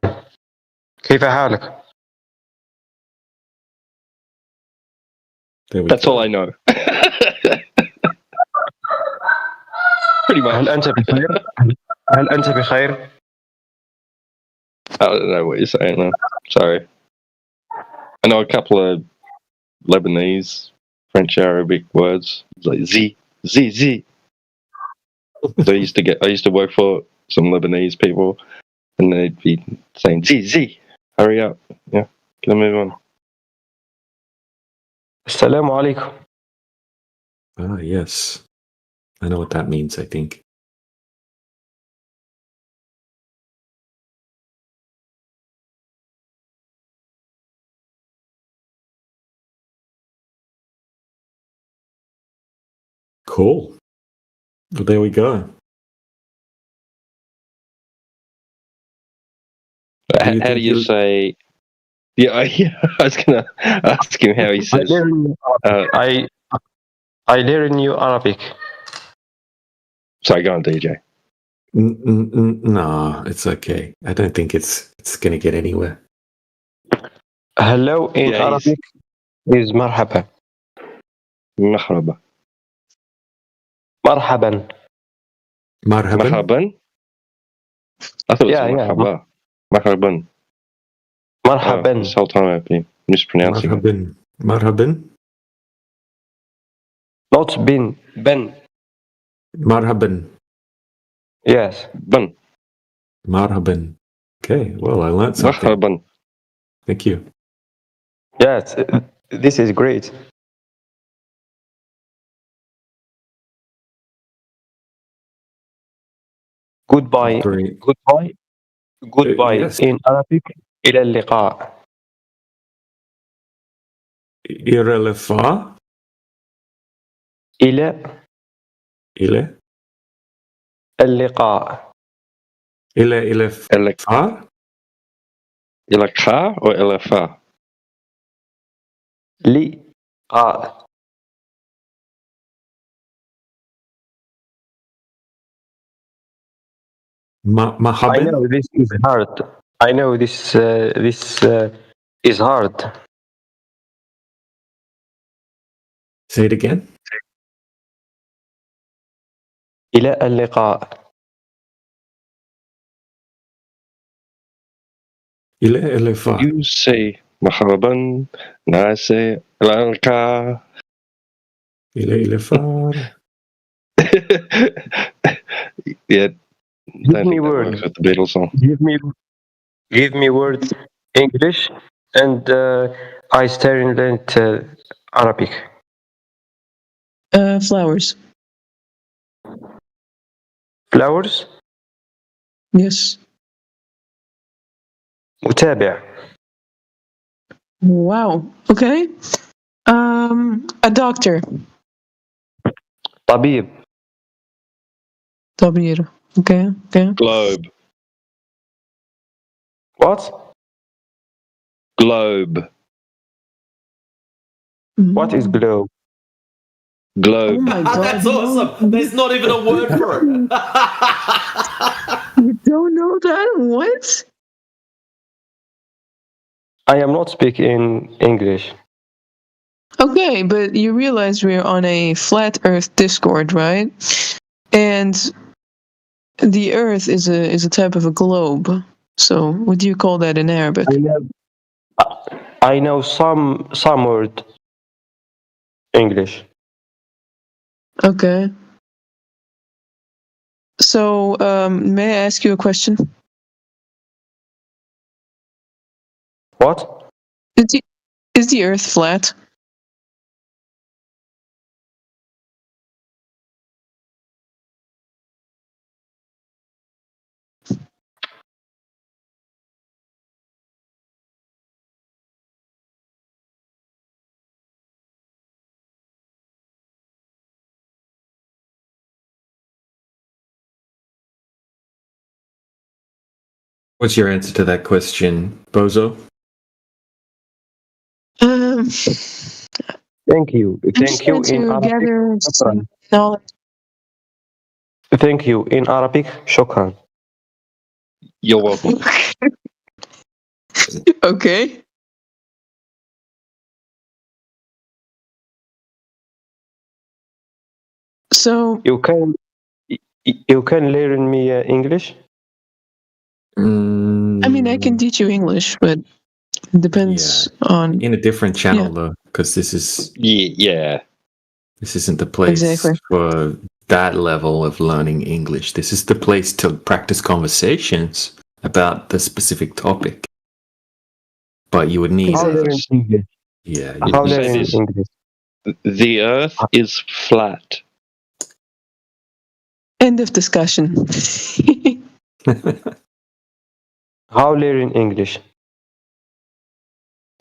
كيف حالك? That's all I know. Pretty much. هل أنت بخير؟ هل أنت بخير؟ I don't know what you're saying now. Sorry. I know a couple of Lebanese, French, Arabic words. It's like Z. So I used to work for some Lebanese people, and they'd be saying Z. Hurry up. Yeah. Can I move on? Assalamu alaikum. Ah, yes. I know what that means, I think. Cool. Well, there we go. How do you say? Yeah, I was gonna ask him how he says. I learn you Arabic. Sorry, go on, DJ. No, it's okay. I don't think it's gonna get anywhere. Hello in Arabic is marhaba. Marhaba. Marhaban. Marhaban? I thought it was marhaba. Marhaban. Marhaban. This whole time I've been mispronouncing it. Marhaban? Not bin. Ben. Marhaban. Yes. Ben. Marhaban. Okay, well, I learned something. Marhaban. Thank you. Yes, this is great. Goodbye. Goodbye. Goodbye yes. in Arabic. إلى اللقاء. إلى الفا إلى إلى اللقاء. إلى فا إلى كا or إلى فا؟ لقاء. I مرحبا. know this is hard. I know this is hard. Say it again. إلى اللقاء. إلى فا. You say مرحبا and I say إلى كا. إلى فا. Yeah. Give me word. With the Beatles song. Give me word English and I start in Arabic. Flowers. Flowers. Yes. متابع. Wow. Okay. A doctor. طبيب. طبيب. Okay. Globe. What? Globe. What is globe? Globe. Oh my God. That's awesome. There's not even a word for it. You don't know that? What? I am not speaking English. Okay, but you realize we're on a flat Earth Discord, right? And the Earth is a type of a globe. So, what do you call that in Arabic? I know some word English. Okay. So, may I ask you a question? What? Is the Earth flat? What's your answer to that question, Bozo? Thank you. Thank you in Arabic. Knowledge. Thank you in Arabic. شكرا. You're welcome. Okay. So you can learn me English. I mean, I can teach you English, but it depends on in a different channel though, because this is this isn't the place for that level of learning English. This is the place to practice conversations about the specific topic. But you would need English. Yeah. How learn English? The Earth is flat. End of discussion. How learn English?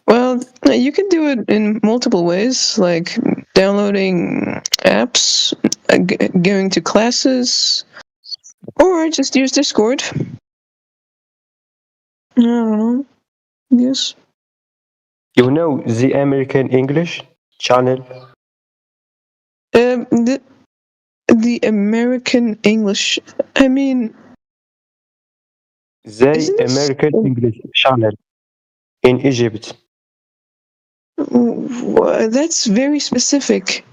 Well, you can do it in multiple ways, like downloading apps, going to classes, or just use Discord. I don't know. Yes. You know the American English channel? The American English. I mean, the American English channel in Egypt. That's very specific.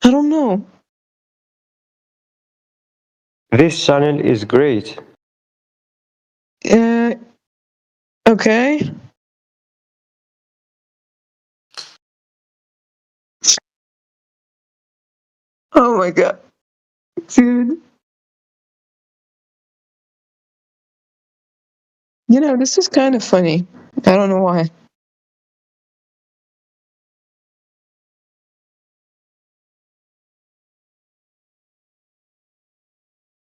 I don't know. This channel is great. Okay. Oh my God. Dude. You know, this is kind of funny. I don't know why.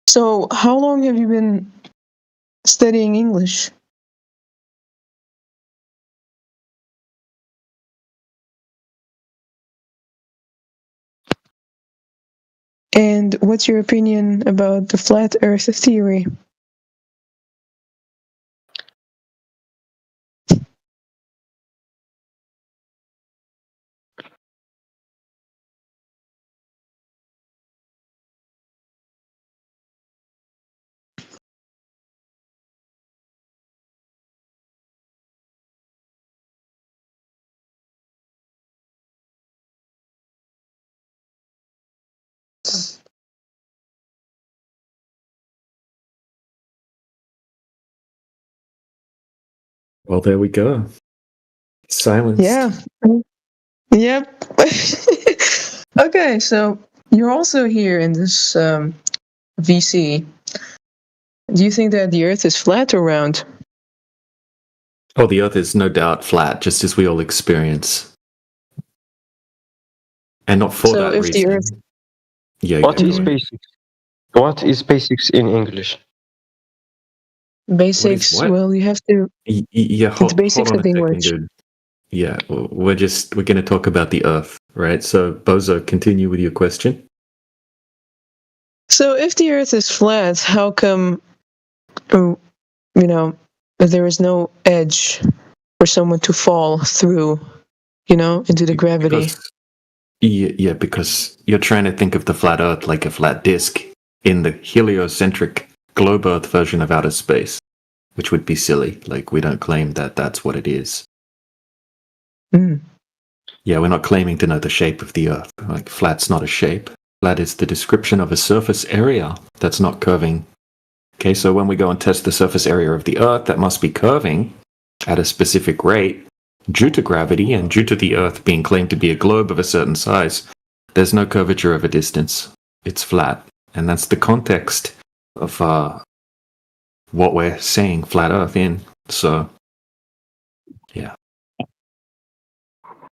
So, how long have you been studying English? And what's your opinion about the flat Earth theory? Well, there we go. Silence. Yeah. Yep. Okay, so you're also here in this VC. Do you think that the Earth is flat or round? Oh, the Earth is no doubt flat, just as we all experience. And not for So that if reason. the Earth... Yeah. What yeah, is go on. basics? What is basics in English? Basics, what? well, you have to... Yeah, It's hold basics on of a second, English. dude. Yeah, we're going to talk about the Earth, right? So, Bozo, continue with your question. So if the Earth is flat, how come, there is no edge for someone to fall through, into the gravity? Because you're trying to think of the flat Earth like a flat disk in the heliocentric globe Earth version of outer space, which would be silly. Like, we don't claim that that's what it is. Mm. Yeah, we're not claiming to know the shape of the Earth. Like, flat's not a shape. Flat is the description of a surface area that's not curving. Okay, so when we go and test the surface area of the Earth, that must be curving at a specific rate due to gravity and due to the Earth being claimed to be a globe of a certain size. There's no curvature of a distance. It's flat. And that's the context of what we're saying flat Earth in. So, yeah.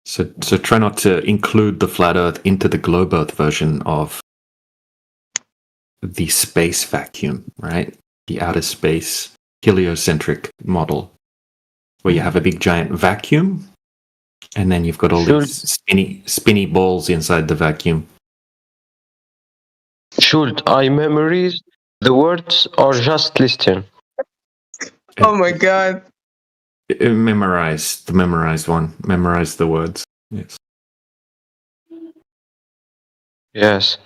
So try not to include the flat Earth into the globe Earth version of the space vacuum, right? The outer space heliocentric model, where you have a big giant vacuum, and then you've got all these spinny balls inside the vacuum. Should I memorize the words or just listen? Oh my god. Memorize the memorized one. Memorize the words. Yes. Yes.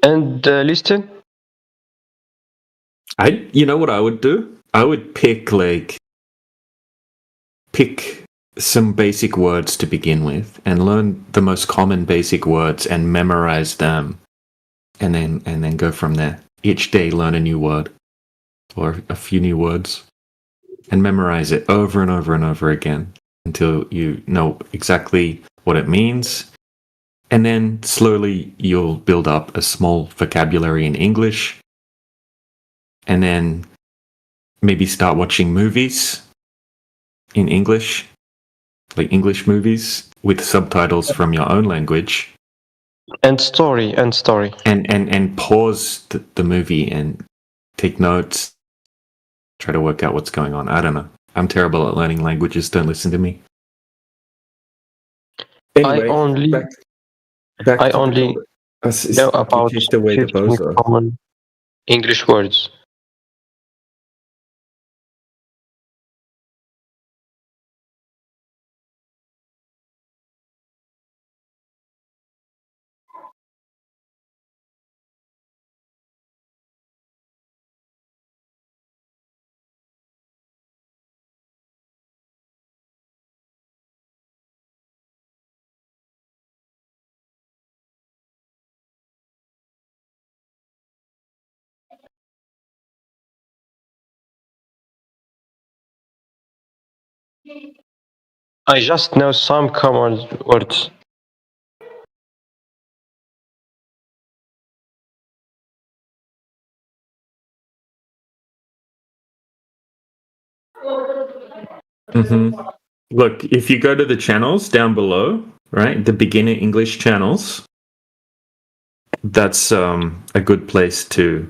And listen? You know what I would do? I would pick some basic words to begin with and learn the most common basic words and memorize them, and then go from there. Each day learn a new word or a few new words and memorize it over and over and over again until you know exactly what it means. And then slowly you'll build up a small vocabulary in English, and then maybe start watching movies in English, like English movies with subtitles from your own language. And story. And pause the movie and take notes. Try to work out what's going on. I don't know. I'm terrible at learning languages. Don't listen to me. Anyway, I only know about 15 common English words. I just know some common words. Mm-hmm. Look, if you go to the channels down below, right, the beginner English channels, that's a good place to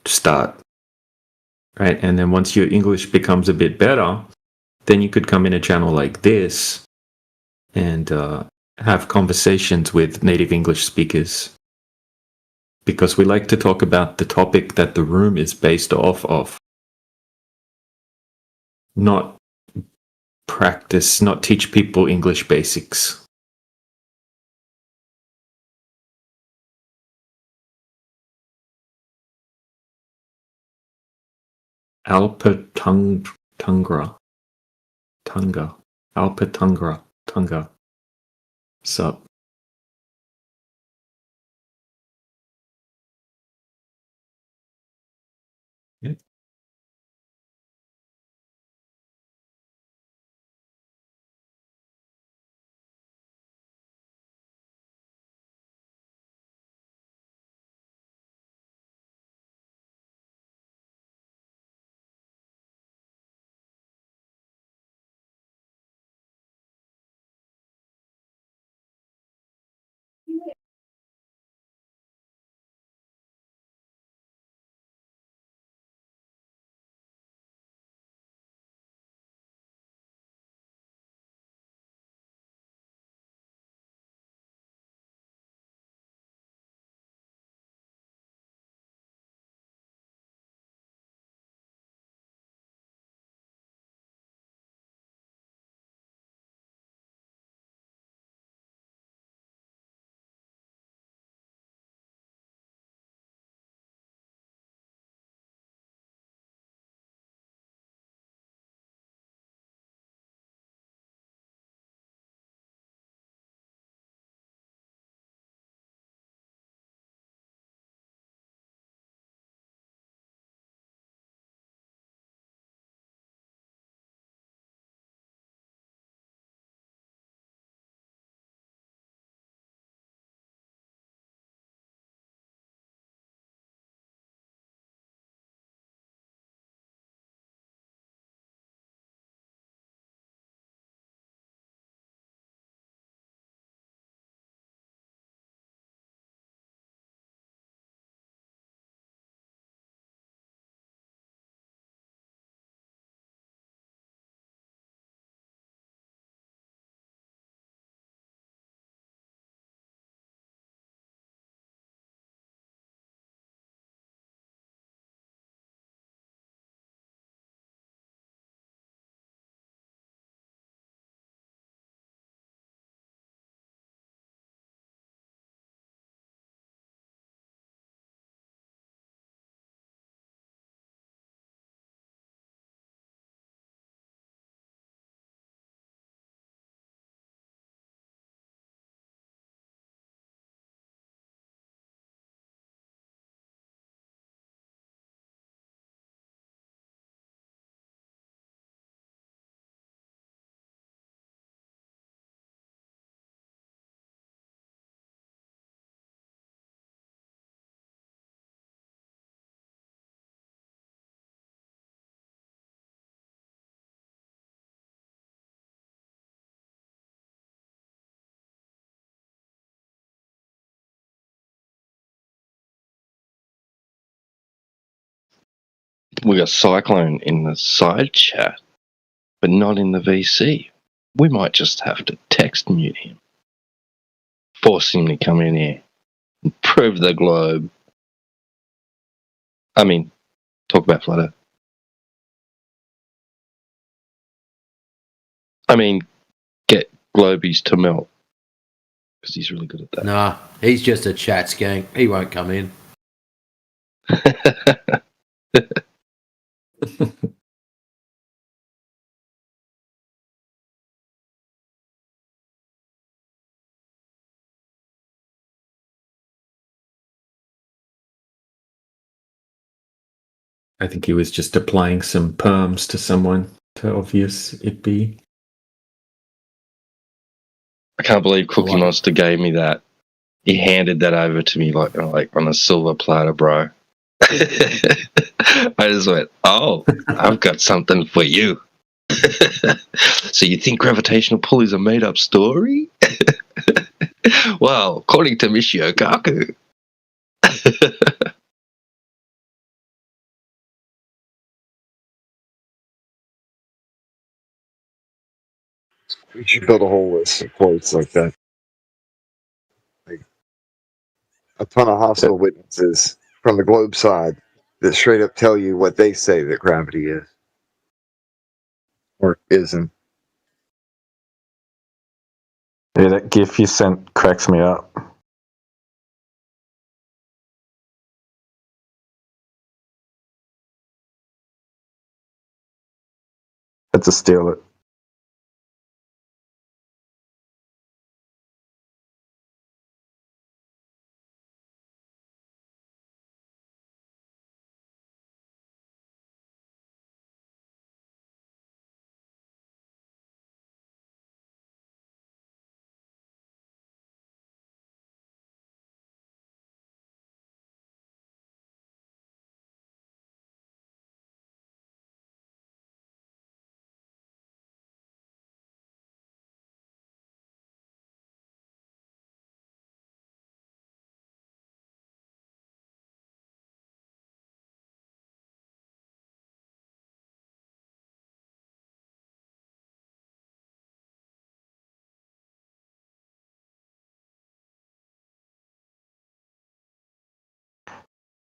start, right? And then once your English becomes a bit better, then you could come in a channel like this and have conversations with native English speakers because we like to talk about the topic that the room is based off of. Not practice, not teach people English basics. Alpatungra. Tunga. Sup. Yeah. We got Cyclone in the side chat, but not in the VC. We might just have to text mute him. Force him to come in here and prove the globe. I mean, talk about Flat Earth. I mean, get Globies to melt. Because he's really good at that. Nah, he's just a chat skank. He won't come in. I think he was just applying some perms to someone to obvious it be. I can't believe Cookie Monster gave me that. He handed that over to me like on a silver platter, bro. I just went, oh, I've got something for you. So you think gravitational pull is a made-up story? Well, according to Michio Kaku. We should build a whole list of quotes like that. Like, a ton of hostile witnesses from the globe side that straight up tell you what they say that gravity is or isn't. Yeah, that GIF you sent cracks me up. Had to steal it.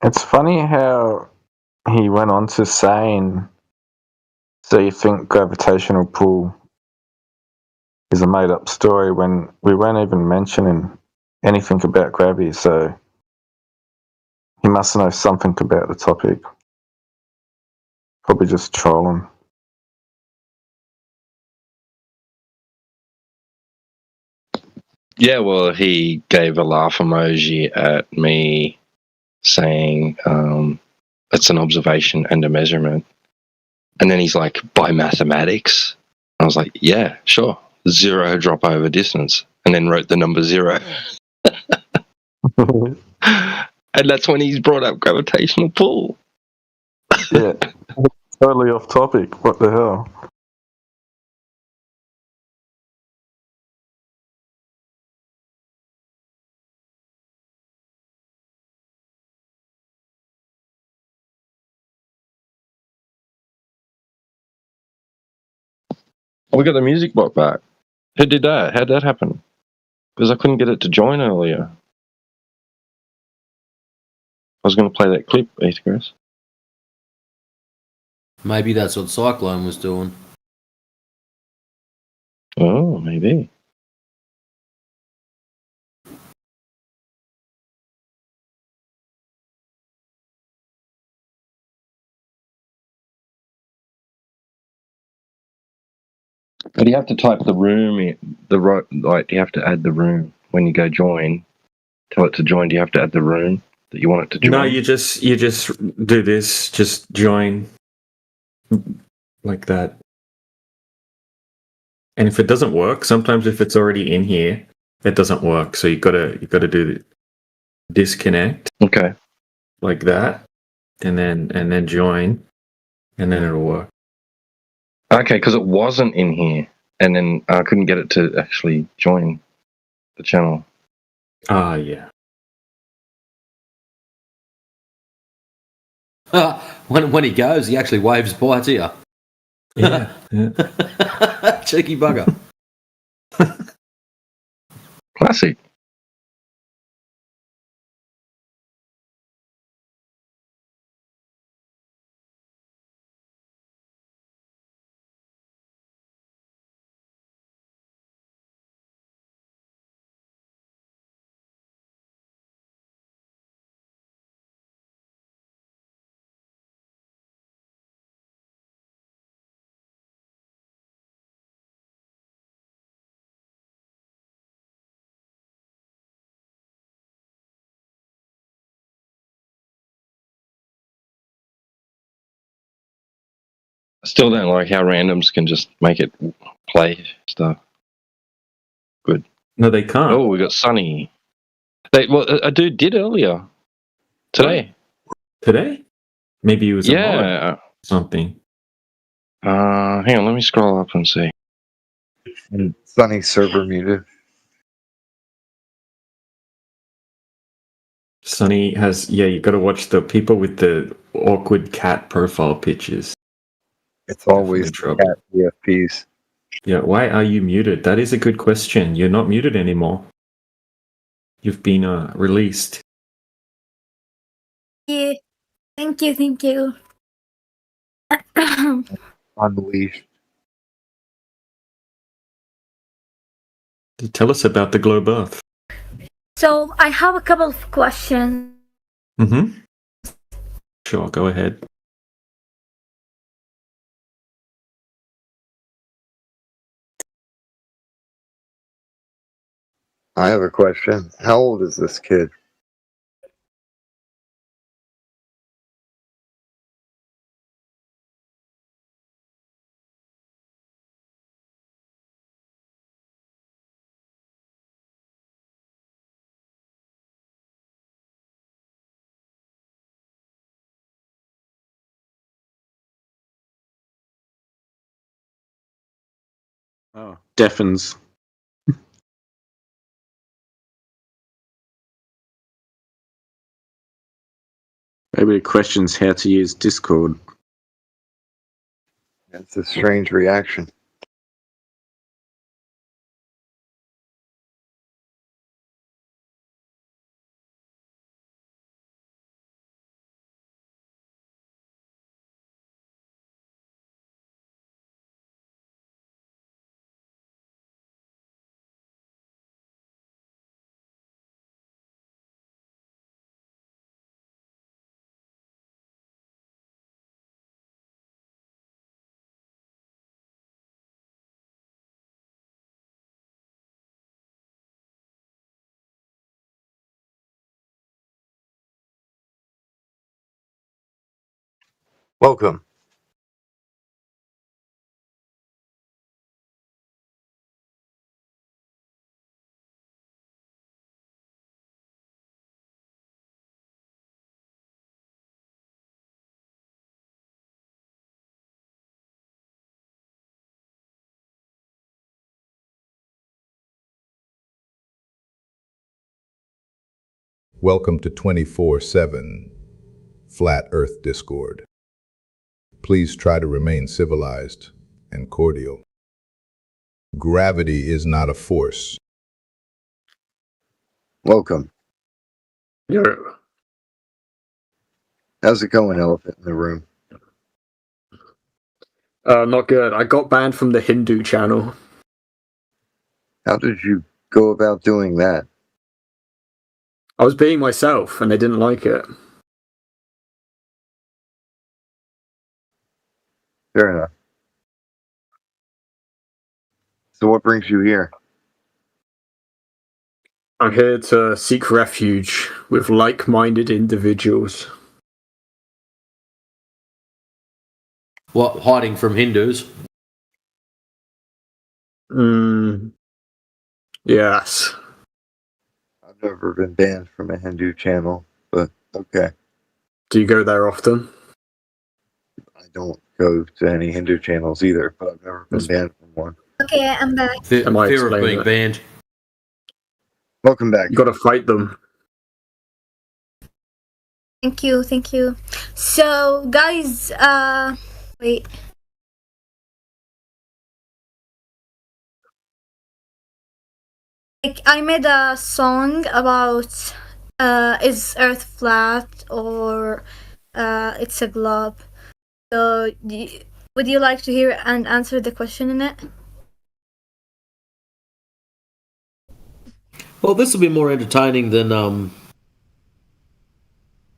It's funny how he went on to saying, so you think gravitational pull is a made up story when we weren't even mentioning anything about gravity, so he must know something about the topic. Probably just trolling. Yeah, well, he gave a laugh emoji at me saying it's an observation and a measurement. And then he's like, by mathematics? I was like, yeah, sure. 0 drop over distance. And then wrote the number 0. And that's when he's brought up gravitational pull. Yeah, totally off topic. What the hell? We got the music bot back. Who did that? How'd that happen? Because I couldn't get it to join earlier. I was going to play that clip, Chris. Maybe that's what Cyclone was doing. Oh, maybe. But you have to type the room in the right. Like you have to add the room when you go join. Tell it to join. Do you have to add the room that you want it to join? No, you just do this. Just join like that. And if it doesn't work, sometimes if it's already in here, it doesn't work. So you gotta do the disconnect. Okay. Like that, and then join, and then it'll work. Okay, because it wasn't in here, and then I couldn't get it to actually join the channel. Ah, yeah. When he goes, he actually waves bye to you. Yeah. Cheeky bugger. Classic. I still don't like how randoms can just make it play stuff. Good. No, they can't. Oh, we got Sunny. A dude did earlier. Today. Today? Maybe it was a mod Yeah. or something. Hang on, let me scroll up and see. And Sunny's server muted. Sunny has, you got to watch the people with the awkward cat profile pictures. It's always cat PFPs. Yeah, why are you muted? That is a good question. You're not muted anymore. You've been released. Yeah. Thank you. Thank you. Unleashed. Tell us about the globe Earth. So I have a couple of questions. Mm-hmm. Sure, go ahead. I have a question. How old is this kid? Oh, deafens. Maybe the question's how to use Discord. That's a strange reaction. Welcome. Welcome to 24/7 Flat Earth Discord. Please try to remain civilized and cordial. Gravity is not a force. Welcome. Yeah. How's it going, elephant in the room? Not good. I got banned from the Hindu channel. How did you go about doing that? I was being myself, and they didn't like it. Fair enough. So what brings you here? I'm here to seek refuge with like-minded individuals. What, hiding from Hindus? Yes. I've never been banned from a Hindu channel, but okay. Do you go there often? I don't go to any Hindu channels either, but I've never been banned from one. Okay, I'm back. Fear of being banned. Welcome back. You gotta fight them. Thank you. Thank you. So, guys, wait. Like, I made a song about is Earth flat or it's a globe. So, would you like to hear and answer the question in it? Well, this will be more entertaining than the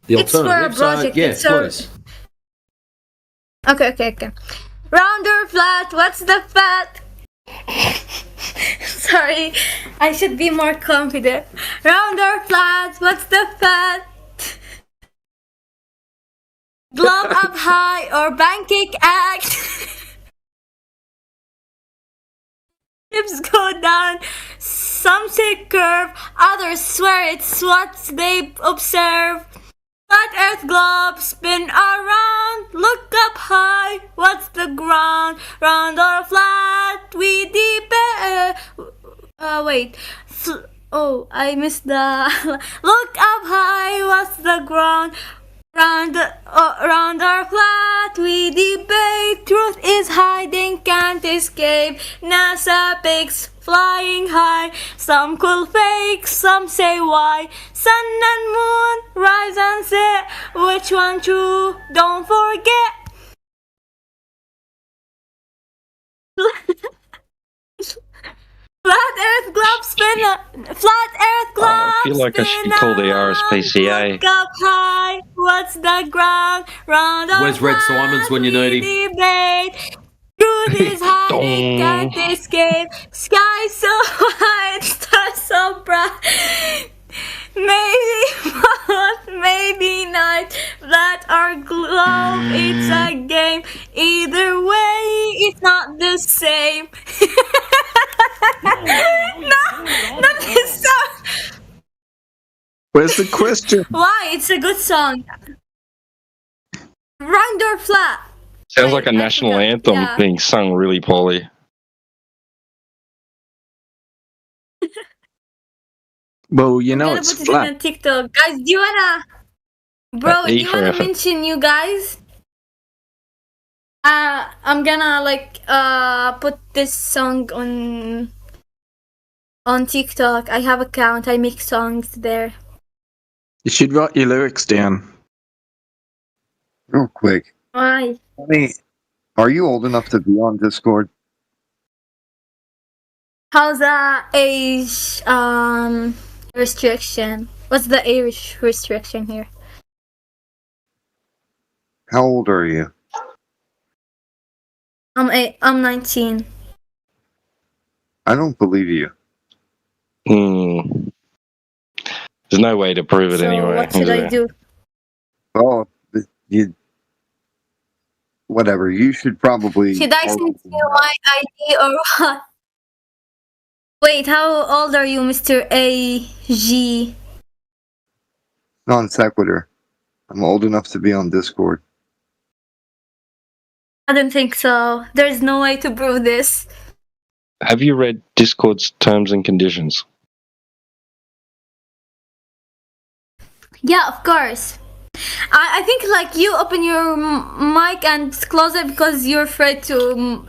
It's for a alternative. project. So, yeah, It's a- please. Okay. Round or flat? What's the fat? Sorry, I should be more confident. Round or flat? What's the fat? Globe up high or pancake act? Hips go down, some say curve, others swear it's what they observe. Flat Earth globe spin around, look up high, what's the ground? Round or flat, we debate. Wait. I missed the. Look up high, what's the ground? Round or flat, we debate. Truth is hiding, can't escape. NASA picks flying high. Some call fake, some say why. Sun and moon, rise and set. Which one true? Don't forget. Flat Earth globe spinner. Flat Earth globe I feel like I should be called the RSPCA. Look up high. What's the ground? Round of Where's Red Simons when you need him? debate. Truth is hiding, can't escape. Sky so wide, stars so bright. Maybe month, maybe night. Flat or globe, it's a game. Either way, it's not the same. No, not this song. Where's the question? Why? It's a good song. Round or flat? Sounds like a national anthem yeah. being sung really poorly. Well, you I'm know gonna it's put it flat. in a TikTok. Guys, do you wanna... Bro, do E you for wanna effort. mention you guys? I'm gonna put this song on TikTok. I have account. I make songs there. You should write your lyrics down. Real quick. Why? Honey, are you old enough to be on Discord? How's the age restriction? What's the age restriction here? How old are you? I'm 19. I don't believe you. There's no way to prove it So anyway. what should is I there? do? Oh, whatever. You should probably. Should I send you my ID or what? Wait, how old are you, Mr. AG? Non sequitur. I'm old enough to be on Discord. I don't think so. There's no way to prove this. Have you read Discord's terms and conditions? Yeah, of course. I think like you open your mic and close it because you're afraid to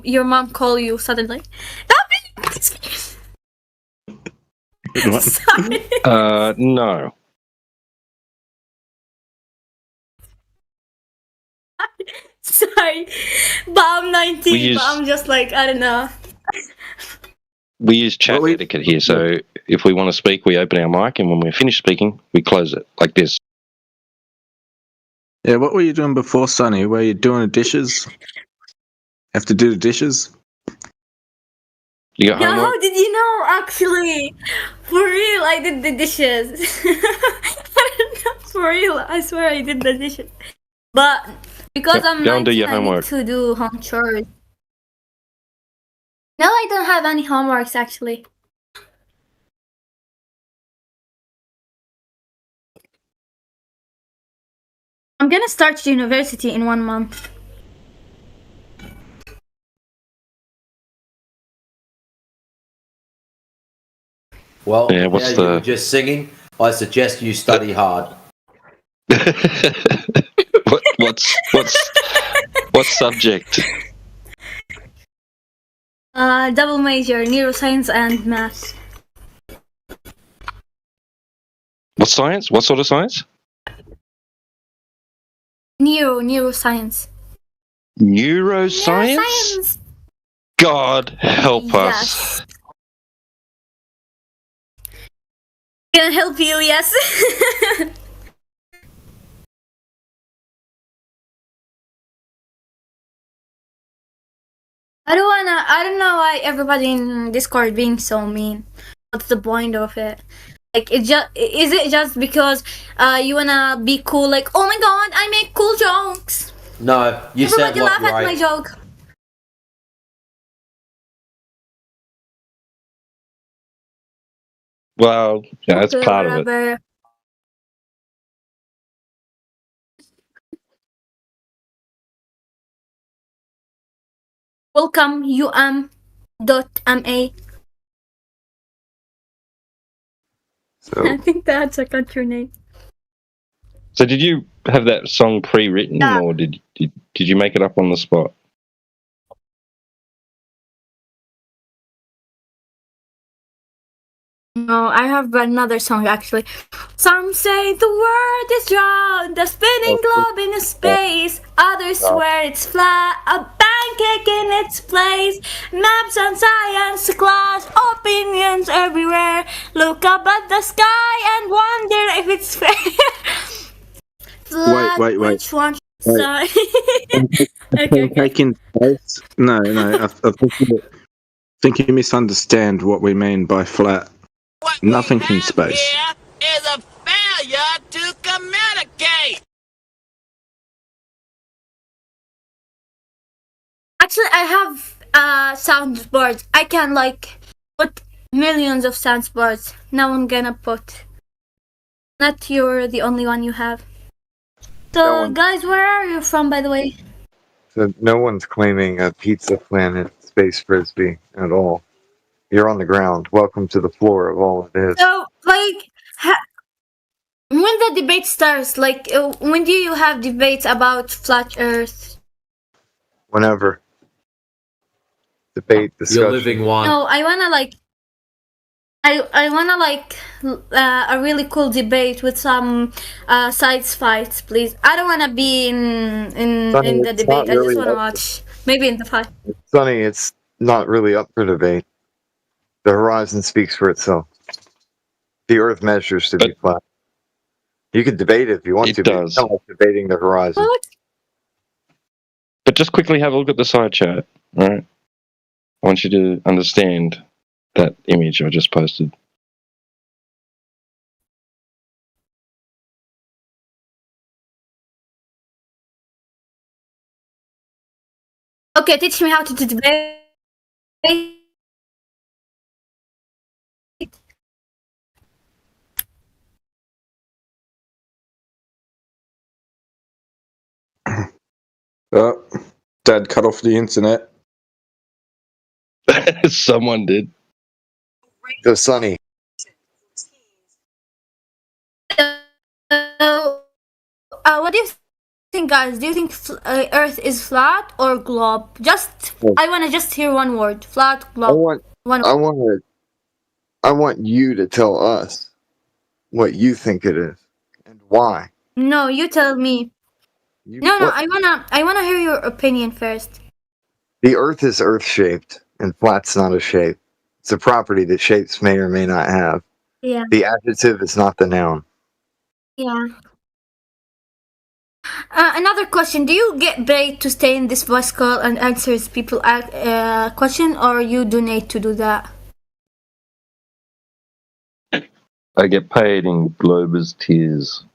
your mom call you suddenly. Sorry. No. Sorry, but I'm 19. We use- But I'm just like I don't know. We use chat etiquette here, so if we want to speak, we open our mic, and when we're finished speaking, we close it, like this. Yeah, what were you doing before, Sonny? Were you doing the dishes? Have to do the dishes? You got Yeah, homework? how did you know? Actually, for real, I did the dishes. I don't know, for real, I swear I did the dishes. But because I'm Go and do 19, your I need homework. to do home chores. No, I don't have any homeworks actually. I'm gonna start university in 1 month. Well, Yeah, what's now you were the- just singing. I suggest you study hard. What subject? Double major, neuroscience and math. What science? What sort of science? Neuroscience. Neuroscience? God help us. Yes. Can I help you? Yes. I don't know why everybody in Discord being so mean. What's the point of it? Like, is it just because you wanna be cool? Like, oh my god, I make cool jokes. No, you sound Everybody like laugh at my Ray. joke. Well, yeah, that's Okay, part of it. whatever. Welcome, UM.MA. I think that's a country name. So, did you have that song pre-written, or did you make it up on the spot? No, I have another song actually. Some say the world is round, the spinning globe in space. Others swear it's flat, a pancake in its place. Maps and science class, opinions everywhere. Look up at the sky and wonder if it's fair. Flat, Wait. which one? Wait. Sorry. Okay. Taking space? No. I think you misunderstand what we mean by flat. Nothing in space. Is a failure to communicate. Actually, I have soundboards. I can like put millions of soundboards. Now I'm gonna put. Not you're the only one you have. So, guys, where are you from, by the way? So no one's claiming a Pizza Planet Space Frisbee at all. You're on the ground. Welcome to the floor of all it is. So, like, when the debate starts, like, when do you have debates about flat Earth? Whenever. Debate, discussion. You're living one. No, I wanna like. I wanna like a really cool debate with some sides fights, please. I don't wanna be in the debate. I just wanna watch. Maybe in the fight. Sonny, it's not really up for debate. The horizon speaks for itself. The Earth measures to be flat. You can debate it if you want to, but it's not like debating the horizon. What? But just quickly have a look at the side chat, alright? I want you to understand that image I just posted. Okay, teach me how to debate. Dad cut off the internet. Someone did. So, Sonny. What do you think, guys? Do you think Earth is flat or globe? I want to just hear one word: flat, globe. I want you to tell us what you think it is and why. No, you tell me. I wanna hear your opinion first. The Earth is Earth-shaped, and flat's not a shape. It's a property that shapes may or may not have. Yeah. The adjective is not the noun. Yeah. Another question: do you get paid to stay in this voice call and answer people question, or you donate to do that? I get paid in Glober's tears.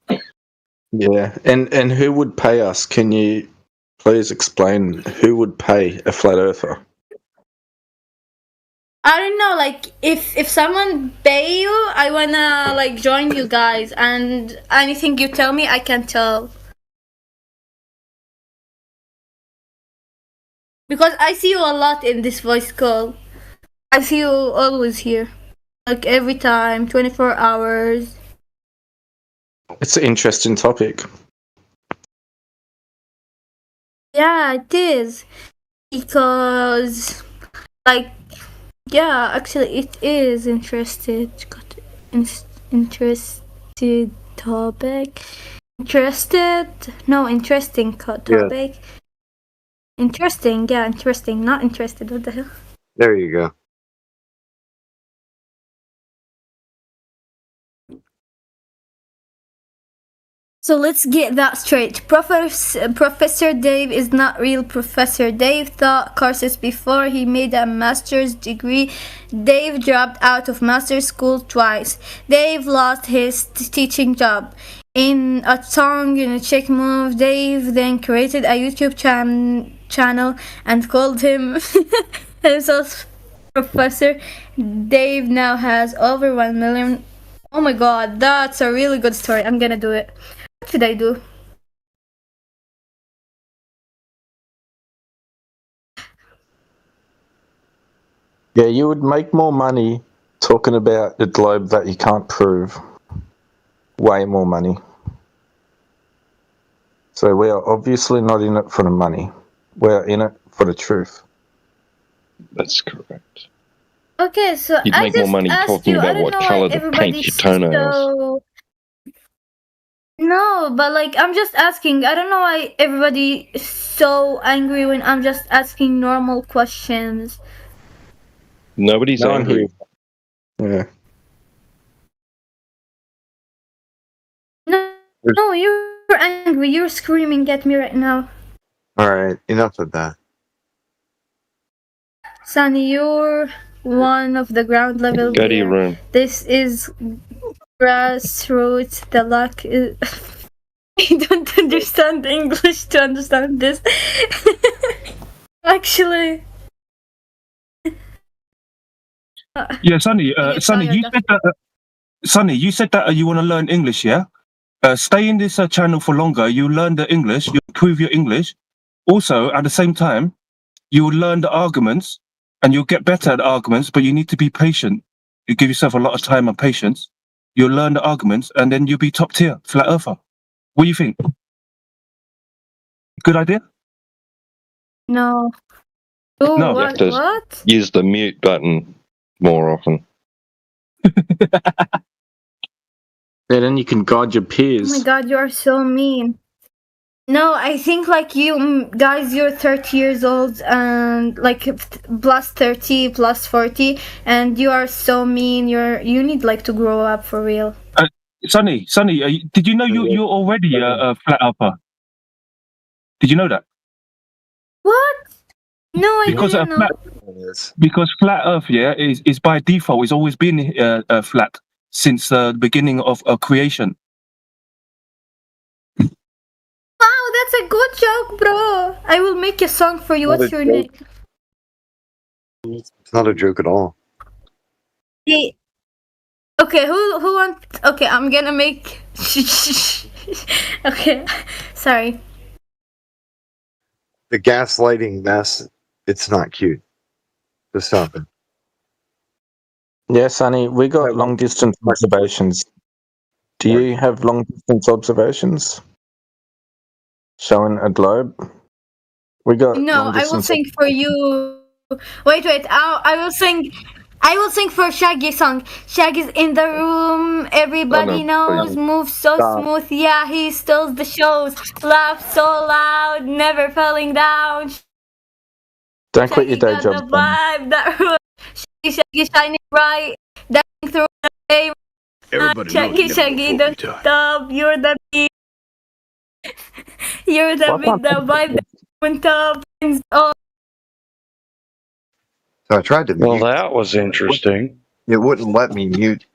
Yeah, and who would pay us? Can you please explain who would pay a flat earther? I don't know, like if someone pay you, I wanna like join you guys, and anything you tell me I can tell. Because I see you a lot in this voice call. I see you always here. Like every time, 24 hours. It's an interesting topic. Yeah, it is. Because, like, yeah, actually it is interested topic. Interesting topic. Interesting, yeah, interesting. Not interested, what the hell? There you go. So let's get that straight. Professor Dave is not real Professor Dave. Taught courses before he made a master's degree. Dave dropped out of master's school twice. Dave lost his teaching job. In a song in a chick move, Dave then created a YouTube channel and called himself Professor. Dave now has over 1 million. Oh my god, that's a really good story. I'm gonna do it. What should I do? Yeah, you would make more money talking about the globe that you can't prove. Way more money. So we are obviously not in it for the money. We're in it for the truth. That's correct. Okay, so You'd I make more just money asked talking you. I about don't what know why colour to paint everybody's your toenails. so. No, but like I'm just asking. I don't know why everybody is so angry when I'm just asking normal questions. Nobody's No one angry. Yeah. No, you're angry. You're screaming at me right now. Alright, enough of that. Sunny, you're one of the ground level Go to your here. room. This is grassroots. The luck is. I don't understand English to understand this. Actually. Yeah, Sonny. I get Sonny, tired you of said that. Sonny, you said that you want to learn English, yeah? Stay in this channel for longer. You learn the English. You improve your English. Also, at the same time, you will learn the arguments, and you'll get better at the arguments. But you need to be patient. You give yourself a lot of time and patience. You'll learn the arguments, and then you'll be top tier, flat earther. What do you think? Good idea? No. Oh, You have to what? use the mute button more often. Yeah, then you can guide your Oh my peers. god, you are so mean. No, I think like you guys, you're 30 years old and like plus 30, plus 40, and you are so mean. You need like to grow up for real. Sonny, did you know you're already a flat earther? Did you know that? What? No, I Because didn't know. flat Earth, yeah, is by default. It's always been flat since the beginning of creation. Wow, that's a good joke, bro. I will make a song for you. Not What's a your joke. name? It's not a joke at all. Hey. Okay, who want? Okay, I'm gonna make. Okay, sorry. The gaslighting mess, it's not cute. Just stop it. Yeah, Sonny, we got long distance observations. Do you have long distance observations showing a globe? We got No, long I will distance. sing for you. Wait. I will sing. I will sing for Shaggy song. Shaggy's in the room. Everybody knows. Moves so smooth. Yeah, he steals the shows. Laughs so loud. Never falling down. Don't quit your day Got job. the vibe. That Shaggy shining bright. Dancing through the day. Everybody Shaggy the top. You're the beat. You're the beat. The vibe. On top. Oh. So I tried to Well, mute. that was interesting. It wouldn't let me mute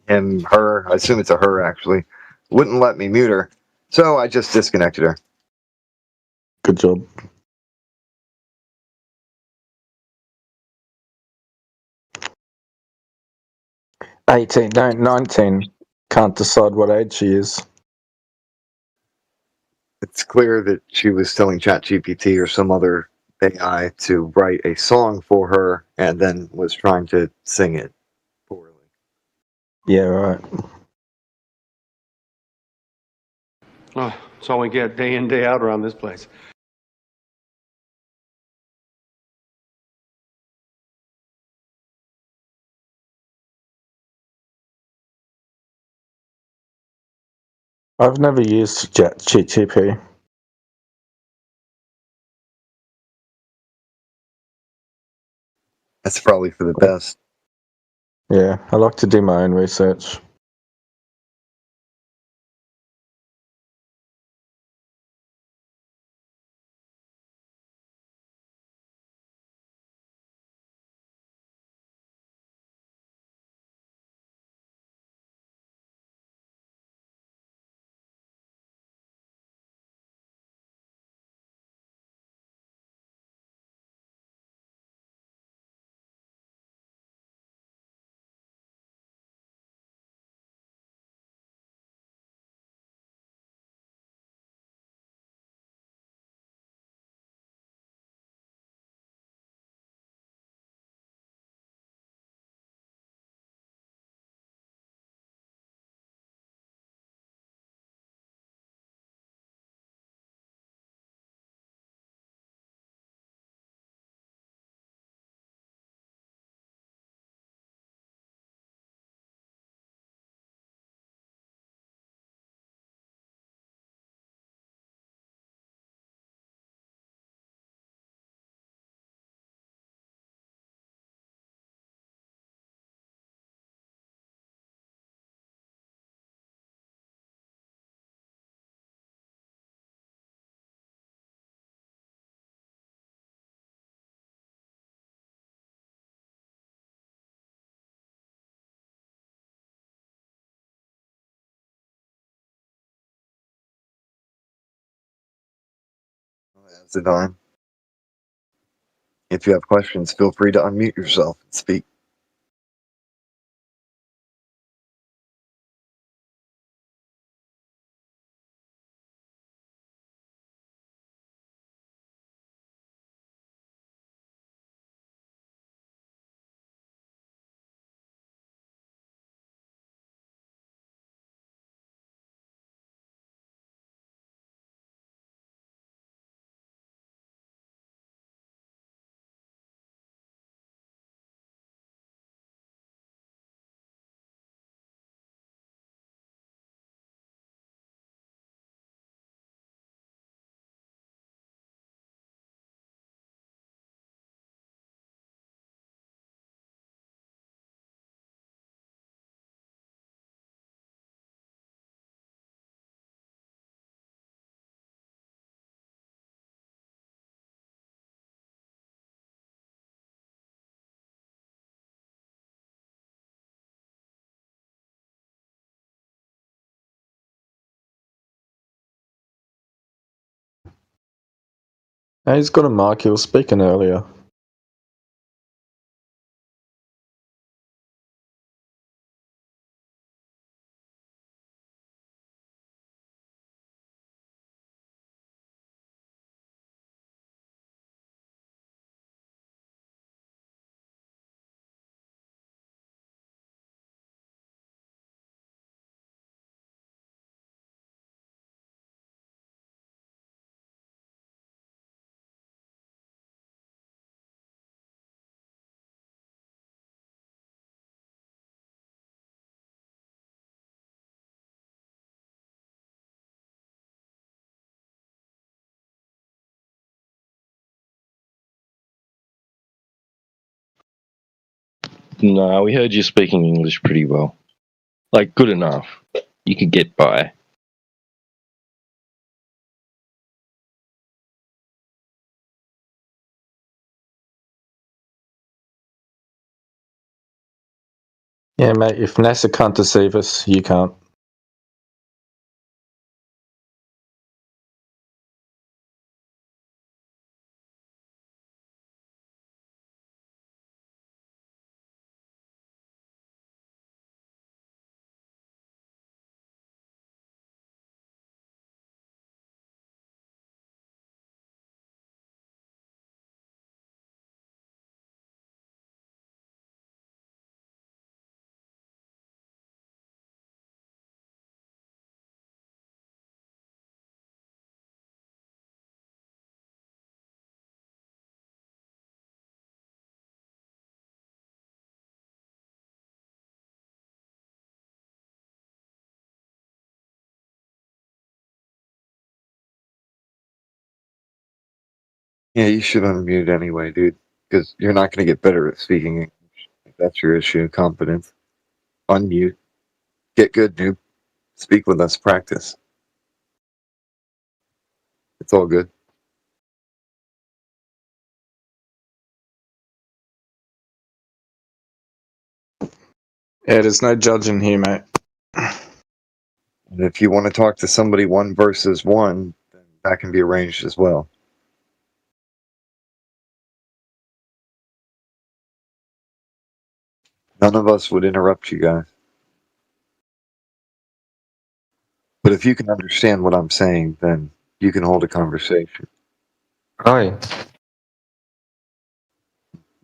him, her. I assume it's a her, actually. Wouldn't let me mute her. So I just disconnected her. Good job. 18, no, 19. Can't decide what age she is. It's clear that she was telling ChatGPT or some other AI to write a song for her and then was trying to sing it poorly. Yeah, right. Oh, that's all we get day in, day out around this place. I've never used ChatGPT. That's probably for the best. Yeah, I like to do my own research. Zidane. If you have questions, feel free to unmute yourself and speak. He's got a mark. He was speaking earlier. No, we heard you speaking English pretty well. Like, good enough. You could get by. Yeah, mate, if NASA can't deceive us, you can't. Yeah, you should unmute anyway, dude, because you're not going to get better at speaking English. If that's your issue, competence. Unmute. Get good, noob. Speak with us. Practice. It's all good. Yeah, there's no judging here, mate. And if you want to talk to somebody 1 versus 1, then that can be arranged as well. None of us would interrupt you guys. But if you can understand what I'm saying, then you can hold a conversation. Hi.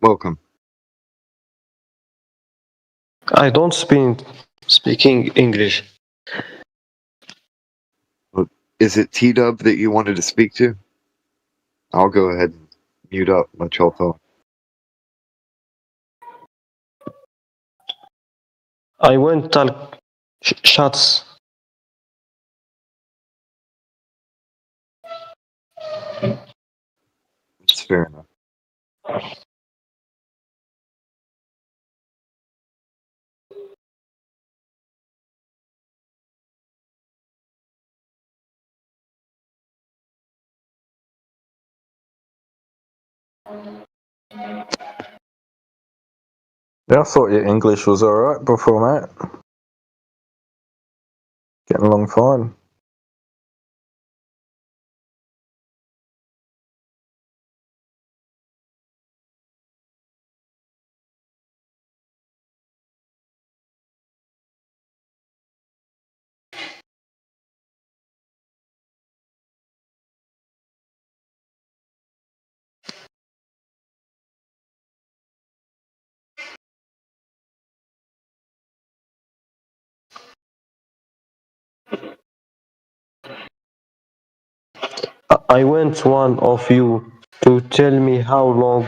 Welcome. I don't speaking English. Is it T-Dub that you wanted to speak to? I'll go ahead and mute up, let y'all talk. I went talk shots. It's fair enough. Yeah, I thought your English was alright before, mate. Getting along fine. I want one of you to tell me how long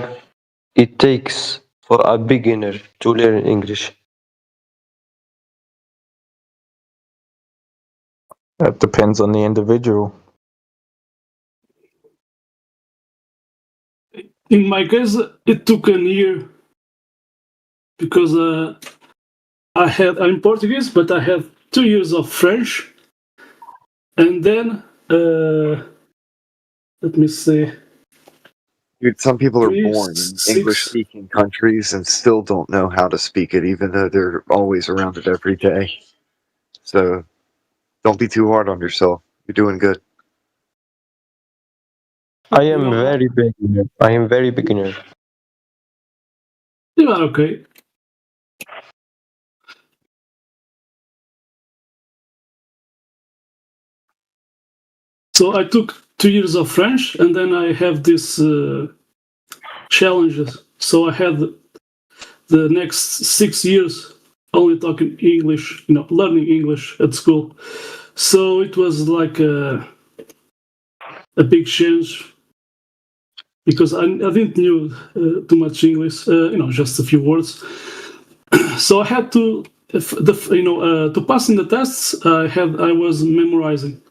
it takes for a beginner to learn English. That depends on the individual. In my case, it took a year because I'm Portuguese, but I had 2 years of French, and then let me see. Dude, some people are 3, born in 6. English-speaking countries and still don't know how to speak it, even though they're always around it every day. So don't be too hard on yourself. You're doing good. I am very beginner. I am very beginner. You are okay. So I took 2 years of French, and then I have these challenges. So I had the next 6 years only talking English, learning English at school. So it was like a big change because I didn't know too much English, just a few words. So I had to, to pass in the tests. I was memorizing.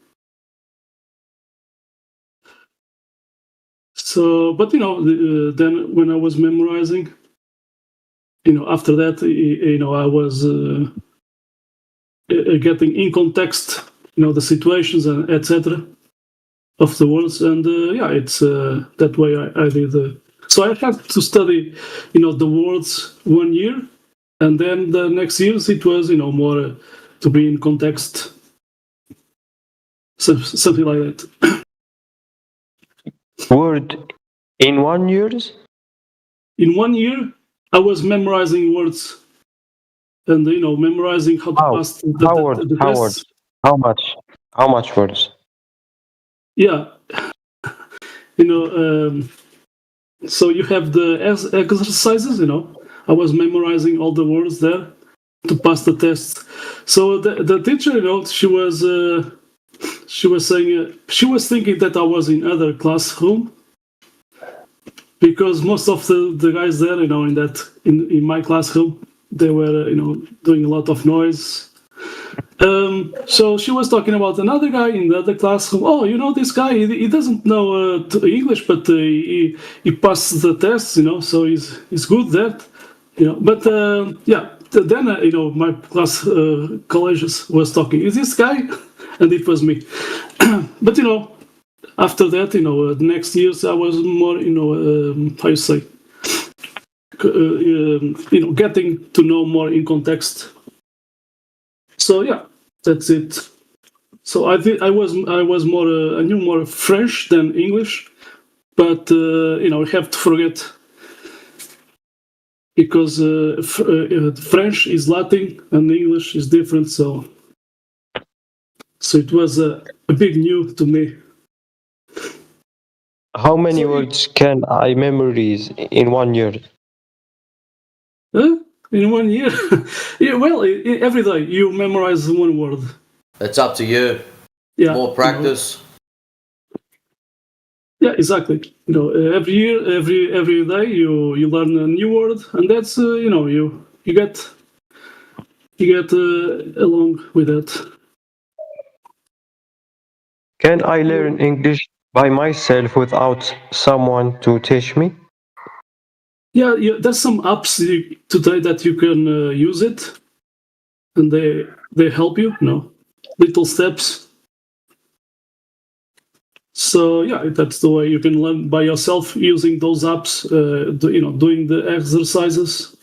So, but then when I was memorizing, after that, I was getting in context, the situations and etc. of the words, and it's that way I did. So I had to study, the words 1 year, and then the next years it was, more to be in context, something like that. Word in 1 year? In 1 year, I was memorizing words, and memorizing how to pass the tests. How much? How much words? Yeah, so you have the exercises. I was memorizing all the words there to pass the test. So the teacher, she was saying she was thinking that I was in other classroom because most of the guys there, in my classroom, they were doing a lot of noise. So she was talking about another guy in the other classroom. Oh, this guy, he doesn't know English, but he passed the test, so he's good there, But then my class colleagues was talking. Is this guy? And it was me. But after that, the next years I was more, how you say, getting to know more in context. So yeah, that's it. So I was more I knew more French than English, but we have to forget because French is Latin and English is different. So it was a big new to me. How many words can I memorize in 1 year? In 1 year? Yeah, well, every day you memorize one word. It's up to you. Yeah, more practice. Yeah, exactly. Every year, every day you learn a new word, and that's you get along with that. Can I learn English by myself without someone to teach me? Yeah, there's some apps today that you can use it, and they help you. Little steps. So yeah, that's the way you can learn by yourself using those apps. Doing the exercises,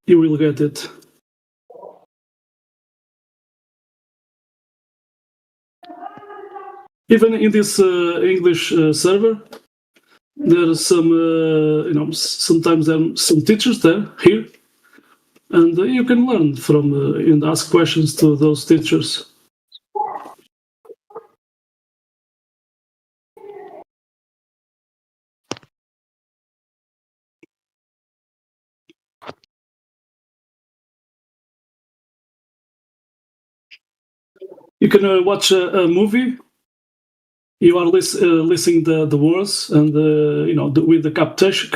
you will get it. Even in this English server, there's some, sometimes there are some teachers there here, and you can learn from and ask questions to those teachers. You can watch a movie you are listening the words and with the captations.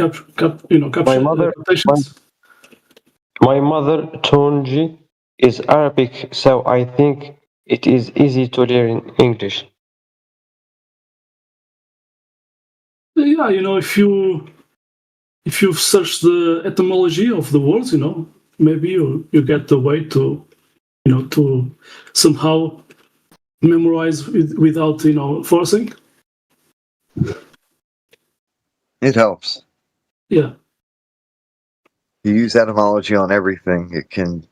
My mother Tongi is Arabic, so I think it is easy to learn English. Yeah, if you search the etymology of the words, maybe you get the way to to somehow memorize without forcing. It helps. Yeah. You use etymology on everything. It can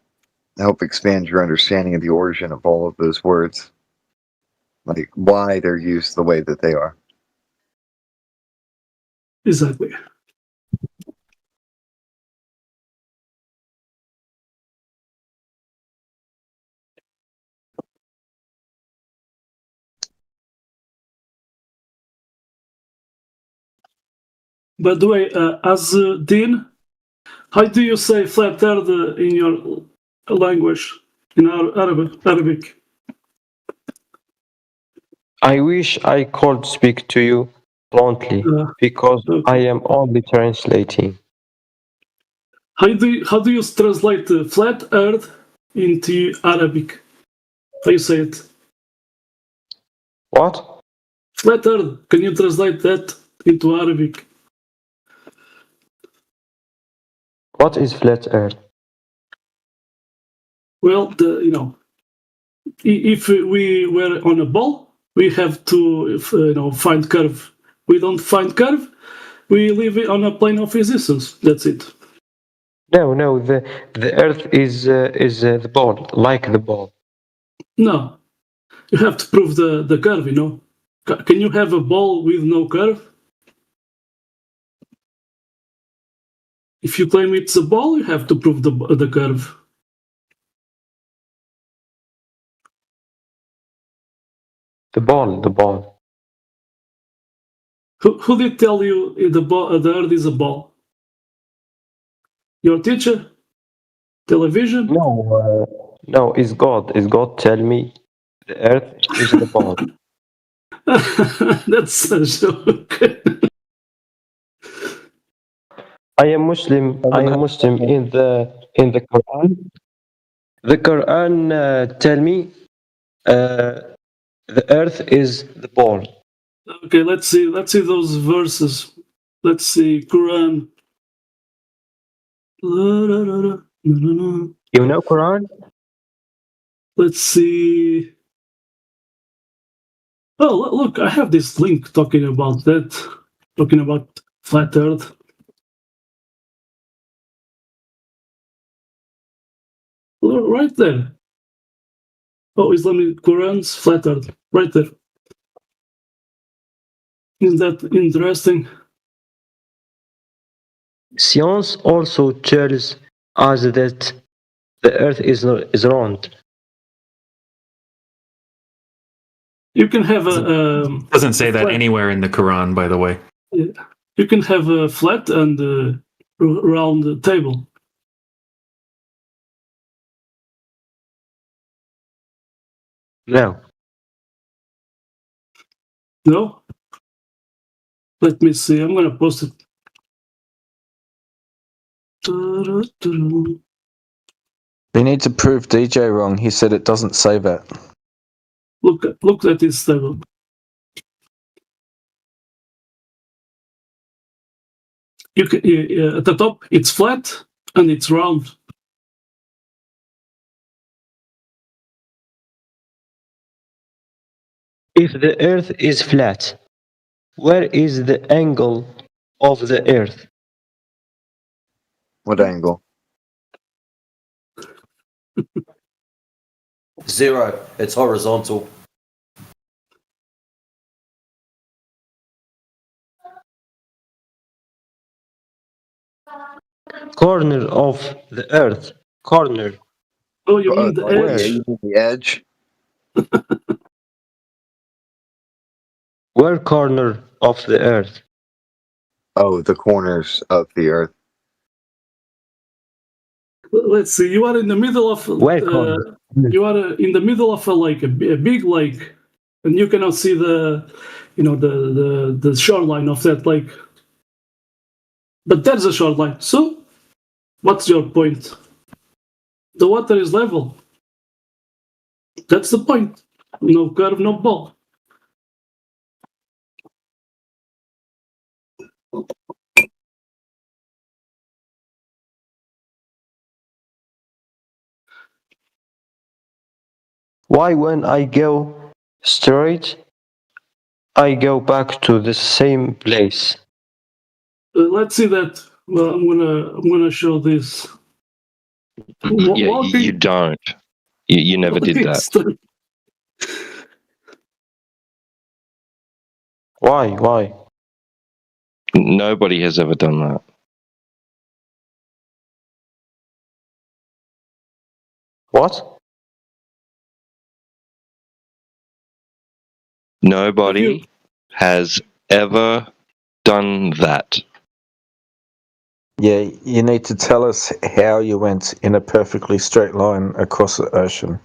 help expand your understanding of the origin of all of those words, like why they're used the way that they are. Exactly. By the way, as Dean, how do you say flat earth in your language, in Arabic? I wish I could speak to you bluntly because I am only translating. How do you translate flat earth into Arabic? How you say it? What? Flat earth. Can you translate that into Arabic? What is flat earth? Well, if we were on a ball, we have to find curve. We don't find curve. We live on a plane of existence. That's it. No. The earth is the ball, like the ball. No, you have to prove the curve. Can you have a ball with no curve? If you claim it's a ball, you have to prove the curve. The ball. Who did tell you the earth is a ball? Your teacher? Television? No, it's God. Is God tell me the earth is the ball? That's a joke. I am Muslim in the Quran. The Quran tell me the earth is the ball. Okay, let's see those verses. Let's see Quran. You know Quran? Let's see. Oh, look, I have this link talking about flat earth. Right there. Oh, Islamic Quran's flat earth. Right there. Isn't that interesting? Science also tells us that the earth is round. You can have doesn't say that anywhere in the Quran, by the way. Yeah. You can have a flat and round table. No. No? Let me see. I'm going to post it. We need to prove DJ wrong. He said it doesn't say that. Look at this table. At the top, it's flat and it's round. If the earth is flat, where is the angle of the earth? What angle? 0. It's horizontal. Corner of the earth. Corner. Oh, you mean the edge? You mean the edge? Where corner of the earth? Oh, the corners of the earth. Let's see. You are in the middle of. You are in the middle of a lake, a big lake, and you cannot see the shoreline of that lake. But there's a shoreline. So, what's your point? The water is level. That's the point. No curve, no ball. Why when I go straight, I go back to the same place? Let's see that. Well, I'm gonna show this. Yeah, you don't. You never did that. Why? Nobody has ever done that. What? Nobody has ever done that. Yeah, you need to tell us how you went in a perfectly straight line across the ocean.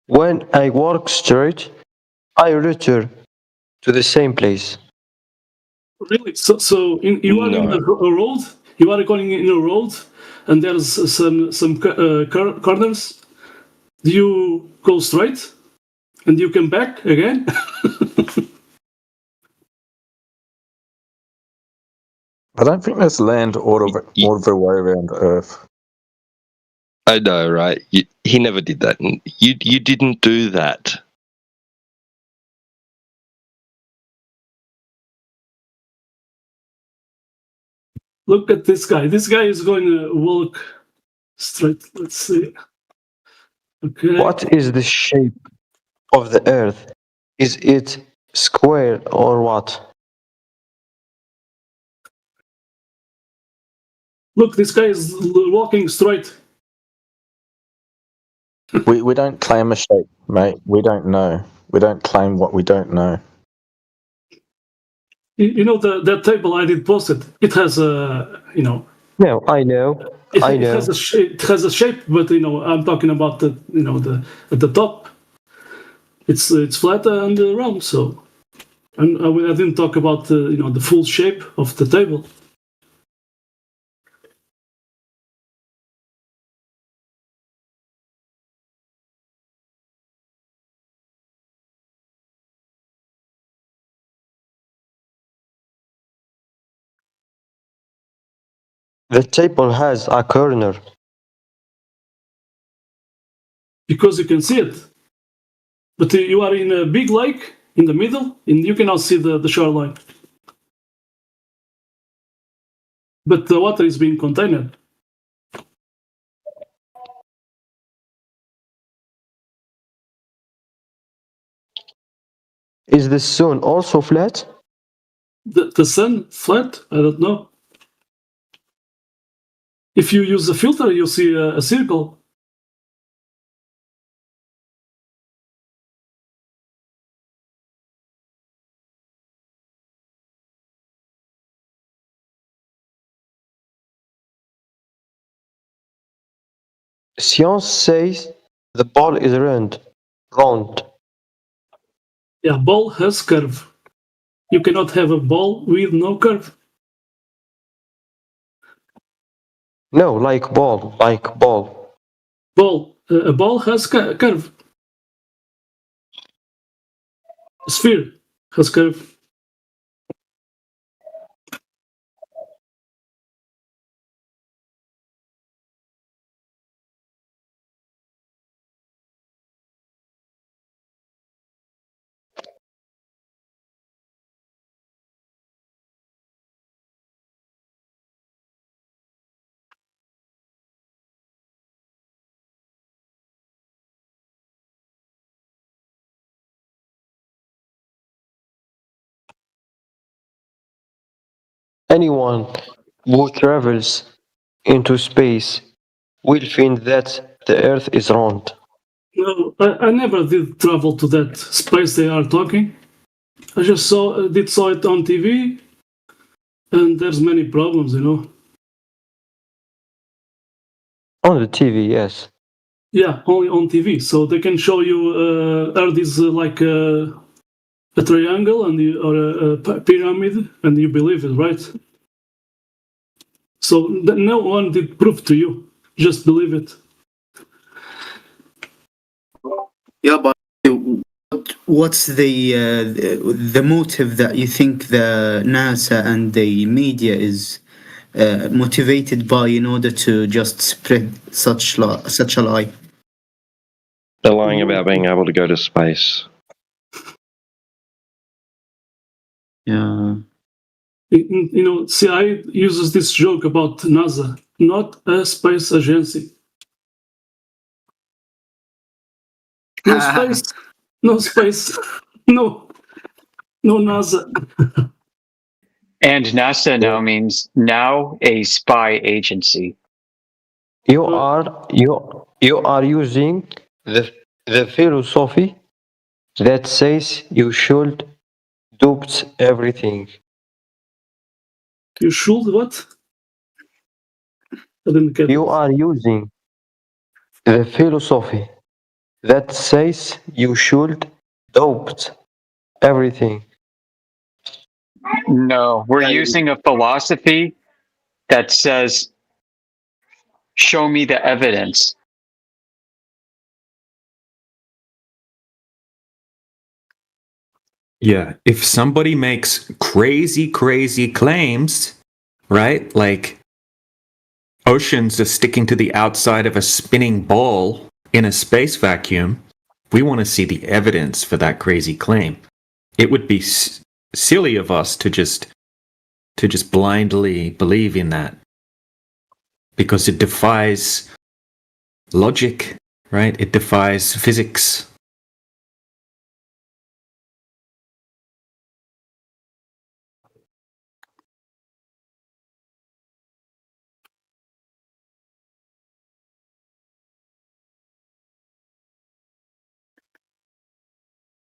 When I walk straight, I return to the same place. Really? So you are in a road. You are going in a road, and there's some corners. Do you go straight, and you come back again? I don't think there's land all the way around Earth. I know, right? He never did that. You didn't do that. Look at this guy. This guy is going to walk straight. Let's see. Okay. What is the shape of the earth? Is it square or what? Look, this guy is walking straight. We don't claim a shape, mate. We don't know. We don't claim what we don't know. You know that table I did post it. It has a No, I know. It has a shape, but I'm talking about the at the top. It's flat and round. So, I didn't talk about the full shape of the table. The table has a corner. Because you can see it. But you are in a big lake in the middle, and you cannot see the shoreline. But the water is being contained. Is the sun also flat? The sun flat? I don't know. If you use a filter, you'll see a circle. Science says the ball is round. Yeah, ball has curve. You cannot have a ball with no curve. No, like ball. Ball. A ball has curve. A sphere has curve. Anyone who travels into space will find that the Earth is round. No, I never did travel to that space they are talking. I just saw it on TV, and there's many problems, On the TV, yes. Yeah, only on TV. So they can show you Earth is like a triangle and or a pyramid, and you believe it, right? So no one did prove to you. Just believe it. Yeah, but what's the motive that you think the NASA and the media is motivated by in order to just spread such a lie? They're lying about being able to go to space. Yeah. You know, CIA uses this joke about NASA, not a space agency. No space, no space, no NASA. And NASA now means now a spy agency. You are using the philosophy that says you should doubt everything. You should what? I didn't get You are using the philosophy that says you should doubt everything. No, we're using a philosophy that says, show me the evidence. Yeah, if somebody makes crazy claims, right? Like oceans are sticking to the outside of a spinning ball in a space vacuum, we want to see the evidence for that crazy claim. It would be silly of us to just blindly believe in that, because it defies logic, right? It defies physics.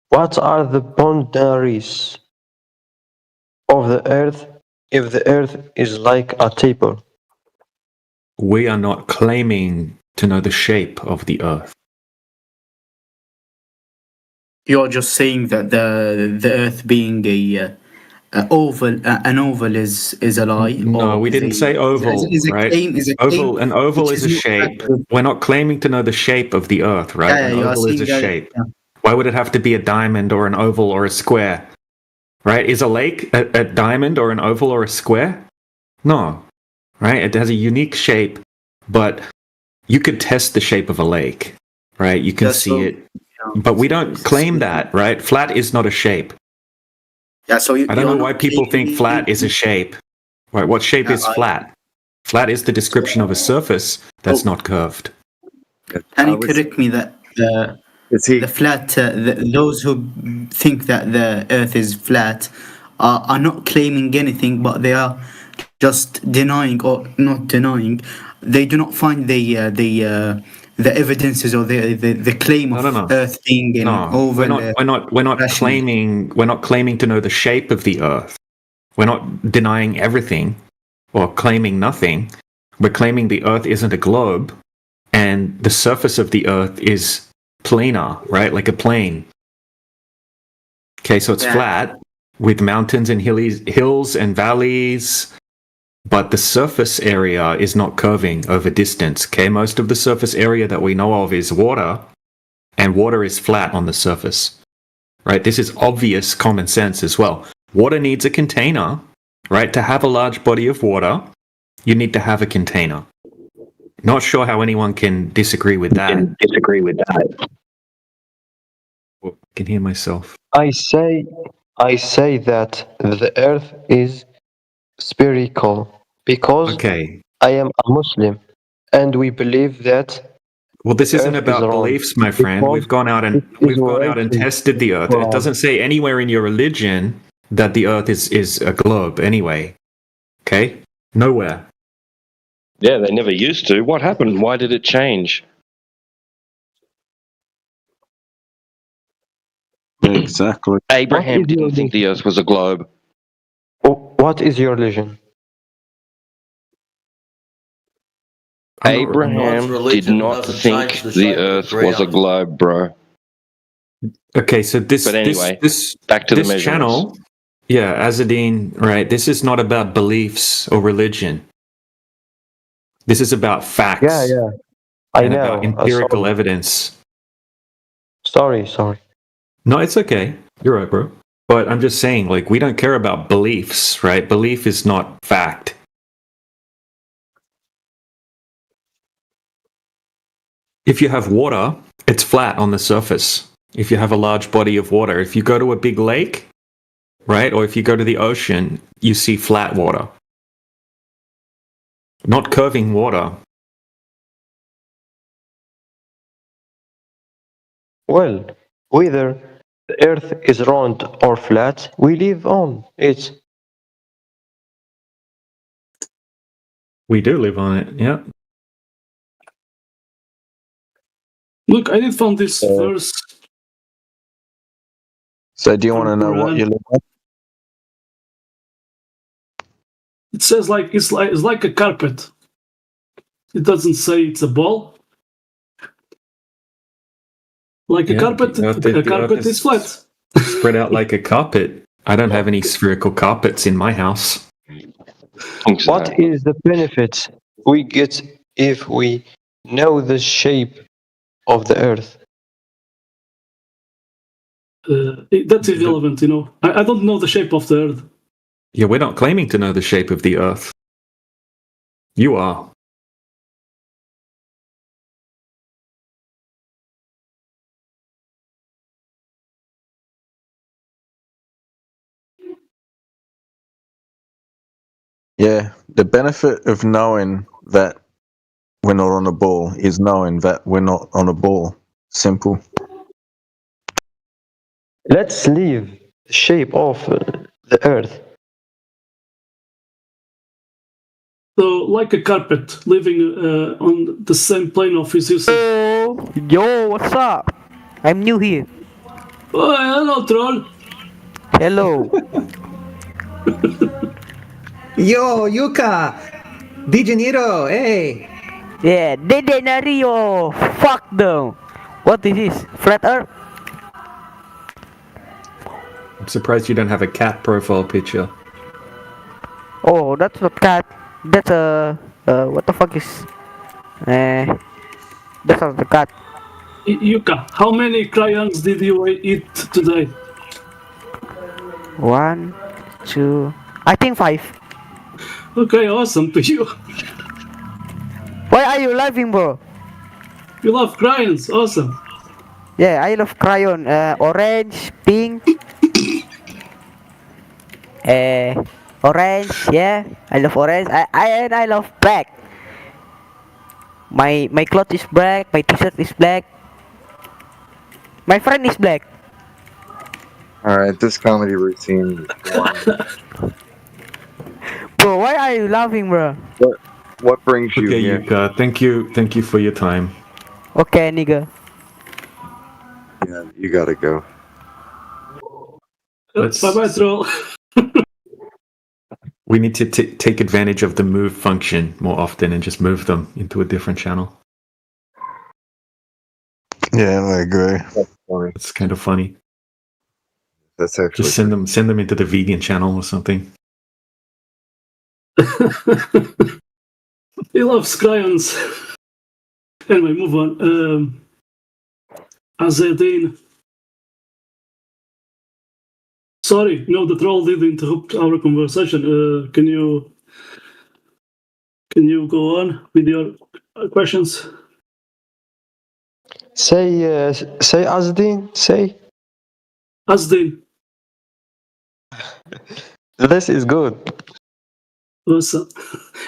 What are the boundaries of the Earth if the Earth is like a table? We are not claiming to know the shape of the Earth. You're just saying that the Earth being an oval is a lie. No, we didn't say oval, right? An oval is a shape. We're not claiming to know the shape of the Earth, right? Yeah, an you are oval is saying a that- shape. Why would it have to be a diamond or an oval or a square? Right? Is a lake a diamond or an oval or a square? No. Right? It has a unique shape, but you could test the shape of a lake, right? You can see it. But we don't claim that, right? Flat is not a shape. Yeah, so I don't know why people think flat is a shape. Right? What shape is flat? Flat is the description of a surface that's not curved. Can you correct me that the flat, those who think that the Earth is flat are not claiming anything, but they are just denying or not denying. They do not find the evidences or the claim of Earth being an oval. We're not claiming to know the shape of the Earth. We're not denying everything or claiming nothing. We're claiming the Earth isn't a globe, and the surface of the Earth is planar, right? Like a plane. Okay, so it's flat with mountains and hills and valleys, but the surface area is not curving over distance. Okay, most of the surface area that we know of is water, and water is flat on the surface, right? This is obvious common sense as well. Water needs a container, right? To have a large body of water, you need to have a container. Not sure how anyone can disagree with that. I can hear myself. I say that the Earth is spherical because I am a Muslim, and we believe that. Well, this isn't about beliefs, my friend. We've gone out and tested the Earth. It doesn't say anywhere in your religion that the Earth is a globe. Anyway, okay, nowhere. Yeah, they never used to. What happened? Why did it change? Exactly. Abraham didn't think the Earth was a globe. What is your religion? Abraham did not think the Earth was a globe, bro. Okay, so this But anyway, this back to the this measurements. channel, yeah, Azadine, right? This is not about beliefs or religion. This is about facts. Yeah, I and know. about empirical Sorry. evidence. Sorry. No, it's okay. You're right, bro. But I'm just saying, like, we don't care about beliefs, right? Belief is not fact. If you have water, it's flat on the surface. If you have a large body of water, if you go to a big lake, right, or if you go to the ocean, you see flat water. Not curving water. Well, whether the Earth is round or flat, we live on it. We do live on it, yeah. Look, I did find this verse. So do you want to know what you live on? It says it's like a carpet. It doesn't say it's a ball. Like a carpet, a carpet is flat. Spread out like a carpet. I don't have any spherical carpets in my house. What is the benefit we get if we know the shape of the Earth? That's irrelevant, you know. I don't know the shape of the Earth. Yeah, we're not claiming to know the shape of the Earth. You are. Yeah, the benefit of knowing that we're not on a ball is knowing that we're not on a ball. Simple. Let's leave the shape of the Earth. So, like a carpet, living on the same plane of physics. Yo, what's up? I'm new here. Oh, hello, troll. Hello. Yo, Yuka! De Janeiro, hey! Yeah, De Janeiro. Fuck them. What is this? Flat Earth? I'm surprised you don't have a cat profile picture. Oh, that's not cat. That's a what the fuck is? That's not the cat. Yuka, how many crayons did you eat today? 1, 2, I think 5. Okay, awesome to you. Why are you laughing, bro? You love crayons, awesome. Yeah, I love crayon. Orange, pink. Orange. Yeah, I love orange. I love black. My cloth is black. My t-shirt is black. My friend is black. All right, this comedy routine. Bro, why are you laughing, bro? What brings you here? here? Yuka, thank you for your time. Okay, nigga. Yeah, you gotta go. Bye-bye, troll. We need to take advantage of the move function more often and just move them into a different channel. Yeah, I agree. It's kind of funny. That's actually just send them into the vegan channel or something. He loves crayons. Anyway, move on. Azadine. Sorry, no, the troll did interrupt our conversation. Can you go on with your questions? Say Azdin, say. Azdin. This is good. Awesome.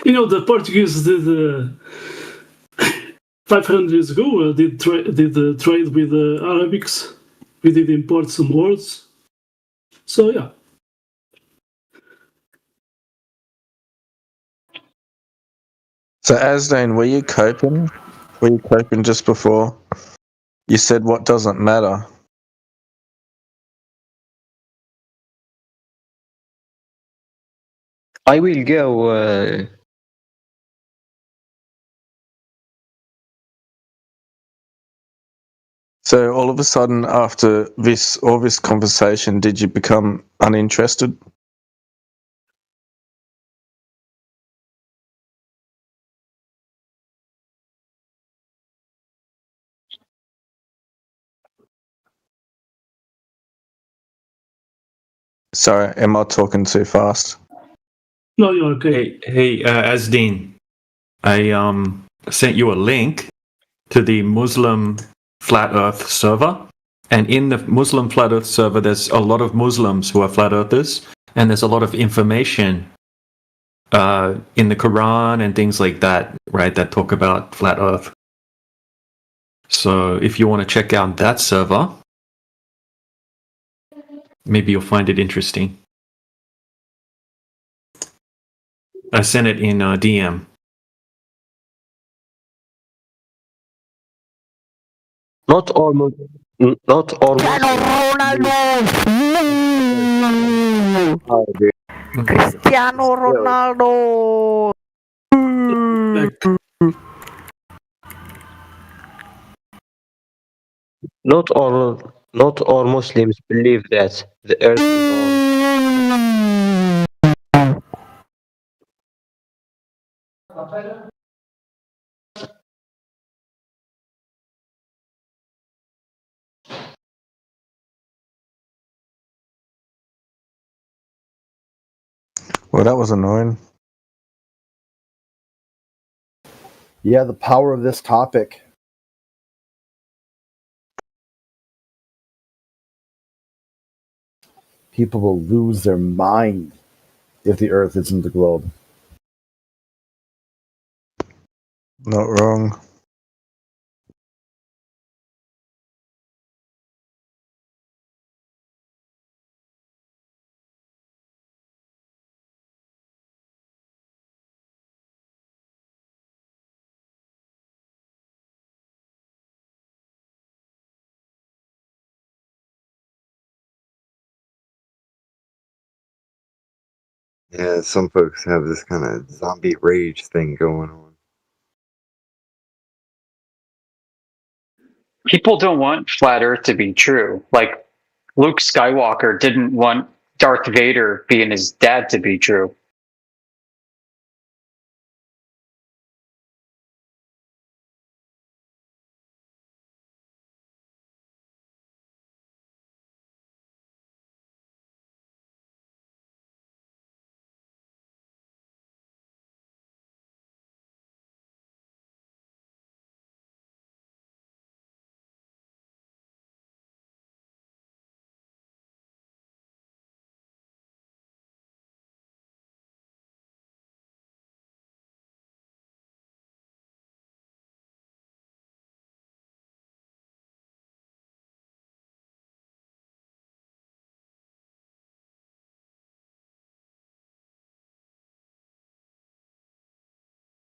You know, the Portuguese did 500 years ago did trade with Arabics. We did import some words. So yeah. So Asdane, were you coping? Were you coping just before? You said what doesn't matter. I will go So all of a sudden, after all this conversation, did you become uninterested? Sorry, am I talking too fast? No, you're okay. Hey, Asdeen, I sent you a link to the Muslim Flat Earth server. And in the Muslim Flat Earth server, there's a lot of Muslims who are Flat Earthers, and there's a lot of information in the Quran and things like that, right, that talk about Flat Earth. So if you want to check out that server, maybe you'll find it interesting. I sent it in DM. Not all Muslims. Cristiano Ronaldo. Not all Muslims believe that the earth is Well, that was annoying. Yeah, the power of this topic. People will lose their mind if the Earth isn't the globe. Not wrong. Yeah, some folks have this kind of zombie rage thing going on. People don't want flat Earth to be true. Like Luke Skywalker didn't want Darth Vader being his dad to be true.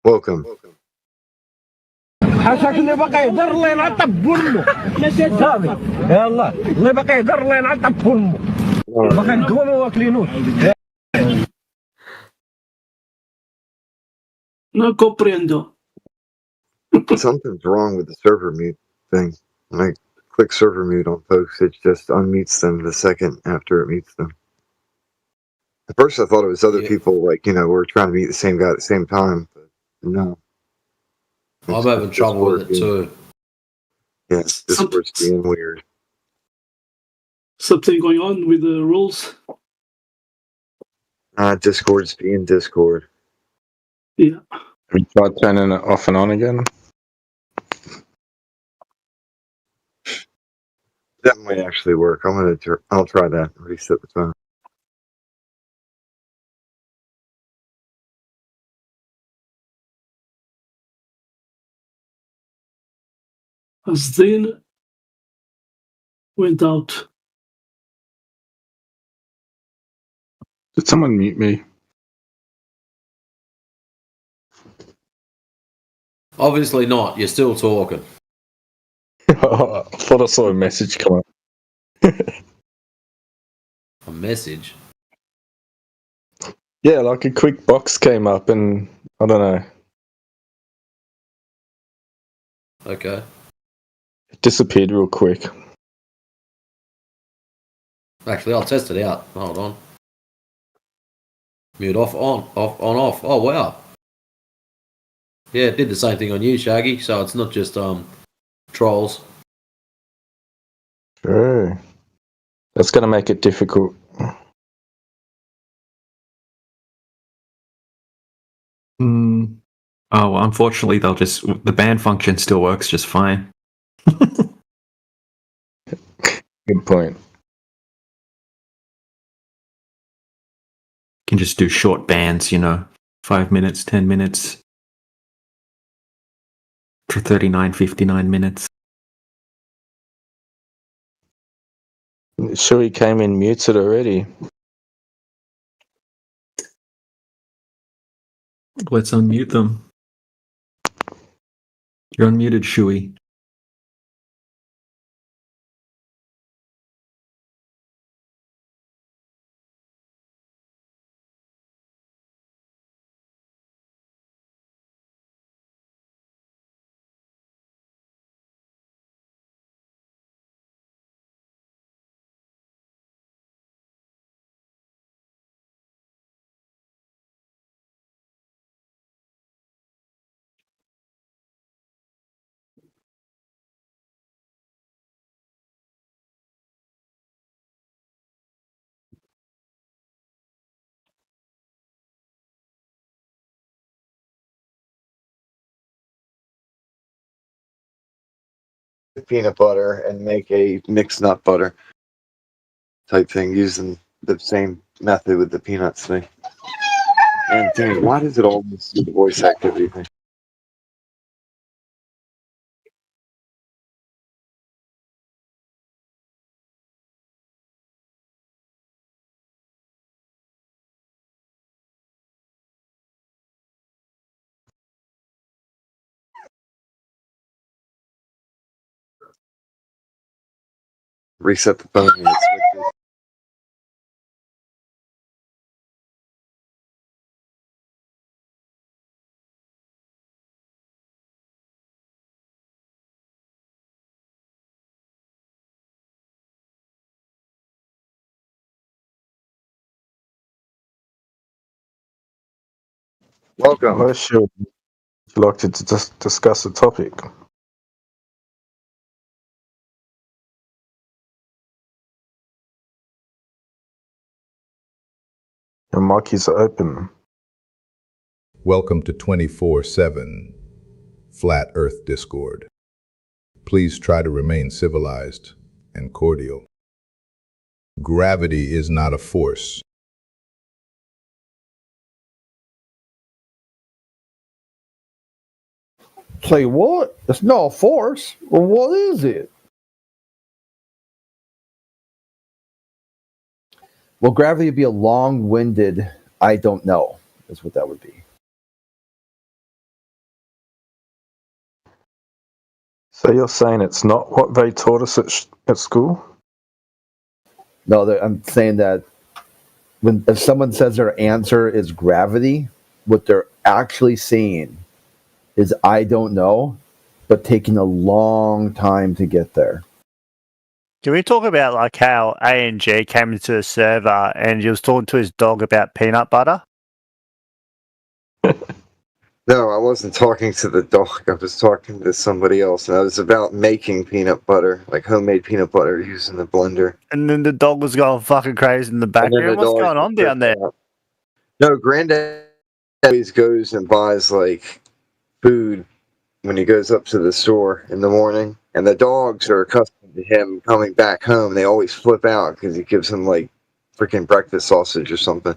Welcome. حاشاك اللي بقى يقدر الله ينعطب بولمو نسيت هذه يلا اللي بقى يقدر الله ينعطب بولمو بقى نكونوا واكلينوش No comprendo. Something's wrong with the server mute thing. When I click server mute on folks, it just unmutes them the second after it mutes them. At first, I thought it was other people, like, were trying to meet the same guy at the same time, but no. I'm having trouble with it too. Yeah, Discord's being weird. Something going on with the rules. Discord's being Discord. Yeah. We tried turning it off and on again. That might actually work. I'll try that. Reset the phone. Asdeen went out. Did someone mute me? Obviously not. You're still talking. I thought I saw a message come up. A message? Yeah, like a quick box came up and I don't know. Okay. It disappeared real quick. Actually, I'll test it out. Hold on. Mute off, on, off. Oh, wow. Yeah, it did the same thing on you, Shaggy. So it's not just trolls. True. That's going to make it difficult. Oh, unfortunately, the ban function still works just fine. Good point. You can just do short bans, 5 minutes, 10 minutes, for 39, 59 minutes. Sure, he came in muted already. Let's unmute them. You're unmuted, Shui. Peanut butter and make a mixed nut butter type thing using the same method with the peanuts thing. And dang, why does it always do the voice activity thing? Reset the phone and it switches. Welcome. Well, sure. Would you like to discuss the topic? Your mic is open. Welcome to 24/7 Flat Earth Discord. Please try to remain civilized and cordial. Gravity is not a force. Say what? It's not a force. Well, what is it? Well, gravity would be a long-winded, I don't know, is what that would be. So you're saying it's not what they taught us at school? No, I'm saying that if someone says their answer is gravity, what they're actually saying is I don't know, but taking a long time to get there. Can we talk about like how A&G came into the server and he was talking to his dog about peanut butter? No, I wasn't talking to the dog. I was talking to somebody else, and it was about making peanut butter, like homemade peanut butter using the blender. And then the dog was going fucking crazy in the background. What's going on down there? No, Granddad always goes and buys like food when he goes up to the store in the morning, and the dogs are accustomed to him coming back home. They always flip out because he gives them like freaking breakfast sausage or something.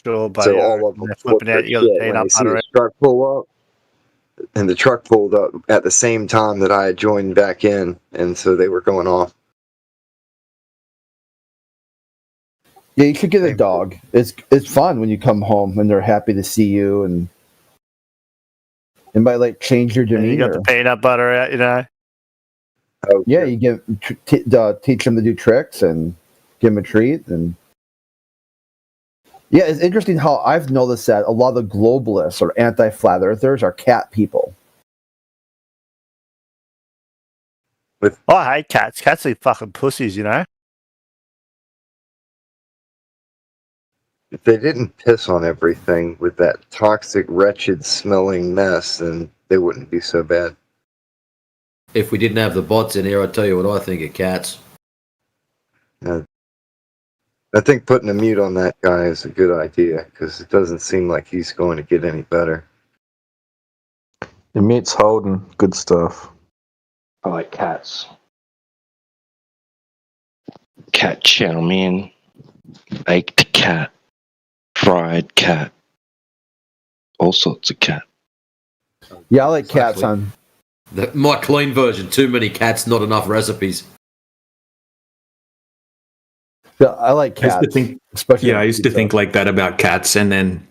Sure, but So all of them flipping out, you got the peanut butter. The truck pull up, and the truck pulled up at the same time that I had joined back in, and so they were going off. Yeah, you should get a dog. It's fun when you come home and they're happy to see you, and it might like change your demeanor. You got the peanut butter out, you know. Oh, yeah, you teach them to do tricks and give them a treat, and yeah, it's interesting how I've noticed that a lot of the globalists or anti-flat earthers are cat people. I hate cats. Cats are fucking pussies, you know. If they didn't piss on everything with that toxic, wretched smelling mess, then they wouldn't be so bad. If we didn't have the bots in here, I'd tell you what I think of cats. I think putting a mute on that guy is a good idea, because it doesn't seem like he's going to get any better. The mute's holding. Good stuff. I like cats. Cat chow mein, baked cat, fried cat, all sorts of cat. Yeah, I like cats on. My clean version, too many cats, not enough recipes. Yeah, I like cats. I used to think like that about cats, and then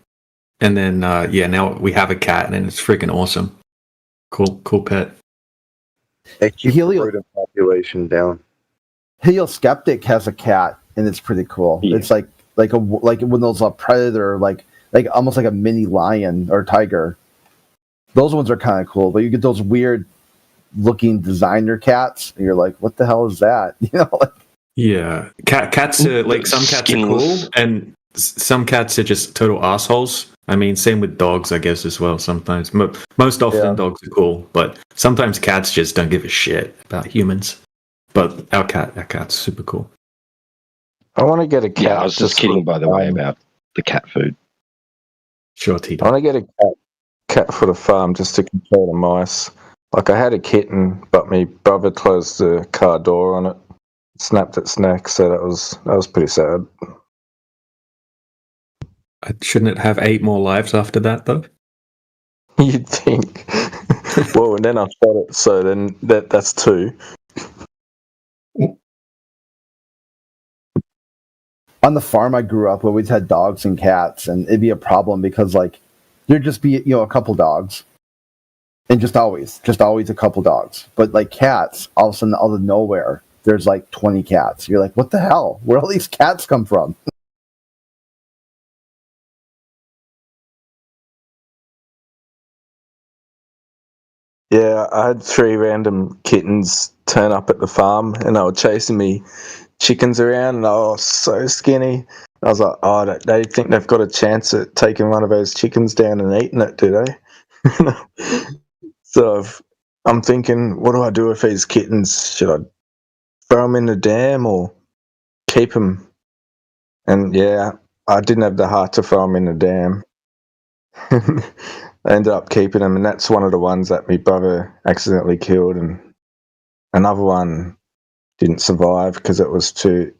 now we have a cat, and it's freaking awesome. Cool pet. They keep the rodent population down. Helioskeptic has a cat, and it's pretty cool. Yeah. It's like one of those predator, like almost like a mini lion or tiger. Those ones are kind of cool, but you get those weird looking designer cats, and you're like, what the hell is that? You know, like. Yeah, cats are like some cats are cool, and some cats are just total assholes. I mean, same with dogs, I guess, as well. Sometimes, most often, dogs are cool, but sometimes cats just don't give a shit about humans. But our cat's super cool. I want to get a cat. Yeah, I was just kidding, by the way, about the cat food. Sure, Tito. I want to get a cat for the farm just to control the mice. Like I had a kitten, but my brother closed the car door on it. Snapped its neck, so that was pretty sad. Shouldn't it have 8 more lives after that, though? You'd think. Well, and then I shot it, so then that's 2. On the farm I grew up, we always had dogs and cats, and it'd be a problem because there'd just be a couple dogs, and just always a couple dogs. But like cats, all of a sudden, out of nowhere, there's 20 cats. You're like, what the hell? Where all these cats come from? Yeah, I had 3 random kittens turn up at the farm, and they were chasing me chickens around, and I was so skinny. I was like, oh, they think they've got a chance at taking one of those chickens down and eating it, do they? So I'm thinking, what do I do with these kittens? Should I throw them in the dam or keep them? And yeah, I didn't have the heart to throw them in the dam. I ended up keeping them, and that's one of the ones that my brother accidentally killed, and another one didn't survive because it was too,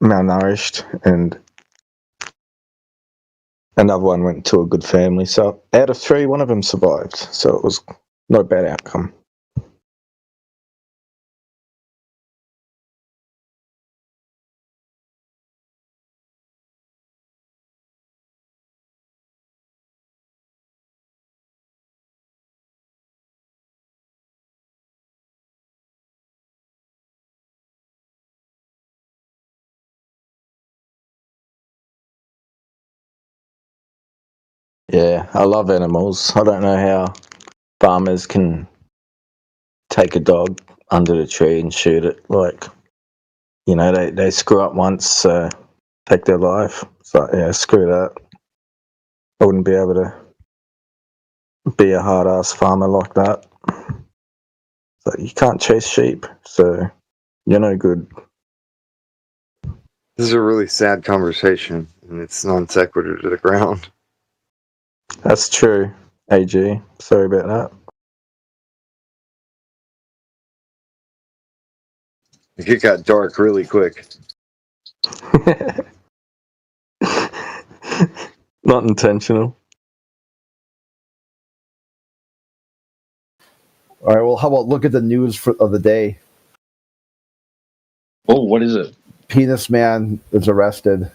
malnourished, and another one went to a good family. So out of 3, one of them survived, so it was not a bad outcome. Yeah, I love animals. I don't know how farmers can take a dog under the tree and shoot it. They screw up once, take their life. So yeah, screw that. I wouldn't be able to be a hard-ass farmer like that. So you can't chase sheep, so you're no good. This is a really sad conversation, and it's non sequitur to the ground. That's true, AG. Sorry about that. It got dark really quick. Not intentional. All right, well, how about look at the news of the day? Oh, what is it? Penis man is arrested.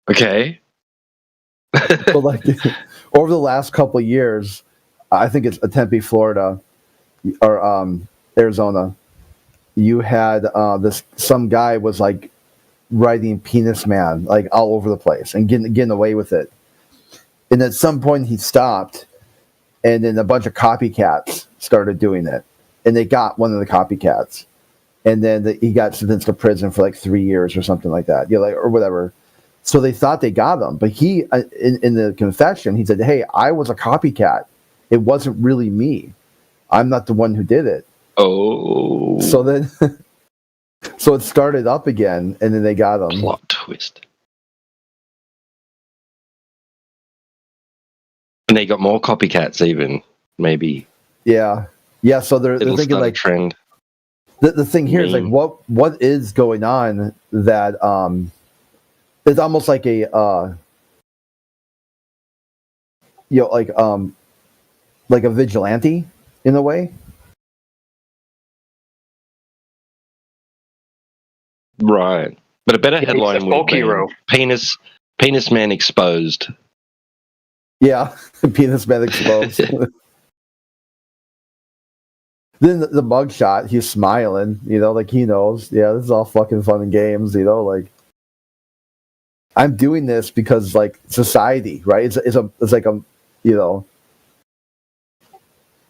Okay. So over the last couple of years, I think it's Tempe, Florida, or Arizona. You had some guy was writing Penis Man like all over the place and getting away with it. And at some point he stopped, and then a bunch of copycats started doing it, and they got one of the copycats, and then he got sentenced to prison for like 3 years or something like that, or whatever. So they thought they got him, but he in the confession he said, "Hey, I was a copycat. It wasn't really me. I'm not the one who did it." Oh. So then, so it started up again, and then they got him. Plot twist. And they got more copycats, even maybe. Yeah. So they're thinking like trend. The thing here is like what is going on that it's almost like a like a vigilante in a way. Right. But a better headline would be hero. Penis Man exposed. Yeah, Penis Man exposed. Then the mugshot, he's smiling, like he knows. Yeah, this is all fucking fun and games, like I'm doing this because like society, right? It's like a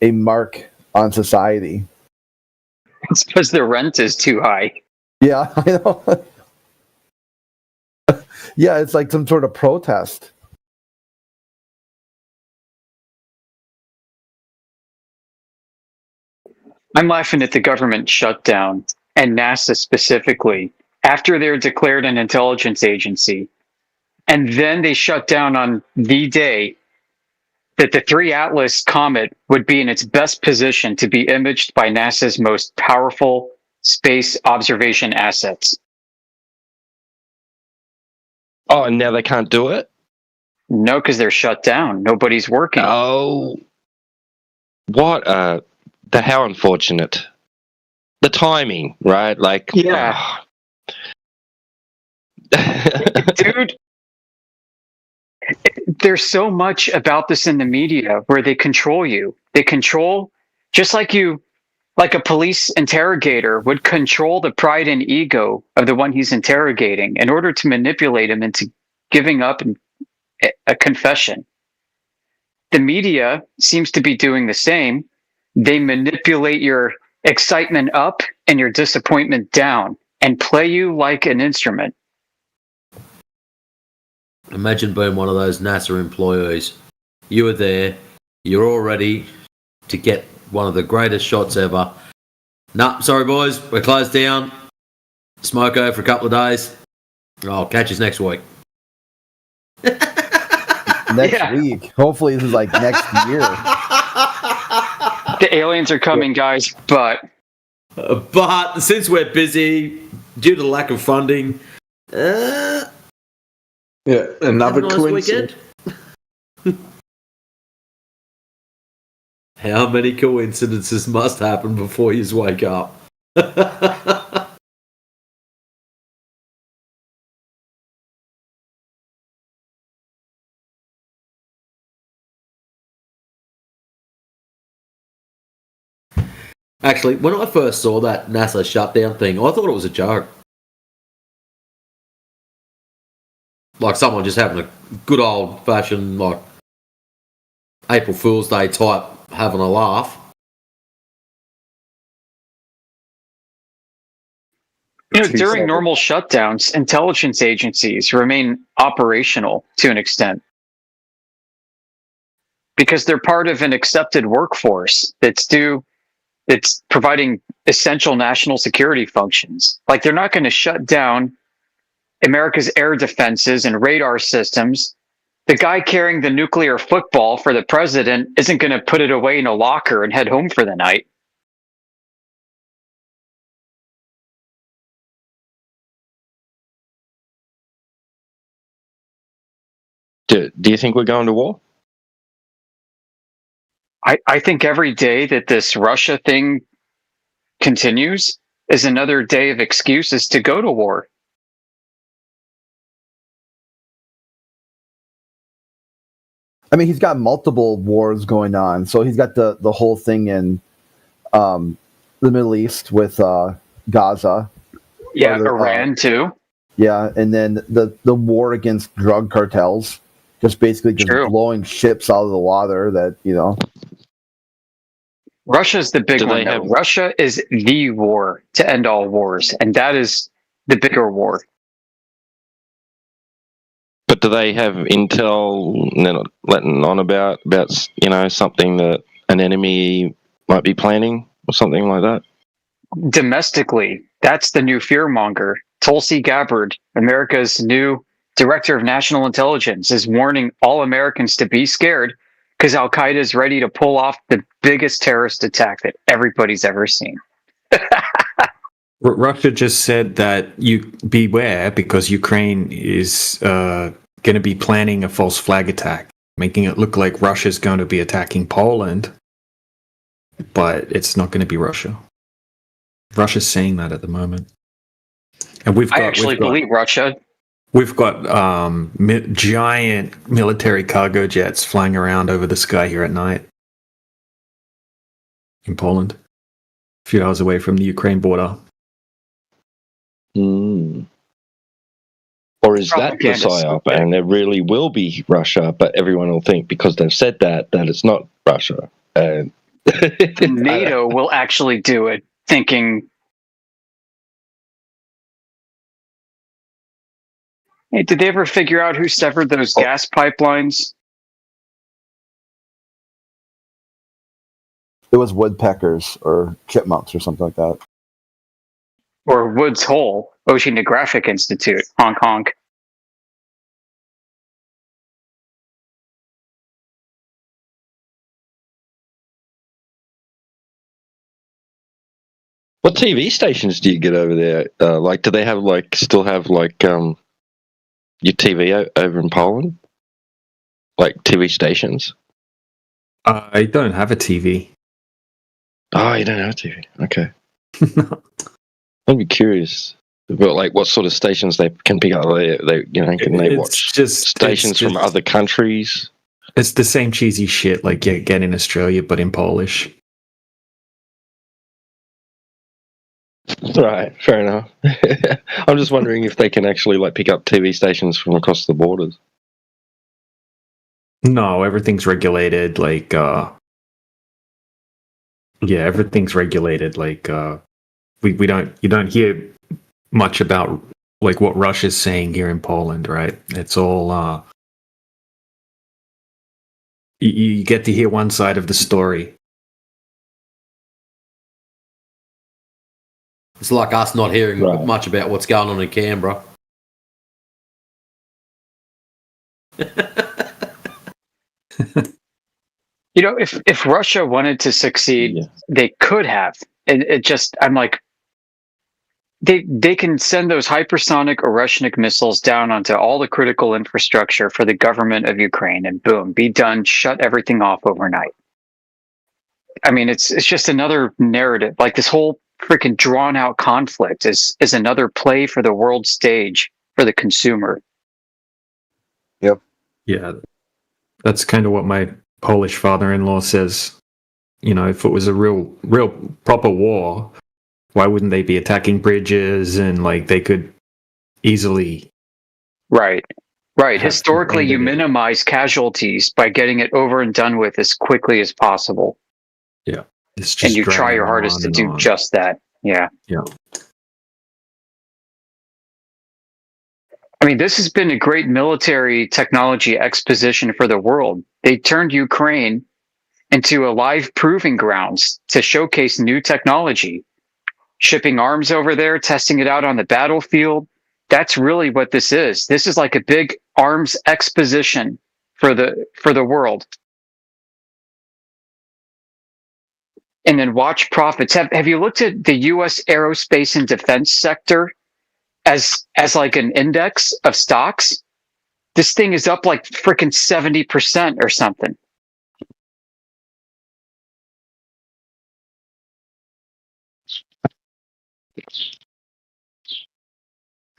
a mark on society. It's because the rent is too high. Yeah, I know. Yeah, it's like some sort of protest. I'm laughing at the government shutdown and NASA specifically after they're declared an intelligence agency. And then they shut down on the day that the 3 Atlas comet would be in its best position to be imaged by NASA's most powerful space observation assets. Oh, and now they can't do it? No, because they're shut down. Nobody's working. Oh. What how unfortunate. The timing, right? Like, yeah. Dude, there's so much about this in the media where they control you. They control, just like a police interrogator would control the pride and ego of the one he's interrogating in order to manipulate him into giving up a confession. The media seems to be doing the same. They manipulate your excitement up and your disappointment down and play you like an instrument. Imagine being one of those NASA employees. You were there. You're all ready to get one of the greatest shots ever. Nah, sorry boys, we're closed down. Smoko for a couple of days. I'll catch us next week. Next week. Hopefully this is like next year. The aliens are coming, guys, but since we're busy due to the lack of funding, yeah, another coincidence. How many coincidences must happen before you wake up? Actually, when I first saw that NASA shutdown thing, I thought it was a joke. Like someone just having a good old-fashioned, like, April Fool's Day type having a laugh. During normal shutdowns, intelligence agencies remain operational to an extent because they're part of an accepted workforce that's providing essential national security functions. Like, they're not going to shut down America's air defenses and radar systems. The guy carrying the nuclear football for the president isn't going to put it away in a locker and head home for the night. Do you think we're going to war? I think every day that this Russia thing continues is another day of excuses to go to war. I mean, he's got multiple wars going on. So he's got the whole thing in the Middle East with Gaza. Yeah, Iran too. Yeah, and then the war against drug cartels, just basically just blowing ships out of the water. That Russia's the big one. Russia is the war to end all wars, and that is the bigger war. But do they have intel letting on about something that an enemy might be planning or something like that? Domestically, that's the new fearmonger. Tulsi Gabbard, America's new director of national intelligence, is warning all Americans to be scared because Al Qaeda is ready to pull off the biggest terrorist attack that everybody's ever seen. Russia just said that you beware because Ukraine is going to be planning a false flag attack, making it look like Russia's going to be attacking Poland, but it's not going to be Russia. Russia's saying that at the moment, and I actually believe Russia. We've got giant military cargo jets flying around over the sky here at night in Poland, a few hours away from the Ukraine border. Or is that the psyop and there really will be Russia, but everyone will think because they've said that it's not Russia? NATO will actually do it, thinking, hey, did they ever figure out who severed those gas pipelines? it was woodpeckers or chipmunks or something like that. Or Woods Hole, Oceanographic Institute, honk honk. What TV stations do you get over there? Do they have still have your TV over in Poland? Like TV stations? I don't have a TV. Oh, you don't have a TV. Okay. I'd be curious about what sort of stations they can pick up. Can they watch stations from other countries? It's the same cheesy shit like get in Australia, but in Polish. Right, fair enough. I'm just wondering if they can actually pick up TV stations from across the borders. No, everything's regulated. Everything's regulated. You don't hear much about what Russia's saying here in Poland, right? It's all you get to hear one side of the story. It's like us not hearing much about what's going on in Canberra. If Russia wanted to succeed, they could have. And I'm like, they can send those hypersonic Oreshnik missiles down onto all the critical infrastructure for the government of Ukraine, and boom, be done, shut everything off overnight. I mean, it's just another narrative. This whole freaking drawn out conflict is another play for the world stage for the consumer. Yep. Yeah, that's kind of what my Polish father-in-law says. If it was a real proper war, why wouldn't they be attacking bridges and they could easily... Right. Historically, you minimize casualties by getting it over and done with as quickly as possible. Yeah. And you try your hardest to do just that. Yeah. Yeah. I mean, this has been a great military technology exposition for the world. They turned Ukraine into a live proving grounds to showcase new technology. Shipping arms over there, testing it out on the battlefield. That's really what this is. This is like a big arms exposition for the world. And then watch profits. Have you looked at the U.S. aerospace and defense sector as an index of stocks? This thing is up freaking 70% or something.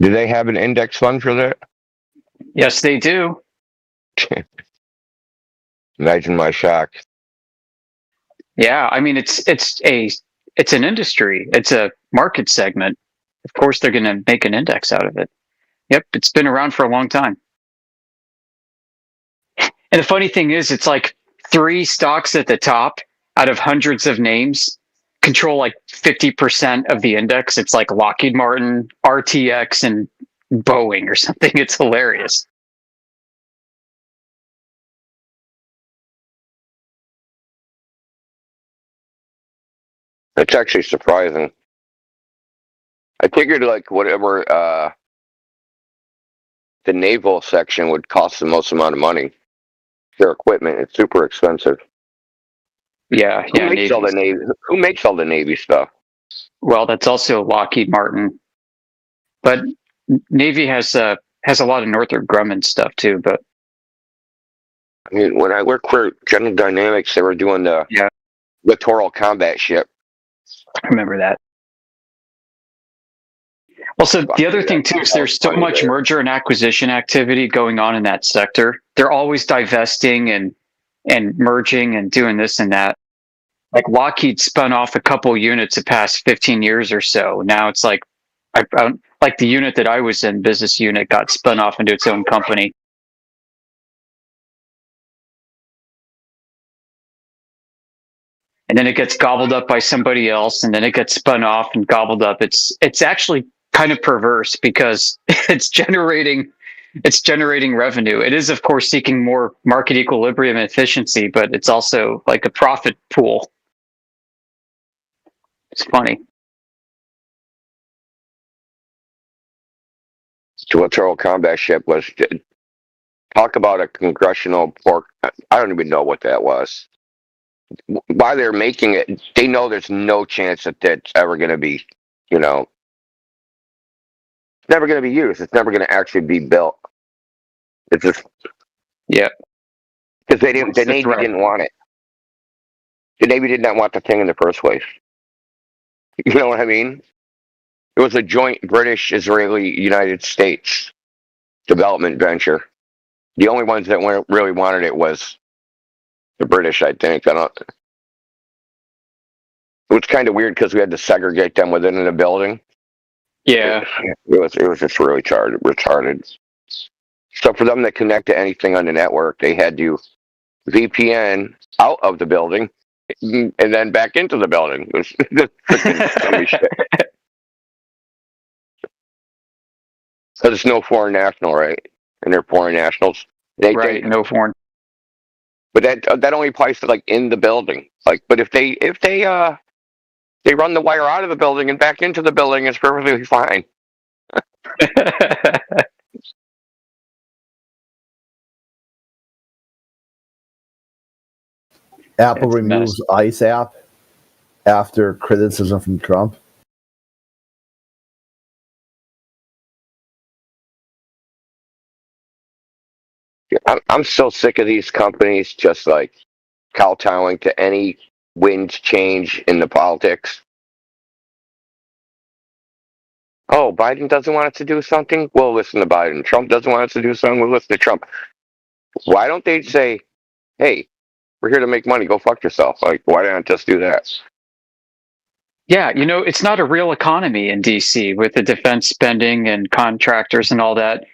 Do they have an index fund for that? Yes, they do. Imagine my shock. Yeah, I mean it's an industry. It's a market segment. Of course, they're going to make an index out of it. Yep, it's been around for a long time. And the funny thing is, it's like 3 stocks at the top out of hundreds of names control like 50% of the index. It's like Lockheed Martin, RTX, and Boeing or something. It's hilarious. It's actually surprising. I figured like whatever the naval section would cost the most amount of money. Their equipment, it's super expensive. Yeah, Who makes all the Navy? Who makes all the Navy stuff? Well, that's also Lockheed Martin, but Navy has a lot of Northrop Grumman stuff too. But I mean, when I worked for General Dynamics, they were doing the littoral combat ship. I remember that. Also, the other thing too is there's so much merger and acquisition activity going on in that sector. They're always divesting and merging and doing this and that. Like Lockheed spun off a couple units the past 15 years or so. Now it's like, like the unit that I was in, business unit, got spun off into its own company. And then it gets gobbled up by somebody else, and then it gets spun off and gobbled up. It's actually kind of perverse because it's generating revenue. It is, of course, seeking more market equilibrium and efficiency, but it's also like a profit pool. It's funny. The littoral combat ship was talk about a congressional pork. I don't even know what that was. Why they're making it, they know there's no chance that that's ever going to be, it's never going to be used. It's never going to actually be built. It's just, yeah, because the Navy didn't want it. The Navy did not want the thing in the first place. You know what I mean? It was a joint British, Israeli, United States development venture. The only ones that really wanted it was the British, I think. It was kind of weird because we had to segregate them within the building. Yeah, it was just really retarded. So for them to connect to anything on the network, they had to VPN out of the building and then back into the building. It was just freaking dummy shit. So there's no foreign national, right? And they're foreign nationals. No foreign. But that only applies to like in the building. Like, but if they run the wire out of the building and back into the building, it's perfectly fine. Apple removes Ice app after criticism from Trump. I'm so sick of these companies just like kowtowing to any wind change in the politics. Oh, Biden doesn't want us to do something? We'll listen to Biden. Trump doesn't want us to do something? We'll listen to Trump. Why don't they say, hey, we're here to make money, go fuck yourself? Like, why don't just do that? Yeah, it's not a real economy in DC with the defense spending and contractors and all that.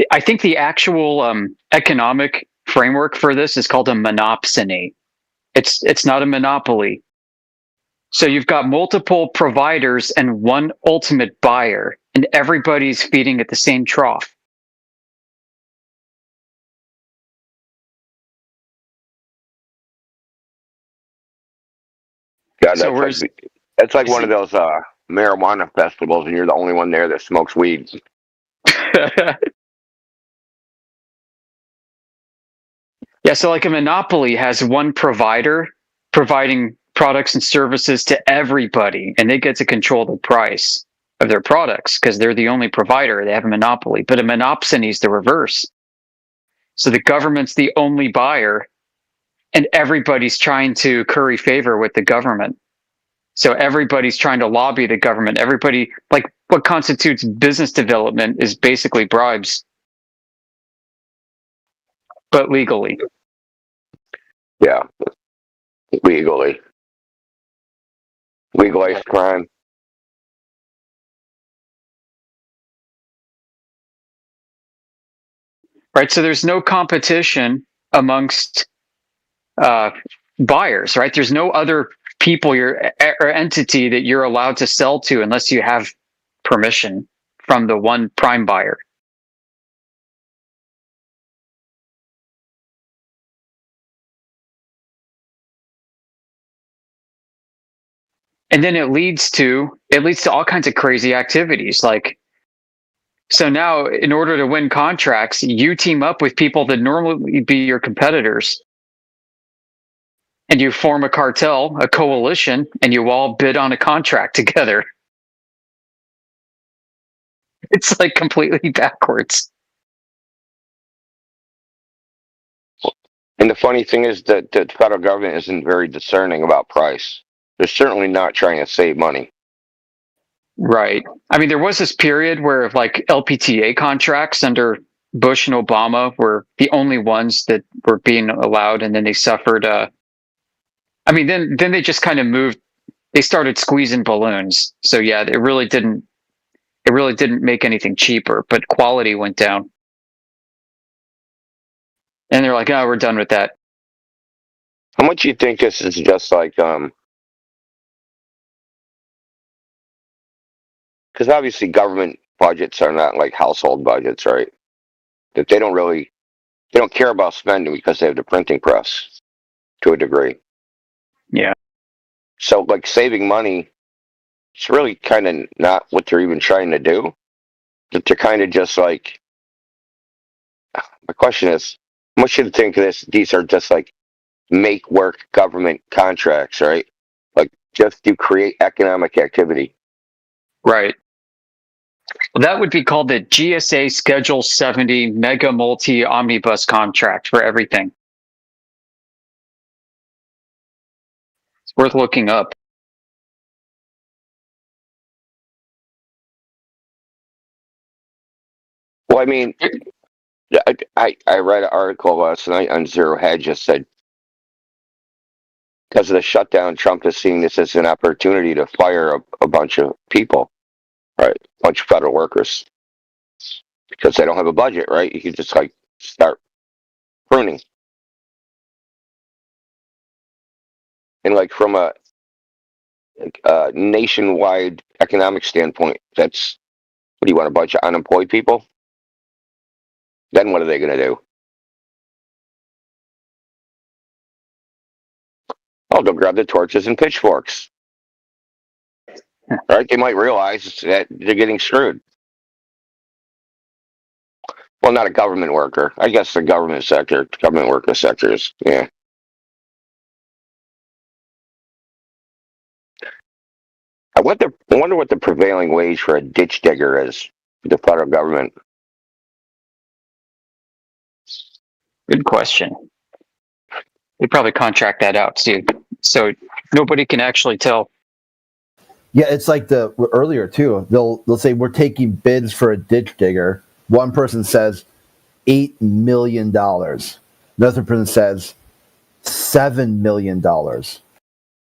I think the actual economic framework for this is called a monopsony. It's not a monopoly. So you've got multiple providers and one ultimate buyer, and everybody's feeding at the same trough. God, that's like one of those marijuana festivals, and you're the only one there that smokes weed. Yeah, so like a monopoly has one provider providing products and services to everybody, and they get to control the price of their products because they're the only provider. They have a monopoly. But a monopsony is the reverse. So the government's the only buyer, and everybody's trying to curry favor with the government. So everybody's trying to lobby the government. Everybody, like what constitutes business development is basically bribes, but legally. Yeah, legally. Legalized crime. right? So there's no competition amongst buyers, right? There's no other people or entity that you're allowed to sell to unless you have permission from the one prime buyer. And then it leads to all kinds of crazy activities. Like, so now in order to win contracts, you team up with people that normally be your competitors, and you form a cartel, a coalition, and you all bid on a contract together. It's like completely backwards. And the funny thing is that the federal government isn't very discerning about price. They're certainly not trying to save money. Right. I mean, there was this period where like LPTA contracts under Bush and Obama were the only ones that were being allowed, and then they suffered. Then they just kind of moved. They started squeezing balloons. So yeah, it really didn't make anything cheaper, but quality went down. And they're like, "Oh, we're done with that." How much do you think this is just like because obviously government budgets are not like household budgets, right? That they don't care about spending because they have the printing press to a degree. Yeah. So like saving money, it's really kind of not what they're even trying to do. That they're kind of just like. My question is, how much do you think of this? These are just like make work government contracts, right? Like just to create economic activity. Right. Well, that would be called the GSA Schedule 70 Mega Multi Omnibus Contract for everything. It's worth looking up. Well, I mean, I read an article last night on Zero Hedge that said because of the shutdown, Trump is seeing this as an opportunity to fire a bunch of people, right? A bunch of federal workers because they don't have a budget, right? You can just like start pruning. And like from a nationwide economic standpoint, that's what do you want, a bunch of unemployed people? Then what are they going to do? Oh, they'll grab the torches and pitchforks. Right? They might realize that they're getting screwed. Well, not a government worker. I guess the government worker sectors, yeah. I wonder what the prevailing wage for a ditch digger is for the federal government. Good question. They probably contract that out too, so nobody can actually tell. Yeah, it's like the earlier too. They'll say we're taking bids for a ditch digger. One person says $8 million. Another person says $7 million.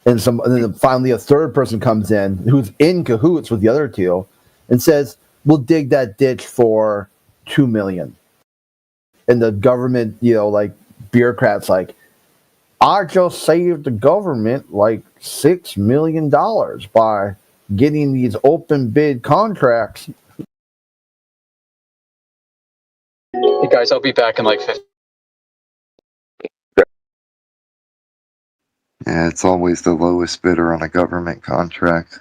And then finally a third person comes in who's in cahoots with the other two and says, "We'll dig that ditch for $2 million." And the government, like bureaucrats, like, I just saved the government like $6 million by getting these open bid contracts. Hey guys, I'll be back in like 50. Yeah, it's always the lowest bidder on a government contract.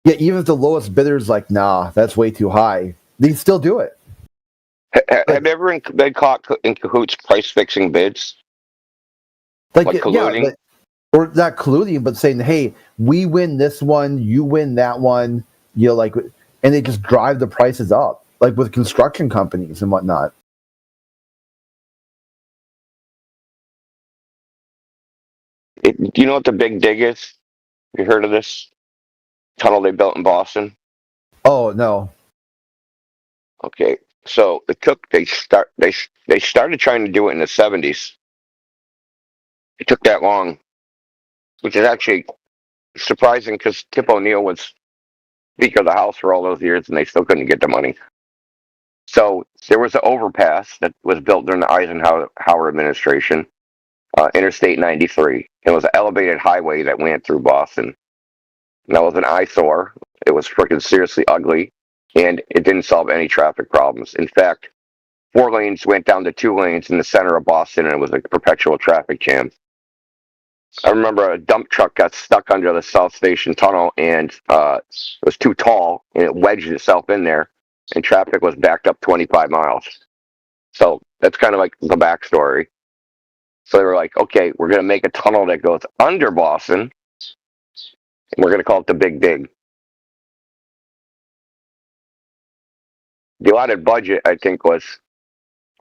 Yeah, even if the lowest bidder's like, nah, that's way too high, they still do it. Have you ever been caught in cahoots price fixing bids? Like colluding? Or not colluding, but saying, hey, we win this one, you win that one, and they just drive the prices up, like with construction companies and whatnot. Do you know what the Big Dig is? You heard of this tunnel they built in Boston? Oh no. Okay, so they started trying to do it in the 70s. It took that long, which is actually surprising because Tip O'Neill was Speaker of the House for all those years, and they still couldn't get the money. So there was an overpass that was built during the Eisenhower administration, Interstate 93. It was an elevated highway that went through Boston. And that was an eyesore. It was freaking seriously ugly, and it didn't solve any traffic problems. In fact, 4 lanes went down to 2 lanes in the center of Boston, and it was a perpetual traffic jam. I remember a dump truck got stuck under the South Station tunnel, and it was too tall, and it wedged itself in there, and traffic was backed up 25 miles. So that's kind of like the backstory. So they were like, okay, we're going to make a tunnel that goes under Boston, and we're going to call it the Big Dig. The allotted budget, I think, was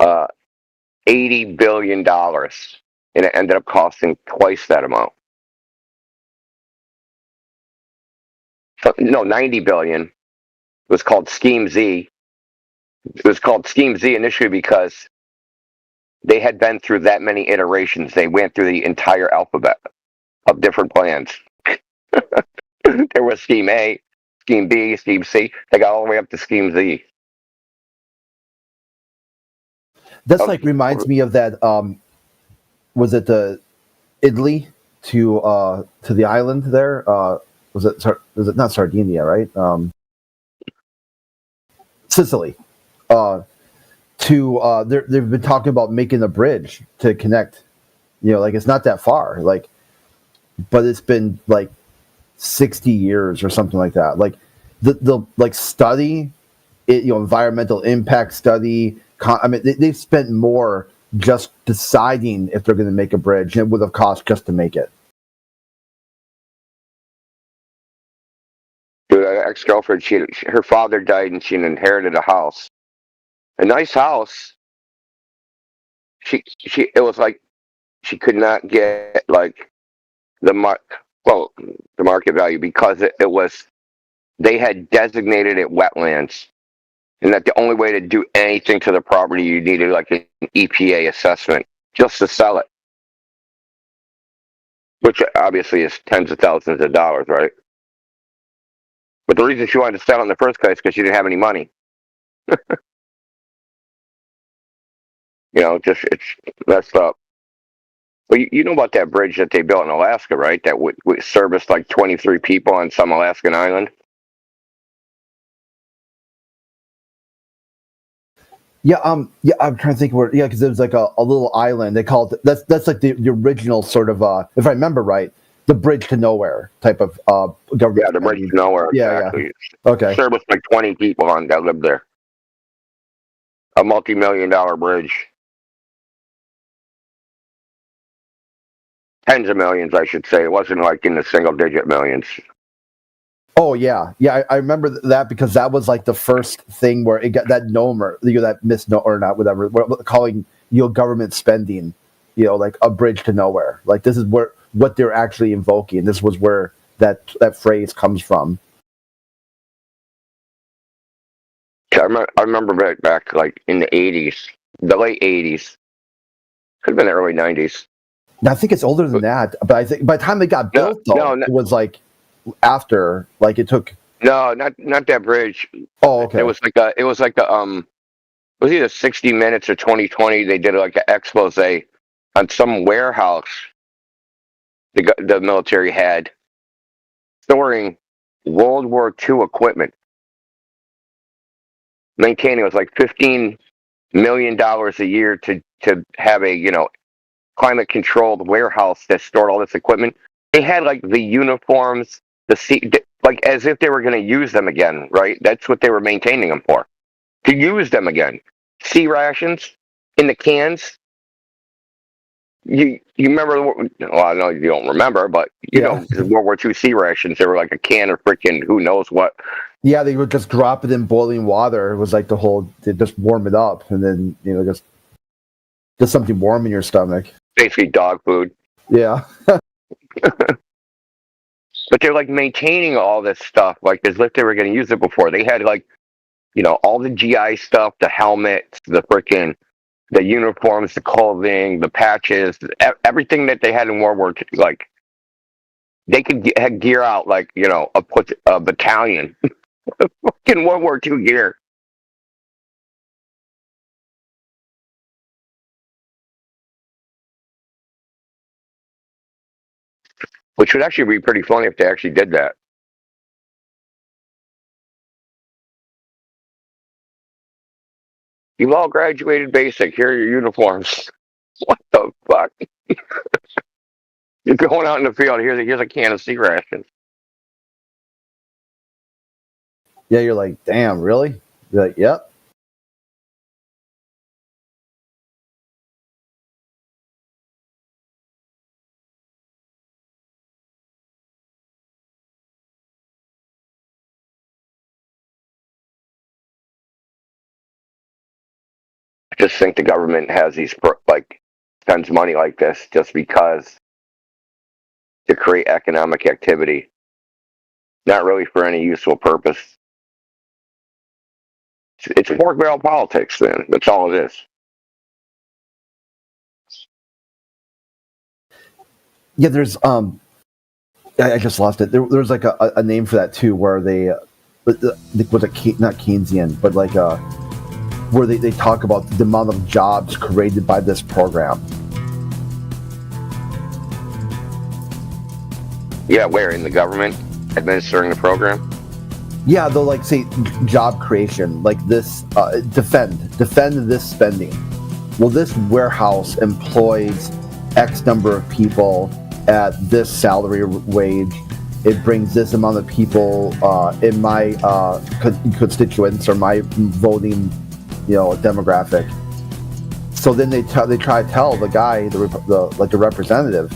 $80 billion, and it ended up costing twice that amount. So, no, $90 billion. It was called Scheme Z. It was called Scheme Z initially because they had been through that many iterations. They went through the entire alphabet of different plans. There was Scheme A, Scheme B, Scheme C. They got all the way up to Scheme Z. That's like reminds me of that. Was it the Italy to the island there? Was it not Sardinia, right? Sicily. They've been talking about making a bridge to connect. Like it's not that far. Like, but it's been like 60 years or something like that. Like the study, environmental impact study. I mean, they've spent more just deciding if they're going to make a bridge than it would have cost just to make it. Dude, an ex-girlfriend, her father died and she inherited a house. A nice house. It was like she could not get like the market value because they had designated it wetlands. And that the only way to do anything to the property, you needed like an EPA assessment just to sell it. Which obviously is tens of thousands of dollars, right? But the reason she wanted to sell it in the first place is because she didn't have any money. It's messed up. Well, you know about that bridge that they built in Alaska, right? That would service like 23 people on some Alaskan island. Yeah, I'm trying to think where. Yeah, because it was like a little island. They called it. That's like the original sort of. If I remember right, the bridge to nowhere type of government. Yeah, the bridge to nowhere. Exactly. Yeah. Okay. Service like 20 people that lived there. A multi-million-dollar bridge. Tens of millions, I should say. It wasn't like in the single-digit millions. Oh yeah. I remember that because that was like the first thing where it got that NOMR, that misnomer or not, whatever, calling government spending, like a bridge to nowhere. Like this is what they're actually invoking. This was where that phrase comes from. Yeah, I remember back like in the 80s, the late 80s, could have been the early 90s. I think it's older than that, but I think by the time it got built, it was like after, like it took. No, not that bridge. Oh, okay. It was like it was either 60 Minutes or 2020. They did like an expose on some warehouse the military had storing World War II equipment. Maintaining it was like $15 million a year to have a climate controlled warehouse that stored all this equipment. They had like the uniforms, like as if they were going to use them again, right? That's what they were maintaining them for, to use them again. C rations in the cans. You remember? Well, I know you don't remember, but you know World War II C rations. They were like a can of freaking who knows what. Yeah, they would just drop it in boiling water. It was like they just warm it up, and then just something warm in your stomach. Basically, dog food. Yeah. But they're like maintaining all this stuff like as if they were going to use it before. They had like, all the GI stuff, the helmets, the uniforms, the clothing, the patches, everything that they had in World War II. Like, they could gear out like, a battalion. Fucking World War II gear. Which would actually be pretty funny if they actually did that. You've all graduated basic. Here are your uniforms. What the fuck? You're going out in the field. Here's a can of sea rations. Yeah, you're like, damn, really? You're like, yep. I just think the government has these spends money like this just because to create economic activity, not really for any useful purpose. It's pork barrel politics, man. That's all it is. Yeah, there's I just lost it. There's like a name for that too, where they was it not Keynesian, but like where they talk about the amount of jobs created by this program. Yeah, where in the government administering the program? Yeah, they'll like say job creation, like this defend this spending. Well, this warehouse employs X number of people at this salary wage. It brings this amount of people in my constituents or my voting, demographic. So then they try to tell the guy, the representative,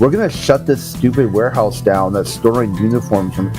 we're gonna shut this stupid warehouse down that's storing uniforms from